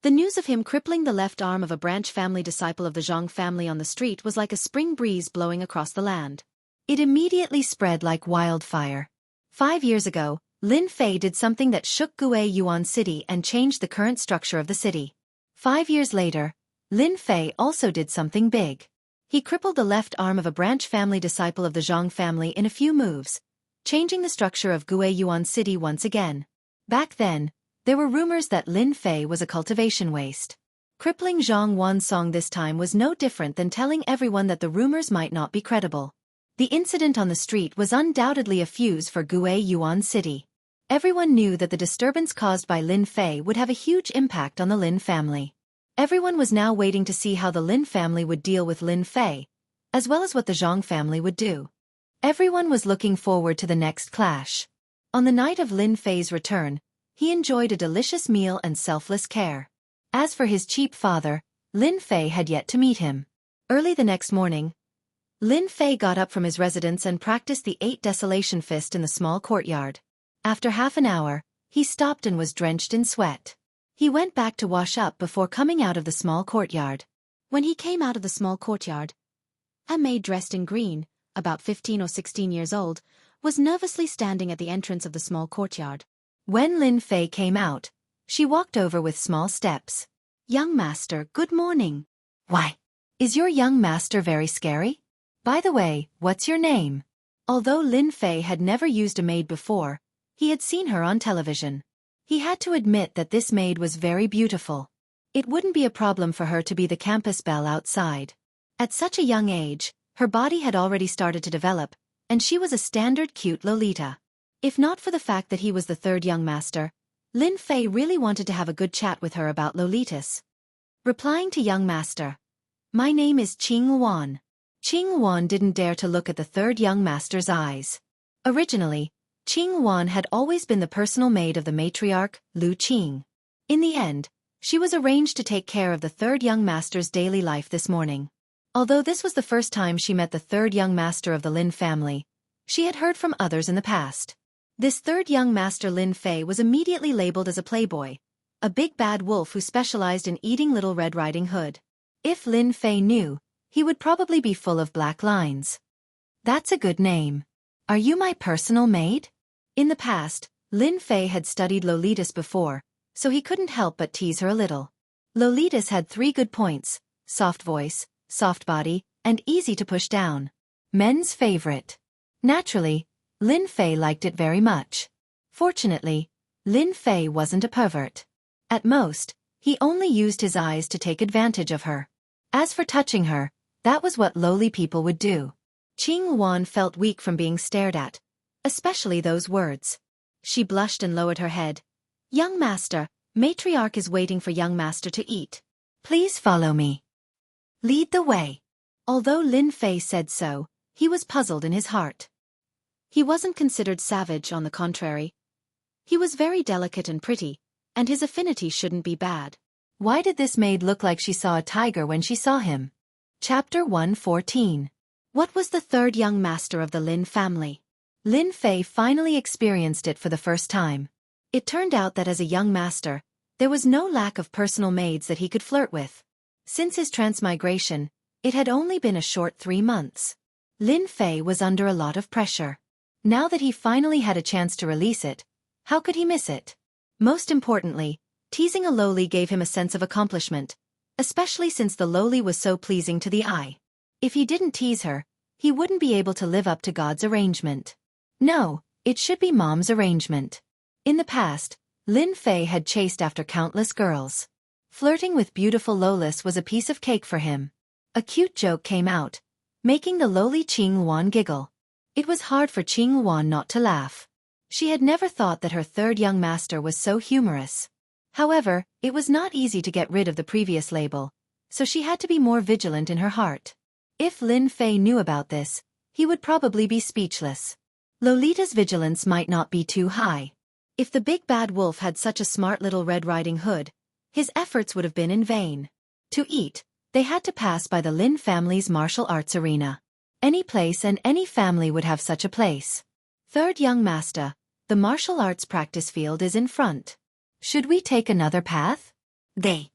The news of him crippling the left arm of a branch family disciple of the Zhang family on the street was like a spring breeze blowing across the land. It immediately spread like wildfire. 5 years ago, Lin Fei did something that shook Yuan City and changed the current structure of the city. 5 years later, Lin Fei also did something big. He crippled the left arm of a branch family disciple of the Zhang family in a few moves, changing the structure of Yuan City once again. Back then, there were rumors that Lin Fei was a cultivation waste. Crippling Zhang Wansong this time was no different than telling everyone that the rumors might not be credible. The incident on the street was undoubtedly a fuse for Yuan City. Everyone knew that the disturbance caused by Lin Fei would have a huge impact on the Lin family. Everyone was now waiting to see how the Lin family would deal with Lin Fei, as well as what the Zhang family would do. Everyone was looking forward to the next clash. On the night of Lin Fei's return, he enjoyed a delicious meal and selfless care. As for his cheap father, Lin Fei had yet to meet him. Early the next morning, Lin Fei got up from his residence and practiced the 8 desolation fist in the small courtyard. After half an hour, he stopped and was drenched in sweat. He went back to wash up before coming out of the small courtyard. When he came out of the small courtyard, a maid dressed in green, about 15 or 16 years old, was nervously standing at the entrance of the small courtyard. When Lin Fei came out, she walked over with small steps. "Young master, good morning." "Why? Is your young master very scary? By the way, what's your name?" Although Lin Fei had never used a maid before, he had seen her on television. He had to admit that this maid was very beautiful. It wouldn't be a problem for her to be the campus belle outside. At such a young age, her body had already started to develop, and she was a standard cute Lolita. If not for the fact that he was the third young master, Lin Fei really wanted to have a good chat with her about Lolitas. Replying to young master, "My name is Qing Wan." Qing Wan didn't dare to look at the third young master's eyes. Originally, Qing Wan had always been the personal maid of the matriarch, Lu Qing. In the end, she was arranged to take care of the third young master's daily life this morning. Although this was the first time she met the third young master of the Lin family, she had heard from others in the past. This third young master Lin Fei was immediately labeled as a playboy, a big bad wolf who specialized in eating Little Red Riding Hood. If Lin Fei knew, he would probably be full of black lines. "That's a good name. Are you my personal maid?" In the past, Lin Fei had studied Lolitas before, so he couldn't help but tease her a little. Lolitas had 3 good points: soft voice, soft body, and easy to push down. Men's favorite. Naturally, Lin Fei liked it very much. Fortunately, Lin Fei wasn't a pervert. At most, he only used his eyes to take advantage of her. As for touching her, that was what lowly people would do. Qing Wan felt weak from being stared at, especially those words. She blushed and lowered her head. "Young master, matriarch is waiting for young master to eat. Please follow me. Lead the way." Although Lin Fei said so, he was puzzled in his heart. He wasn't considered savage, on the contrary. He was very delicate and pretty, and his affinity shouldn't be bad. Why did this maid look like she saw a tiger when she saw him? Chapter 114. What was the third young master of the Lin family? Lin Fei finally experienced it for the first time. It turned out that as a young master, there was no lack of personal maids that he could flirt with. Since his transmigration, it had only been a short 3 months. Lin Fei was under a lot of pressure. Now that he finally had a chance to release it, how could he miss it? Most importantly, teasing a lowly gave him a sense of accomplishment, especially since the lowly was so pleasing to the eye. If he didn't tease her, he wouldn't be able to live up to God's arrangement. No, it should be Mom's arrangement. In the past, Lin Fei had chased after countless girls. Flirting with beautiful Lolis was a piece of cake for him. A cute joke came out, making the lowly Qing Wan giggle. It was hard for Qing Wan not to laugh. She had never thought that her third young master was so humorous. However, it was not easy to get rid of the previous label, so she had to be more vigilant in her heart. If Lin Fei knew about this, he would probably be speechless. Lolita's vigilance might not be too high. If the big bad wolf had such a smart Little Red Riding Hood, his efforts would have been in vain. To eat, they had to pass by the Lin family's martial arts arena. Any place and any family would have such a place. Third young master, the martial arts practice field is in front. Should we take another path? They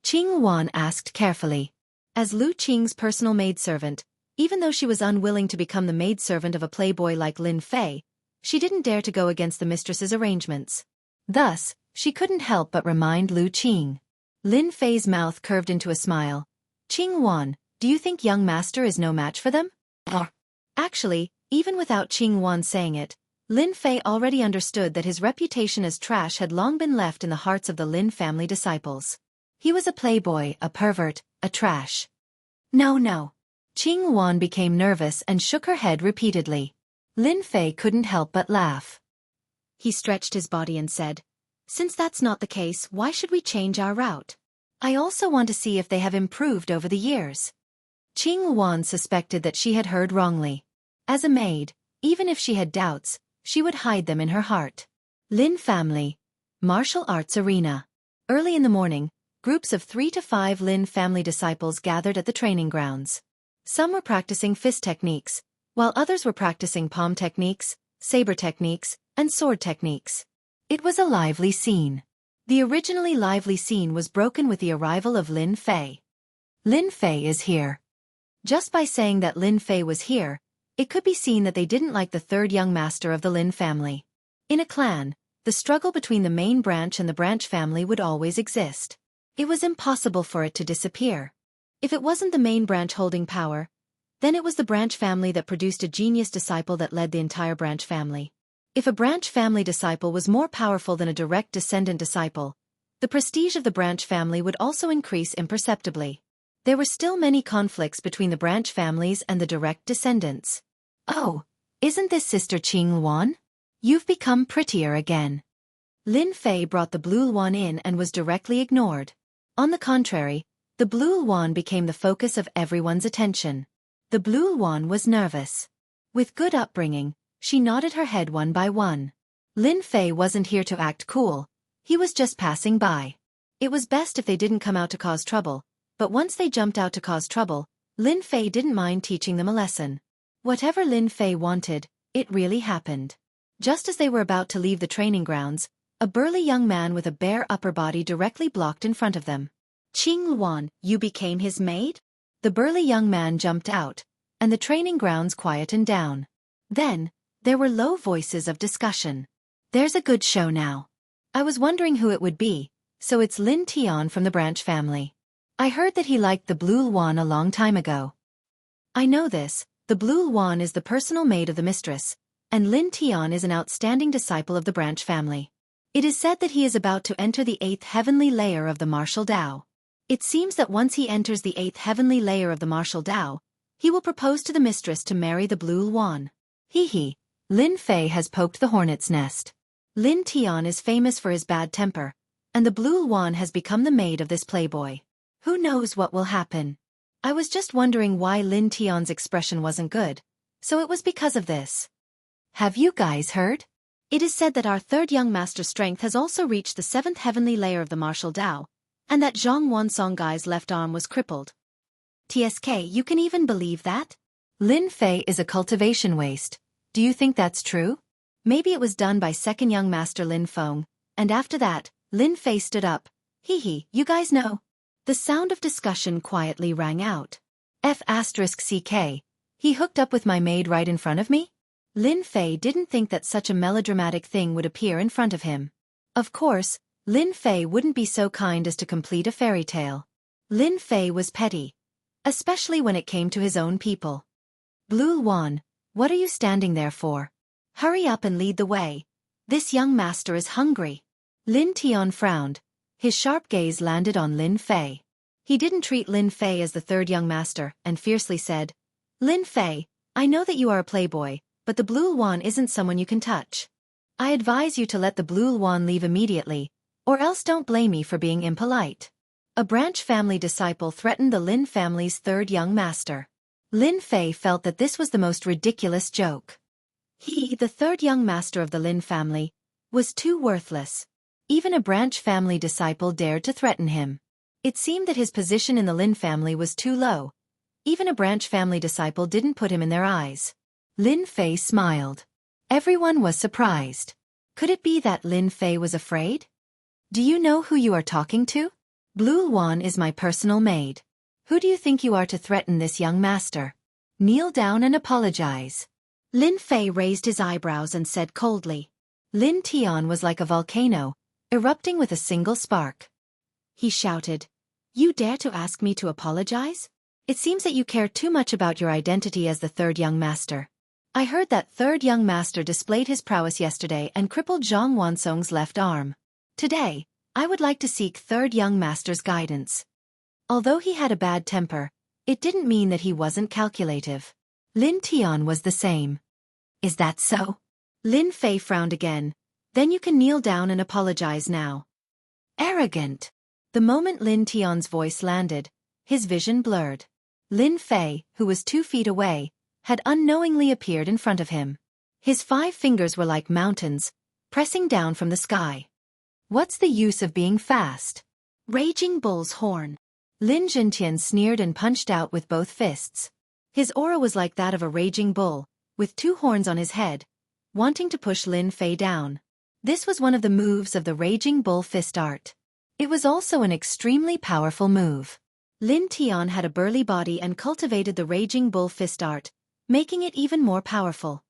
Qing Wan asked carefully. As Lu Qing's personal maidservant, even though she was unwilling to become the maidservant of a playboy like Lin Fei, she didn't dare to go against the mistress's arrangements. Thus, she couldn't help but remind Lu Qing. Lin Fei's mouth curved into a smile. Qing Wan, do you think young master is no match for them? Actually, even without Qing Wan saying it, Lin Fei already understood that his reputation as trash had long been left in the hearts of the Lin family disciples. He was a playboy, a pervert, a trash. No. Qing Wan became nervous and shook her head repeatedly. Lin Fei couldn't help but laugh. He stretched his body and said, "Since that's not the case, why should we change our route? I also want to see if they have improved over the years." Qing Wan suspected that she had heard wrongly. As a maid, even if she had doubts, she would hide them in her heart. Lin family. Martial arts arena. Early in the morning, groups of 3 to 5 Lin family disciples gathered at the training grounds. Some were practicing fist techniques, while others were practicing palm techniques, saber techniques, and sword techniques. It was a lively scene. The originally lively scene was broken with the arrival of Lin Fei. Lin Fei is here. Just by saying that Lin Fei was here, it could be seen that they didn't like the third young master of the Lin family. In a clan, the struggle between the main branch and the branch family would always exist. It was impossible for it to disappear. If it wasn't the main branch holding power, then it was the branch family that produced a genius disciple that led the entire branch family. If a branch family disciple was more powerful than a direct descendant disciple, the prestige of the branch family would also increase imperceptibly. There were still many conflicts between the branch families and the direct descendants. "Oh, isn't this Sister Qing Wan? You've become prettier again." Lin Fei brought the blue Wan in and was directly ignored. On the contrary, the blue Wan became the focus of everyone's attention. The blue Wan was nervous. With good upbringing, she nodded her head one by one. Lin Fei wasn't here to act cool, he was just passing by. It was best if they didn't come out to cause trouble, but once they jumped out to cause trouble, Lin Fei didn't mind teaching them a lesson. Whatever Lin Fei wanted, it really happened. Just as they were about to leave the training grounds, a burly young man with a bare upper body directly blocked in front of them. "Qing Wan, you became his maid?" The burly young man jumped out, and the training grounds quietened down. Then, there were low voices of discussion. "There's a good show now. I was wondering who it would be, so it's Lin Tian from the branch family. I heard that he liked the blue Wan a long time ago." "I know this, the blue Wan is the personal maid of the mistress, and Lin Tian is an outstanding disciple of the branch family. It is said that he is about to enter the 8th heavenly layer of the martial Tao. It seems that once he enters the 8th heavenly layer of the martial Tao, he will propose to the mistress to marry the blue Wan." Hee. Lin Fei has poked the hornet's nest. Lin Tian is famous for his bad temper, and the blue Wan has become the maid of this playboy. Who knows what will happen? I was just wondering why Lin Tian's expression wasn't good, so it was because of this. Have you guys heard? It is said that our third young master's strength has also reached the 7th heavenly layer of the martial Tao, and that Zhang Wansong-gai's left arm was crippled. TSK, you can even believe that? Lin Fei is a cultivation waste. Do you think that's true? Maybe it was done by second young master Lin Feng, and after that, Lin Fei stood up. You guys know. The sound of discussion quietly rang out. F***CK. He hooked up with my maid right in front of me? Lin Fei didn't think that such a melodramatic thing would appear in front of him. Of course, Lin Fei wouldn't be so kind as to complete a fairy tale. Lin Fei was petty, especially when it came to his own people. "Blue Wan, what are you standing there for? Hurry up and lead the way. This young master is hungry." Lin Tian frowned. His sharp gaze landed on Lin Fei. He didn't treat Lin Fei as the third young master and fiercely said, "Lin Fei, I know that you are a playboy, but the blue Wan isn't someone you can touch. I advise you to let the blue Wan leave immediately, or else don't blame me for being impolite." A branch family disciple threatened the Lin family's third young master. Lin Fei felt that this was the most ridiculous joke. He, the third young master of the Lin family, was too worthless. Even a branch family disciple dared to threaten him. It seemed that his position in the Lin family was too low. Even a branch family disciple didn't put him in their eyes. Lin Fei smiled. Everyone was surprised. Could it be that Lin Fei was afraid? "Do you know who you are talking to?" Blue Luan is my personal maid. Who do you think you are to threaten this young master? Kneel down and apologize. Lin Fei raised his eyebrows and said coldly. Lin Tian was like a volcano, erupting with a single spark. He shouted, "You dare to ask me to apologize? It seems that you care too much about your identity as the third young master. I heard that third young master displayed his prowess yesterday and crippled Zhang Wansong's left arm. Today, I would like to seek third young master's guidance." Although he had a bad temper, it didn't mean that he wasn't calculative. Lin Tian was the same. "Is that so?" Lin Fei frowned again. "Then you can kneel down and apologize now." Arrogant. The moment Lin Tian's voice landed, his vision blurred. Lin Fei, who was 2 feet away, had unknowingly appeared in front of him. His 5 fingers were like mountains, pressing down from the sky. What's the use of being fast? Raging bull's horn. Lin Zhentian sneered and punched out with both fists. His aura was like that of a raging bull, with 2 horns on his head, wanting to push Lin Fei down. This was one of the moves of the raging bull fist art. It was also an extremely powerful move. Lin Tian had a burly body and cultivated the raging bull fist art, making it even more powerful.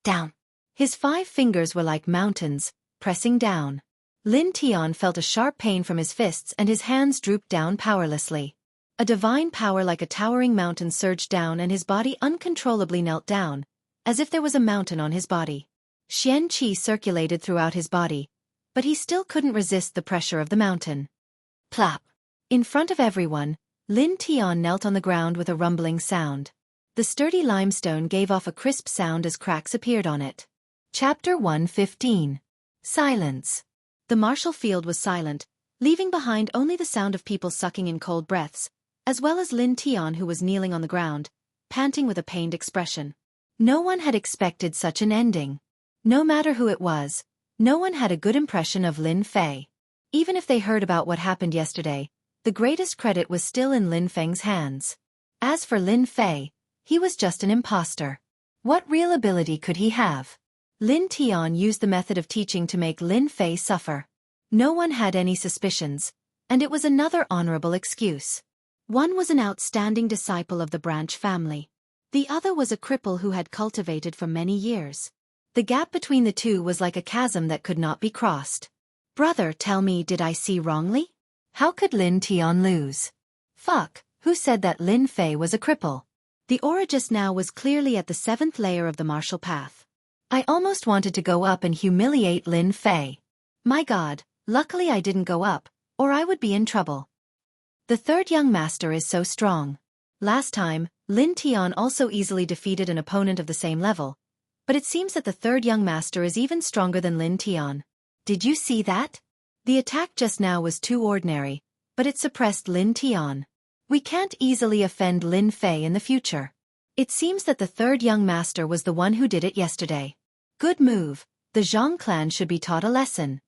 Down. His 5 fingers were like mountains, pressing down. Lin Tian felt a sharp pain from his fists and his hands drooped down powerlessly. A divine power like a towering mountain surged down and his body uncontrollably knelt down, as if there was a mountain on his body. Xianxia circulated throughout his body, but he still couldn't resist the pressure of the mountain. Plop. In front of everyone, Lin Tian knelt on the ground with a rumbling sound. The sturdy limestone gave off a crisp sound as cracks appeared on it. Chapter 115. Silence. The martial field was silent, leaving behind only the sound of people sucking in cold breaths, as well as Lin Tian who was kneeling on the ground, panting with a pained expression. No one had expected such an ending. No matter who it was, no one had a good impression of Lin Fei. Even if they heard about what happened yesterday, the greatest credit was still in Lin Feng's hands. As for Lin Fei, he was just an imposter. What real ability could he have? Lin Tian used the method of teaching to make Lin Fei suffer. No one had any suspicions, and it was another honorable excuse. One was an outstanding disciple of the branch family. The other was a cripple who had cultivated for many years. The gap between the two was like a chasm that could not be crossed. Brother, tell me, did I see wrongly? How could Lin Tian lose? Fuck, who said that Lin Fei was a cripple? The aura just now was clearly at the 7th layer of the martial path. I almost wanted to go up and humiliate Lin Fei. My God, luckily I didn't go up, or I would be in trouble. The third young master is so strong. Last time, Lin Tian also easily defeated an opponent of the same level, but it seems that the third young master is even stronger than Lin Tian. Did you see that? The attack just now was too ordinary, but it suppressed Lin Tian. We can't easily offend Lin Fei in the future. It seems that the third young master was the one who did it yesterday. Good move, the Zhang clan should be taught a lesson.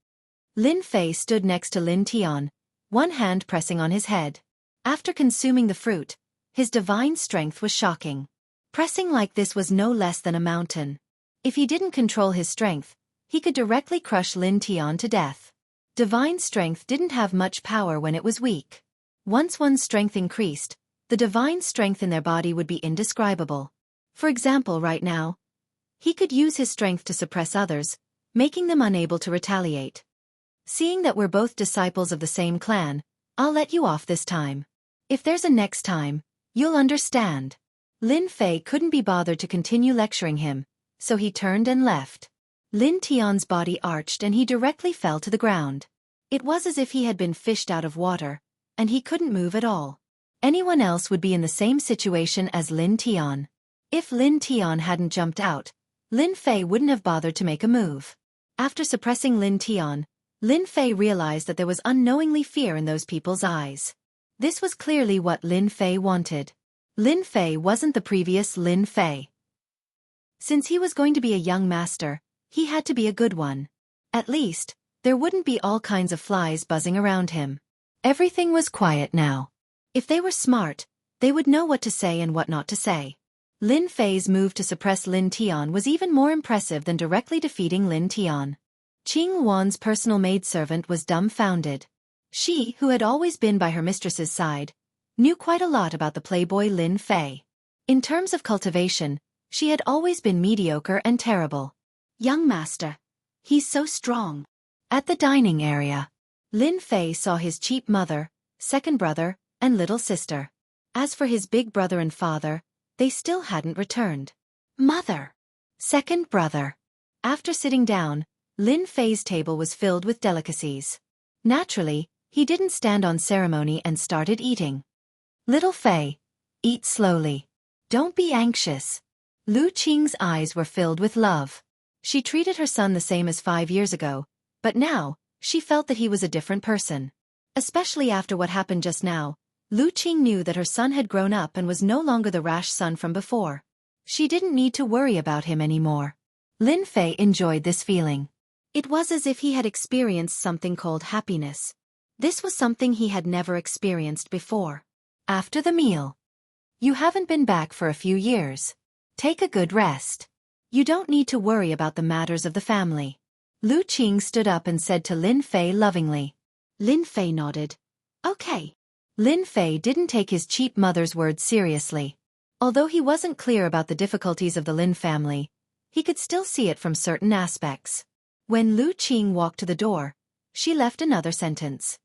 Lin Fei stood next to Lin Tian, one hand pressing on his head. After consuming the fruit, his divine strength was shocking. Pressing like this was no less than a mountain. If he didn't control his strength, he could directly crush Lin Tian to death. Divine strength didn't have much power when it was weak. Once one's strength increased, the divine strength in their body would be indescribable. For example, right now, he could use his strength to suppress others, making them unable to retaliate. Seeing that we're both disciples of the same clan, I'll let you off this time. If there's a next time, you'll understand. Lin Fei couldn't be bothered to continue lecturing him, so he turned and left. Lin Tian's body arched and he directly fell to the ground. It was as if he had been fished out of water, and he couldn't move at all. Anyone else would be in the same situation as Lin Tian. If Lin Tian hadn't jumped out, Lin Fei wouldn't have bothered to make a move. After suppressing Lin Tian, Lin Fei realized that there was unknowingly fear in those people's eyes. This was clearly what Lin Fei wanted. Lin Fei wasn't the previous Lin Fei. Since he was going to be a young master, he had to be a good one. At least, there wouldn't be all kinds of flies buzzing around him. Everything was quiet now. If they were smart, they would know what to say and what not to say. Lin Fei's move to suppress Lin Tian was even more impressive than directly defeating Lin Tian. Qing Luan's personal maidservant was dumbfounded. She, who had always been by her mistress's side, knew quite a lot about the playboy Lin Fei. In terms of cultivation, she had always been mediocre and terrible. Young master. He's so strong. At the dining area, Lin Fei saw his cheap mother, second brother, and little sister. As for his big brother and father, they still hadn't returned. Mother. Second brother. After sitting down, Lin Fei's table was filled with delicacies. Naturally, he didn't stand on ceremony and started eating. Little Fei, eat slowly. Don't be anxious. Lu Qing's eyes were filled with love. She treated her son the same as 5 years ago, but now, she felt that he was a different person. Especially after what happened just now, Lu Qing knew that her son had grown up and was no longer the rash son from before. She didn't need to worry about him anymore. Lin Fei enjoyed this feeling. It was as if he had experienced something called happiness. This was something he had never experienced before. After the meal. You haven't been back for a few years. Take a good rest. You don't need to worry about the matters of the family. Lu Qing stood up and said to Lin Fei lovingly. Lin Fei nodded. Okay. Lin Fei didn't take his cheap mother's words seriously. Although he wasn't clear about the difficulties of the Lin family, he could still see it from certain aspects. When Lu Qing walked to the door, she left another sentence.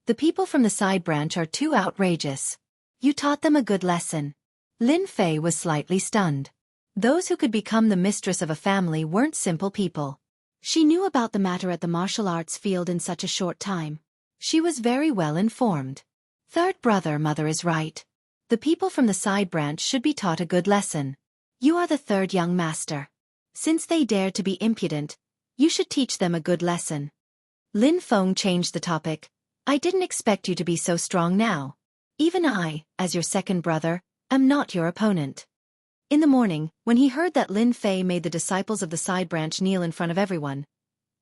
The people from the side branch are too outrageous. You taught them a good lesson. Lin Fei was slightly stunned. Those who could become the mistress of a family weren't simple people. She knew about the matter at the martial arts field in such a short time. She was very well informed. Third brother mother is right. The people from the side branch should be taught a good lesson. You are the third young master. Since they dared to be impudent, you should teach them a good lesson. Lin Feng changed the topic. I didn't expect you to be so strong now. Even I, as your second brother, am not your opponent. In the morning, when he heard that Lin Fei made the disciples of the side branch kneel in front of everyone,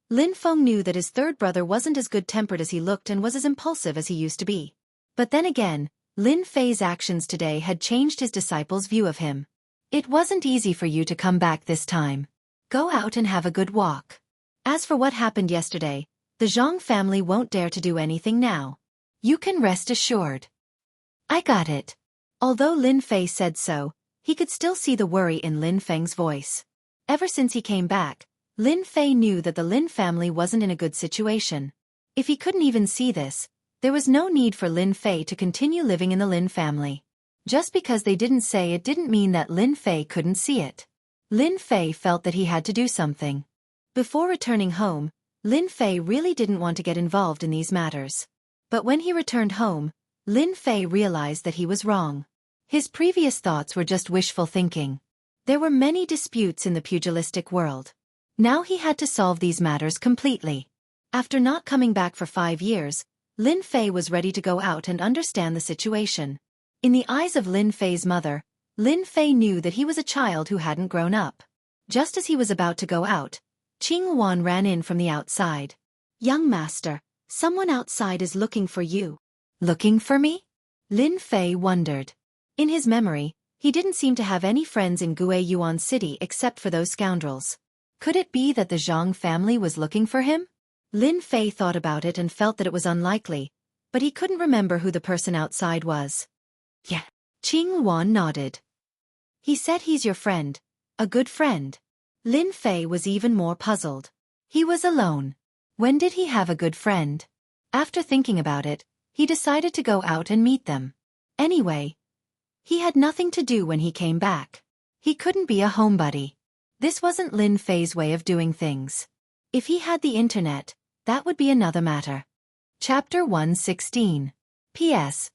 Lin Feng knew that his third brother wasn't as good-tempered as he looked and was as impulsive as he used to be. But then again, Lin Fei's actions today had changed his disciples' view of him. It wasn't easy for you to come back this time. Go out and have a good walk. As for what happened yesterday, the Zhang family won't dare to do anything now. You can rest assured. I got it. Although Lin Fei said so, he could still see the worry in Lin Feng's voice. Ever since he came back, Lin Fei knew that the Lin family wasn't in a good situation. If he couldn't even see this, there was no need for Lin Fei to continue living in the Lin family. Just because they didn't say it didn't mean that Lin Fei couldn't see it. Lin Fei felt that he had to do something. Before returning home, Lin Fei really didn't want to get involved in these matters. But when he returned home, Lin Fei realized that he was wrong. His previous thoughts were just wishful thinking. There were many disputes in the pugilistic world. Now he had to solve these matters completely. After not coming back for 5 years, Lin Fei was ready to go out and understand the situation. In the eyes of Lin Fei's mother, Lin Fei knew that he was a child who hadn't grown up. Just as he was about to go out, Qing Wan ran in from the outside. Young master, someone outside is looking for you. Looking for me? Lin Fei wondered. In his memory, he didn't seem to have any friends in Guiyuan City except for those scoundrels. Could it be that the Zhang family was looking for him? Lin Fei thought about it and felt that it was unlikely, but he couldn't remember who the person outside was. Yeah. Qing Wan nodded. He said he's your friend. A good friend. Lin Fei was even more puzzled. He was alone. When did he have a good friend? After thinking about it, he decided to go out and meet them. Anyway, he had nothing to do when he came back. He couldn't be a homebody. This wasn't Lin Fei's way of doing things. If he had the internet, that would be another matter. Chapter 116. P.S.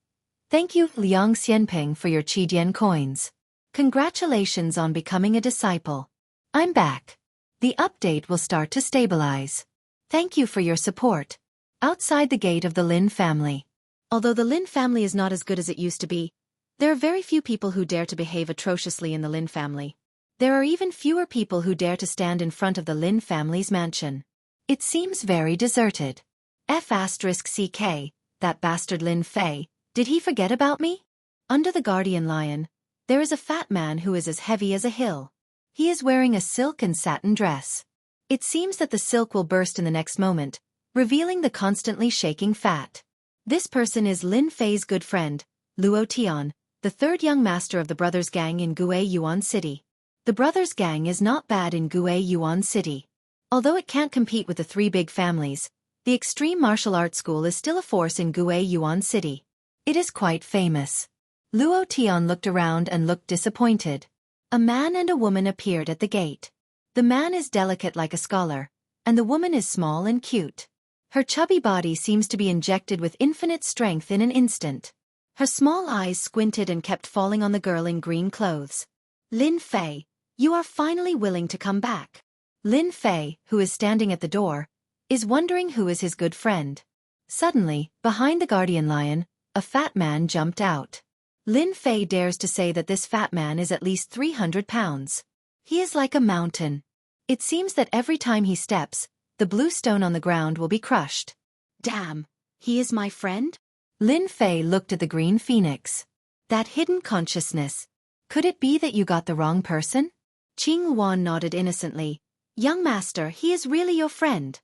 Thank you, Liang Xianping, for your Qidian coins. Congratulations on becoming a disciple. I'm back. The update will start to stabilize. Thank you for your support. Outside the gate of the Lin family. Although the Lin family is not as good as it used to be, there are very few people who dare to behave atrociously in the Lin family. There are even fewer people who dare to stand in front of the Lin family's mansion. It seems very deserted. F*CK, that bastard Lin Fei, did he forget about me? Under the guardian lion, there is a fat man who is as heavy as a hill. He is wearing a silk and satin dress. It seems that the silk will burst in the next moment, revealing the constantly shaking fat. This person is Lin Fei's good friend, Luo Tian, the third young master of the brothers gang in Gue Yuan City. The brothers gang is not bad in Gue Yuan City. Although it can't compete with the three big families, the extreme martial arts school is still a force in Gue Yuan City. It is quite famous. Luo Tian looked around and looked disappointed. A man and a woman appeared at the gate. The man is delicate like a scholar, and the woman is small and cute. Her chubby body seems to be injected with infinite strength in an instant. Her small eyes squinted and kept falling on the girl in green clothes. Lin Fei, you are finally willing to come back. Lin Fei, who is standing at the door, is wondering who is his good friend. Suddenly, behind the guardian lion, a fat man jumped out. Lin Fei dares to say that this fat man is at least 300 pounds. He is like a mountain. It seems that every time he steps, the blue stone on the ground will be crushed. Damn, he is my friend? Lin Fei looked at the green phoenix. That hidden consciousness. Could it be that you got the wrong person? Qing Wan nodded innocently. Young master, he is really your friend.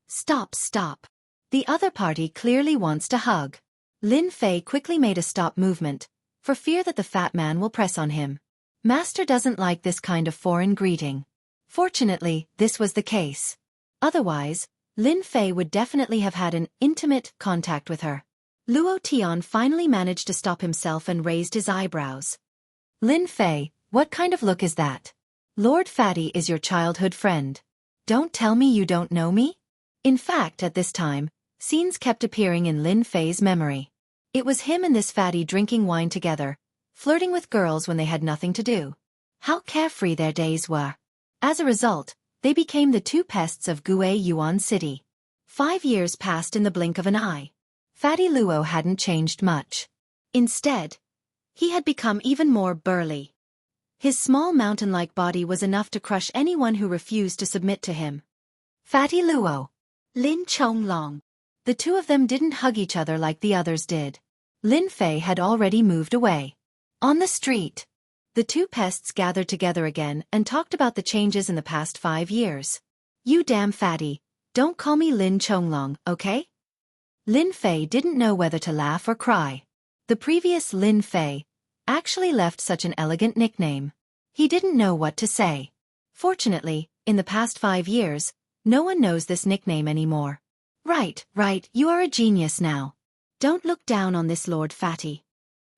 Stop. The other party clearly wants to hug. Lin Fei quickly made a stop movement, for fear that the fat man will press on him. Master doesn't like this kind of foreign greeting. Fortunately, this was the case. Otherwise, Lin Fei would definitely have had an intimate contact with her. Luo Tian finally managed to stop himself and raised his eyebrows. Lin Fei, what kind of look is that? Lord Fatty is your childhood friend. Don't tell me you don't know me? In fact, at this time, scenes kept appearing in Lin Fei's memory. It was him and this fatty drinking wine together, flirting with girls when they had nothing to do. How carefree their days were. As a result, they became the two pests of Gue Yuan City. 5 years passed in the blink of an eye. Fatty Luo hadn't changed much. Instead, he had become even more burly. His small mountain-like body was enough to crush anyone who refused to submit to him. Fatty Luo. Lin Chonglong. The two of them didn't hug each other like the others did. Lin Fei had already moved away. On the street, the two pests gathered together again and talked about the changes in the past 5 years. You damn fatty, don't call me Lin Chonglong, okay? Lin Fei didn't know whether to laugh or cry. The previous Lin Fei actually left such an elegant nickname. He didn't know what to say. Fortunately, in the past 5 years, no one knows this nickname anymore. Right, you are a genius now. Don't look down on this Lord Fatty.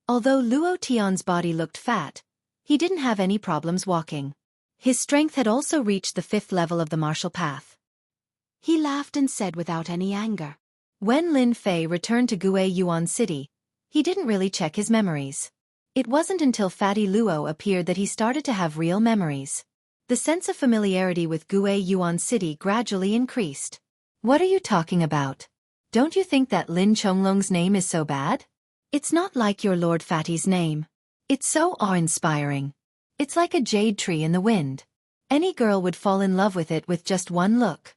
Although Luo Tian's body looked fat, he didn't have any problems walking. His strength had also reached the 5th level of the martial path. He laughed and said without any anger. When Lin Fei returned to Gue Yuan City, he didn't really check his memories. It wasn't until Fatty Luo appeared that he started to have real memories. The sense of familiarity with Gue Yuan City gradually increased. What are you talking about? Don't you think that Lin Chonglong's name is so bad? It's not like your Lord Fatty's name. It's so awe-inspiring. It's like a jade tree in the wind. Any girl would fall in love with it with just one look.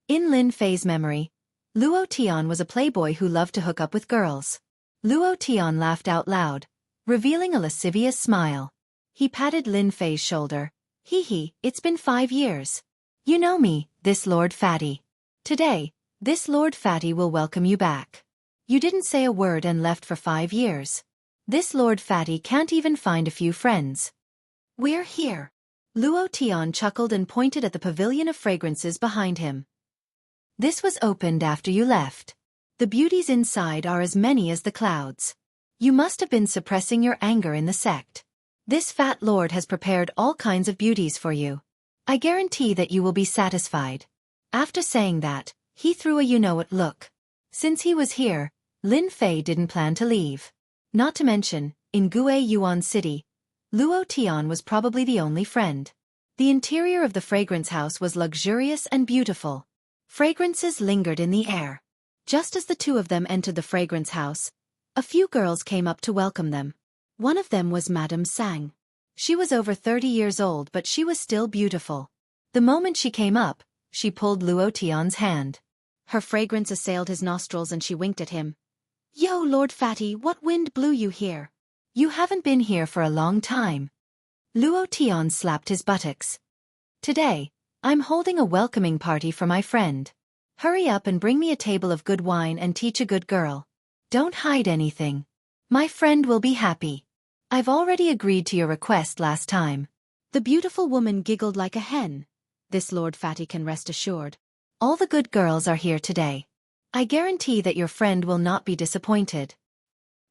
In Lin Fei's memory, Luo Tian was a playboy who loved to hook up with girls. Luo Tian laughed out loud, revealing a lascivious smile. He patted Lin Fei's shoulder. Hee, it's been 5 years. You know me, this Lord Fatty. Today, this Lord Fatty will welcome you back. You didn't say a word and left for 5 years. This Lord Fatty can't even find a few friends. We're here. Luo Tian chuckled and pointed at the pavilion of fragrances behind him. This was opened after you left. The beauties inside are as many as the clouds. You must have been suppressing your anger in the sect. This fat lord has prepared all kinds of beauties for you. I guarantee that you will be satisfied. After saying that, he threw a you-know-what look. Since he was here, Lin Fei didn't plan to leave. Not to mention, in Gue Yuan City, Luo Tian was probably the only friend. The interior of the fragrance house was luxurious and beautiful. Fragrances lingered in the air. Just as the two of them entered the fragrance house, a few girls came up to welcome them. One of them was Madame Sang. She was over 30 years old, but she was still beautiful. The moment she came up, she pulled Luo Tian's hand. Her fragrance assailed his nostrils and she winked at him. Yo, Lord Fatty, what wind blew you here? You haven't been here for a long time. Luo Tian slapped his buttocks. Today, I'm holding a welcoming party for my friend. Hurry up and bring me a table of good wine and teach a good girl. Don't hide anything. My friend will be happy. I've already agreed to your request last time. The beautiful woman giggled like a hen. This Lord Fatty can rest assured. All the good girls are here today. I guarantee that your friend will not be disappointed.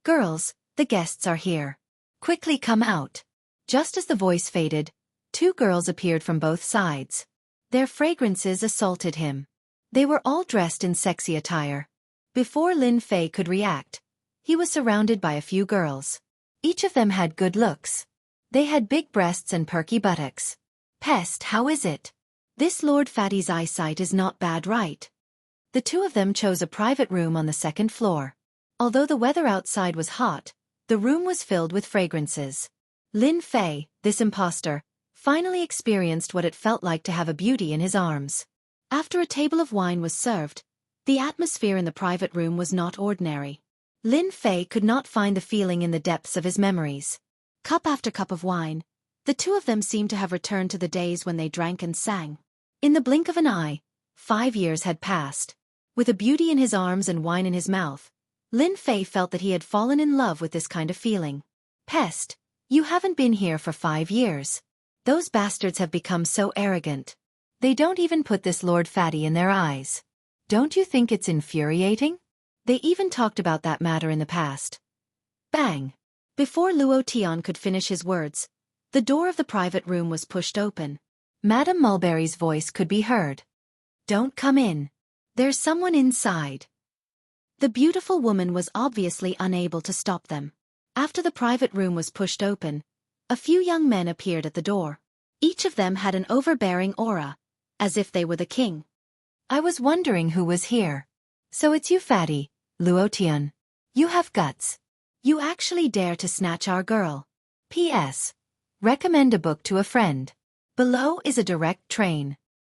Girls, the guests are here. Quickly come out. Just as the voice faded, two girls appeared from both sides. Their fragrances assaulted him. They were all dressed in sexy attire. Before Lin Fei could react, he was surrounded by a few girls. Each of them had good looks. They had big breasts and perky buttocks. Pest, how is it? This Lord Fatty's eyesight is not bad, right? The two of them chose a private room on the second floor. Although the weather outside was hot, the room was filled with fragrances. Lin Fei, this imposter, finally experienced what it felt like to have a beauty in his arms. After a table of wine was served, the atmosphere in the private room was not ordinary. Lin Fei could not find the feeling in the depths of his memories. Cup after cup of wine, the two of them seemed to have returned to the days when they drank and sang. In the blink of an eye, 5 years had passed. With a beauty in his arms and wine in his mouth, Lin Fei felt that he had fallen in love with this kind of feeling. Pest, you haven't been here for 5 years. Those bastards have become so arrogant. They don't even put this Lord Fatty in their eyes. Don't you think it's infuriating? They even talked about that matter in the past. Bang! Before Luo Tian could finish his words, the door of the private room was pushed open. Madame Mulberry's voice could be heard. Don't come in. There's someone inside. The beautiful woman was obviously unable to stop them. After the private room was pushed open, a few young men appeared at the door. Each of them had an overbearing aura, as if they were the king. I was wondering who was here. So it's you, Fatty, Luo Tian. You have guts. You actually dare to snatch our girl. P.S. Recommend a book to a friend. Below is a direct train.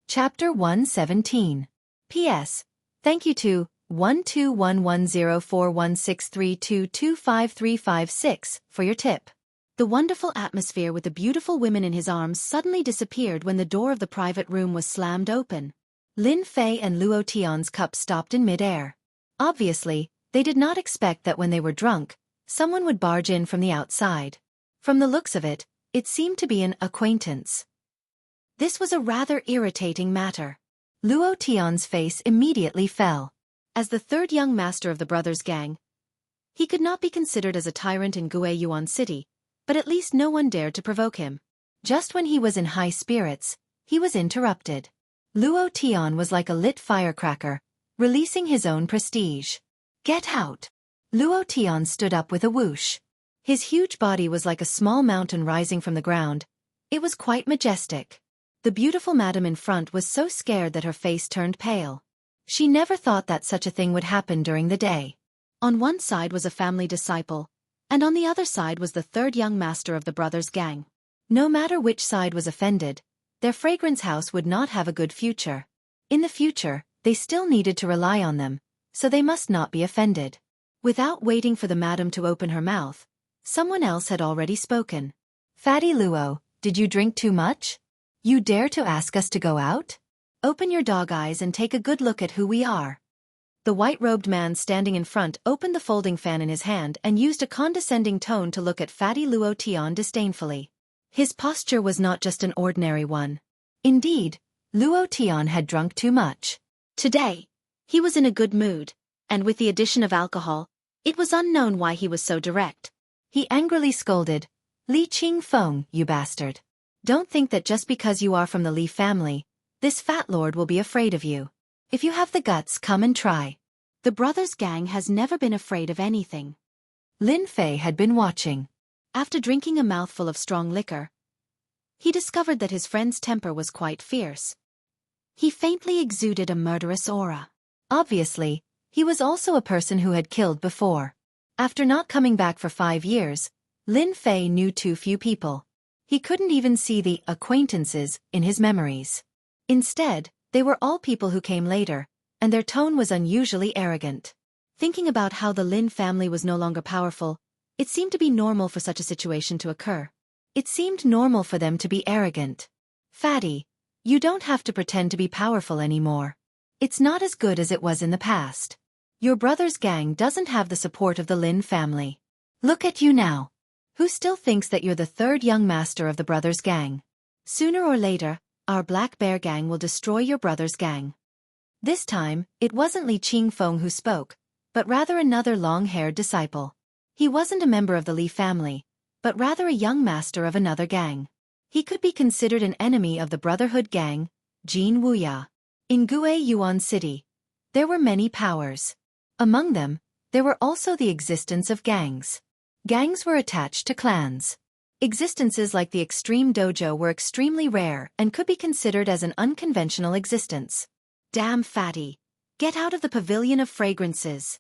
Chapter 117. P.S. Thank you to 121104163225356 for your tip. The wonderful atmosphere with the beautiful women in his arms suddenly disappeared when the door of the private room was slammed open. Lin Fei and Luo Tian's cup stopped in mid-air. Obviously, they did not expect that when they were drunk, someone would barge in from the outside. From the looks of it, it seemed to be an acquaintance. This was a rather irritating matter. Luo Tian's face immediately fell. As the third young master of the brothers' gang, he could not be considered as a tyrant in Guiyuan City, but at least no one dared to provoke him. Just when he was in high spirits, he was interrupted. Luo Tian was like a lit firecracker, releasing his own prestige. Get out! Luo Tian stood up with a whoosh. His huge body was like a small mountain rising from the ground. It was quite majestic. The beautiful madam in front was so scared that her face turned pale. She never thought that such a thing would happen during the day. On one side was a family disciple, and on the other side was the third young master of the brothers' gang. No matter which side was offended, their fragrance house would not have a good future. In the future, they still needed to rely on them, so they must not be offended. Without waiting for the madam to open her mouth, someone else had already spoken. Fatty Luo, did you drink too much? You dare to ask us to go out? Open your dog eyes and take a good look at who we are. The white-robed man standing in front opened the folding fan in his hand and used a condescending tone to look at Fatty Luo Tian disdainfully. His posture was not just an ordinary one. Indeed, Luo Tian had drunk too much. Today, he was in a good mood, and with the addition of alcohol, it was unknown why he was so direct. He angrily scolded, Li Qingfeng, you bastard. Don't think that just because you are from the Li family, this fat lord will be afraid of you. If you have the guts, come and try. The brothers' gang has never been afraid of anything. Lin Fei had been watching. After drinking a mouthful of strong liquor, he discovered that his friend's temper was quite fierce. He faintly exuded a murderous aura. Obviously, he was also a person who had killed before. After not coming back for 5 years, Lin Fei knew too few people. He couldn't even see the acquaintances in his memories. Instead, they were all people who came later, and their tone was unusually arrogant. Thinking about how the Lin family was no longer powerful, it seemed to be normal for such a situation to occur. It seemed normal for them to be arrogant. Fatty, you don't have to pretend to be powerful anymore. It's not as good as it was in the past. Your brother's gang doesn't have the support of the Lin family. Look at you now. Who still thinks that you're the third young master of the brothers' gang? Sooner or later, our Black Bear gang will destroy your brother's gang. This time, it wasn't Li Qingfeng who spoke, but rather another long-haired disciple. He wasn't a member of the Li family, but rather a young master of another gang. He could be considered an enemy of the Brotherhood gang, Jin Wuya. In Guiyuan Yuan City, there were many powers. Among them, there were also the existence of gangs. Gangs were attached to clans. Existences like the Extreme Dojo were extremely rare and could be considered as an unconventional existence. Damn fatty. Get out of the pavilion of fragrances.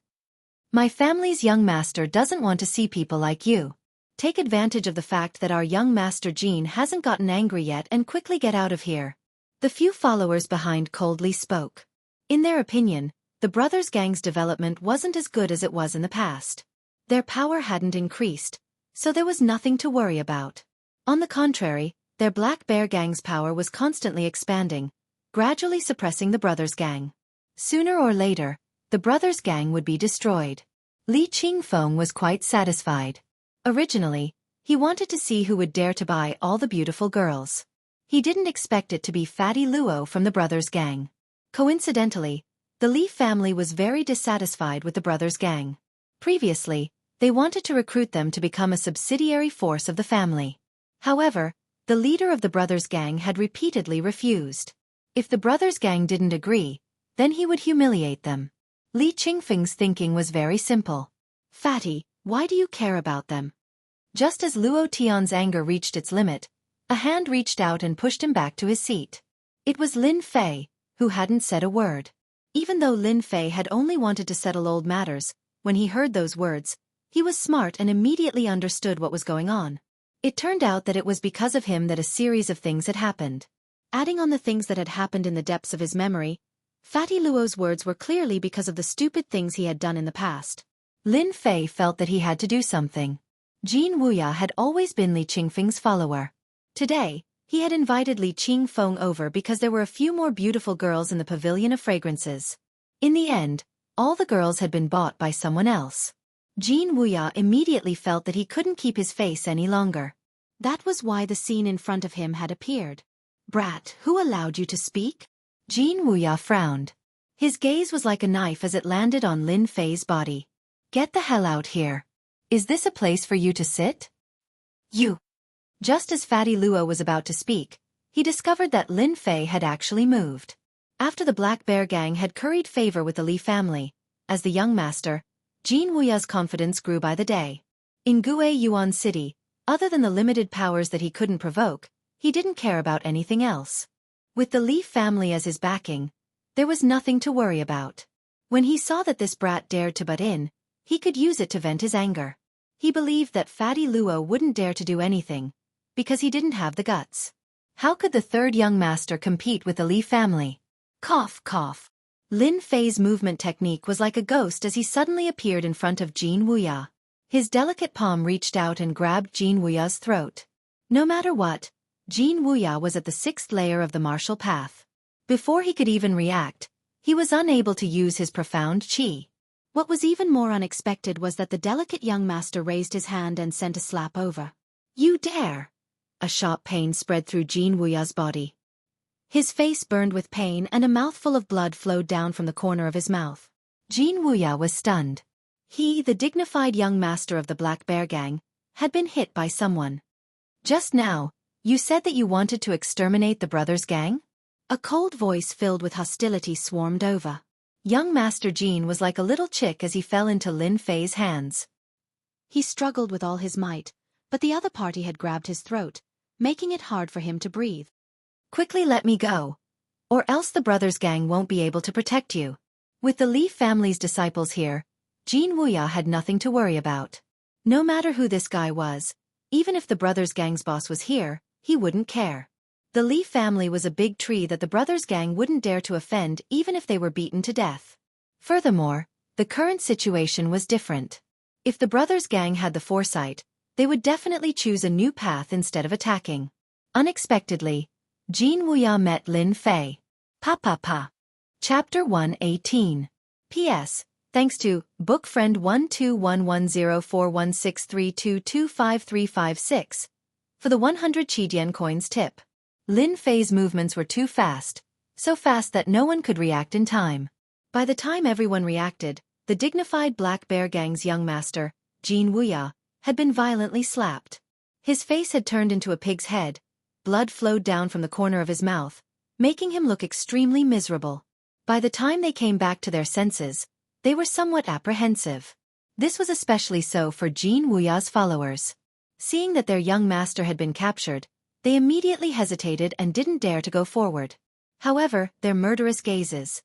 My family's young master doesn't want to see people like you. Take advantage of the fact that our young master Jin hasn't gotten angry yet and quickly get out of here. The few followers behind coldly spoke. In their opinion, the brothers' gang's development wasn't as good as it was in the past. Their power hadn't increased, so there was nothing to worry about. On the contrary, their Black Bear gang's power was constantly expanding, gradually suppressing the brothers' gang. Sooner or later, the brothers' gang would be destroyed. Li Qingfeng was quite satisfied. Originally, he wanted to see who would dare to buy all the beautiful girls. He didn't expect it to be Fatty Luo from the brothers' gang. Coincidentally, the Li family was very dissatisfied with the brothers' gang. Previously, they wanted to recruit them to become a subsidiary force of the family. However, the leader of the brothers' gang had repeatedly refused. If the brothers' gang didn't agree, then he would humiliate them. Li Qingfeng's thinking was very simple. Fatty, why do you care about them? Just as Luo Tian's anger reached its limit, a hand reached out and pushed him back to his seat. It was Lin Fei, who hadn't said a word. Even though Lin Fei had only wanted to settle old matters, when he heard those words, he was smart and immediately understood what was going on. It turned out that it was because of him that a series of things had happened. Adding on the things that had happened in the depths of his memory, Fatty Luo's words were clearly because of the stupid things he had done in the past. Lin Fei felt that he had to do something. Jin Wuya had always been Li Qingfeng's follower. Today, he had invited Li Qingfeng over because there were a few more beautiful girls in the pavilion of fragrances. In the end, all the girls had been bought by someone else. Jin Wuya immediately felt that he couldn't keep his face any longer. That was why the scene in front of him had appeared. Brat, who allowed you to speak? Jin Wuya frowned. His gaze was like a knife as it landed on Lin Fei's body. Get the hell out here. Is this a place for you to sit? You. Just as Fatty Luo was about to speak, he discovered that Lin Fei had actually moved. After the Black Bear gang had curried favor with the Li family, as the young master, Jin Wuya's confidence grew by the day. In Guiyuan Yuan City, other than the limited powers that he couldn't provoke, he didn't care about anything else. With the Li family as his backing, there was nothing to worry about. When he saw that this brat dared to butt in, he could use it to vent his anger. He believed that Fatty Luo wouldn't dare to do anything, because he didn't have the guts. How could the third young master compete with the Li family? Cough, cough. Lin Fei's movement technique was like a ghost as he suddenly appeared in front of Jin Wuya. His delicate palm reached out and grabbed Jin Wuya's throat. No matter what, Jin Wuya was at the 6th layer of the martial path. Before he could even react, he was unable to use his profound qi. What was even more unexpected was that the delicate young master raised his hand and sent a slap over. You dare! A sharp pain spread through Jin Wuya's body. His face burned with pain and a mouthful of blood flowed down from the corner of his mouth. Jin Wuya was stunned. He, the dignified young master of the Black Bear gang, had been hit by someone. Just now, you said that you wanted to exterminate the brothers' gang? A cold voice filled with hostility swarmed over. Young Master Jin was like a little chick as he fell into Lin Fei's hands. He struggled with all his might, but the other party had grabbed his throat, making it hard for him to breathe. Quickly let me go, or else the brothers' gang won't be able to protect you. With the Li family's disciples here, Jin Wuya had nothing to worry about. No matter who this guy was, even if the brothers' gang's boss was here, he wouldn't care. The Li family was a big tree that the brothers' gang wouldn't dare to offend even if they were beaten to death. Furthermore, the current situation was different. If the brothers' gang had the foresight, they would definitely choose a new path instead of attacking. Unexpectedly, Jin Wuya met Lin Fei. Pa. Chapter 118. P.S. Thanks to book friend 1211041632253556 for the 100 Qidian coins tip. Lin Fei's movements were too fast, so fast that no one could react in time. By the time everyone reacted, the dignified Black Bear Gang's young master, Wuxia, had been violently slapped. His face had turned into a pig's head, blood flowed down from the corner of his mouth, making him look extremely miserable. By the time they came back to their senses, they were somewhat apprehensive. This was especially so for Wuxia's followers. Seeing that their young master had been captured, they immediately hesitated and didn't dare to go forward. However, their murderous gazes.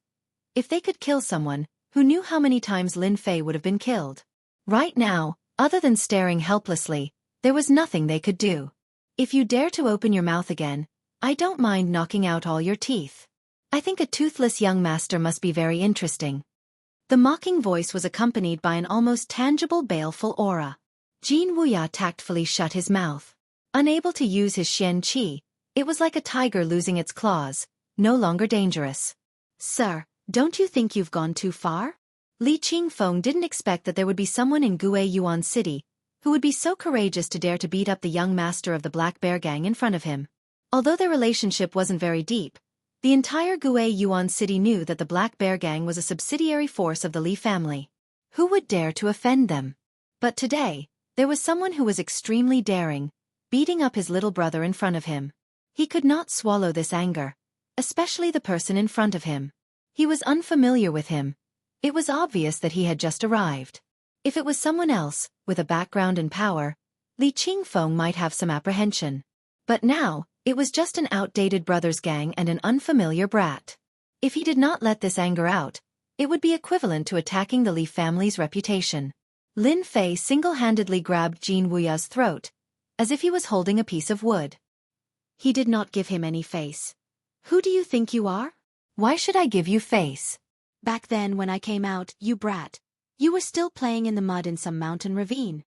If they could kill someone, who knew how many times Lin Fei would have been killed? Right now, other than staring helplessly, there was nothing they could do. If you dare to open your mouth again, I don't mind knocking out all your teeth. I think a toothless young master must be very interesting. The mocking voice was accompanied by an almost tangible baleful aura. Wuxia tactfully shut his mouth. Unable to use his Xianxia, it was like a tiger losing its claws, no longer dangerous. Sir, don't you think you've gone too far? Li Qingfeng didn't expect that there would be someone in Yuan City who would be so courageous to dare to beat up the young master of the Black Bear Gang in front of him. Although their relationship wasn't very deep, the entire Yuan City knew that the Black Bear Gang was a subsidiary force of the Li family. Who would dare to offend them? But today, there was someone who was extremely daring, beating up his little brother in front of him. He could not swallow this anger, especially the person in front of him. He was unfamiliar with him. It was obvious that he had just arrived. If it was someone else, with a background and power, Li Qingfeng might have some apprehension. But now, it was just an outdated brothers gang and an unfamiliar brat. If he did not let this anger out, it would be equivalent to attacking the Li family's reputation. Lin Fei single-handedly grabbed Wuxia's throat, as if he was holding a piece of wood. He did not give him any face. Who do you think you are? Why should I give you face? Back then when I came out, you brat, you were still playing in the mud in some mountain ravine.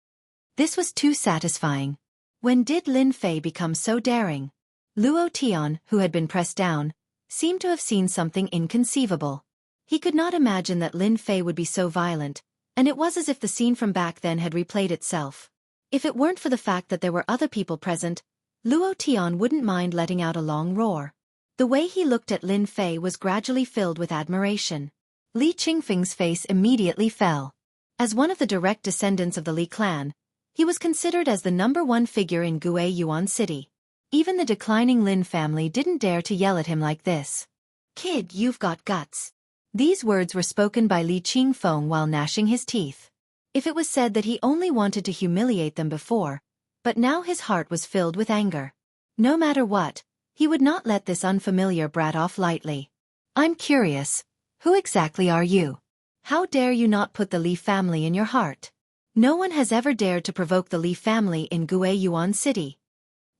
This was too satisfying. When did Lin Fei become so daring? Luo Tian, who had been pressed down, seemed to have seen something inconceivable. He could not imagine that Lin Fei would be so violent, and it was as if the scene from back then had replayed itself. If it weren't for the fact that there were other people present, Luo Tian wouldn't mind letting out a long roar. The way he looked at Lin Fei was gradually filled with admiration. Li Qingfeng's face immediately fell. As one of the direct descendants of the Li clan, he was considered as the #1 figure in Yuan City. Even the declining Lin family didn't dare to yell at him like this. Kid, you've got guts. These words were spoken by Li Qingfeng while gnashing his teeth. If it was said that he only wanted to humiliate them before, but now his heart was filled with anger. No matter what, he would not let this unfamiliar brat off lightly. I'm curious, who exactly are you? How dare you not put the Li family in your heart? No one has ever dared to provoke the Li family in Yuan City.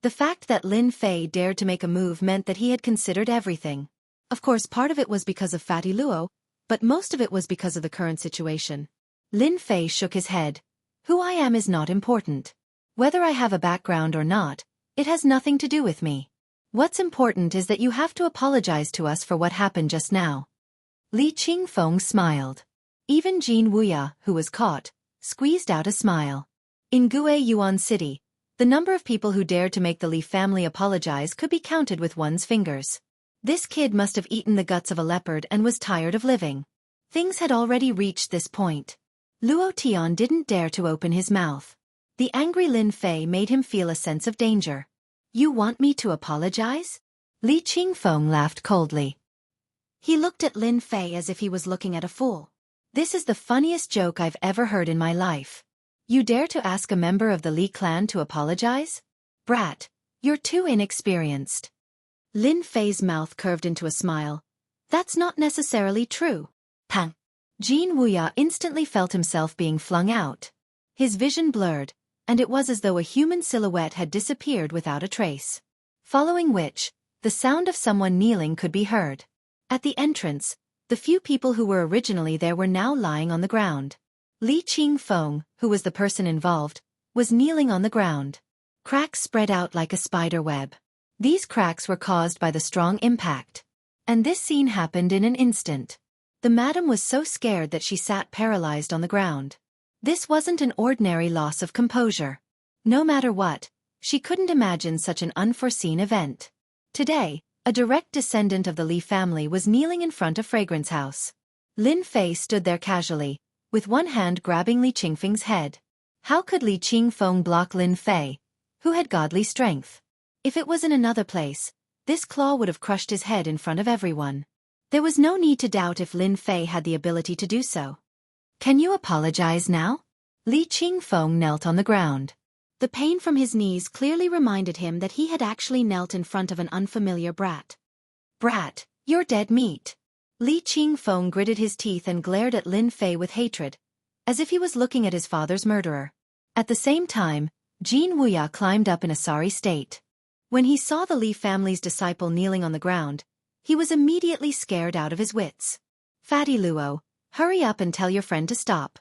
The fact that Lin Fei dared to make a move meant that he had considered everything. Of course, part of it was because of Fatty Luo, but most of it was because of the current situation. Lin Fei shook his head. Who I am is not important. Whether I have a background or not, it has nothing to do with me. What's important is that you have to apologize to us for what happened just now. Li Qingfeng smiled. Even Wuxia, who was caught, squeezed out a smile. In Yuan City, the number of people who dared to make the Li family apologize could be counted with one's fingers. This kid must have eaten the guts of a leopard and was tired of living. Things had already reached this point. Luo Tian didn't dare to open his mouth. The angry Lin Fei made him feel a sense of danger. You want me to apologize? Li Qingfeng laughed coldly. He looked at Lin Fei as if he was looking at a fool. This is the funniest joke I've ever heard in my life. You dare to ask a member of the Li clan to apologize? Brat, you're too inexperienced. Lin Fei's mouth curved into a smile. That's not necessarily true. Pang. Wuxia instantly felt himself being flung out. His vision blurred, and it was as though a human silhouette had disappeared without a trace. Following which, the sound of someone kneeling could be heard. At the entrance, the few people who were originally there were now lying on the ground. Li Qingfeng, who was the person involved, was kneeling on the ground. Cracks spread out like a spider web. These cracks were caused by the strong impact. And this scene happened in an instant. The madam was so scared that she sat paralyzed on the ground. This wasn't an ordinary loss of composure. No matter what, she couldn't imagine such an unforeseen event. Today, a direct descendant of the Li family was kneeling in front of Fragrance House. Lin Fei stood there casually, with one hand grabbing Li Qingfeng's head. How could Li Qingfeng block Lin Fei, who had godly strength? If it was in another place, this claw would have crushed his head in front of everyone. There was no need to doubt if Lin Fei had the ability to do so. Can you apologize now? Li Qingfeng knelt on the ground. The pain from his knees clearly reminded him that he had actually knelt in front of an unfamiliar brat. Brat, you're dead meat. Li Qingfeng gritted his teeth and glared at Lin Fei with hatred, as if he was looking at his father's murderer. At the same time, Wuxia climbed up in a sorry state. When he saw the Li family's disciple kneeling on the ground, he was immediately scared out of his wits. Fatty Luo, hurry up and tell your friend to stop.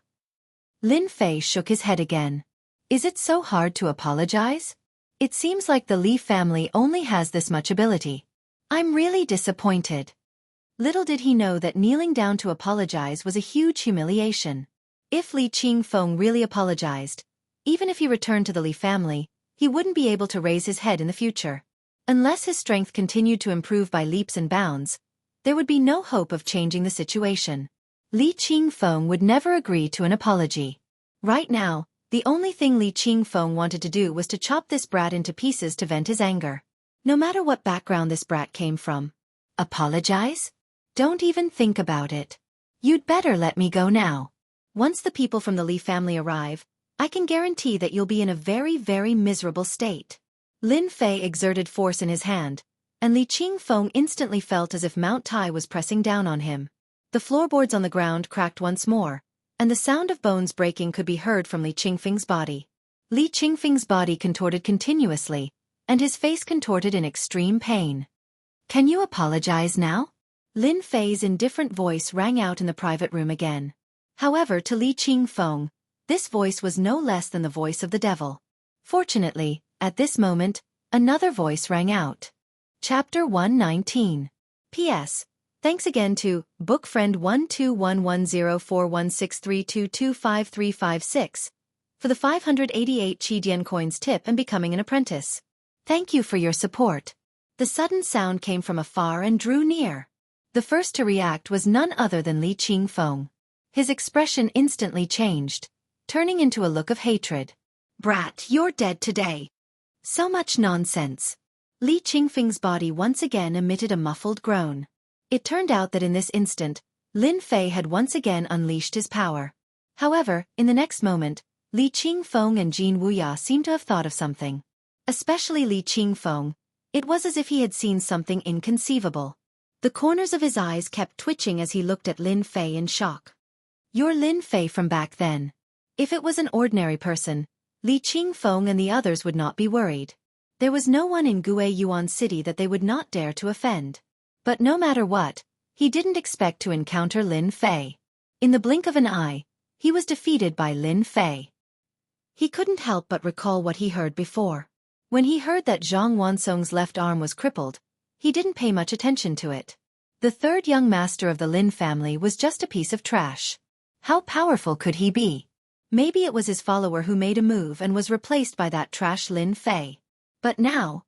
Lin Fei shook his head again. Is it so hard to apologize? It seems like the Li family only has this much ability. I'm really disappointed. Little did he know that kneeling down to apologize was a huge humiliation. If Li Qingfeng really apologized, even if he returned to the Li family, he wouldn't be able to raise his head in the future. Unless his strength continued to improve by leaps and bounds, there would be no hope of changing the situation. Li Qingfeng would never agree to an apology. Right now, the only thing Li Qingfeng wanted to do was to chop this brat into pieces to vent his anger. No matter what background this brat came from. Apologize? Don't even think about it. You'd better let me go now. Once the people from the Li family arrive, I can guarantee that you'll be in a very, very miserable state. Lin Fei exerted force in his hand, and Li Qingfeng instantly felt as if Mount Tai was pressing down on him. The floorboards on the ground cracked once more, and the sound of bones breaking could be heard from Li Qingfeng's body. Li Qingfeng's body contorted continuously, and his face contorted in extreme pain. Can you apologize now? Lin Fei's indifferent voice rang out in the private room again. However, to Li Qingfeng, this voice was no less than the voice of the devil. Fortunately, at this moment, another voice rang out. Chapter 119. P.S. Thanks again to bookfriend 1211041632253556 for the 588 Qidian coins tip and becoming an apprentice. Thank you for your support. The sudden sound came from afar and drew near. The first to react was none other than Li Qingfeng. His expression instantly changed, turning into a look of hatred. Brat, you're dead today. So much nonsense. Li Qingfeng's body once again emitted a muffled groan. It turned out that in this instant, Lin Fei had once again unleashed his power. However, in the next moment, Li Qingfeng and Wuxia seemed to have thought of something. Especially Li Qingfeng, it was as if he had seen something inconceivable. The corners of his eyes kept twitching as he looked at Lin Fei in shock. You're Lin Fei from back then. If it was an ordinary person, Li Qingfeng and the others would not be worried. There was no one in Guiyuan City that they would not dare to offend. But no matter what, he didn't expect to encounter Lin Fei. In the blink of an eye, he was defeated by Lin Fei. He couldn't help but recall what he heard before. When he heard that Zhang Wansong's left arm was crippled, he didn't pay much attention to it. The third young master of the Lin family was just a piece of trash. How powerful could he be? Maybe it was his follower who made a move and was replaced by that trash Lin Fei. But now,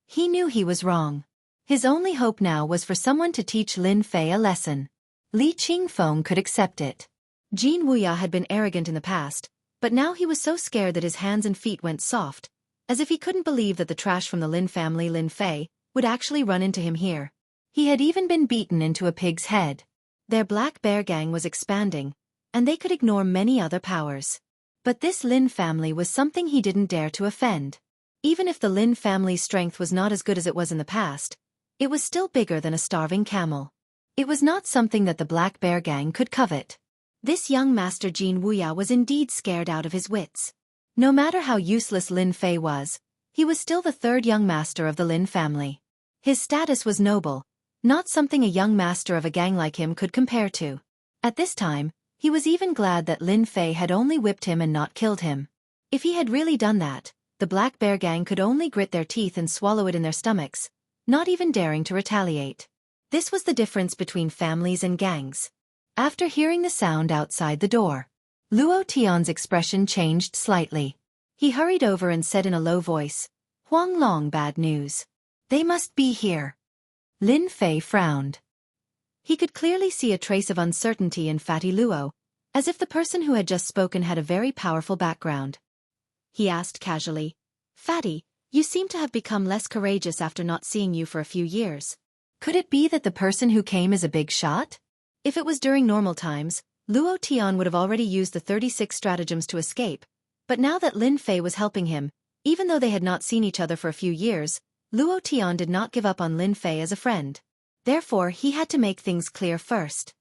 he knew he was wrong. His only hope now was for someone to teach Lin Fei a lesson. Li Qingfeng could accept it. Wuxia had been arrogant in the past, but now he was so scared that his hands and feet went soft, as if he couldn't believe that the trash from the Lin family Lin Fei would actually run into him here. He had even been beaten into a pig's head. Their Black Bear gang was expanding, and they could ignore many other powers. But this Lin family was something he didn't dare to offend. Even if the Lin family's strength was not as good as it was in the past, it was still bigger than a starving camel. It was not something that the Black Bear gang could covet. This young master Wuxia was indeed scared out of his wits. No matter how useless Lin Fei was, he was still the third young master of the Lin family. His status was noble, not something a young master of a gang like him could compare to. At this time, he was even glad that Lin Fei had only whipped him and not killed him. If he had really done that, the Black Bear gang could only grit their teeth and swallow it in their stomachs, not even daring to retaliate. This was the difference between families and gangs. After hearing the sound outside the door, Luo Tian's expression changed slightly. He hurried over and said in a low voice, "Huang Long, bad news. They must be here." Lin Fei frowned. He could clearly see a trace of uncertainty in Fatty Luo, as if the person who had just spoken had a very powerful background. He asked casually, "Fatty, you seem to have become less courageous after not seeing you for a few years. Could it be that the person who came is a big shot?" If it was during normal times, Luo Tian would have already used the 36 stratagems to escape, but now that Lin Fei was helping him, even though they had not seen each other for a few years, Luo Tian did not give up on Lin Fei as a friend. Therefore, he had to make things clear first.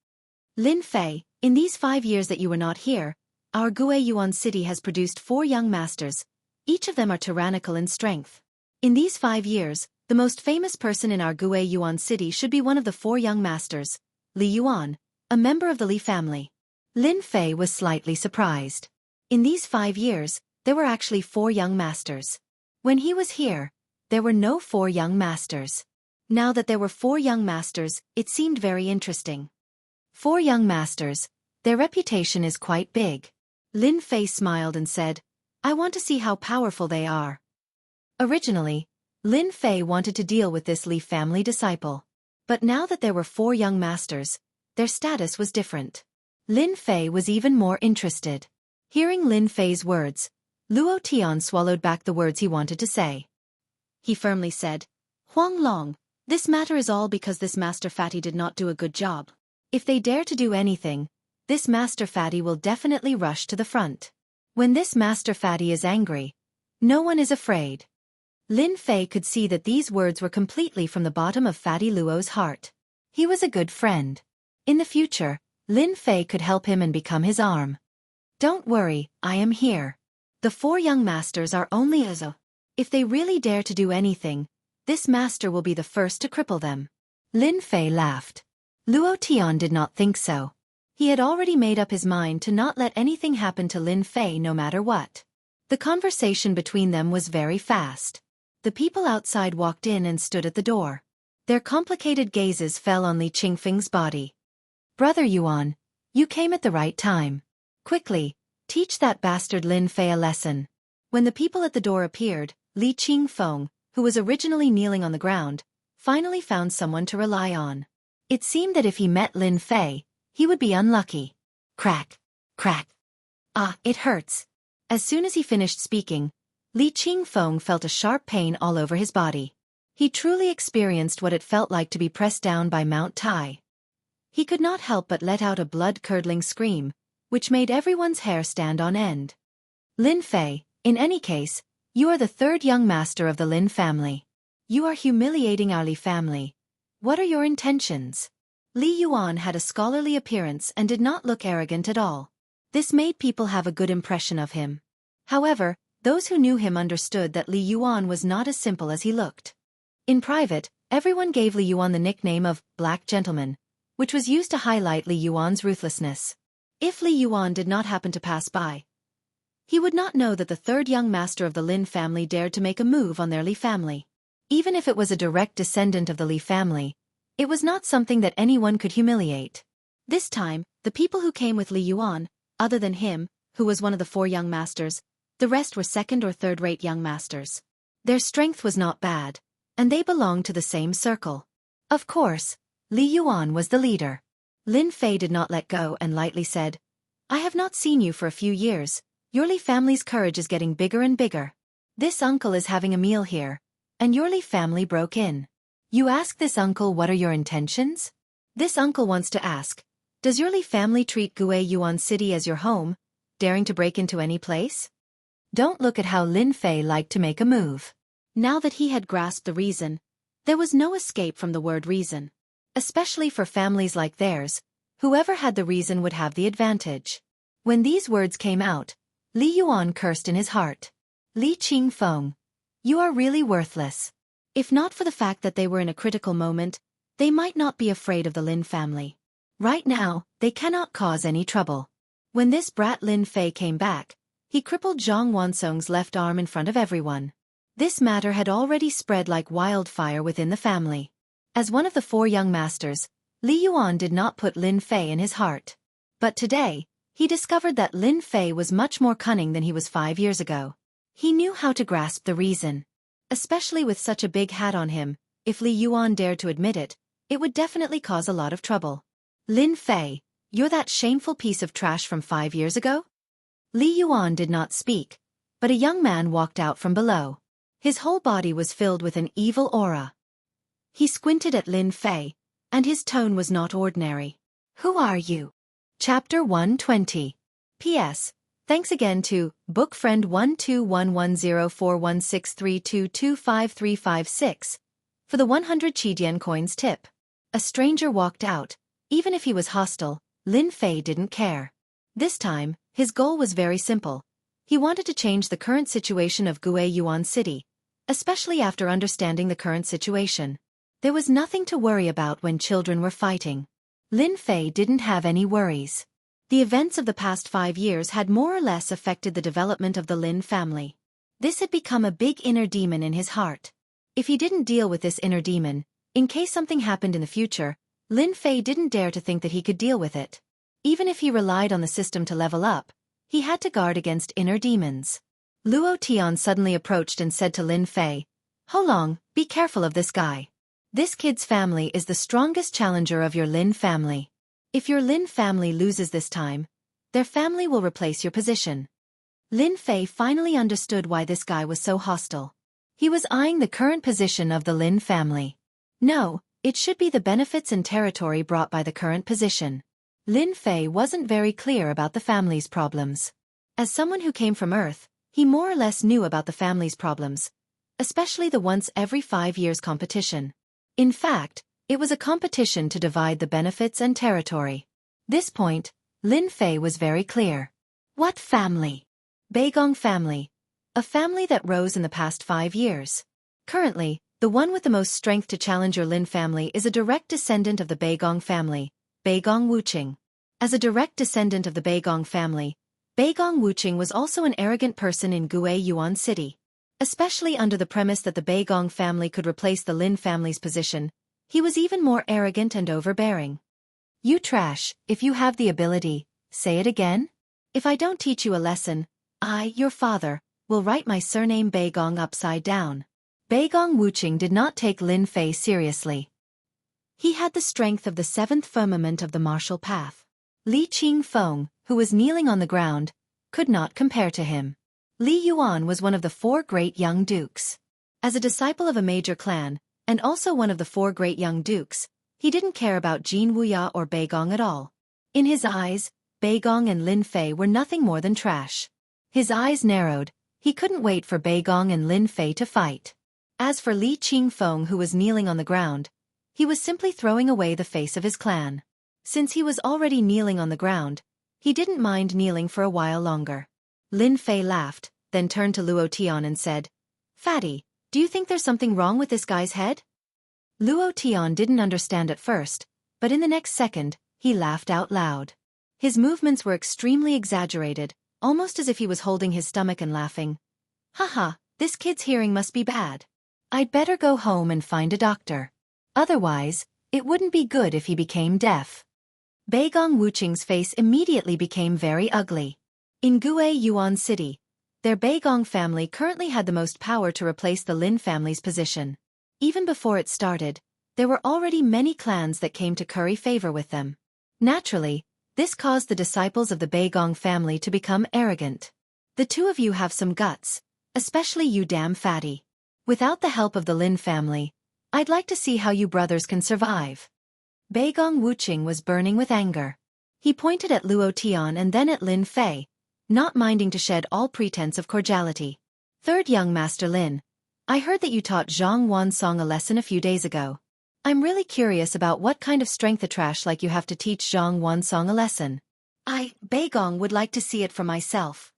"Lin Fei, in these 5 years that you were not here, our Gue Yuan city has produced 4 young masters. Each of them are tyrannical in strength. In these 5 years, the most famous person in our Gue Yuan city should be one of the 4 young masters, Li Yuan, a member of the Li family." Lin Fei was slightly surprised. In these 5 years, there were actually 4 young masters. When he was here, there were no 4 young masters. Now that there were 4 young masters, it seemed very interesting. 4 young masters, their reputation is quite big. Lin Fei smiled and said, "I want to see how powerful they are." Originally, Lin Fei wanted to deal with this Li family disciple. But now that there were 4 young masters, their status was different. Lin Fei was even more interested. Hearing Lin Fei's words, Luo Tian swallowed back the words he wanted to say. He firmly said, "Huang Long, this matter is all because this Master Fatty did not do a good job. If they dare to do anything, this Master Fatty will definitely rush to the front. When this Master Fatty is angry, no one is afraid." Lin Fei could see that these words were completely from the bottom of Fatty Luo's heart. He was a good friend. In the future, Lin Fei could help him and become his arm. "Don't worry, I am here. The 4 young masters are only as a. If they really dare to do anything, this master will be the first to cripple them." Lin Fei laughed. Luo Tian did not think so. He had already made up his mind to not let anything happen to Lin Fei no matter what. The conversation between them was very fast. The people outside walked in and stood at the door. Their complicated gazes fell on Li Qingfeng's body. "Brother Yuan, you came at the right time. Quickly, teach that bastard Lin Fei a lesson." When the people at the door appeared, Li Qingfeng, who was originally kneeling on the ground, finally found someone to rely on. It seemed that if he met Lin Fei, he would be unlucky. Crack, crack. "Ah, it hurts." As soon as he finished speaking, Li Qingfeng felt a sharp pain all over his body. He truly experienced what it felt like to be pressed down by Mount Tai. He could not help but let out a blood-curdling scream, which made everyone's hair stand on end. "Lin Fei, in any case, you are the 3rd young master of the Lin family. You are humiliating our Li family. What are your intentions?" Li Yuan had a scholarly appearance and did not look arrogant at all. This made people have a good impression of him. However, those who knew him understood that Li Yuan was not as simple as he looked. In private, everyone gave Li Yuan the nickname of Black Gentleman, which was used to highlight Li Yuan's ruthlessness. If Li Yuan did not happen to pass by, he would not know that the 3rd young master of the Lin family dared to make a move on their Li family. Even if it was a direct descendant of the Li family, it was not something that anyone could humiliate. This time, the people who came with Li Yuan, other than him, who was one of the 4 young masters, the rest were 2nd or 3rd-rate young masters. Their strength was not bad, and they belonged to the same circle. Of course, Li Yuan was the leader. Lin Fei did not let go and lightly said, "I have not seen you for a few years. Your Li family's courage is getting bigger and bigger. This uncle is having a meal here, and your Li family broke in. You ask this uncle what are your intentions? This uncle wants to ask, does your Li family treat Gue Yuan City as your home, daring to break into any place?" Don't look at how Lin Fei liked to make a move. Now that he had grasped the reason, there was no escape from the word reason. Especially for families like theirs, whoever had the reason would have the advantage. When these words came out, Li Yuan cursed in his heart. "Li Qingfeng, you are really worthless." If not for the fact that they were in a critical moment, they might not be afraid of the Lin family. Right now, they cannot cause any trouble. When this brat Lin Fei came back, he crippled Zhang Wansong's left arm in front of everyone. This matter had already spread like wildfire within the family. As one of the 4 young masters, Li Yuan did not put Lin Fei in his heart. But today, he discovered that Lin Fei was much more cunning than he was 5 years ago. He knew how to grasp the reason. Especially with such a big hat on him, if Li Yuan dared to admit it, it would definitely cause a lot of trouble. Lin Fei, you're that shameful piece of trash from 5 years ago? Li Yuan did not speak, but a young man walked out from below. His whole body was filled with an evil aura. He squinted at Lin Fei, and his tone was not ordinary. Who are you? Chapter 120. P.S. Thanks again to bookfriend 1211041632253556 for the 100 Qidian coins tip. A stranger walked out. Even if he was hostile, Lin Fei didn't care. This time, his goal was very simple. He wanted to change the current situation of Gue Yuan City, especially after understanding the current situation. There was nothing to worry about when children were fighting. Lin Fei didn't have any worries. The events of the past 5 years had more or less affected the development of the Lin family. This had become a big inner demon in his heart. If he didn't deal with this inner demon, in case something happened in the future, Lin Fei didn't dare to think that he could deal with it. Even if he relied on the system to level up, he had to guard against inner demons. Luo Tian suddenly approached and said to Lin Fei, "Ho Long, be careful of this guy. This kid's family is the strongest challenger of your Lin family. If your Lin family loses this time, their family will replace your position." Lin Fei finally understood why this guy was so hostile. He was eyeing the current position of the Lin family. No, it should be the benefits and territory brought by the current position. Lin Fei wasn't very clear about the family's problems. As someone who came from Earth, he more or less knew about the family's problems, especially the once every 5 years competition. In fact, it was a competition to divide the benefits and territory. This point, Lin Fei was very clear. What family? Beigong family. A family that rose in the past 5 years. Currently, the one with the most strength to challenge your Lin family is a direct descendant of the Beigong family, Beigong Wuqing. As a direct descendant of the Beigong family, Beigong Wuqing was also an arrogant person in Gue Yuan City. Especially under the premise that the Beigong family could replace the Lin family's position, he was even more arrogant and overbearing. You trash, if you have the ability, say it again? If I don't teach you a lesson, I, your father, will write my surname Beigong upside down. Beigong Wuqing did not take Lin Fei seriously. He had the strength of the 7th firmament of the martial path. Li Qingfeng, who was kneeling on the ground, could not compare to him. Li Yuan was one of the 4 great young dukes. As a disciple of a major clan, and also one of the 4 great young dukes, he didn't care about Jianghu or Beigong at all. In his eyes, Beigong and Lin Fei were nothing more than trash. His eyes narrowed. He couldn't wait for Beigong and Lin Fei to fight. As for Li Qingfeng, who was kneeling on the ground, he was simply throwing away the face of his clan. Since he was already kneeling on the ground, he didn't mind kneeling for a while longer. Lin Fei laughed, then turned to Luo Tian and said, "Fatty, do you think there's something wrong with this guy's head?" Luo Tian didn't understand at first, but in the next second, he laughed out loud. His movements were extremely exaggerated, almost as if he was holding his stomach and laughing. "Haha, this kid's hearing must be bad. I'd better go home and find a doctor. Otherwise, it wouldn't be good if he became deaf." Beigong Wuqing's face immediately became very ugly. In Gue Yuan City, their Beigong family currently had the most power to replace the Lin family's position. Even before it started, there were already many clans that came to curry favor with them. Naturally, this caused the disciples of the Beigong family to become arrogant. The two of you have some guts, especially you damn fatty. Without the help of the Lin family, I'd like to see how you brothers can survive. Beigong Wuqing was burning with anger. He pointed at Luo Tian and then at Lin Fei, not minding to shed all pretense of cordiality. "Third young Master Lin, I heard that you taught Zhang Wansong a lesson a few days ago. I'm really curious about what kind of strength a trash like you have to teach Zhang Wansong a lesson. Beigong would like to see it for myself."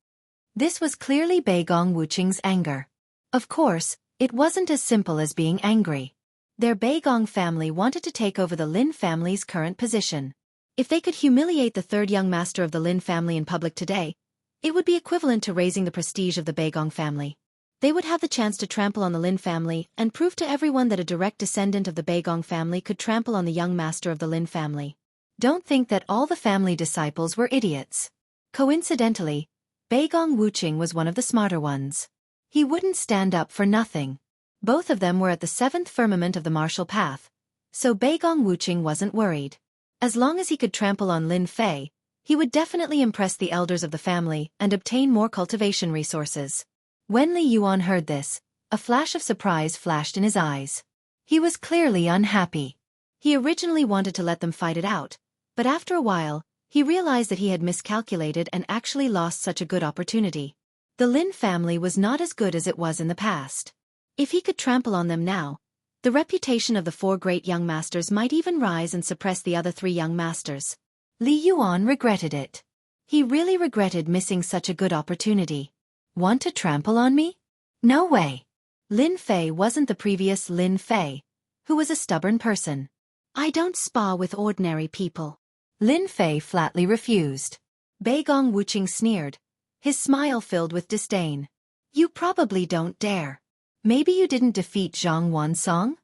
This was clearly Beigong Wuqing's anger. Of course, it wasn't as simple as being angry. Their Beigong family wanted to take over the Lin family's current position. If they could humiliate the 3rd young master of the Lin family in public today, it would be equivalent to raising the prestige of the Beigong family. They would have the chance to trample on the Lin family and prove to everyone that a direct descendant of the Beigong family could trample on the young master of the Lin family. Don't think that all the family disciples were idiots. Coincidentally, Beigong Wuqing was one of the smarter ones. He wouldn't stand up for nothing. Both of them were at the 7th firmament of the martial path, so Beigong Wuqing wasn't worried. As long as he could trample on Lin Fei, he would definitely impress the elders of the family and obtain more cultivation resources. When Li Yuan heard this, a flash of surprise flashed in his eyes. He was clearly unhappy. He originally wanted to let them fight it out, but after a while, he realized that he had miscalculated and actually lost such a good opportunity. The Lin family was not as good as it was in the past. If he could trample on them now, the reputation of the 4 great young masters might even rise and suppress the other 3 young masters. Li Yuan regretted it. He really regretted missing such a good opportunity. Want to trample on me? No way. Lin Fei wasn't the previous Lin Fei, who was a stubborn person. I don't spar with ordinary people. Lin Fei flatly refused. Beigong Wuqing sneered, his smile filled with disdain. You probably don't dare. Maybe you didn't defeat Zhang Wansong?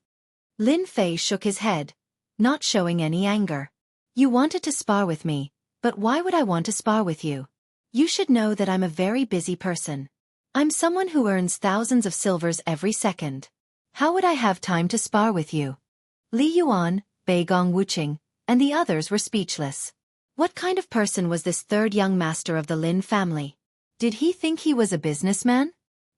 Lin Fei shook his head, not showing any anger. You wanted to spar with me, but why would I want to spar with you? You should know that I'm a very busy person. I'm someone who earns thousands of silvers every second. How would I have time to spar with you? Li Yuan, Beigong Wuqing, and the others were speechless. What kind of person was this 3rd young master of the Lin family? Did he think he was a businessman?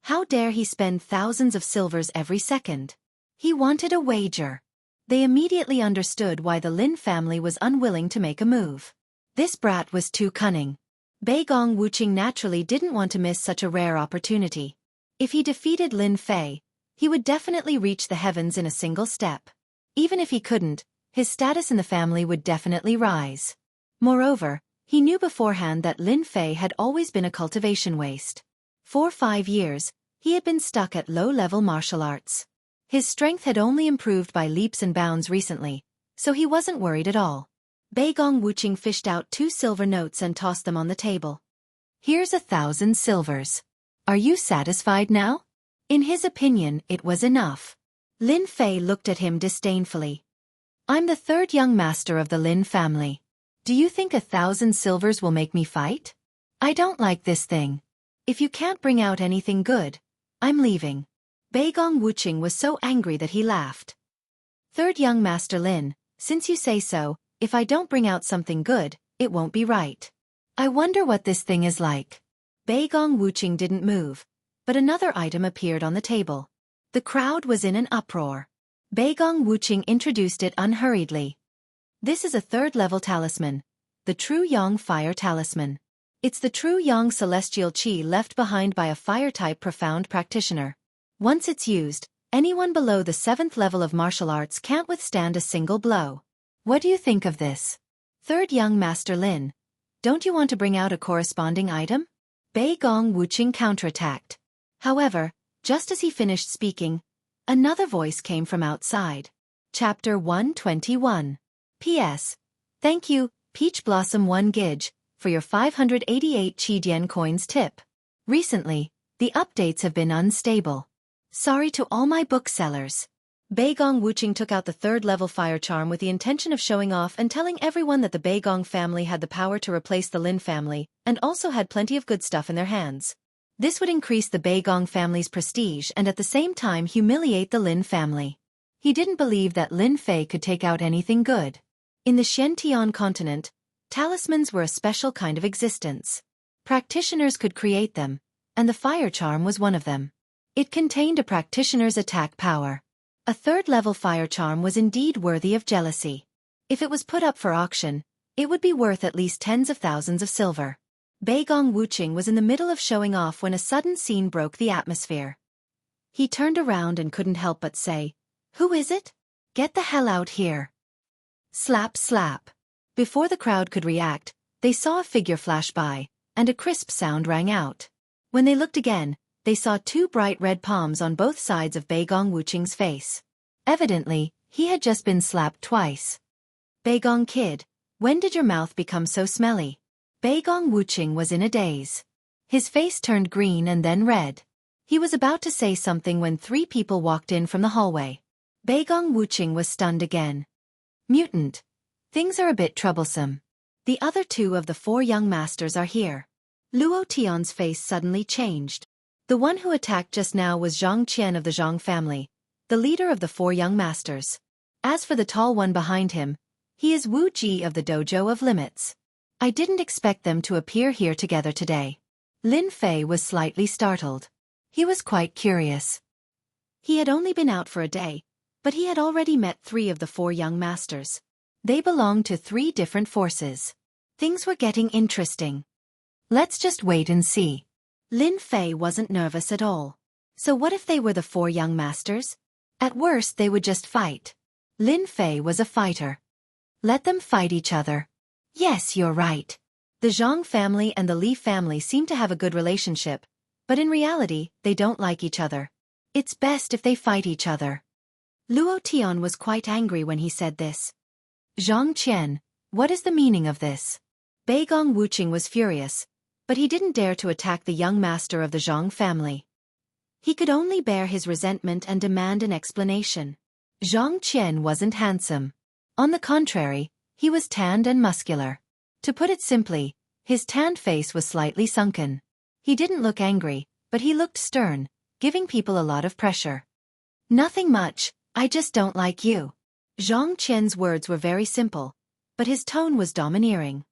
How dare he spend thousands of silvers every second? He wanted a wager. They immediately understood why the Lin family was unwilling to make a move. This brat was too cunning. Beigong Wuqing naturally didn't want to miss such a rare opportunity. If he defeated Lin Fei, he would definitely reach the heavens in a single step. Even if he couldn't, his status in the family would definitely rise. Moreover, he knew beforehand that Lin Fei had always been a cultivation waste. For 5 years, he had been stuck at low-level martial arts. His strength had only improved by leaps and bounds recently, so he wasn't worried at all. Beigong Wuqing fished out 2 silver notes and tossed them on the table. Here's 1,000 silvers. Are you satisfied now? In his opinion, it was enough. Lin Fei looked at him disdainfully. I'm the 3rd young master of the Lin family. Do you think 1,000 silvers will make me fight? I don't like this thing. If you can't bring out anything good, I'm leaving. Beigong Wuqing was so angry that he laughed. 3rd young master Lin, since you say so, if I don't bring out something good, it won't be right. I wonder what this thing is like. Beigong Wuqing didn't move, but another item appeared on the table. The crowd was in an uproar. Beigong Wuqing introduced it unhurriedly. This is a 3rd-level talisman, the True Yang Fire Talisman. It's the True Yang celestial qi left behind by a fire-type profound practitioner. Once it's used, anyone below the 7th level of martial arts can't withstand a single blow. What do you think of this? 3rd young master Lin, don't you want to bring out a corresponding item? Beigong Wuqing counterattacked. However, just as he finished speaking, another voice came from outside. Chapter 121. P.S. Thank you, Peach Blossom 1 Gij, for your 588 Qidian coins tip. Recently, the updates have been unstable. Sorry to all my booksellers. Beigong Wuqing took out the 3rd-level fire charm with the intention of showing off and telling everyone that the Beigong family had the power to replace the Lin family and also had plenty of good stuff in their hands. This would increase the Beigong family's prestige and at the same time humiliate the Lin family. He didn't believe that Lin Fei could take out anything good. In the Xianxia continent, talismans were a special kind of existence. Practitioners could create them, and the fire charm was one of them. It contained a practitioner's attack power. A 3rd-level fire charm was indeed worthy of jealousy. If it was put up for auction, it would be worth at least tens of thousands of silver. Beigong Wuqing was in the middle of showing off when a sudden scene broke the atmosphere. He turned around and couldn't help but say, "Who is it? Get the hell out here." Slap slap. Before the crowd could react, they saw a figure flash by, and a crisp sound rang out. When they looked again, they saw 2 bright red palms on both sides of Beigong Wuqing's face. Evidently, he had just been slapped twice. Beigong kid, when did your mouth become so smelly? Beigong Wuqing was in a daze. His face turned green and then red. He was about to say something when 3 people walked in from the hallway. Beigong Wuqing was stunned again. Mutant. Things are a bit troublesome. The other 2 of the 4 young masters are here. Luo Tian's face suddenly changed. The one who attacked just now was Zhang Qian of the Zhang family, the leader of the 4 young masters. As for the tall one behind him, he is Wu Ji of the Dojo of Limits. I didn't expect them to appear here together today. Lin Fei was slightly startled. He was quite curious. He had only been out for a day, but he had already met 3 of the 4 young masters. They belonged to 3 different forces. Things were getting interesting. Let's just wait and see. Lin Fei wasn't nervous at all. So what if they were the 4 young masters? At worst they would just fight. Lin Fei was a fighter. Let them fight each other. Yes, you're right. The Zhang family and the Li family seem to have a good relationship, but in reality, they don't like each other. It's best if they fight each other. Luo Tian was quite angry when he said this. Zhang Qian, what is the meaning of this? Beigong Wuqing was furious, but he didn't dare to attack the young master of the Zhang family. He could only bear his resentment and demand an explanation. Zhang Qian wasn't handsome. On the contrary, he was tanned and muscular. To put it simply, his tanned face was slightly sunken. He didn't look angry, but he looked stern, giving people a lot of pressure. Nothing much, I just don't like you. Zhang Qian's words were very simple, but his tone was domineering.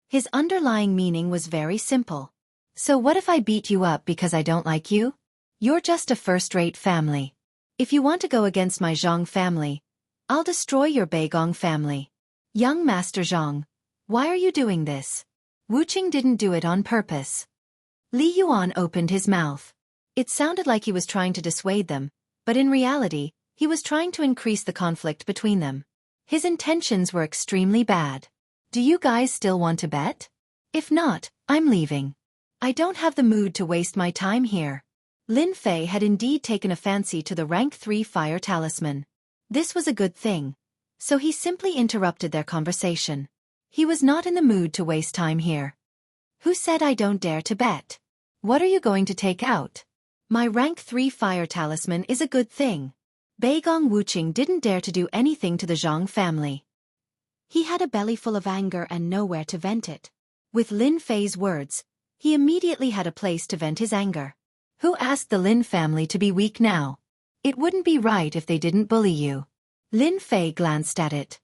His underlying meaning was very simple. So what if I beat you up because I don't like you? You're just a first-rate family. If you want to go against my Zhang family, I'll destroy your Beigong family. Young Master Zhang, why are you doing this? Wuqing didn't do it on purpose. Li Yuan opened his mouth. It sounded like he was trying to dissuade them, but in reality, he was trying to increase the conflict between them. His intentions were extremely bad. Do you guys still want to bet? If not, I'm leaving. I don't have the mood to waste my time here. Lin Fei had indeed taken a fancy to the rank 3 fire talisman. This was a good thing. So he simply interrupted their conversation. He was not in the mood to waste time here. Who said I don't dare to bet? What are you going to take out? My rank 3 fire talisman is a good thing. Beigong Wuqing didn't dare to do anything to the Zhang family. He had a belly full of anger and nowhere to vent it. With Lin Fei's words, he immediately had a place to vent his anger. Who asked the Lin family to be weak now? It wouldn't be right if they didn't bully you. Lin Fei glanced at it.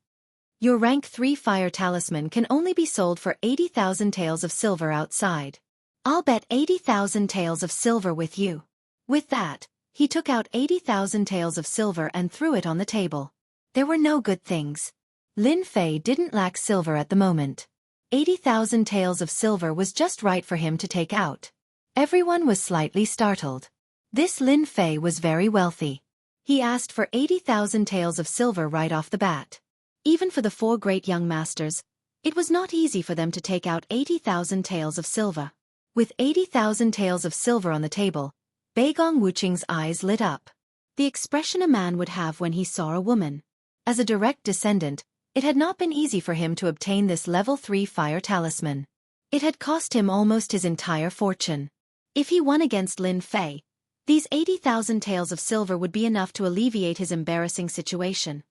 Your rank 3 fire talisman can only be sold for 80,000 taels of silver outside. I'll bet 80,000 taels of silver with you. With that, he took out 80,000 taels of silver and threw it on the table. There were no good things. Lin Fei didn't lack silver at the moment. 80,000 taels of silver was just right for him to take out. Everyone was slightly startled. This Lin Fei was very wealthy. He asked for 80,000 taels of silver right off the bat. Even for the 4 great young masters, it was not easy for them to take out 80,000 taels of silver. With 80,000 taels of silver on the table, Beigong Wuqing's eyes lit up. The expression a man would have when he saw a woman. As a direct descendant, it had not been easy for him to obtain this level 3 fire talisman. It had cost him almost his entire fortune. If he won against Lin Fei, these 80,000 taels of silver would be enough to alleviate his embarrassing situation.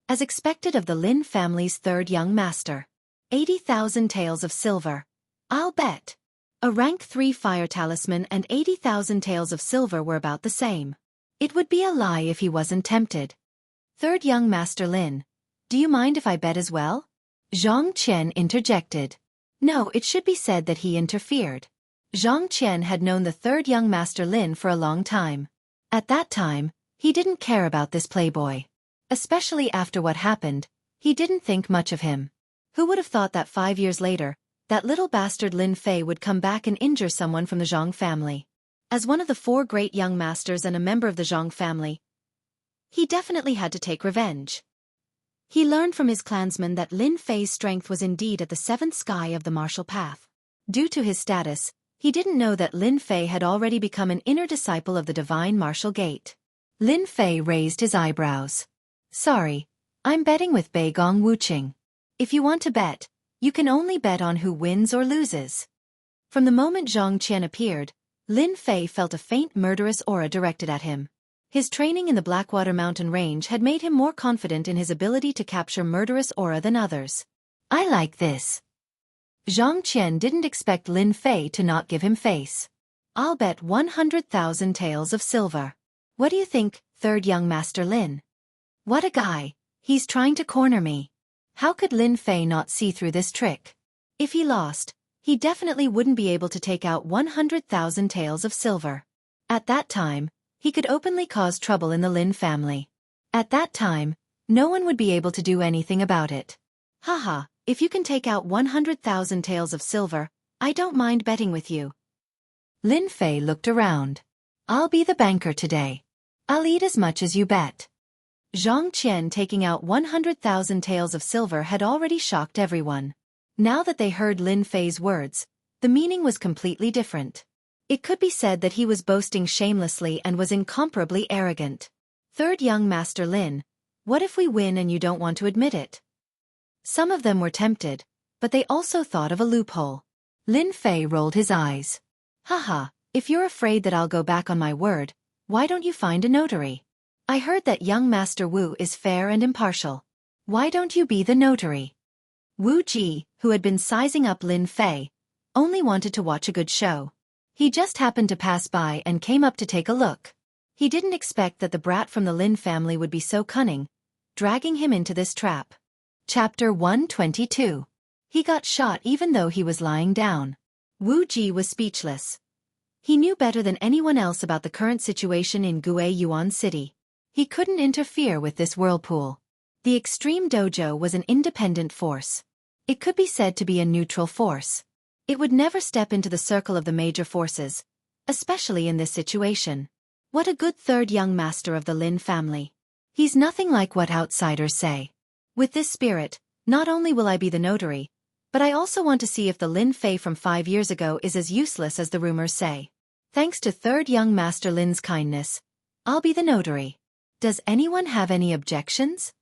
As expected of the Lin family's 3rd young master. 80,000 taels of silver. I'll bet. A rank 3 fire talisman and 80,000 taels of silver were about the same. It would be a lie if he wasn't tempted. 3rd young master Lin, do you mind if I bet as well? Zhang Qian interjected. No, it should be said that he interfered. Zhang Qian had known the 3rd young master Lin for a long time. At that time, he didn't care about this playboy. Especially after what happened, he didn't think much of him. Who would have thought that 5 years later, that little bastard Lin Fei would come back and injure someone from the Zhang family? As one of the 4 great young masters and a member of the Zhang family, he definitely had to take revenge. He learned from his clansmen that Lin Fei's strength was indeed at the 7th sky of the martial path. Due to his status, he didn't know that Lin Fei had already become an inner disciple of the divine martial gate. Lin Fei raised his eyebrows. Sorry, I'm betting with Beigong Wuqing. If you want to bet, you can only bet on who wins or loses. From the moment Zhang Qian appeared, Lin Fei felt a faint murderous aura directed at him. His training in the Blackwater Mountain Range had made him more confident in his ability to capture murderous aura than others. I like this. Xianxia didn't expect Lin Fei to not give him face. I'll bet 100,000 taels of silver. What do you think, third young master Lin? What a guy, he's trying to corner me. How could Lin Fei not see through this trick? If he lost, he definitely wouldn't be able to take out 100,000 taels of silver. At that time, he could openly cause trouble in the Lin family. At that time, no one would be able to do anything about it. Haha, if you can take out 100,000 taels of silver, I don't mind betting with you. Lin Fei looked around. I'll be the banker today. I'll eat as much as you bet. Xianxia taking out 100,000 taels of silver had already shocked everyone. Now that they heard Lin Fei's words, the meaning was completely different. It could be said that he was boasting shamelessly and was incomparably arrogant. Third young master Lin, what if we win and you don't want to admit it? Some of them were tempted, but they also thought of a loophole. Lin Fei rolled his eyes. Haha, if you're afraid that I'll go back on my word, why don't you find a notary? I heard that young Master Wu is fair and impartial. Why don't you be the notary? Wu Ji, who had been sizing up Lin Fei, only wanted to watch a good show. He just happened to pass by and came up to take a look. He didn't expect that the brat from the Lin family would be so cunning, dragging him into this trap. Chapter 122. He got shot even though he was lying down. Wu Ji was speechless. He knew better than anyone else about the current situation in Guiyuan City. He couldn't interfere with this whirlpool. The Extreme Dojo was an independent force. It could be said to be a neutral force. It would never step into the circle of the major forces, especially in this situation. What a good third young master of the Lin family. He's nothing like what outsiders say. With this spirit, not only will I be the notary, but I also want to see if the Lin Fei from 5 years ago is as useless as the rumors say. Thanks to third young master Lin's kindness, I'll be the notary. Does anyone have any objections?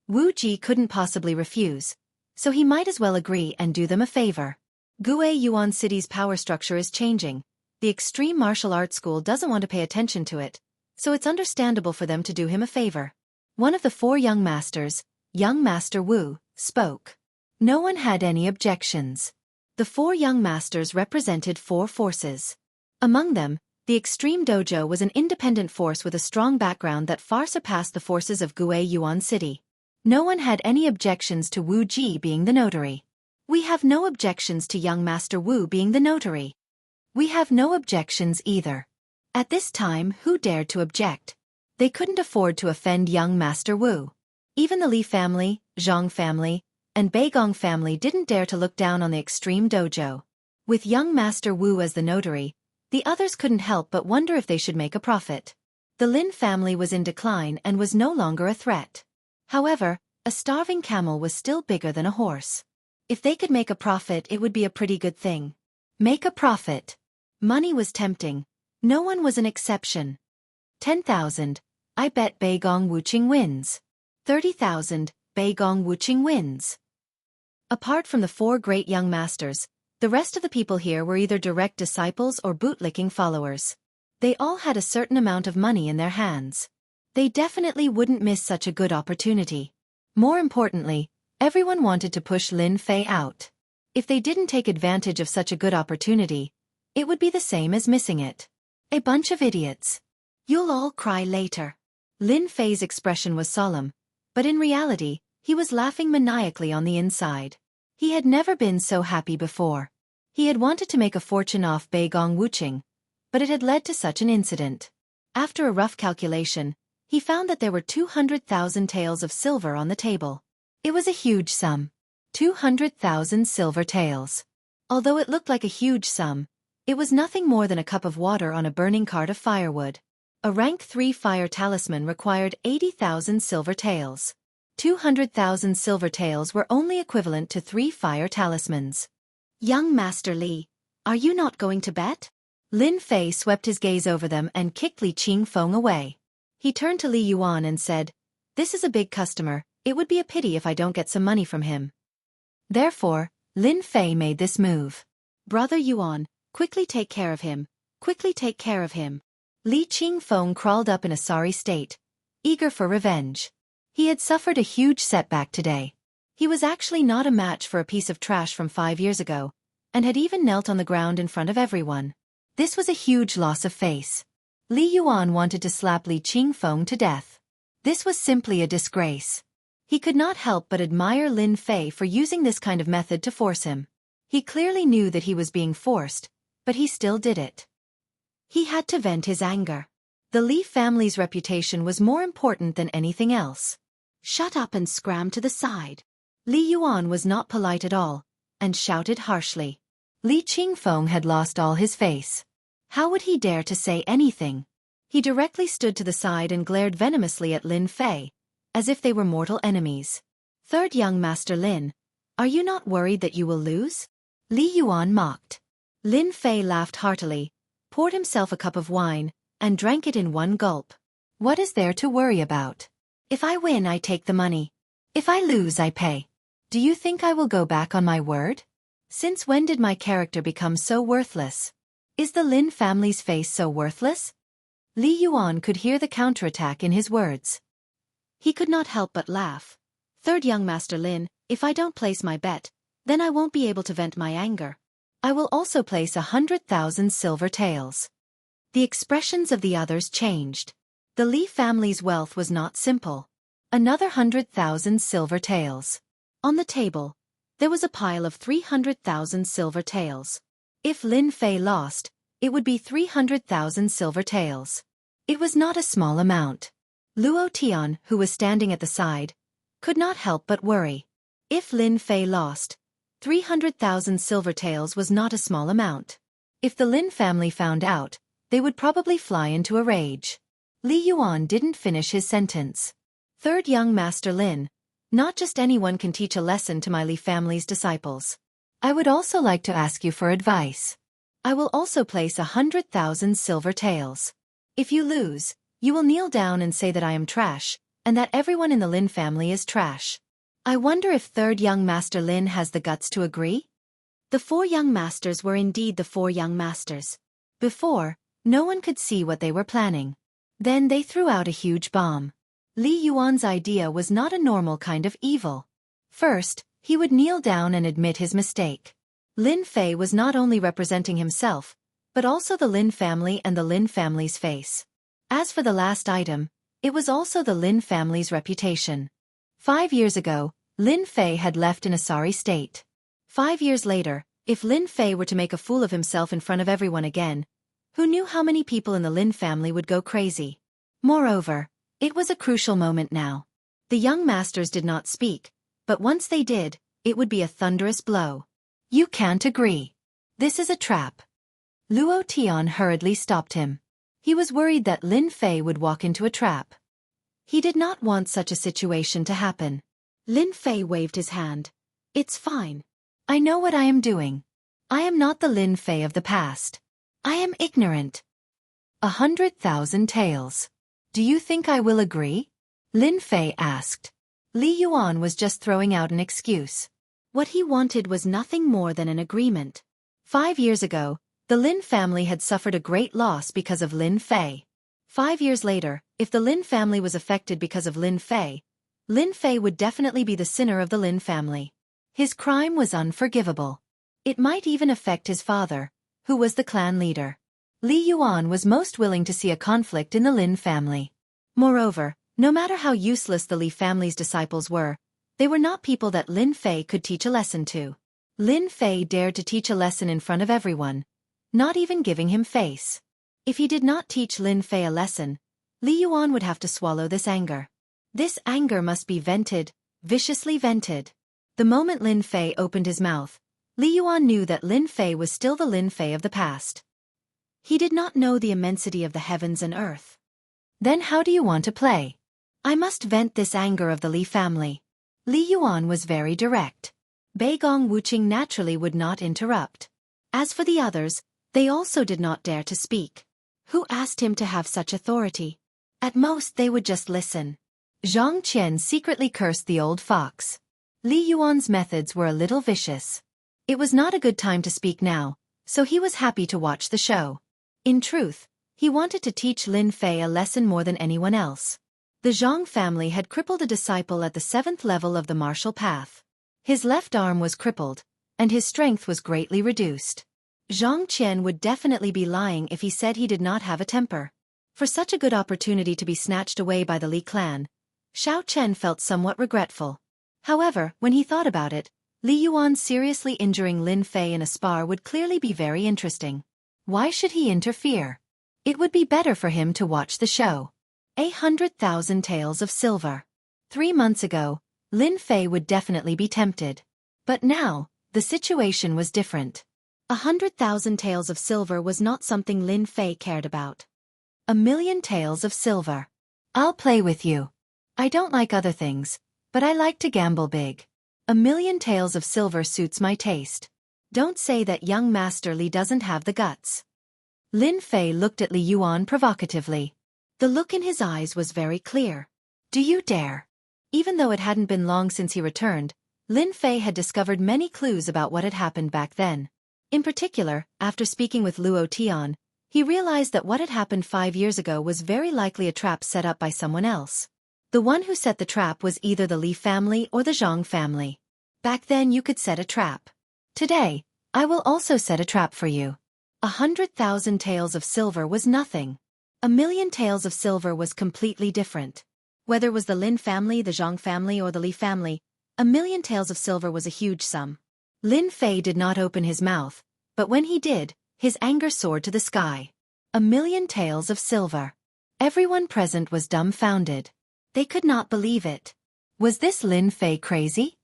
Wu Ji couldn't possibly refuse, so he might as well agree and do them a favor. Guiyuan City's power structure is changing. The extreme martial arts school doesn't want to pay attention to it, so it's understandable for them to do him a favor. One of the 4 young masters, young Master Wu, spoke. No one had any objections. The 4 young masters represented 4 forces. Among them, the Extreme Dojo was an independent force with a strong background that far surpassed the forces of Guiyuan City. No one had any objections to Wu Ji being the notary. We have no objections to young Master Wu being the notary. We have no objections either. At this time, who dared to object? They couldn't afford to offend young Master Wu. Even the Li family, Zhang family, and Beigong family didn't dare to look down on the Extreme Dojo. With young Master Wu as the notary, the others couldn't help but wonder if they should make a profit. The Lin family was in decline and was no longer a threat. However, a starving camel was still bigger than a horse. If they could make a profit, it would be a pretty good thing. Make a profit. Money was tempting. No one was an exception. 10,000. I bet Beigong Wuqing wins. 30,000. Beigong Wuqing wins. Apart from the 4 great young masters, the rest of the people here were either direct disciples or bootlicking followers. They all had a certain amount of money in their hands. They definitely wouldn't miss such a good opportunity. More importantly, everyone wanted to push Lin Fei out. If they didn't take advantage of such a good opportunity, it would be the same as missing it. A bunch of idiots. You'll all cry later. Lin Fei's expression was solemn, but in reality, he was laughing maniacally on the inside. He had never been so happy before. He had wanted to make a fortune off Beigong Wuqing, but it had led to such an incident. After a rough calculation, he found that there were 200,000 taels of silver on the table. It was a huge sum. 200,000 silver taels. Although it looked like a huge sum, it was nothing more than a cup of water on a burning cart of firewood. A rank 3 fire talisman required 80,000 silver taels. 200,000 silver taels were only equivalent to 3 fire talismans. Young Master Li, are you not going to bet? Lin Fei swept his gaze over them and kicked Li Qingfeng away. He turned to Li Yuan and said, "This is a big customer, it would be a pity if I don't get some money from him." Therefore, Lin Fei made this move. "Brother Yuan, quickly take care of him. quickly take care of him. Li Qingfeng crawled up in a sorry state, eager for revenge. He had suffered a huge setback today. He was actually not a match for a piece of trash from 5 years ago, and had even knelt on the ground in front of everyone. This was a huge loss of face. Li Yuan wanted to slap Li Qingfeng to death. This was simply a disgrace. He could not help but admire Lin Fei for using this kind of method to force him. He clearly knew that he was being forced, but he still did it. He had to vent his anger. The Li family's reputation was more important than anything else. Shut up and scram to the side. Li Yuan was not polite at all, and shouted harshly. Li Qingfeng had lost all his face. How would he dare to say anything? He directly stood to the side and glared venomously at Lin Fei, as if they were mortal enemies. Third young Master Lin, are you not worried that you will lose? Li Yuan mocked. Lin Fei laughed heartily, poured himself a cup of wine, and drank it in one gulp. What is there to worry about? If I win, I take the money. If I lose, I pay. Do you think I will go back on my word? Since when did my character become so worthless? Is the Lin family's face so worthless? Li Yuan could hear the counterattack in his words. He could not help but laugh. Third young Master Lin, if I don't place my bet, then I won't be able to vent my anger. I will also place 100,000 silver taels. The expressions of the others changed. The Li family's wealth was not simple. Another 100,000 silver taels. On the table, there was a pile of 300,000 silver taels. If Lin Fei lost, it would be 300,000 silver taels. It was not a small amount. Luo Tian, who was standing at the side, could not help but worry. If Lin Fei lost, 300,000 silver taels was not a small amount. If the Lin family found out, they would probably fly into a rage. Li Yuan didn't finish his sentence. Third young Master Lin, not just anyone can teach a lesson to my Li family's disciples. I would also like to ask you for advice. I will also place 100,000 silver taels. If you lose, you will kneel down and say that I am trash, and that everyone in the Lin family is trash. I wonder if third young Master Lin has the guts to agree? The 4 young masters were indeed the 4 young masters. Before, no one could see what they were planning. Then they threw out a huge bomb. Li Yuan's idea was not a normal kind of evil. First, he would kneel down and admit his mistake. Lin Fei was not only representing himself, but also the Lin family and the Lin family's face. As for the last item, it was also the Lin family's reputation. 5 years ago, Lin Fei had left in a sorry state. 5 years later, if Lin Fei were to make a fool of himself in front of everyone again, who knew how many people in the Lin family would go crazy? Moreover, it was a crucial moment now. The young masters did not speak, but once they did, it would be a thunderous blow. You can't agree. This is a trap. Luo Tian hurriedly stopped him. He was worried that Lin Fei would walk into a trap. He did not want such a situation to happen. Lin Fei waved his hand. It's fine. I know what I am doing. I am not the Lin Fei of the past. I am ignorant. 100,000 taels. Do you think I will agree? Lin Fei asked. Li Yuan was just throwing out an excuse. What he wanted was nothing more than an agreement. 5 years ago, the Lin family had suffered a great loss because of Lin Fei. 5 years later, if the Lin family was affected because of Lin Fei would definitely be the sinner of the Lin family. His crime was unforgivable. It might even affect his father, who was the clan leader. Li Yuan was most willing to see a conflict in the Lin family. Moreover, no matter how useless the Li family's disciples were, they were not people that Lin Fei could teach a lesson to. Lin Fei dared to teach a lesson in front of everyone, not even giving him face. If he did not teach Lin Fei a lesson, Li Yuan would have to swallow this anger. This anger must be vented, viciously vented. The moment Lin Fei opened his mouth, Li Yuan knew that Lin Fei was still the Lin Fei of the past. He did not know the immensity of the heavens and earth. Then how do you want to play? I must vent this anger of the Li family. Li Yuan was very direct. Beigong Wuqing naturally would not interrupt. As for the others, they also did not dare to speak. Who asked him to have such authority? At most they would just listen. Zhang Qian secretly cursed the old fox. Li Yuan's methods were a little vicious. It was not a good time to speak now, so he was happy to watch the show. In truth, he wanted to teach Lin Fei a lesson more than anyone else. The Zhang family had crippled a disciple at the 7th level of the martial path. His left arm was crippled, and his strength was greatly reduced. Zhang Qian would definitely be lying if he said he did not have a temper. For such a good opportunity to be snatched away by the Li clan, Xiao Chen felt somewhat regretful. However, when he thought about it, Li Yuan seriously injuring Lin Fei in a spar would clearly be very interesting. Why should he interfere? It would be better for him to watch the show. 100,000 taels of silver. 3 months ago, Lin Fei would definitely be tempted. But now, the situation was different. 100,000 taels of silver was not something Lin Fei cared about. 1,000,000 taels of silver. I'll play with you. I don't like other things, but I like to gamble big. 1,000,000 taels of silver suits my taste. Don't say that young Master Li doesn't have the guts. Lin Fei looked at Li Yuan provocatively. The look in his eyes was very clear. Do you dare? Even though it hadn't been long since he returned, Lin Fei had discovered many clues about what had happened back then. In particular, after speaking with Luo Tian, he realized that what had happened 5 years ago was very likely a trap set up by someone else. The one who set the trap was either the Li family or the Zhang family. Back then you could set a trap. Today, I will also set a trap for you. 100,000 taels of silver was nothing. 1,000,000 taels of silver was completely different. Whether it was the Lin family, the Zhang family, or the Li family, 1,000,000 taels of silver was a huge sum. Lin Fei did not open his mouth, but when he did, his anger soared to the sky. 1,000,000 taels of silver. Everyone present was dumbfounded. They could not believe it. Was this Lin Fei crazy?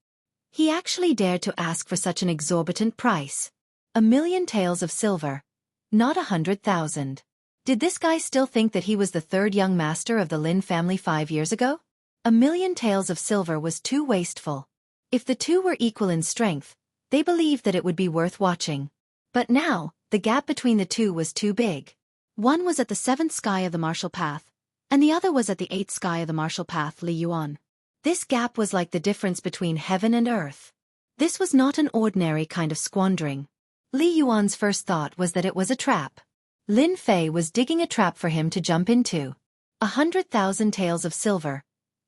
He actually dared to ask for such an exorbitant price. 1,000,000 taels of silver. Not 100,000. Did this guy still think that he was the third young master of the Lin family 5 years ago? 1,000,000 taels of silver was too wasteful. If the two were equal in strength, they believed that it would be worth watching. But now, the gap between the two was too big. One was at the 7th sky of the martial path, and the other was at the 8th sky of the martial path, Li Yuan. This gap was like the difference between heaven and earth. This was not an ordinary kind of squandering. Li Yuan's first thought was that it was a trap. Lin Fei was digging a trap for him to jump into. 100,000 taels of silver.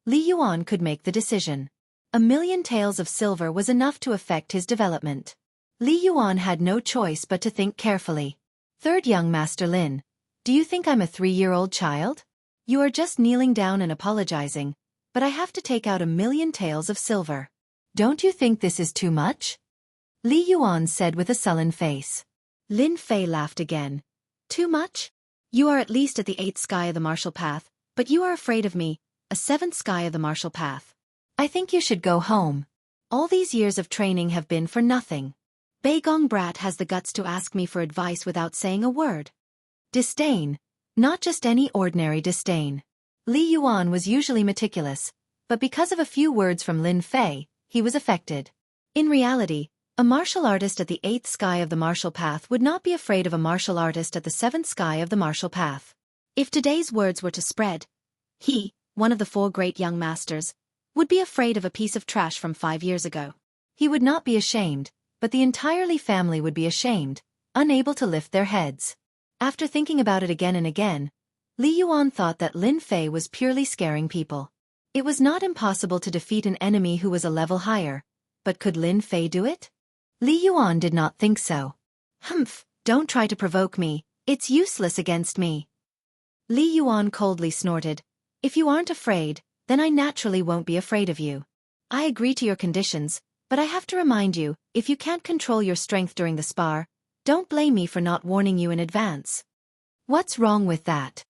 Li Yuan could make the decision. 1,000,000 taels of silver was enough to affect his development. Li Yuan had no choice but to think carefully. Third young Master Lin, do you think I'm a 3-year-old child? You are just kneeling down and apologizing, but I have to take out 1,000,000 taels of silver. Don't you think this is too much? Li Yuan said with a sullen face. Lin Fei laughed again. Too much? You are at least at the 8th sky of the martial path, but you are afraid of me, a 7th sky of the martial path. I think you should go home. All these years of training have been for nothing. Beigong brat has the guts to ask me for advice without saying a word. Disdain. Not just any ordinary disdain. Li Yuan was usually meticulous, but because of a few words from Lin Fei, he was affected. In reality, a martial artist at the 8th sky of the martial path would not be afraid of a martial artist at the 7th sky of the martial path. If today's words were to spread, he, one of the 4 great young masters, would be afraid of a piece of trash from 5 years ago. He would not be ashamed, but the entire Li family would be ashamed, unable to lift their heads. After thinking about it again and again, Li Yuan thought that Lin Fei was purely scaring people. It was not impossible to defeat an enemy who was a level higher, but could Lin Fei do it? Li Yuan did not think so. Humph, don't try to provoke me, it's useless against me. Li Yuan coldly snorted. If you aren't afraid, then I naturally won't be afraid of you. I agree to your conditions, but I have to remind you, if you can't control your strength during the spar, don't blame me for not warning you in advance. What's wrong with that?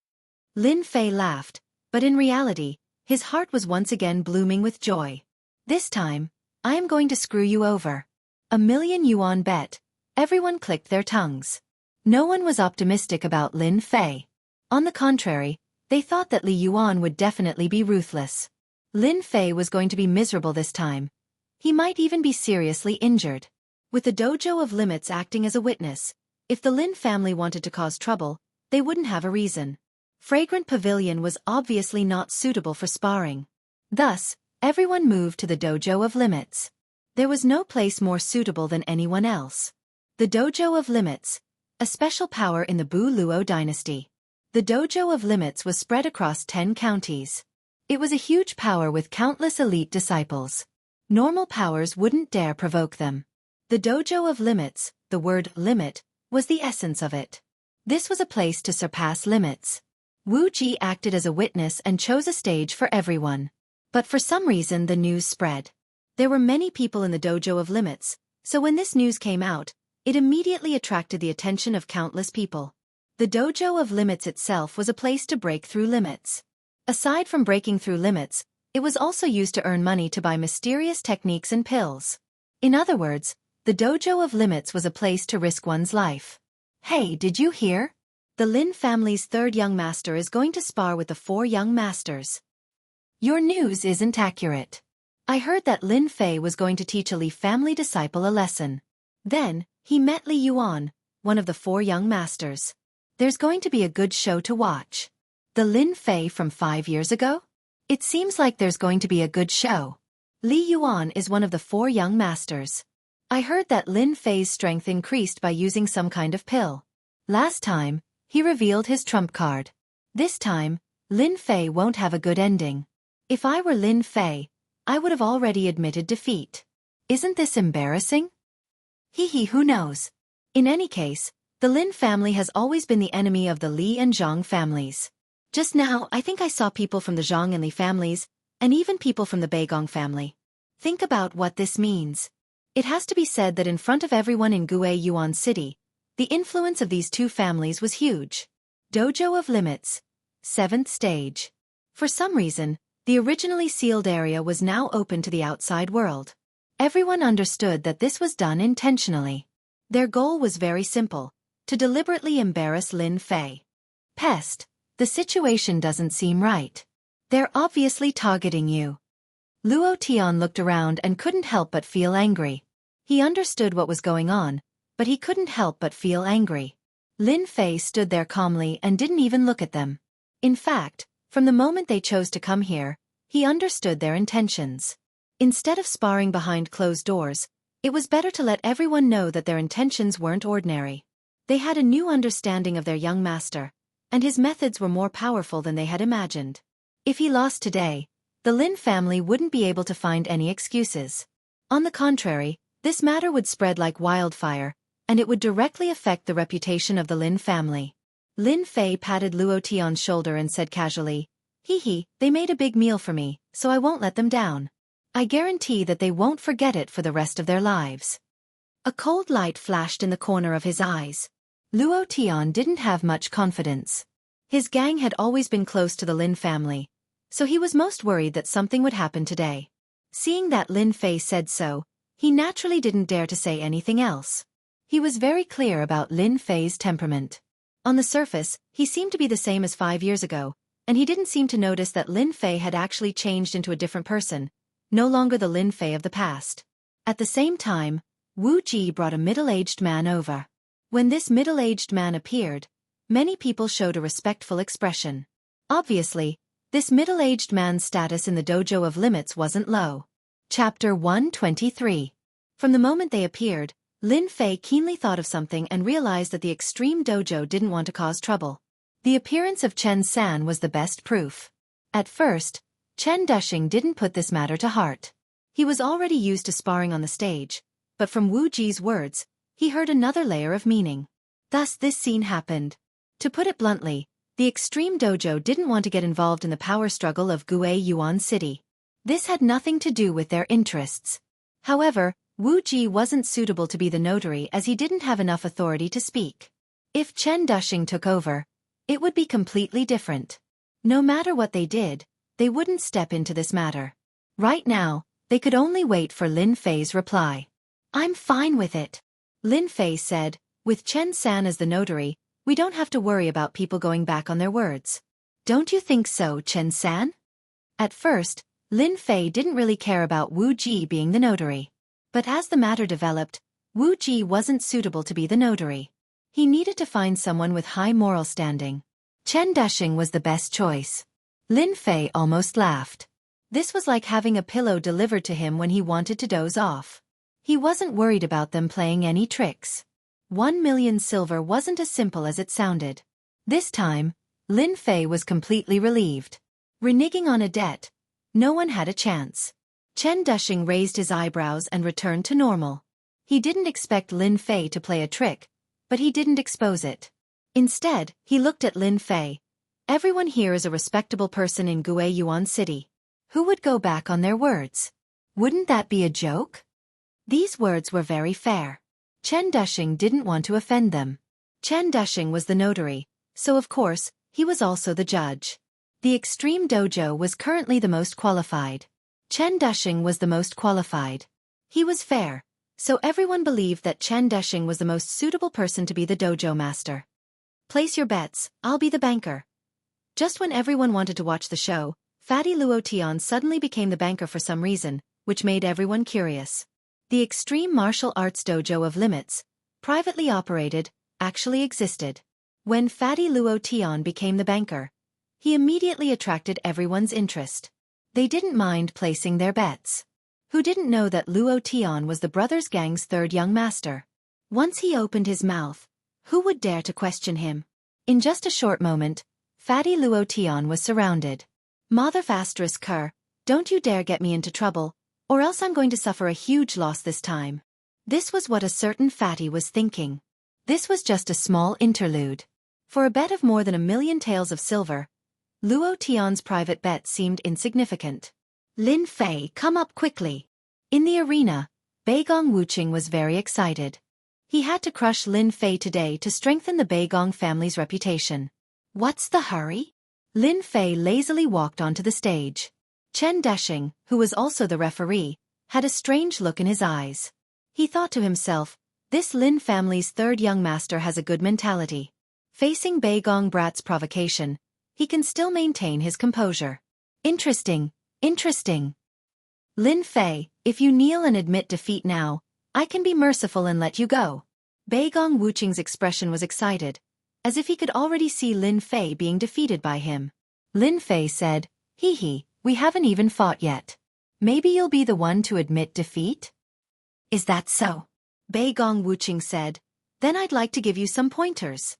Lin Fei laughed, but in reality, his heart was once again blooming with joy. This time, I am going to screw you over. 1,000,000 yuan bet. Everyone clicked their tongues. No one was optimistic about Lin Fei. On the contrary, they thought that Li Yuan would definitely be ruthless. Lin Fei was going to be miserable this time. He might even be seriously injured. With the dojo of limits acting as a witness, if the Lin family wanted to cause trouble, they wouldn't have a reason. Fragrant Pavilion was obviously not suitable for sparring. Thus, everyone moved to the dojo of limits. There was no place more suitable than anyone else. The dojo of limits, a special power in the Bu Luo dynasty. The Dojo of Limits was spread across 10 counties. It was a huge power with countless elite disciples. Normal powers wouldn't dare provoke them. The Dojo of Limits, the word limit, was the essence of it. This was a place to surpass limits. Wu Ji acted as a witness and chose a stage for everyone. But for some reason the news spread. There were many people in the Dojo of Limits, so when this news came out, it immediately attracted the attention of countless people. The Dojo of Limits itself was a place to break through limits. Aside from breaking through limits, it was also used to earn money to buy mysterious techniques and pills. In other words, the Dojo of Limits was a place to risk one's life. Hey, did you hear? The Lin family's third young master is going to spar with the 4 young masters. Your news isn't accurate. I heard that Lin Fei was going to teach a Li family disciple a lesson. Then, he met Li Yuan, one of the 4 young masters. There's going to be a good show to watch. The Lin Fei from 5 years ago? It seems like there's going to be a good show. Li Yuan is one of the 4 young masters. I heard that Lin Fei's strength increased by using some kind of pill. Last time, he revealed his trump card. This time, Lin Fei won't have a good ending. If I were Lin Fei, I would have already admitted defeat. Isn't this embarrassing? Who knows? In any case, the Lin family has always been the enemy of the Li and Zhang families. Just now, I think I saw people from the Zhang and Li families, and even people from the Beigong family. Think about what this means. It has to be said that in front of everyone in Gue Yuan City, the influence of these 2 families was huge. Dojo of Limits. 7th stage. For some reason, the originally sealed area was now open to the outside world. Everyone understood that this was done intentionally. Their goal was very simple, to deliberately embarrass Lin Fei. Pest, the situation doesn't seem right. They're obviously targeting you. Luo Tian looked around and couldn't help but feel angry. He understood what was going on, but he couldn't help but feel angry. Lin Fei stood there calmly and didn't even look at them. In fact, from the moment they chose to come here, he understood their intentions. Instead of sparring behind closed doors, it was better to let everyone know that their intentions weren't ordinary. They had a new understanding of their young master, and his methods were more powerful than they had imagined. If he lost today, the Lin family wouldn't be able to find any excuses. On the contrary, this matter would spread like wildfire, and it would directly affect the reputation of the Lin family. Lin Fei patted Luo Tian's shoulder and said casually, they made a big meal for me, so I won't let them down. I guarantee that they won't forget it for the rest of their lives. A cold light flashed in the corner of his eyes. Luo Tian didn't have much confidence. His gang had always been close to the Lin family, so he was most worried that something would happen today. Seeing that Lin Fei said so, he naturally didn't dare to say anything else. He was very clear about Lin Fei's temperament. On the surface, he seemed to be the same as 5 years ago, and he didn't seem to notice that Lin Fei had actually changed into a different person, no longer the Lin Fei of the past. At the same time, Wu Ji brought a middle-aged man over. When this middle-aged man appeared, many people showed a respectful expression. Obviously, this middle-aged man's status in the Dojo of Limits wasn't low. Chapter 123. From the moment they appeared, Lin Fei keenly thought of something and realized that the extreme dojo didn't want to cause trouble. The appearance of Chen San was the best proof. At first, Chen Dushing didn't put this matter to heart. He was already used to sparring on the stage, but from Wu Ji's words, he heard another layer of meaning. Thus this scene happened. To put it bluntly, the extreme dojo didn't want to get involved in the power struggle of Gue Yuan City. This had nothing to do with their interests. However, Wu Ji wasn't suitable to be the notary as he didn't have enough authority to speak. If Chen Dushing took over, it would be completely different. No matter what they did, they wouldn't step into this matter. Right now, they could only wait for Lin Fei's reply. I'm fine with it. Lin Fei said, with Chen San as the notary, we don't have to worry about people going back on their words. Don't you think so, Chen San? At first, Lin Fei didn't really care about Wu Ji being the notary. But as the matter developed, Wu Ji wasn't suitable to be the notary. He needed to find someone with high moral standing. Chen Dushing was the best choice. Lin Fei almost laughed. This was like having a pillow delivered to him when he wanted to doze off. He wasn't worried about them playing any tricks. 1,000,000 silver wasn't as simple as it sounded. This time, Lin Fei was completely relieved. Reneging on a debt, no one had a chance. Chen Dushing raised his eyebrows and returned to normal. He didn't expect Lin Fei to play a trick, but he didn't expose it. Instead, he looked at Lin Fei. Everyone here is a respectable person in Guiyuan City. Who would go back on their words? Wouldn't that be a joke? These words were very fair. Chen Dushing didn't want to offend them. Chen Dushing was the notary, so of course, he was also the judge. The Extreme Dojo was currently the most qualified. Chen Dushing was the most qualified. He was fair, so everyone believed that Chen Dushing was the most suitable person to be the dojo master. Place your bets, I'll be the banker. Just when everyone wanted to watch the show, Fatty Luo Tian suddenly became the banker for some reason, which made everyone curious. The Extreme Martial Arts Dojo of Limits, privately operated, actually existed. When Fatty Luo Tian became the banker, he immediately attracted everyone's interest. They didn't mind placing their bets. Who didn't know that Luo Tian was the brothers' gang's third young master? Once he opened his mouth, who would dare to question him? In just a short moment, Fatty Luo Tian was surrounded. Mother Ker, don't you dare get me into trouble, or else I'm going to suffer a huge loss this time. This was what a certain Fatty was thinking. This was just a small interlude. For a bet of more than 1,000,000 taels of silver, Luo Tian's private bet seemed insignificant. Lin Fei, come up quickly. In the arena, Beigong Wuqing was very excited. He had to crush Lin Fei today to strengthen the Beigong family's reputation. What's the hurry? Lin Fei lazily walked onto the stage. Chen Dushing, who was also the referee, had a strange look in his eyes. He thought to himself, this Lin family's third young master has a good mentality. Facing Beigong Brat's provocation, he can still maintain his composure. Interesting, interesting. Lin Fei, if you kneel and admit defeat now, I can be merciful and let you go. Beigong Wuqing's expression was excited, as if he could already see Lin Fei being defeated by him. Lin Fei said, hee, we haven't even fought yet. Maybe you'll be the one to admit defeat? Is that so? Beigong Wuqing said, then I'd like to give you some pointers.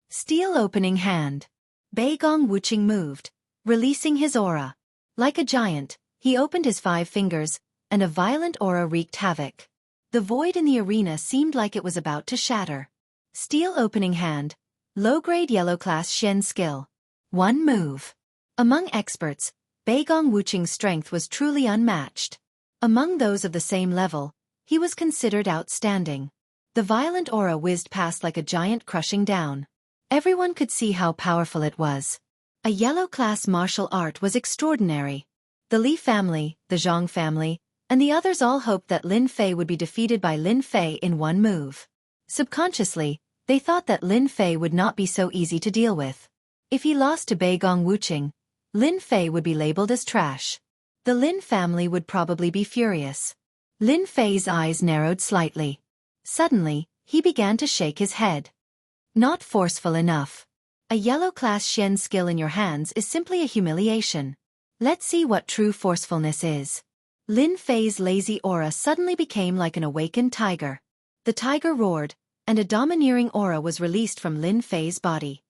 Steel opening hand. Beigong Wuqing moved, releasing his aura. Like a giant, he opened his 5 fingers, and a violent aura wreaked havoc. The void in the arena seemed like it was about to shatter. Steel opening hand. Low-grade yellow class Shen skill. 1 move. Among experts, Beigong Wuqing's strength was truly unmatched. Among those of the same level, he was considered outstanding. The violent aura whizzed past like a giant crushing down. Everyone could see how powerful it was. A yellow class martial art was extraordinary. The Li family, the Zhang family, and the others all hoped that Lin Fei would be defeated by Lin Fei in 1 move. Subconsciously, they thought that Lin Fei would not be so easy to deal with. If he lost to Beigong Wuqing, Lin Fei would be labeled as trash. The Lin family would probably be furious. Lin Fei's eyes narrowed slightly. Suddenly, he began to shake his head. Not forceful enough. A yellow class Shen skill in your hands is simply a humiliation. Let's see what true forcefulness is. Lin Fei's lazy aura suddenly became like an awakened tiger. The tiger roared, and a domineering aura was released from Lin Fei's body.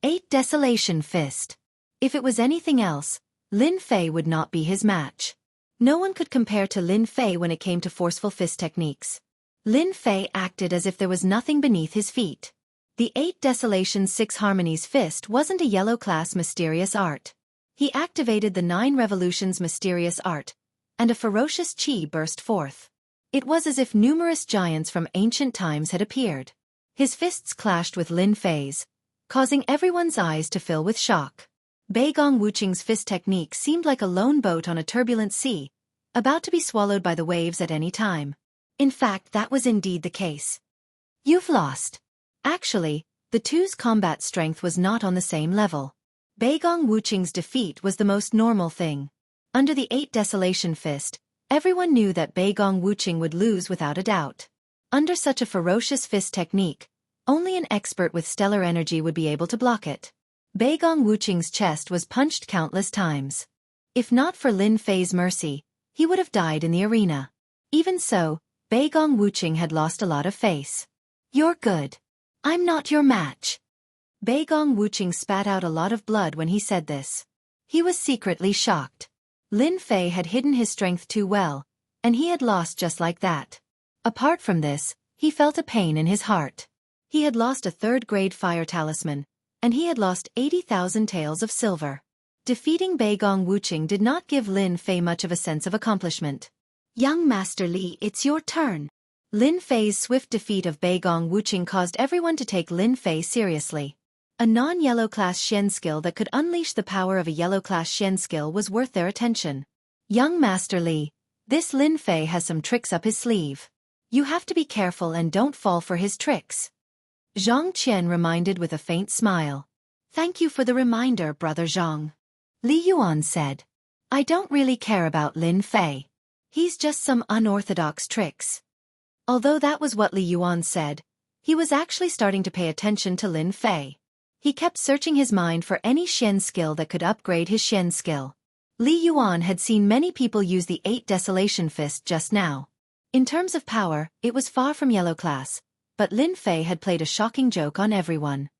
8 Desolation Fist. If it was anything else, Lin Fei would not be his match. No one could compare to Lin Fei when it came to forceful fist techniques. Lin Fei acted as if there was nothing beneath his feet. The 8 Desolation 6 Harmonies fist wasn't a yellow class mysterious art. He activated the 9 Revolutions mysterious art, and a ferocious chi burst forth. It was as if numerous giants from ancient times had appeared. His fists clashed with Lin Fei's, causing everyone's eyes to fill with shock. Beigong Wuqing's fist technique seemed like a lone boat on a turbulent sea, about to be swallowed by the waves at any time. In fact, that was indeed the case. You've lost. Actually, the two's combat strength was not on the same level. Beigong Wuqing's defeat was the most normal thing. Under the 8 Desolation Fist, everyone knew that Beigong Wuqing would lose without a doubt. Under such a ferocious fist technique, only an expert with stellar energy would be able to block it. Beigong Wuqing's chest was punched countless times. If not for Lin Fei's mercy, he would have died in the arena. Even so, Beigong Wuqing had lost a lot of face. You're good. I'm not your match. Beigong Wuqing spat out a lot of blood when he said this. He was secretly shocked. Lin Fei had hidden his strength too well, and he had lost just like that. Apart from this, he felt a pain in his heart. He had lost a third-grade fire talisman, and he had lost 80,000 taels of silver. Defeating Beigong Wuqing did not give Lin Fei much of a sense of accomplishment. Young Master Li, it's your turn. Lin Fei's swift defeat of Beigong Wuqing caused everyone to take Lin Fei seriously. A non-yellow class Xian skill that could unleash the power of a yellow class Xian skill was worth their attention. Young Master Li, this Lin Fei has some tricks up his sleeve. You have to be careful and don't fall for his tricks. Zhang Qian reminded with a faint smile. Thank you for the reminder, Brother Zhang. Li Yuan said. I don't really care about Lin Fei. He's just some unorthodox tricks. Although that was what Li Yuan said, he was actually starting to pay attention to Lin Fei. He kept searching his mind for any Xian skill that could upgrade his Xian skill. Li Yuan had seen many people use the 8 Desolation Fist just now. In terms of power, it was far from yellow class, but Lin Fei had played a shocking joke on everyone.